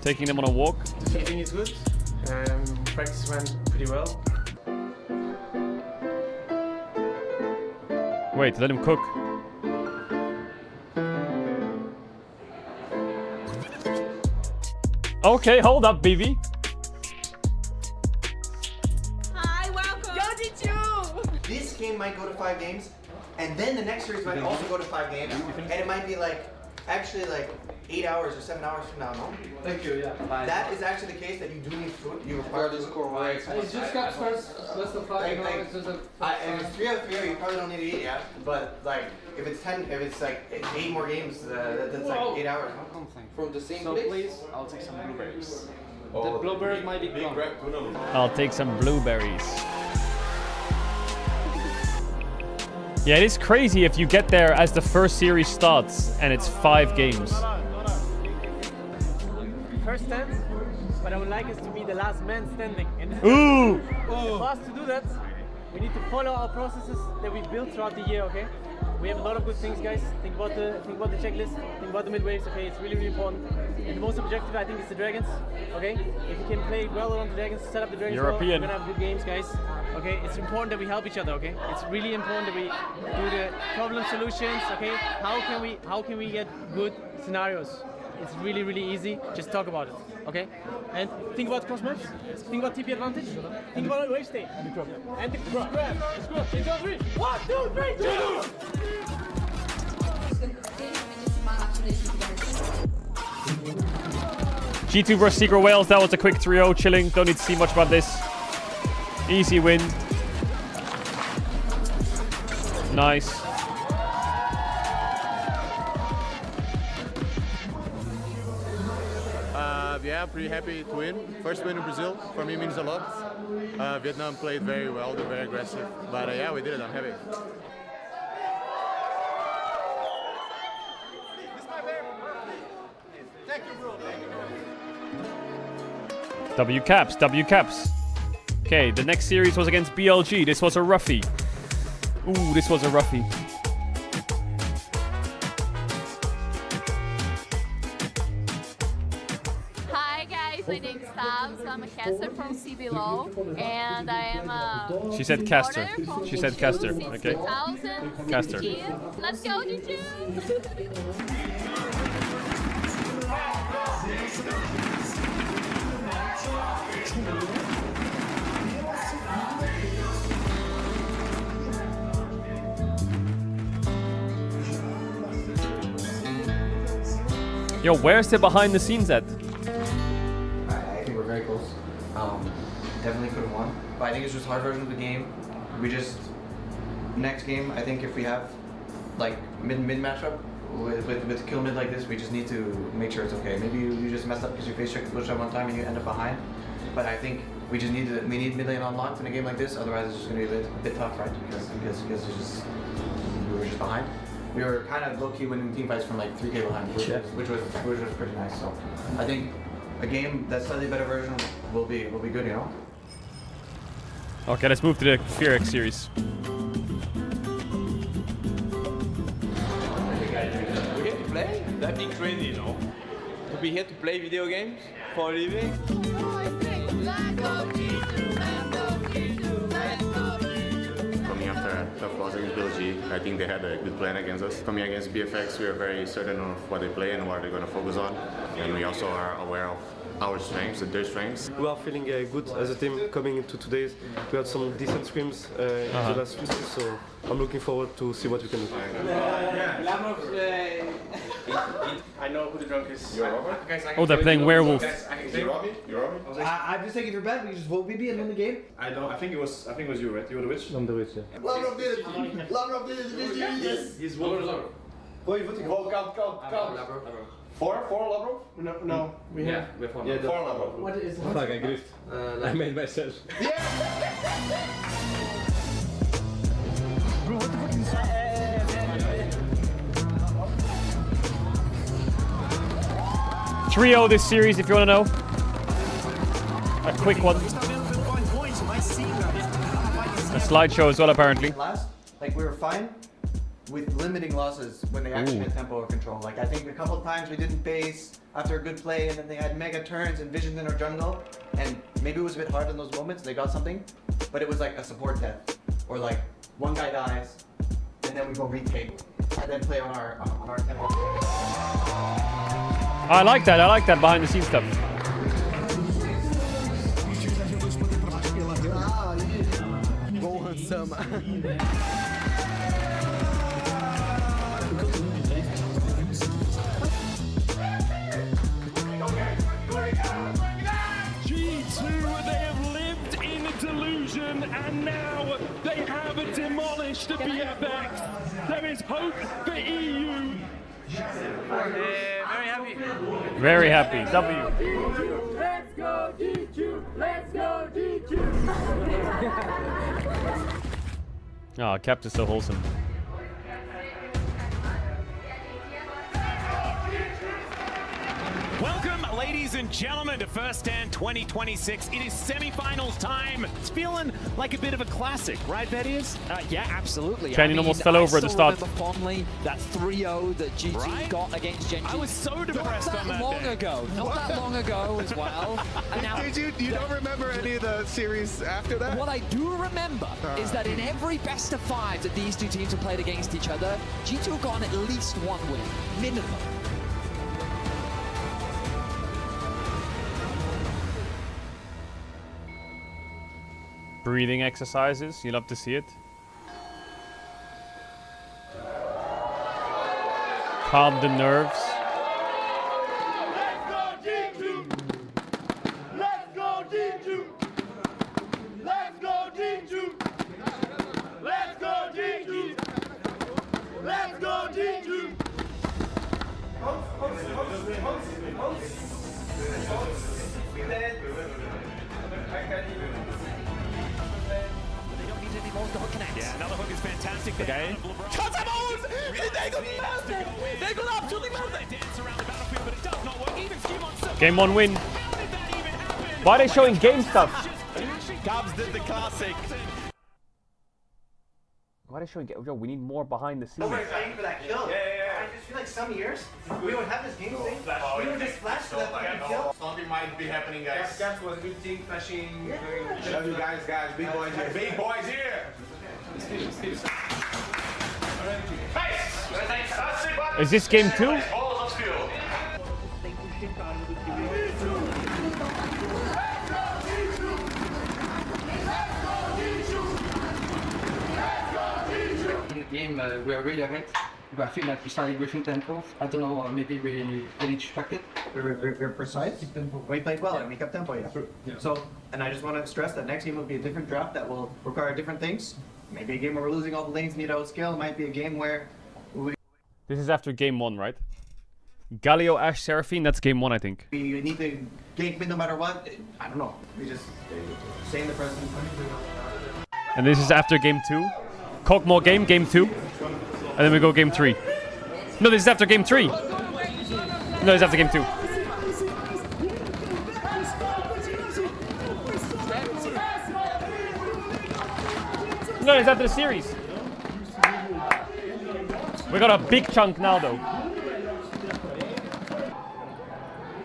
Taking them on a walk. The eating is good. Practice went pretty well. Wait, let him cook. Okay, hold up, BB. Hi, welcome. This game might go to 5 games, and then the next series might also go to 5 games, and it might be like, actually like 8 hours or 7 hours from now, no? Thank you, yeah. That is actually the case that you do need food, you require to score right. It's just got first, less than 5, Like, no, like, it's just a... if it's 3 out of 3, you probably don't need to eat yet, but like, if it's 10, if it's like 8 more games, that's like 8 hours, no? From the same So place? please, I'll take some blueberries. The blueberries might be gone. I'll take some blueberries. Yeah, it is crazy if you get there as the first series starts and it's 5 games. First 10, but I would like us to be the last man standing. And Ooh! for us to do that, we need to follow our processes that we've built throughout the year, okay? We have a lot of good things, guys. Think about the checklist, think about the mid-waves, okay? It's really, really important. And the most objective, I think, is the Dragons, okay? If you can play well on the Dragons, set up the Dragons European. well, we're gonna have good games, guys. Okay, it's important that we help each other, okay? It's really important that we do the problem solutions, okay? How can we get good scenarios? It's really, really easy. Just talk about it, okay? And think about cross maps. Think about TP advantage. Think about wave state. And the grab. And the grab. Let's go. 3, 2, 3. 1, 2, 3, 2! G2 versus Secret Wales, that was a quick 3-0, chilling, don't need to see much about this. Easy win. Nice. Yeah, pretty happy to win. First win in Brazil, for me means a lot. Vietnam played very well, they're very aggressive. But yeah, we did it, I'm happy. W caps, W caps. Okay, the next series was against BLG. This was a roughie. Ooh, this was a roughie. Hi guys, my name is Tabs. I'm a caster from CBLOL, and I am a... She said caster. She said caster, okay? 2016. Caster. Let's go, G2! Yo, where's the behind the scenes at? I think we're very close. Definitely could have won, but I think it's just hard version of the game. We just next game. I think if we have like mid matchup with kill mid like this, we just need to make sure it's okay. Maybe you just messed up because you face check the push up one time and you end up behind. But I think we just need mid lane unlocked in a game like this. Otherwise, it's just gonna be a bit tough, right? Because we were just behind. We were kind of low-key winning team fights from like 3K behind, which was pretty nice. So I think a game that's slightly better version will be good, you know. Okay, let's move to the Fearx series. We're here to play? That'd be crazy, you know? To be here to play video games for a living? Coming after a tough loss against BLG, I think they had a good plan against us. Coming against BFX, we are very certain of what they play and what they're going to focus on. And we also are aware of our strengths and their strengths. We are feeling good as a team coming into today's. We had some decent scrims in the last few days, so I'm looking forward to see what we can do. I know who the drunk is. You're Robert? Oh, they're playing Werewolf. You're Robbie? I'm just taking your bet. We can just vote BB and win the game. I think it was you, right? You were the witch? I'm the witch, yeah. Labrov did it. Labrov did it. Yes. He's Wolf. Gooi voting. Count. Four level? No, we have. Yeah, four level. What is Fuck, I griefed. I made myself. Bro, what the fuck is this? 3-0 this series, if you want to know. A quick one. A slideshow as well, apparently. Last, like we were fine with limiting losses when they actually had tempo or control. Like I think a couple of times we didn't pace after a good play, and then they had mega turns and visions in our jungle, and maybe it was a bit hard in those moments. They got something, but it was like a support death, or like one guy dies, and then we go retake, and then play on our tempo. I like that behind the scenes stuff. G2, they have lived in a delusion and now they have demolished the BFX. There is hope for EU. Very happy. Very happy. W. Let's go G2! Let's go G2! Oh, Capt is so wholesome. Welcome, ladies and gentlemen, to First Stand 2026. It is semi-finals time. It's feeling like a bit of a classic, right, that is? Yeah, absolutely. Canyon almost fell over at the start. I still remember fondly that 3-0 that G2 got against Gen G. I was so depressed on that long day. ago. Not that long ago as well. And now, you don't remember any of the series after that? what I do remember is that in every best of five that these two teams have played against each other, G2 have gotten at least one win, minimum. Breathing exercises, you love to see it. Calm the nerves. Let's go G2! Let's go G2! Let's go G2! Let's go G2! Let's go G2! Yeah, another hook is fantastic. Okay. They go absolutely mad. They dance around the battlefield, but it does not work. Even Skimon. Game 1 win. Why are they showing game stuff? Cubs did the classic. Why are they showing game? Yo, we need more behind the scenes. Playing for that kill. I just feel like some years we would have this game thing. We would just flash to that fucking kill. Something might be happening, guys. That was good thing, flashing. Love you guys, big boys here. Big boys here. Is this game 2? In the game, we are really ahead. But I feel like we started with tempo. I don't know, maybe we didn't expect it. We're precise. We played well and we kept tempo, yeah. So, and I just want to stress that next game will be a different draft that will require different things. Maybe a game where we're losing all the lanes, need outscale. Might be a game where This is after game 1, right? Galio, Ash, Seraphine, that's game 1, I think. we need to gank mid no matter what. I don't know. We just stay in the present. And this is after game 2. Kog'Maw game 2. And then we go game 3. No, this is after game 3. No, it's after game 2. No, it's after the series. We got a big chunk now, though.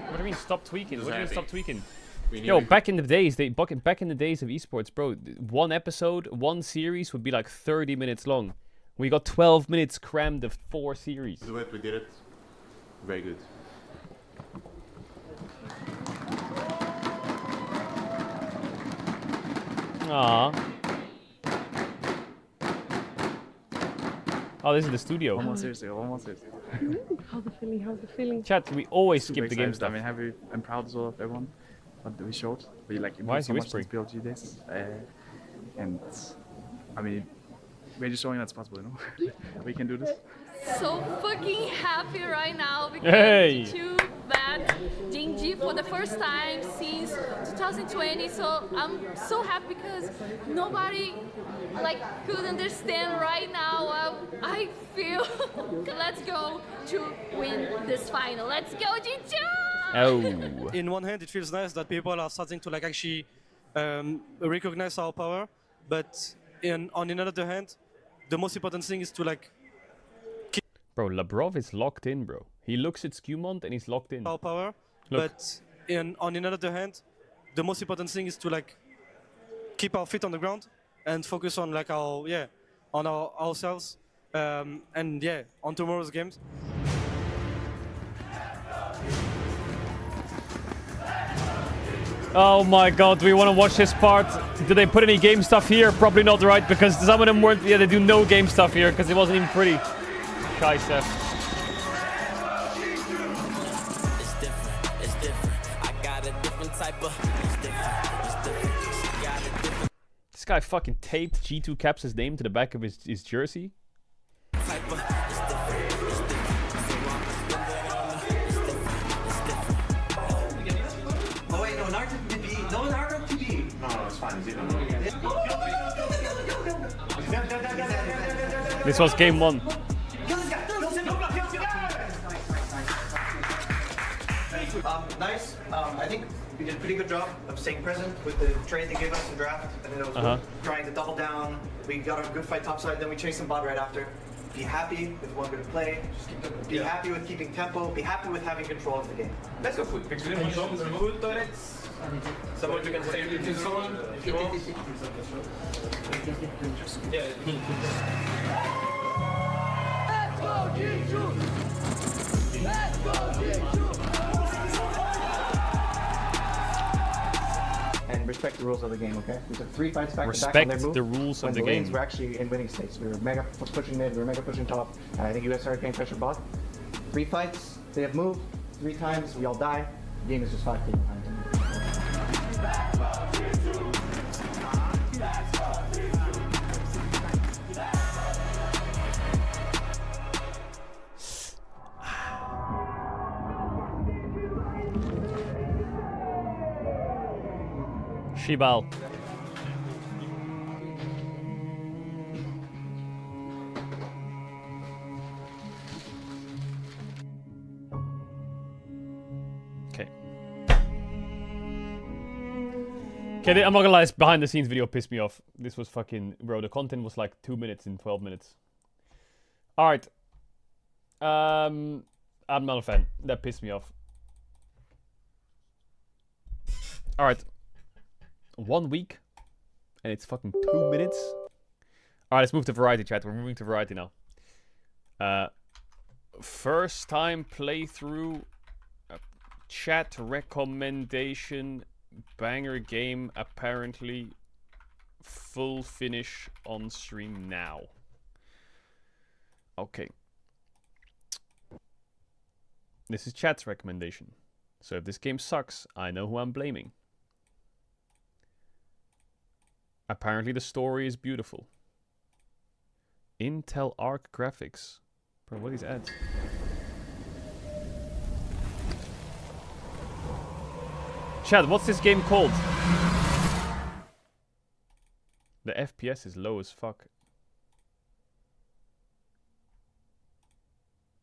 What do you mean stop tweaking? What do you mean stop tweaking? Yo, back in the days, back in the days of esports, bro, one episode, one series would be like 30 minutes long. We got 12 minutes crammed of 4 series. Do it, we did it. Very good. Aww. Oh, this is the studio. One more seriously. How's the feeling? How's the feeling? Chat, we always Super skip the game excited. stuff. I mean, happy and proud as well of everyone. What we showed. We like Why is he improved so whispering? much since PLG days. And I mean, we're just showing that's possible, you know. We can do this. so fucking happy right now because G2 met Jinji for the first time since 2020. So I'm so happy because nobody like could understand right now. I feel let's go to win this final. Let's go G2! Oh. In one hand, it feels nice that people are starting to like actually recognize our power, but on another hand, the most important thing is to like. Bro, Labrov is locked in, bro. He looks at Skewmont and he's locked in. Our power, look. But on another hand, the most important thing is to like keep our feet on the ground and focus on like ourselves and on tomorrow's games. Oh my god, do we want to watch this part? Did they put any game stuff here? Probably not, right? Because some of them weren't. Yeah, they do no game stuff here because it wasn't even pretty. Scheiße. It's different. It's different. I got a different type of. It's different. It's different. I got a different. This guy fucking taped G2 Caps' name to the back of his jersey. Type of. It's different. It's different. Oh wait, no, Naruto to B. No, Naruto to B. No, it's fine. It's even. This was game 1. Nice. I think we did a pretty good job of staying present with the trade they gave us in draft. I think that was good. Trying to double down. We got a good fight topside, then we chased some bot right after. Be happy with one good play. Just keep be happy with keeping tempo. Be happy with having control of the game. Let's go food. Someone you can say to someone if you want. Yeah. Let's go G2! Let's go G2! And respect the rules of the game, okay? We took 3 fights back to back on their move. Respect the rules of the game. We're actually in winning states. We were mega pushing mid, we were mega pushing top. And I think you guys started getting pressure bot. 3 fights, they have moved 3 times, we all die. The game is just 5 behind them. Shibal. Okay, I'm not gonna lie, this behind the scenes video pissed me off. This was fucking, bro, the content was like 2 minutes in 12 minutes. Alright. I'm not a fan. That pissed me off. Alright. 1 week. And it's fucking 2 minutes. Alright, let's move to variety chat. We're moving to variety now. First time playthrough. Chat recommendation. Banger game, apparently. Full finish on stream now. Okay. This is chat's recommendation. So if this game sucks, I know who I'm blaming. Apparently the story is beautiful. Intel Arc graphics. Bro, what are these ads? Chad, what's this game called? The FPS is low as fuck.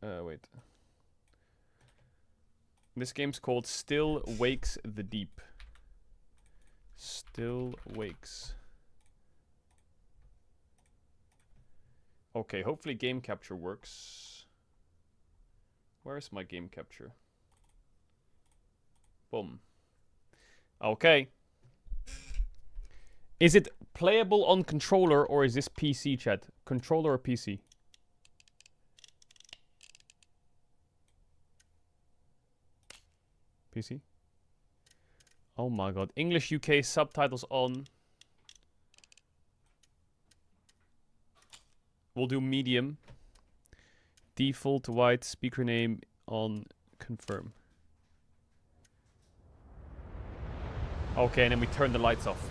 Wait. This game's called Still Wakes the Deep. Still Wakes. Okay, hopefully game capture works. Where's my game capture? Boom. Okay. Is it playable on controller or is this PC, chat? Controller or PC? PC? Oh my god. English UK subtitles on. We'll do medium. Default white speaker name on confirm. Okay, and then we turn the lights off.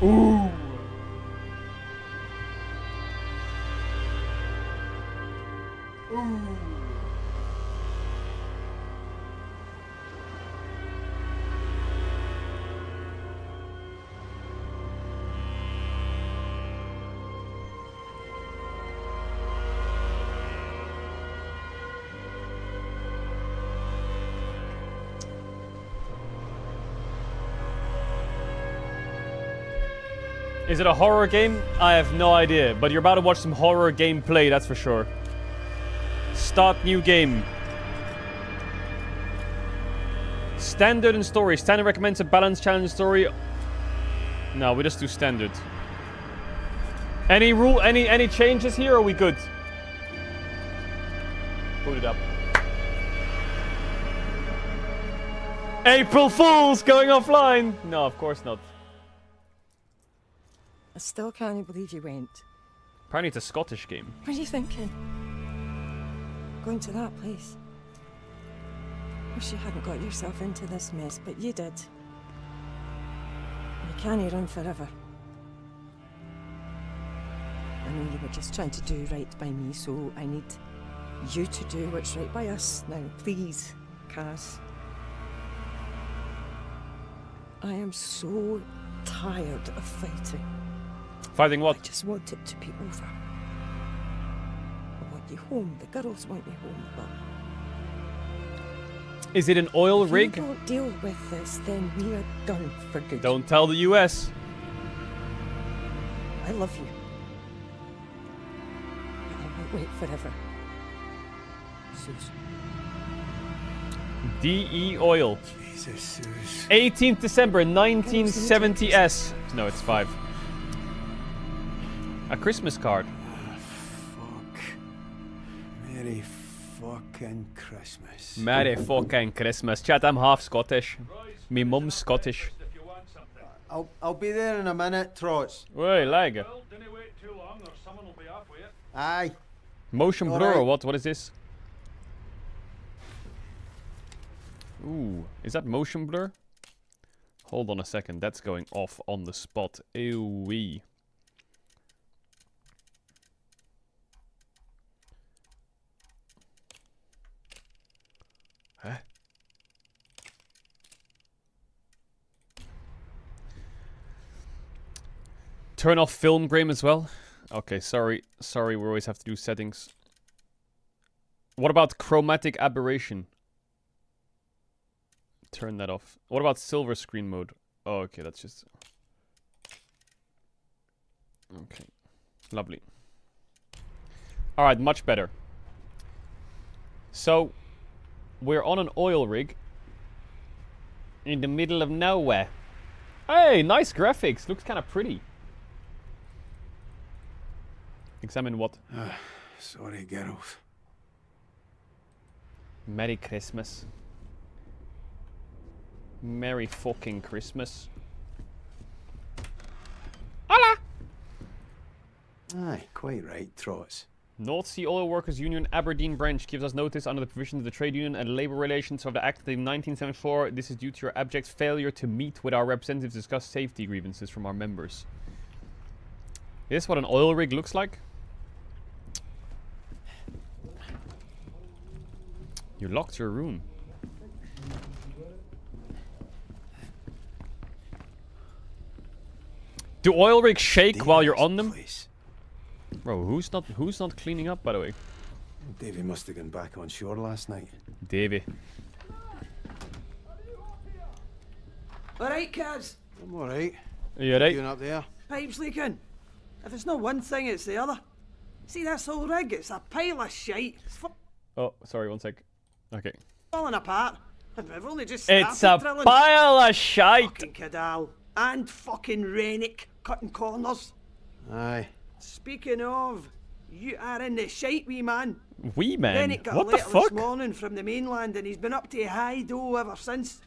Ooh! Is it a horror game? I have no idea, but you're about to watch some horror gameplay, that's for sure. Start new game. Standard and story. Standard recommends a balanced challenge story. No, we just do standard. Any changes here, or are we good? Boot it up. April Fools going offline! No, of course not. I still can't believe you went. Apparently it's a Scottish game. What are you thinking? Going to that place? Wish you hadn't got yourself into this mess, but you did. You can't run forever. I know you were just trying to do right by me, so I need you to do what's right by us. Now, please, Kaz. I am so tired of fighting. Fighting what? I just want it to be over. I want you home. The girls want you home. But is it an oil rig? If you don't deal with this, then we are done for good. Don't tell the US. I love you. But I won't wait forever. Sus. DE Oil. Jesus, Sus. 18th December 1970s. No, it's 5. A Christmas card. Fuck. Merry fucking Christmas. Merry fucking Christmas. Chat, I'm half Scottish. Me mum's Scottish. I'll be there in a minute, Trots. Wait, lag. Well, didn't wait too long or someone will be halfway. Aye. Motion All blur right. or what? What is this? Ooh, is that motion blur? Hold on a second, that's going off on the spot. Ew-wee. Huh? Turn off film grain as well. Okay, sorry, we always have to do settings. What about chromatic aberration? Turn that off. What about silver screen mode? Oh, okay, that's just... Okay, lovely. Alright, much better. So, we're on an oil rig in the middle of nowhere. Hey, nice graphics. Looks kind of pretty. Examine what? Sorry, girls. Merry Christmas. Merry fucking Christmas. Hola! Aye, quite right, Trots. North Sea Oil Workers Union Aberdeen branch gives us notice under the provisions of the Trade Union and Labour Relations of the Act of 1974. This is due to your abject failure to meet with our representatives to discuss safety grievances from our members. Is this what an oil rig looks like? You locked your room. Do oil rigs shake while you're on them? Bro, who's not cleaning up, by the way? Davey must have gone back on shore last night. Davey. Alright, Kaz. I'm alright. Are you alright? Doing up there? Pipe's leaking. If it's not one thing, it's the other. See this whole rig? It's a pile of shite. It's Oh, sorry, one sec. Okay. falling apart. I've only just started It's a drilling. pile of shite! Fucking Cadal. And fucking Rennick cutting corners. Aye. Speaking of, you are in the shite, wee man. Wee man? Rennick got What a the letter fuck? this morning from the mainland and he's been up to high dough ever since.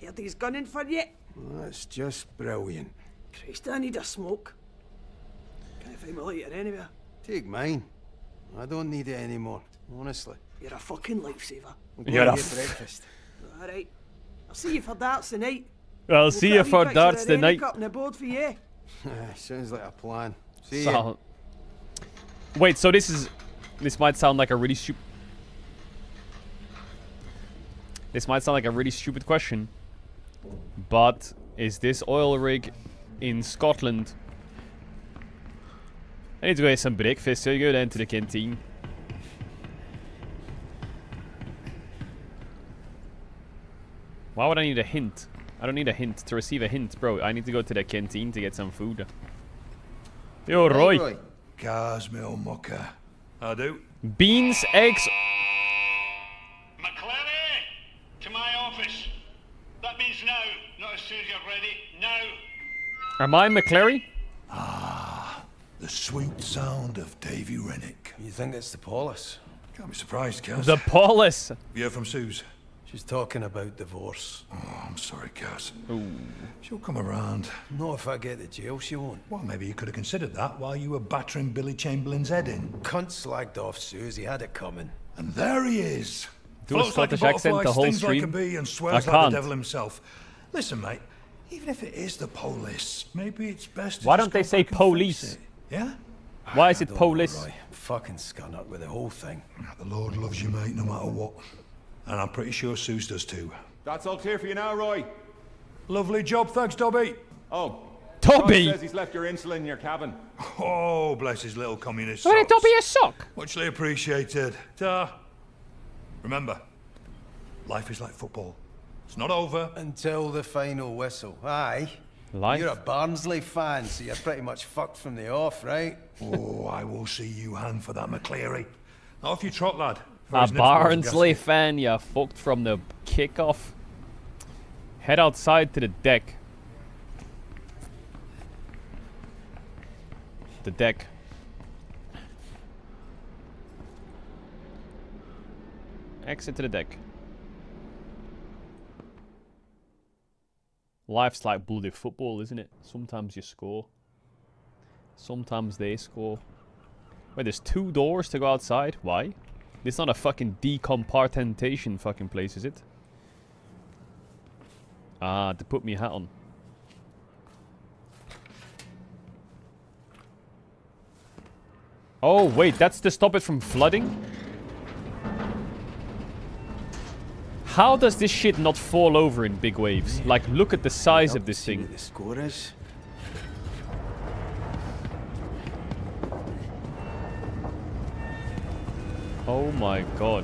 Heard he's gunning for you. That's just brilliant. Christ, I need a smoke. Can't find my lighter anywhere. Take mine. I don't need it anymore, honestly. You're a fucking lifesaver. I'm going You're to a get breakfast. Alright. I'll see you for darts tonight. I'll see you for darts tonight. Up on the board for you. Sounds like a plan. See So, wait, so this might sound like a really stupid... This might sound like a really stupid question. But is this oil rig in Scotland? I need to go get some breakfast, so you go down to the canteen. Why would I need a hint? I don't need a hint. To receive a hint, bro, I need to go to the canteen to get some food. Yo, Roy. Cars, me old mucker. I do. Beans, eggs. McClary, to my office. That means now, not as soon as you're ready. Now. Am I McClary? Ah, the sweet sound of Davy Rennick. You think it's the Paulus? Can't be surprised, Cass. The Paulus. You heard from Suze? She's talking about divorce. Oh, I'm sorry, Cass. Ooh. She'll come around. Not if I get to jail, she won't. Well, maybe you could have considered that while you were battering Billy Chamberlain's head in. Cunt slagged off Suze, he had it coming. And there he is. Do a Scottish accent the whole stings stream? like a bee and I swears like can't. the devil himself. Listen, mate, even if it is the police, maybe it's best to Why just don't they go say back and face police? it, yeah? Why is it Don't police? know, Roy. Fucking scun up with the whole thing. The Lord loves you, mate, no matter what. And I'm pretty sure Suze does too. That's all clear for you now, Roy. Lovely job, thanks, Dobby. Oh. Dobby? Roy says he's left your insulin in your cabin. Oh, bless his little communist Why did socks. Dobby a sock? Muchly appreciated. Ta. Remember, life is like football. It's not over. Until the final whistle. Aye. Life? You're a Barnsley fan, so you're pretty much fucked from the off, right? Oh, I will see you hand for that, McCleary. Off you trot, lad. A Barnsley fan, you fucked from the kickoff. Head outside to the deck. The deck. Exit to the deck. Life's like bloody football, isn't it? Sometimes you score. Sometimes they score. Wait, there's 2 doors to go outside? Why? This is not a fucking decompartmentation fucking place, is it? Ah, to put me hat on. Oh, wait, that's to stop it from flooding? How does this shit not fall over in big waves? Like, look at the size of this thing. The score is. Oh my god.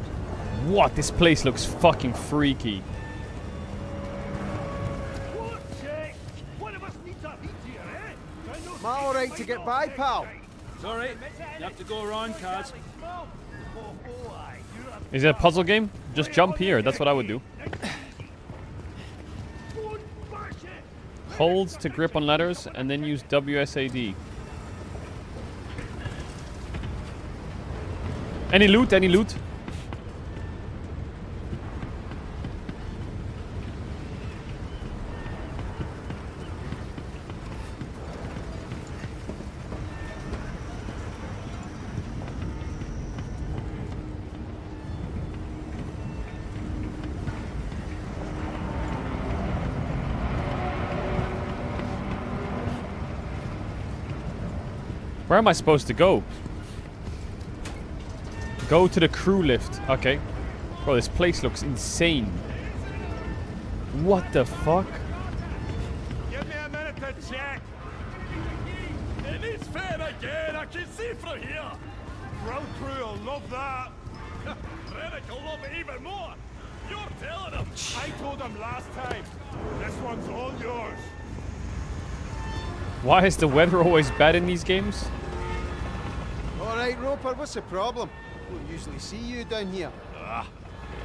What? This place looks fucking freaky. Am I alright to get by, pal? It's alright. You have to go around, Kaz. Is it a puzzle game? Just jump here. That's what I would do. Hold to grip on ladders and then use WSAD. Any loot? Any loot? Where am I supposed to go? Go to the crew lift. Okay. Bro, this place looks insane. What the fuck? Give me a minute to check. It is fair again. I can see from here. Ground crew will love that. Rennick will love it even more. You're telling him. I told him last time. This one's all yours. Why is the weather always bad in these games? Alright, Roper, what's the problem? Don't usually see you down here.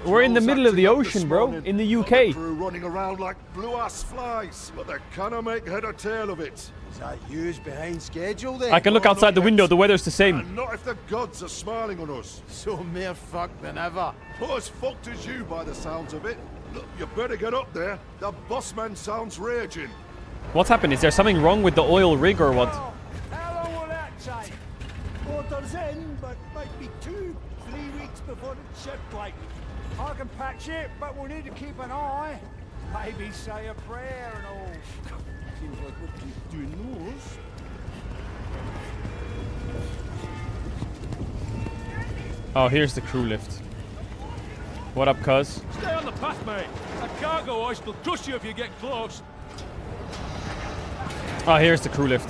We're in the middle of the ocean, bro. In the UK. Crew running around like blue-ass flies, but they cannot make head or tail of it. Is that yous behind schedule then? I can look outside the window. The weather's the same. And not if the gods are smiling on us. So more fucked than ever. Not as fucked as you by the sounds of it. Look, you better get up there. The bossman sounds raging. What's happened? Is there something wrong with the oil rig or what? How long will that take? Orders in, but might be 2-3 weeks before it's shipped, like. I can patch it, but we'll need to keep an eye. Maybe say a prayer and all. Seems like what keeps doing those. Oh, here's the crew lift. What up, cuz? Stay on the path, mate. A cargo hoist will crush you if you get close. Oh, here's the crew lift.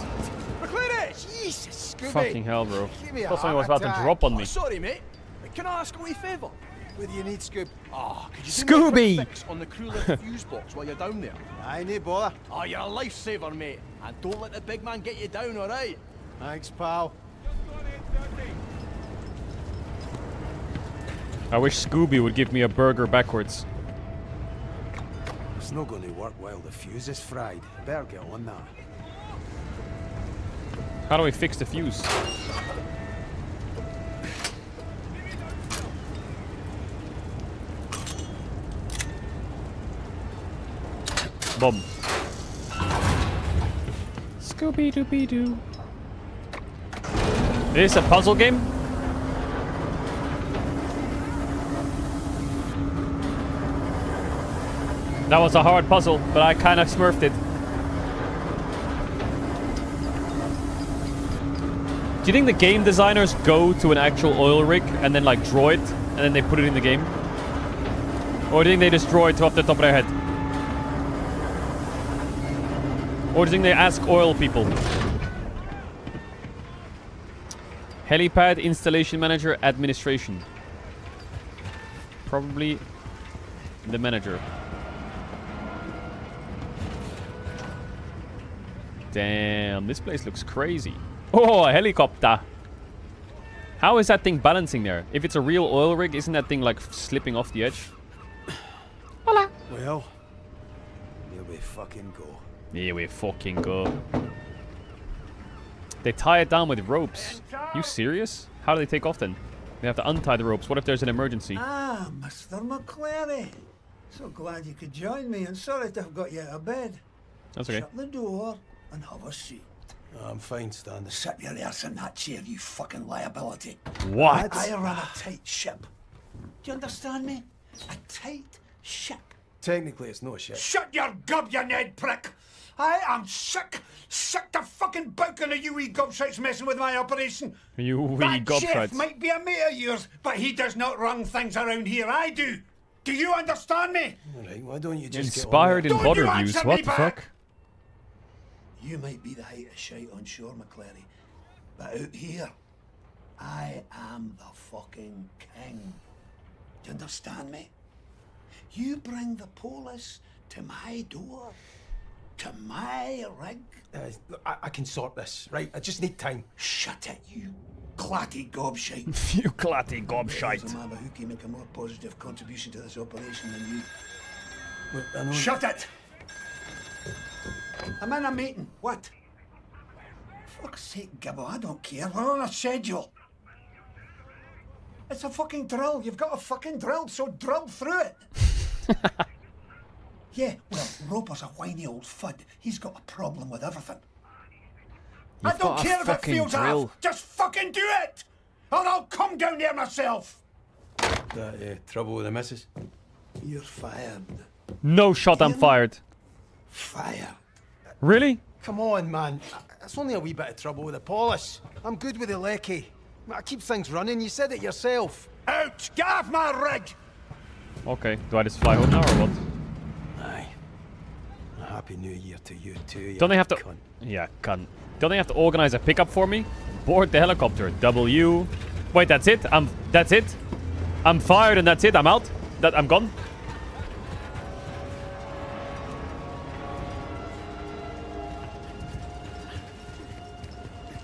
Jesus, Scooby. Fucking hell, bro. Give me a Thought something was heart about to attack. drop on me. Oh, sorry, mate. Can I ask a wee favour? What do you need, Scoob? Oh, could you Scooby! do me a quick fix on the crew lift fuse box while you're down there? Aye, no bother. Oh, you're a lifesaver, mate. And don't let the big man get you down, alright? Thanks, pal. I wish Scooby would give me a burger backwards. It's not going to work while the fuse is fried. Better get on that. How do we fix the fuse? Boom. Scooby-Dooby-Doo. Is this a puzzle game? That was a hard puzzle, but I kind of smurfed it. Do you think the game designers go to an actual oil rig and then like draw it and then they put it in the game? Or do you think they just draw it off the top of their head? Or do you think they ask oil people? Helipad installation manager administration. Probably the manager. Damn, this place looks crazy. Oh, a helicopter. How is that thing balancing there? If it's a real oil rig, isn't that thing like slipping off the edge? Hola. Well, here we fucking go. Here we fucking go. They tie it down with ropes. You serious? How do they take off then? They have to untie the ropes. What if there's an emergency? Ah, Mr. McClary. So glad you could join me, and sorry to have got you out of bed. That's okay. Shut the door and have a seat. Oh, I'm fine, Stan. Sit your ass in that chair, you fucking liability. What? I run a tight ship. Do you understand me? A tight ship. Technically, it's no shit. Shut your gob, you Ned prick! I am sick to fucking bouking of you wee gobshites messing with my operation. You wee That gobshites. chef might be a mate of yours, but he does not run things around here. I do. Do you understand me? All right, why don't you just Inspired get on in with it? bod reviews. What the fuck? You might be the height of shite on shore, McClary, but out here, I am the fucking king. Do you understand me? You bring the police to my door, to my rig. Look, I can sort this, right? I just need time. Shut it, you clatty gobshite. You clatty gobshite. There's a man who can make a more positive contribution to this operation than you. Look, I know Shut it! I'm in a meeting. What? Fuck's sake, Gibbo, I don't care. We're on a schedule. It's a fucking drill. You've got a fucking drill, so drill through it. Yeah, well, Roper's a whiny old fud. He's got a problem with everything. I don't care if it feels off. Just fucking do it! Or I'll come down there myself. That trouble with the missus? You're fired. No shot, I'm fired. Fired. Really? Come on, man. It's only a wee bit of trouble with the polish. I'm good with the lecky. I keep things running. You said it yourself. Out! Get off my rig! Okay, do I just fly home now or what? Aye. A happy new year to you too. You Don't they have to... cunt. Yeah, cunt. Don't they have to organize a pickup for me? Board the helicopter. W. Wait, that's it? That's it? I'm fired and that's it? I'm out? I'm gone?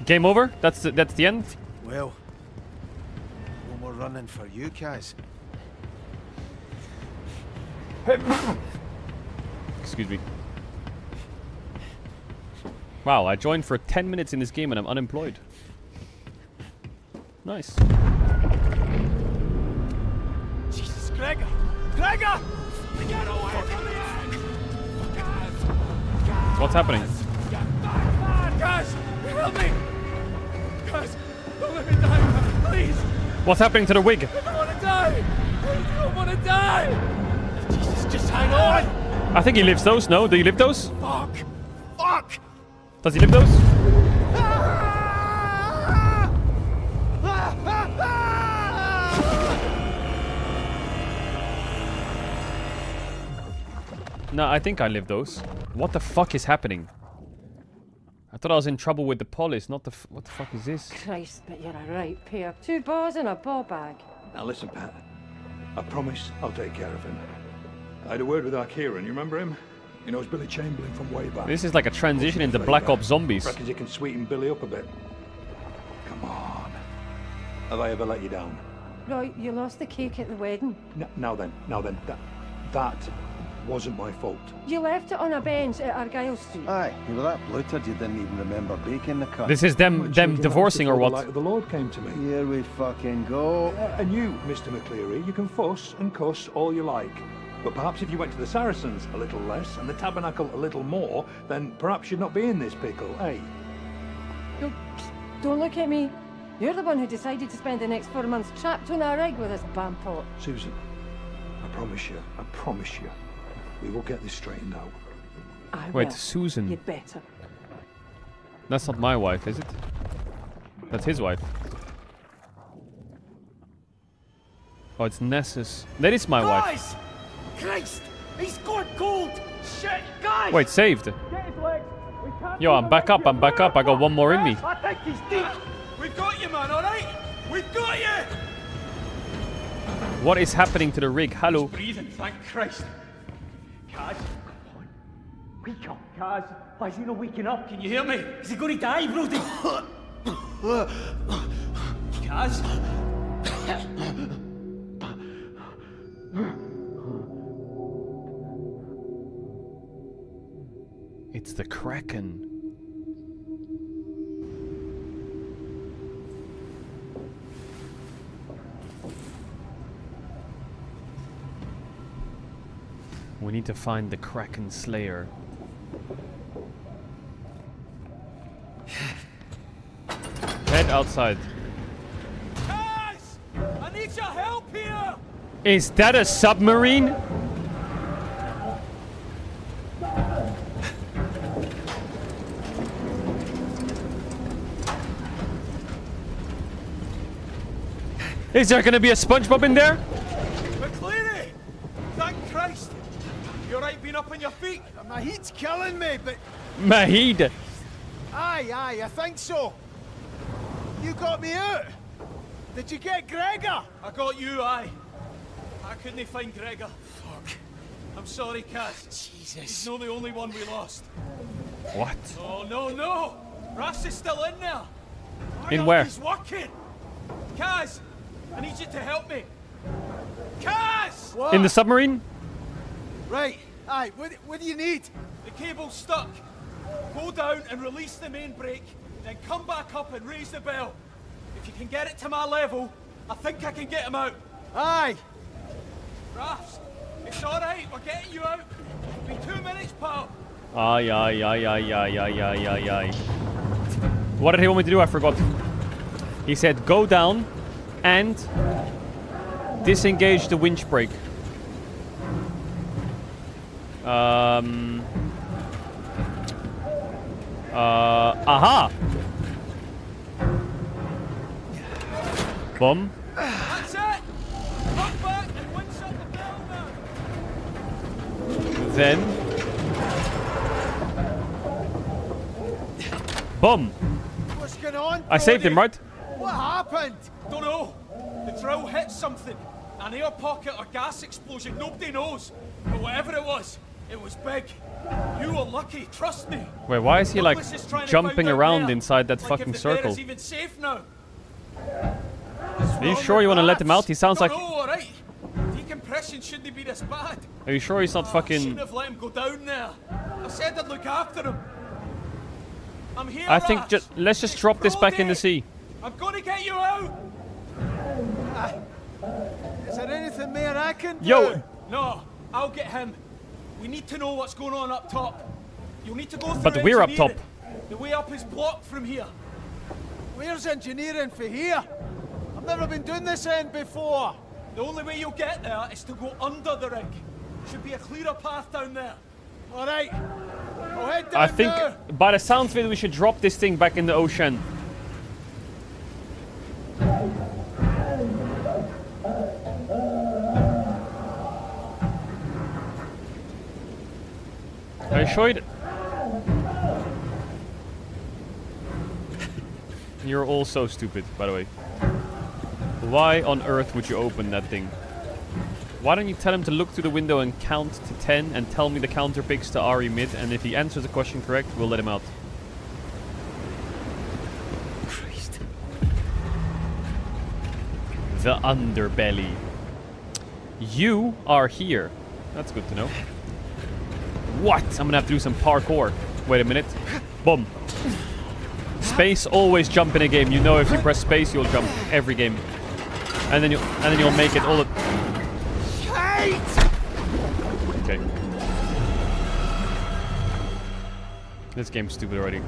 Game over? That's the end? Well, no more running for you, Kaz. Excuse me. Wow, I joined for 10 minutes in this game and I'm unemployed. Nice. Jesus, Gregor! Gregor! Get away from the edge! What's happening? Guys, help me! Guys, don't let me die, please! What's happening to the wig? I don't want to die! I don't want to die! Jesus, just hang on! I think he lifts those, no? Do you lift those? Fuck! Fuck! Does he lift those? No, I think I live those. What the fuck is happening? I thought I was in trouble with the police, not the what the fuck is this? Christ, but you're a right pair. 2 bars and a ball bag. Now listen, Pat. I promise I'll take care of him. I had a word with our Kieran, you remember him? He knows Billy Chamberlain from way back. This is like a transition into Black Ops Zombies. Reckons you can sweeten Billy up a bit. Have I ever let you down? Roy, you lost the cake at the wedding. Now then, that wasn't my fault. You left it on a bench at Argyle Street. Aye, you were that bloated you didn't even remember baking the cut. This is them divorcing or what? The light of the Lord came to me. Here we fucking go. And you, Mr. McCleary, you can fuss and cuss all you like. But perhaps if you went to the Saracens a little less and the Tabernacle a little more, then perhaps you'd not be in this pickle, eh? Don't look at me. You're the one who decided to spend the next 4 months trapped on a rig with this bampot. Susan, I promise you, we will get this straightened out. Wait, Susan. You'd better. That's not my wife, is it? That's his wife. Oh, it's Nessus. That is my wife. Guys! Christ! He's gone cold! Shit, guys! Wait, saved. Get his legs. We can't Yo, I'm back up. I got one more in me. I think he's deep. We've got you, man, alright? We've got you! What is happening to the rig? Hello. He's breathing, thank Christ. Kaz, wake up, Kaz. Why is he not waking up? Can you hear me? Is he going to die, Brody? Kaz? It's the Kraken. We need to find the Kraken Slayer. Head outside. Kaz! I need your help here! Is that a submarine? Is there gonna be a SpongeBob in there? McCleary! Thank Christ! You alright being up on your feet? My heat's killing me, but... Mahid. Aye, I think so. You got me out. Did you get Gregor? I got you, aye. I couldn't find Gregor. Fuck. I'm sorry, Kaz. Jesus. He's not the only one we lost. What? Oh, no. Rass is still in there. In where? He's working. Kaz, I need you to help me. Kaz! What? In the submarine? Right. Aye, what do you need? The cable's stuck. Go down and release the main brake, then come back up and raise the bell. If you can get it to my level, I think I can get him out. Aye. Raffs, it's alright, we're getting you out. It'll be 2 minutes, pal. Aye. What did he want me to do? I forgot. He said go down and disengage the winch brake. Aha! Boom. That's it! Come back and winch up the bell now! Then... Boom! What's going on, I saved him, right? What happened? Don't know. The drill hit something. An air pocket or gas explosion, nobody knows. But whatever it was big. You were lucky, trust me. Wait, why is he like Douglas is trying to jumping find out around there, inside that like fucking if the bear circle? is even safe now. Are you sure you want to let him out? He sounds like... No, alright. Decompression shouldn't be this bad. Are you sure he's not I fucking... shouldn't have let him go down there. I said I'd look after him. I'm here, I think Raff. let's just drop this back in the sea. I'm gonna get you out. Is there anything more I can do? Yo! No, I'll get him. We need to know what's going on up top. You'll need to go through But we're up top. engineering. The way up is blocked from here. Where's engineering for here? I've never been doing this end before. The only way you'll get there is to go under the rig. Should be a clearer path down there. All right. I'll head down I think, now. by the sounds of it, we should drop this thing back in the ocean. Are you sure? You're all so stupid, by the way. Why on earth would you open that thing? Why don't you tell him to look through the window and count to 10 and tell me the counter picks to RE mid, and if he answers the question correct, we'll let him out. Christ. The underbelly. You are here. That's good to know. What? I'm gonna have to do some parkour. Wait a minute. Boom. Space, always jump in a game. You know if you press space, you'll jump every game. And then you'll make it all the... Okay. This game's stupid already.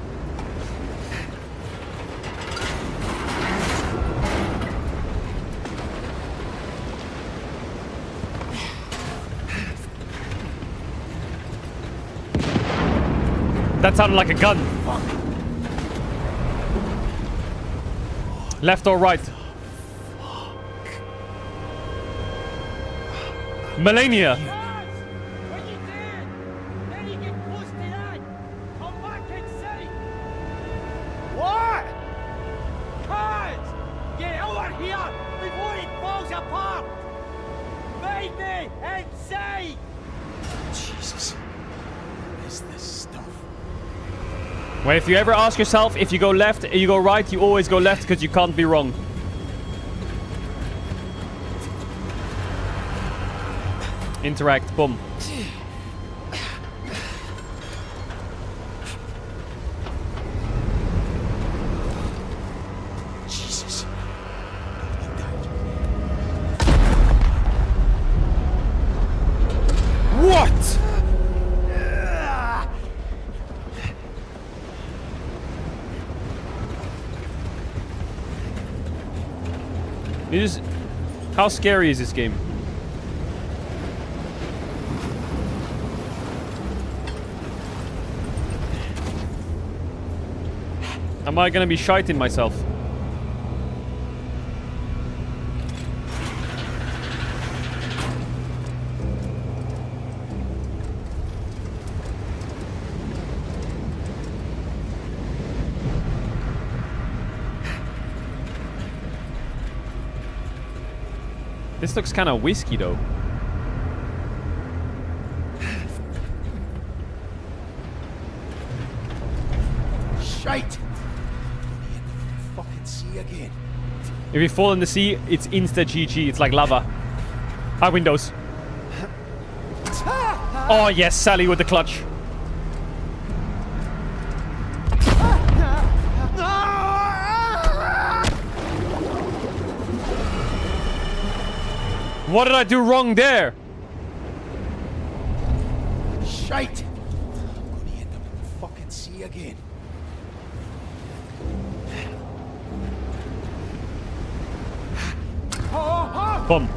That sounded like a gun. Left or right? Melania. What? Guys! Get over here before it falls apart! Meet me inside! Jesus. What is this stuff? Well, if you ever ask yourself if you go left or you go right, you always go left because you can't be wrong. Interact, boom. Jesus. What? How scary is this game? Am I gonna be shiting myself? This looks kind of whiskey though. Shite! Fucking sea again. If you fall in the sea, it's insta GG. It's like lava. High windows. Oh yes, Sally with the clutch. What did I do wrong there? Shite! I'm gonna end up in the fucking sea again. Boom.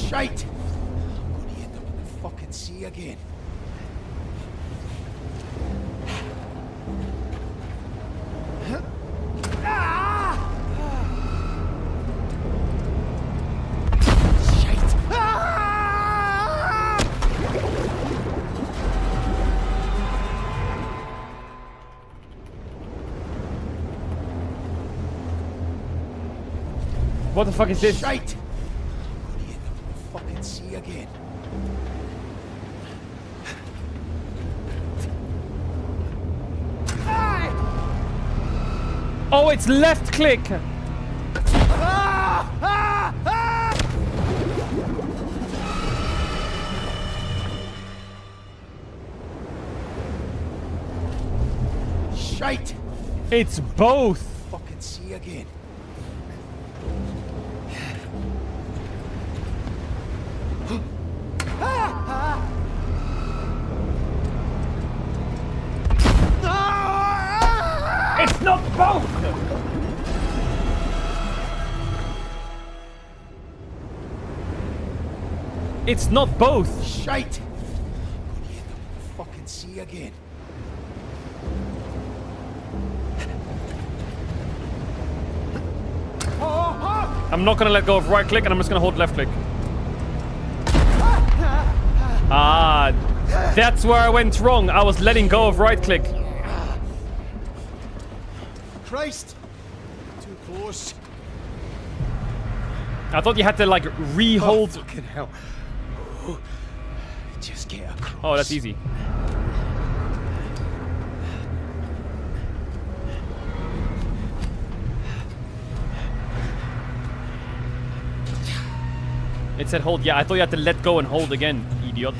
Shite! I'm gonna end up in the fucking sea again. What the fuck is this? Shite! I'm gonna end up in the fucking sea again. Oh, it's left click. Shite! It's both. Fucking sea again. It's not both. It's not both. Shite! I'm gonna end up in the fucking sea again. I'm not gonna let go of right click and I'm just gonna hold left click. Ah, that's where I went wrong. I was letting go of right click. Christ! Too close. I thought you had to like re-hold. Oh, fucking hell. Oh, just get across. Oh, that's easy. It said hold. Yeah, I thought you had to let go and hold again, idiot.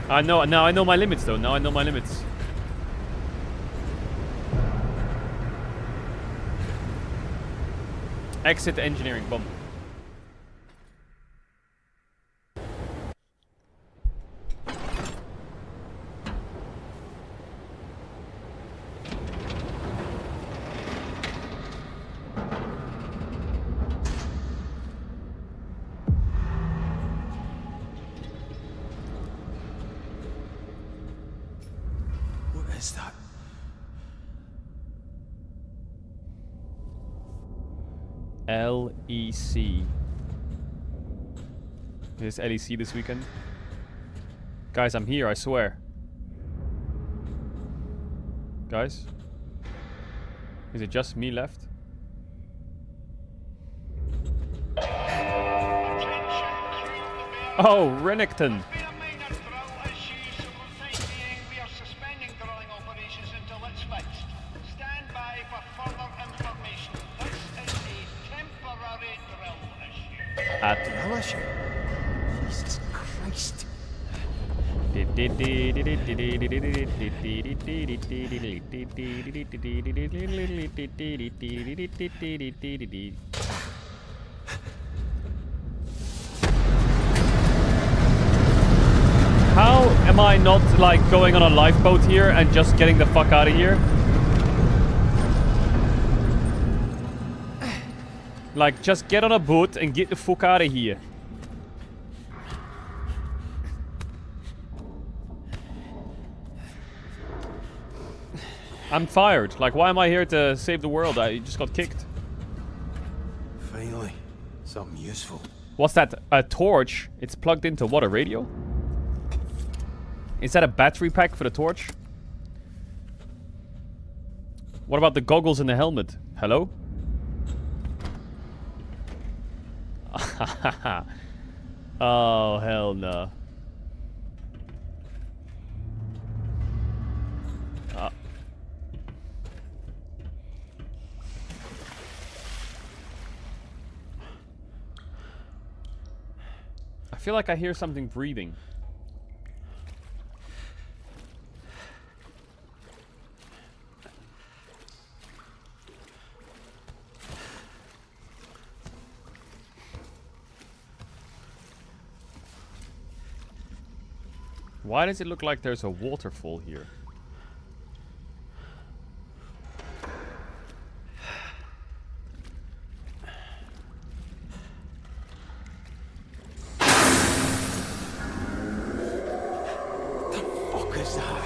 I know. Now I know my limits, though. Now I know my limits. Exit engineering. Boom. What is that? LEC. Is LEC this weekend? Guys, I'm here, I swear. Guys? Is it just me left? Oh, Renekton! Drill issue? Jesus Christ. How am I not like going on a lifeboat here and just getting the fuck out of here? Like, just get on a boat and get the fuck out of here. I'm fired. Like, why am I here to save the world? I just got kicked. Finally, something useful. What's that? A torch? It's plugged into what, a radio? Is that a battery pack for the torch? What about the goggles and the helmet? Hello? Oh, hell no. I feel like I hear something breathing. Why does it look like there's a waterfall here? What is that?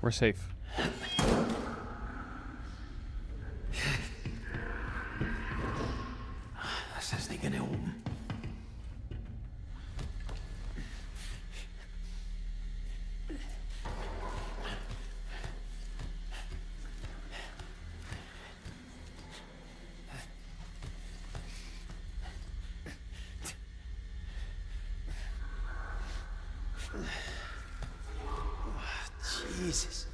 We're safe. This isn't gonna open. Jesus.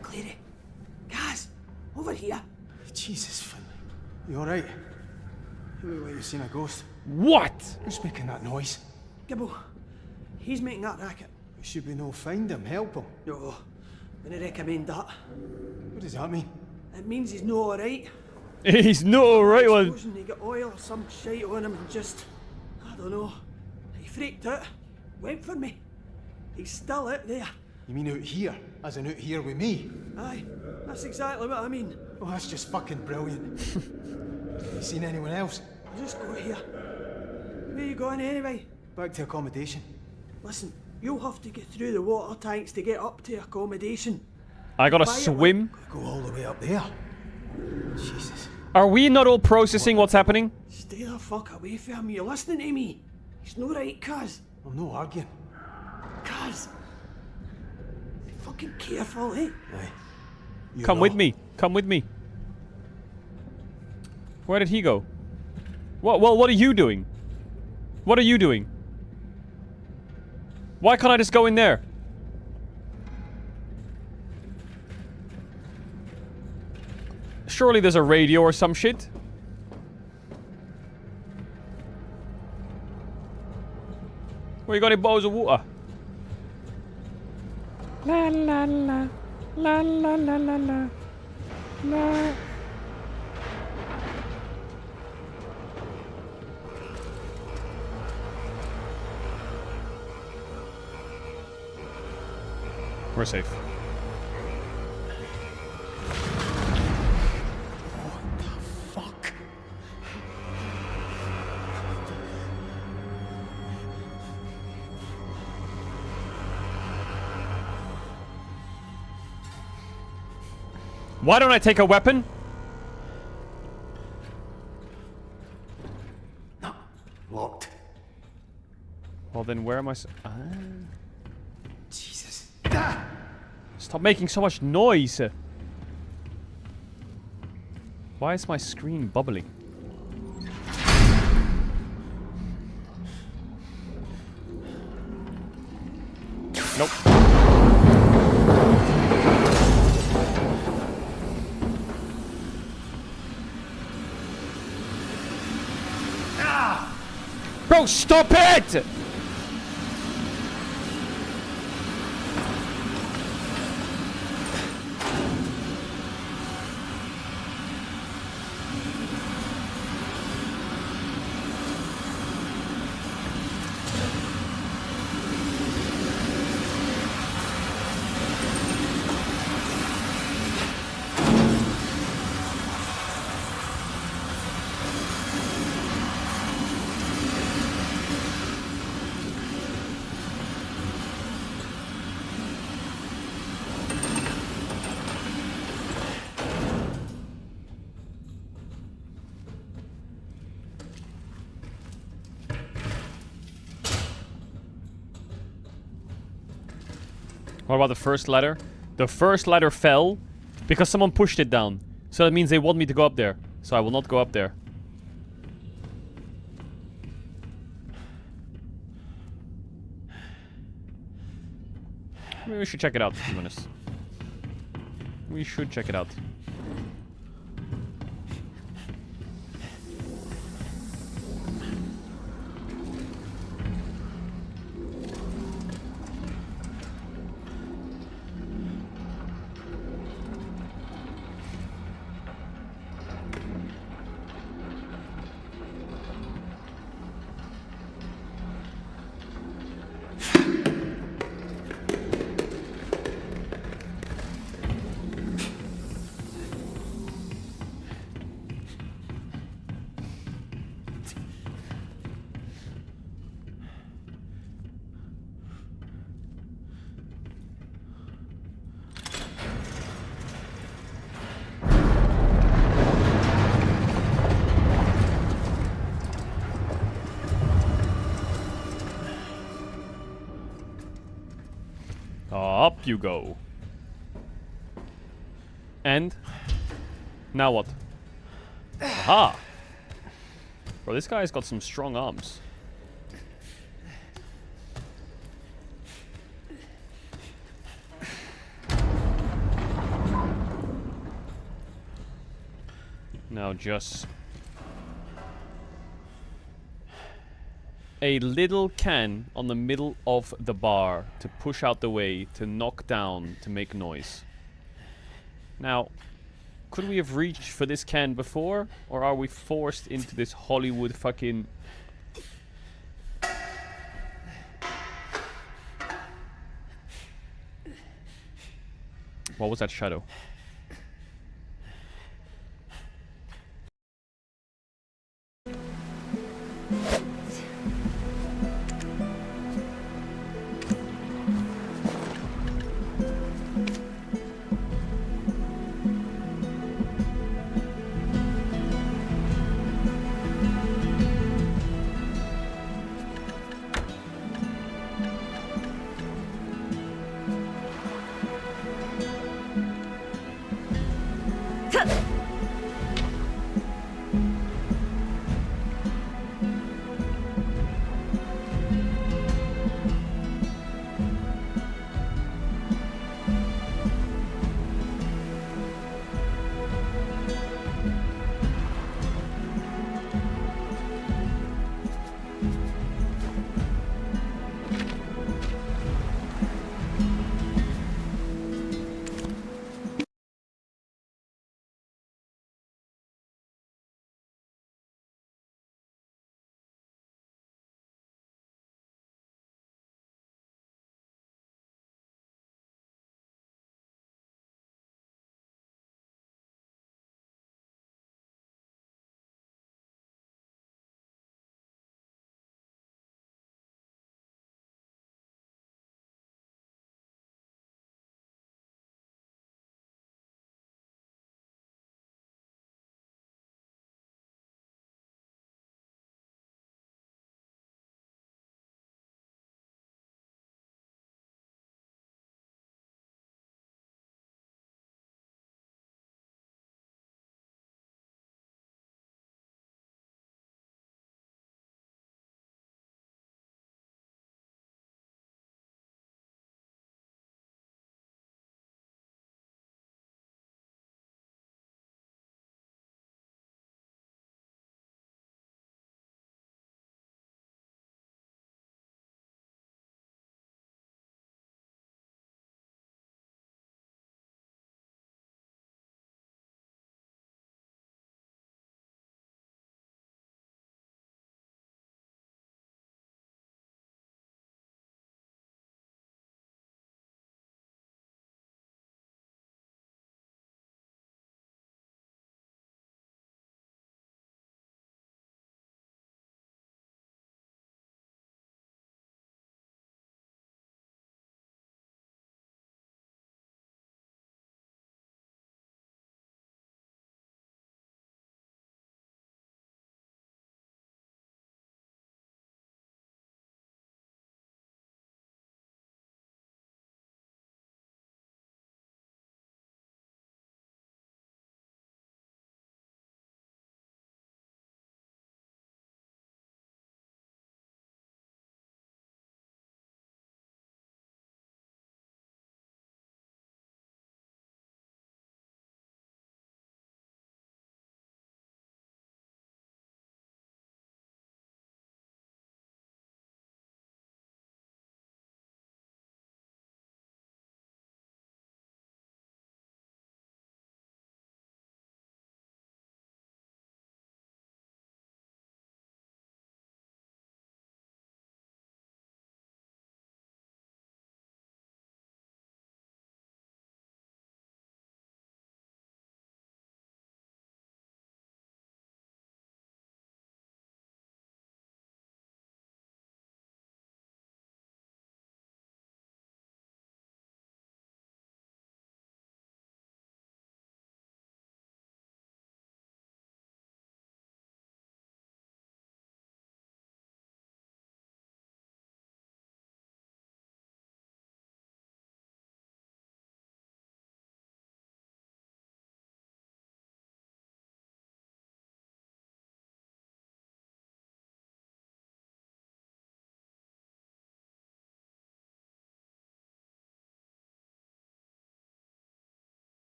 Clary. Gaz, over here. Jesus, Finlay. You alright? You look like you've seen a ghost. What? Who's making that noise? Gibbo, he's making that racket. Should we no find him, help him? No, wouldn't recommend that. What does that mean? It means he's no alright. He's not alright, one. Supposing he got oil or some shite on him and just, I don't know. He freaked out, went for me. He's still out there. You mean out here? As in out here with me? Aye, that's exactly what I mean. Oh, that's just fucking brilliant. You seen anyone else? I just got here. Where you going anyway? Back to accommodation. Listen, you'll have to get through the water tanks to get up to accommodation. I gotta swim. Go all the way up there. Jesus. Are we not all processing what's happening? Stay the fuck away from me. You're listening to me. It's no right, Kaz. I'm no arguing. Kaz. Be fucking careful, eh? Aye. Come with me. Come with me. Where did he go? What are you doing? What are you doing? Why can't I just go in there? Surely there's a radio or some shit. Where you got any bowls of water? La la la. La la la la la. La. We're safe. Fuck. Why don't I take a weapon? No. Locked. Well then where am I Jesus. Stop making so much noise. Why is my screen bubbling? Nope. Bro, stop it! What about the first ladder? The first ladder fell because someone pushed it down. So that means they want me to go up there. So I will not go up there. Maybe we should check it out, to be honest. We should check it out. Up you go. And now what? Aha! Bro, this guy's got some strong arms. Now just a little can on the middle of the bar to push out the way, to knock down, to make noise. Now, could we have reached for this can before? Or are we forced into this Hollywood fucking... What was that shadow?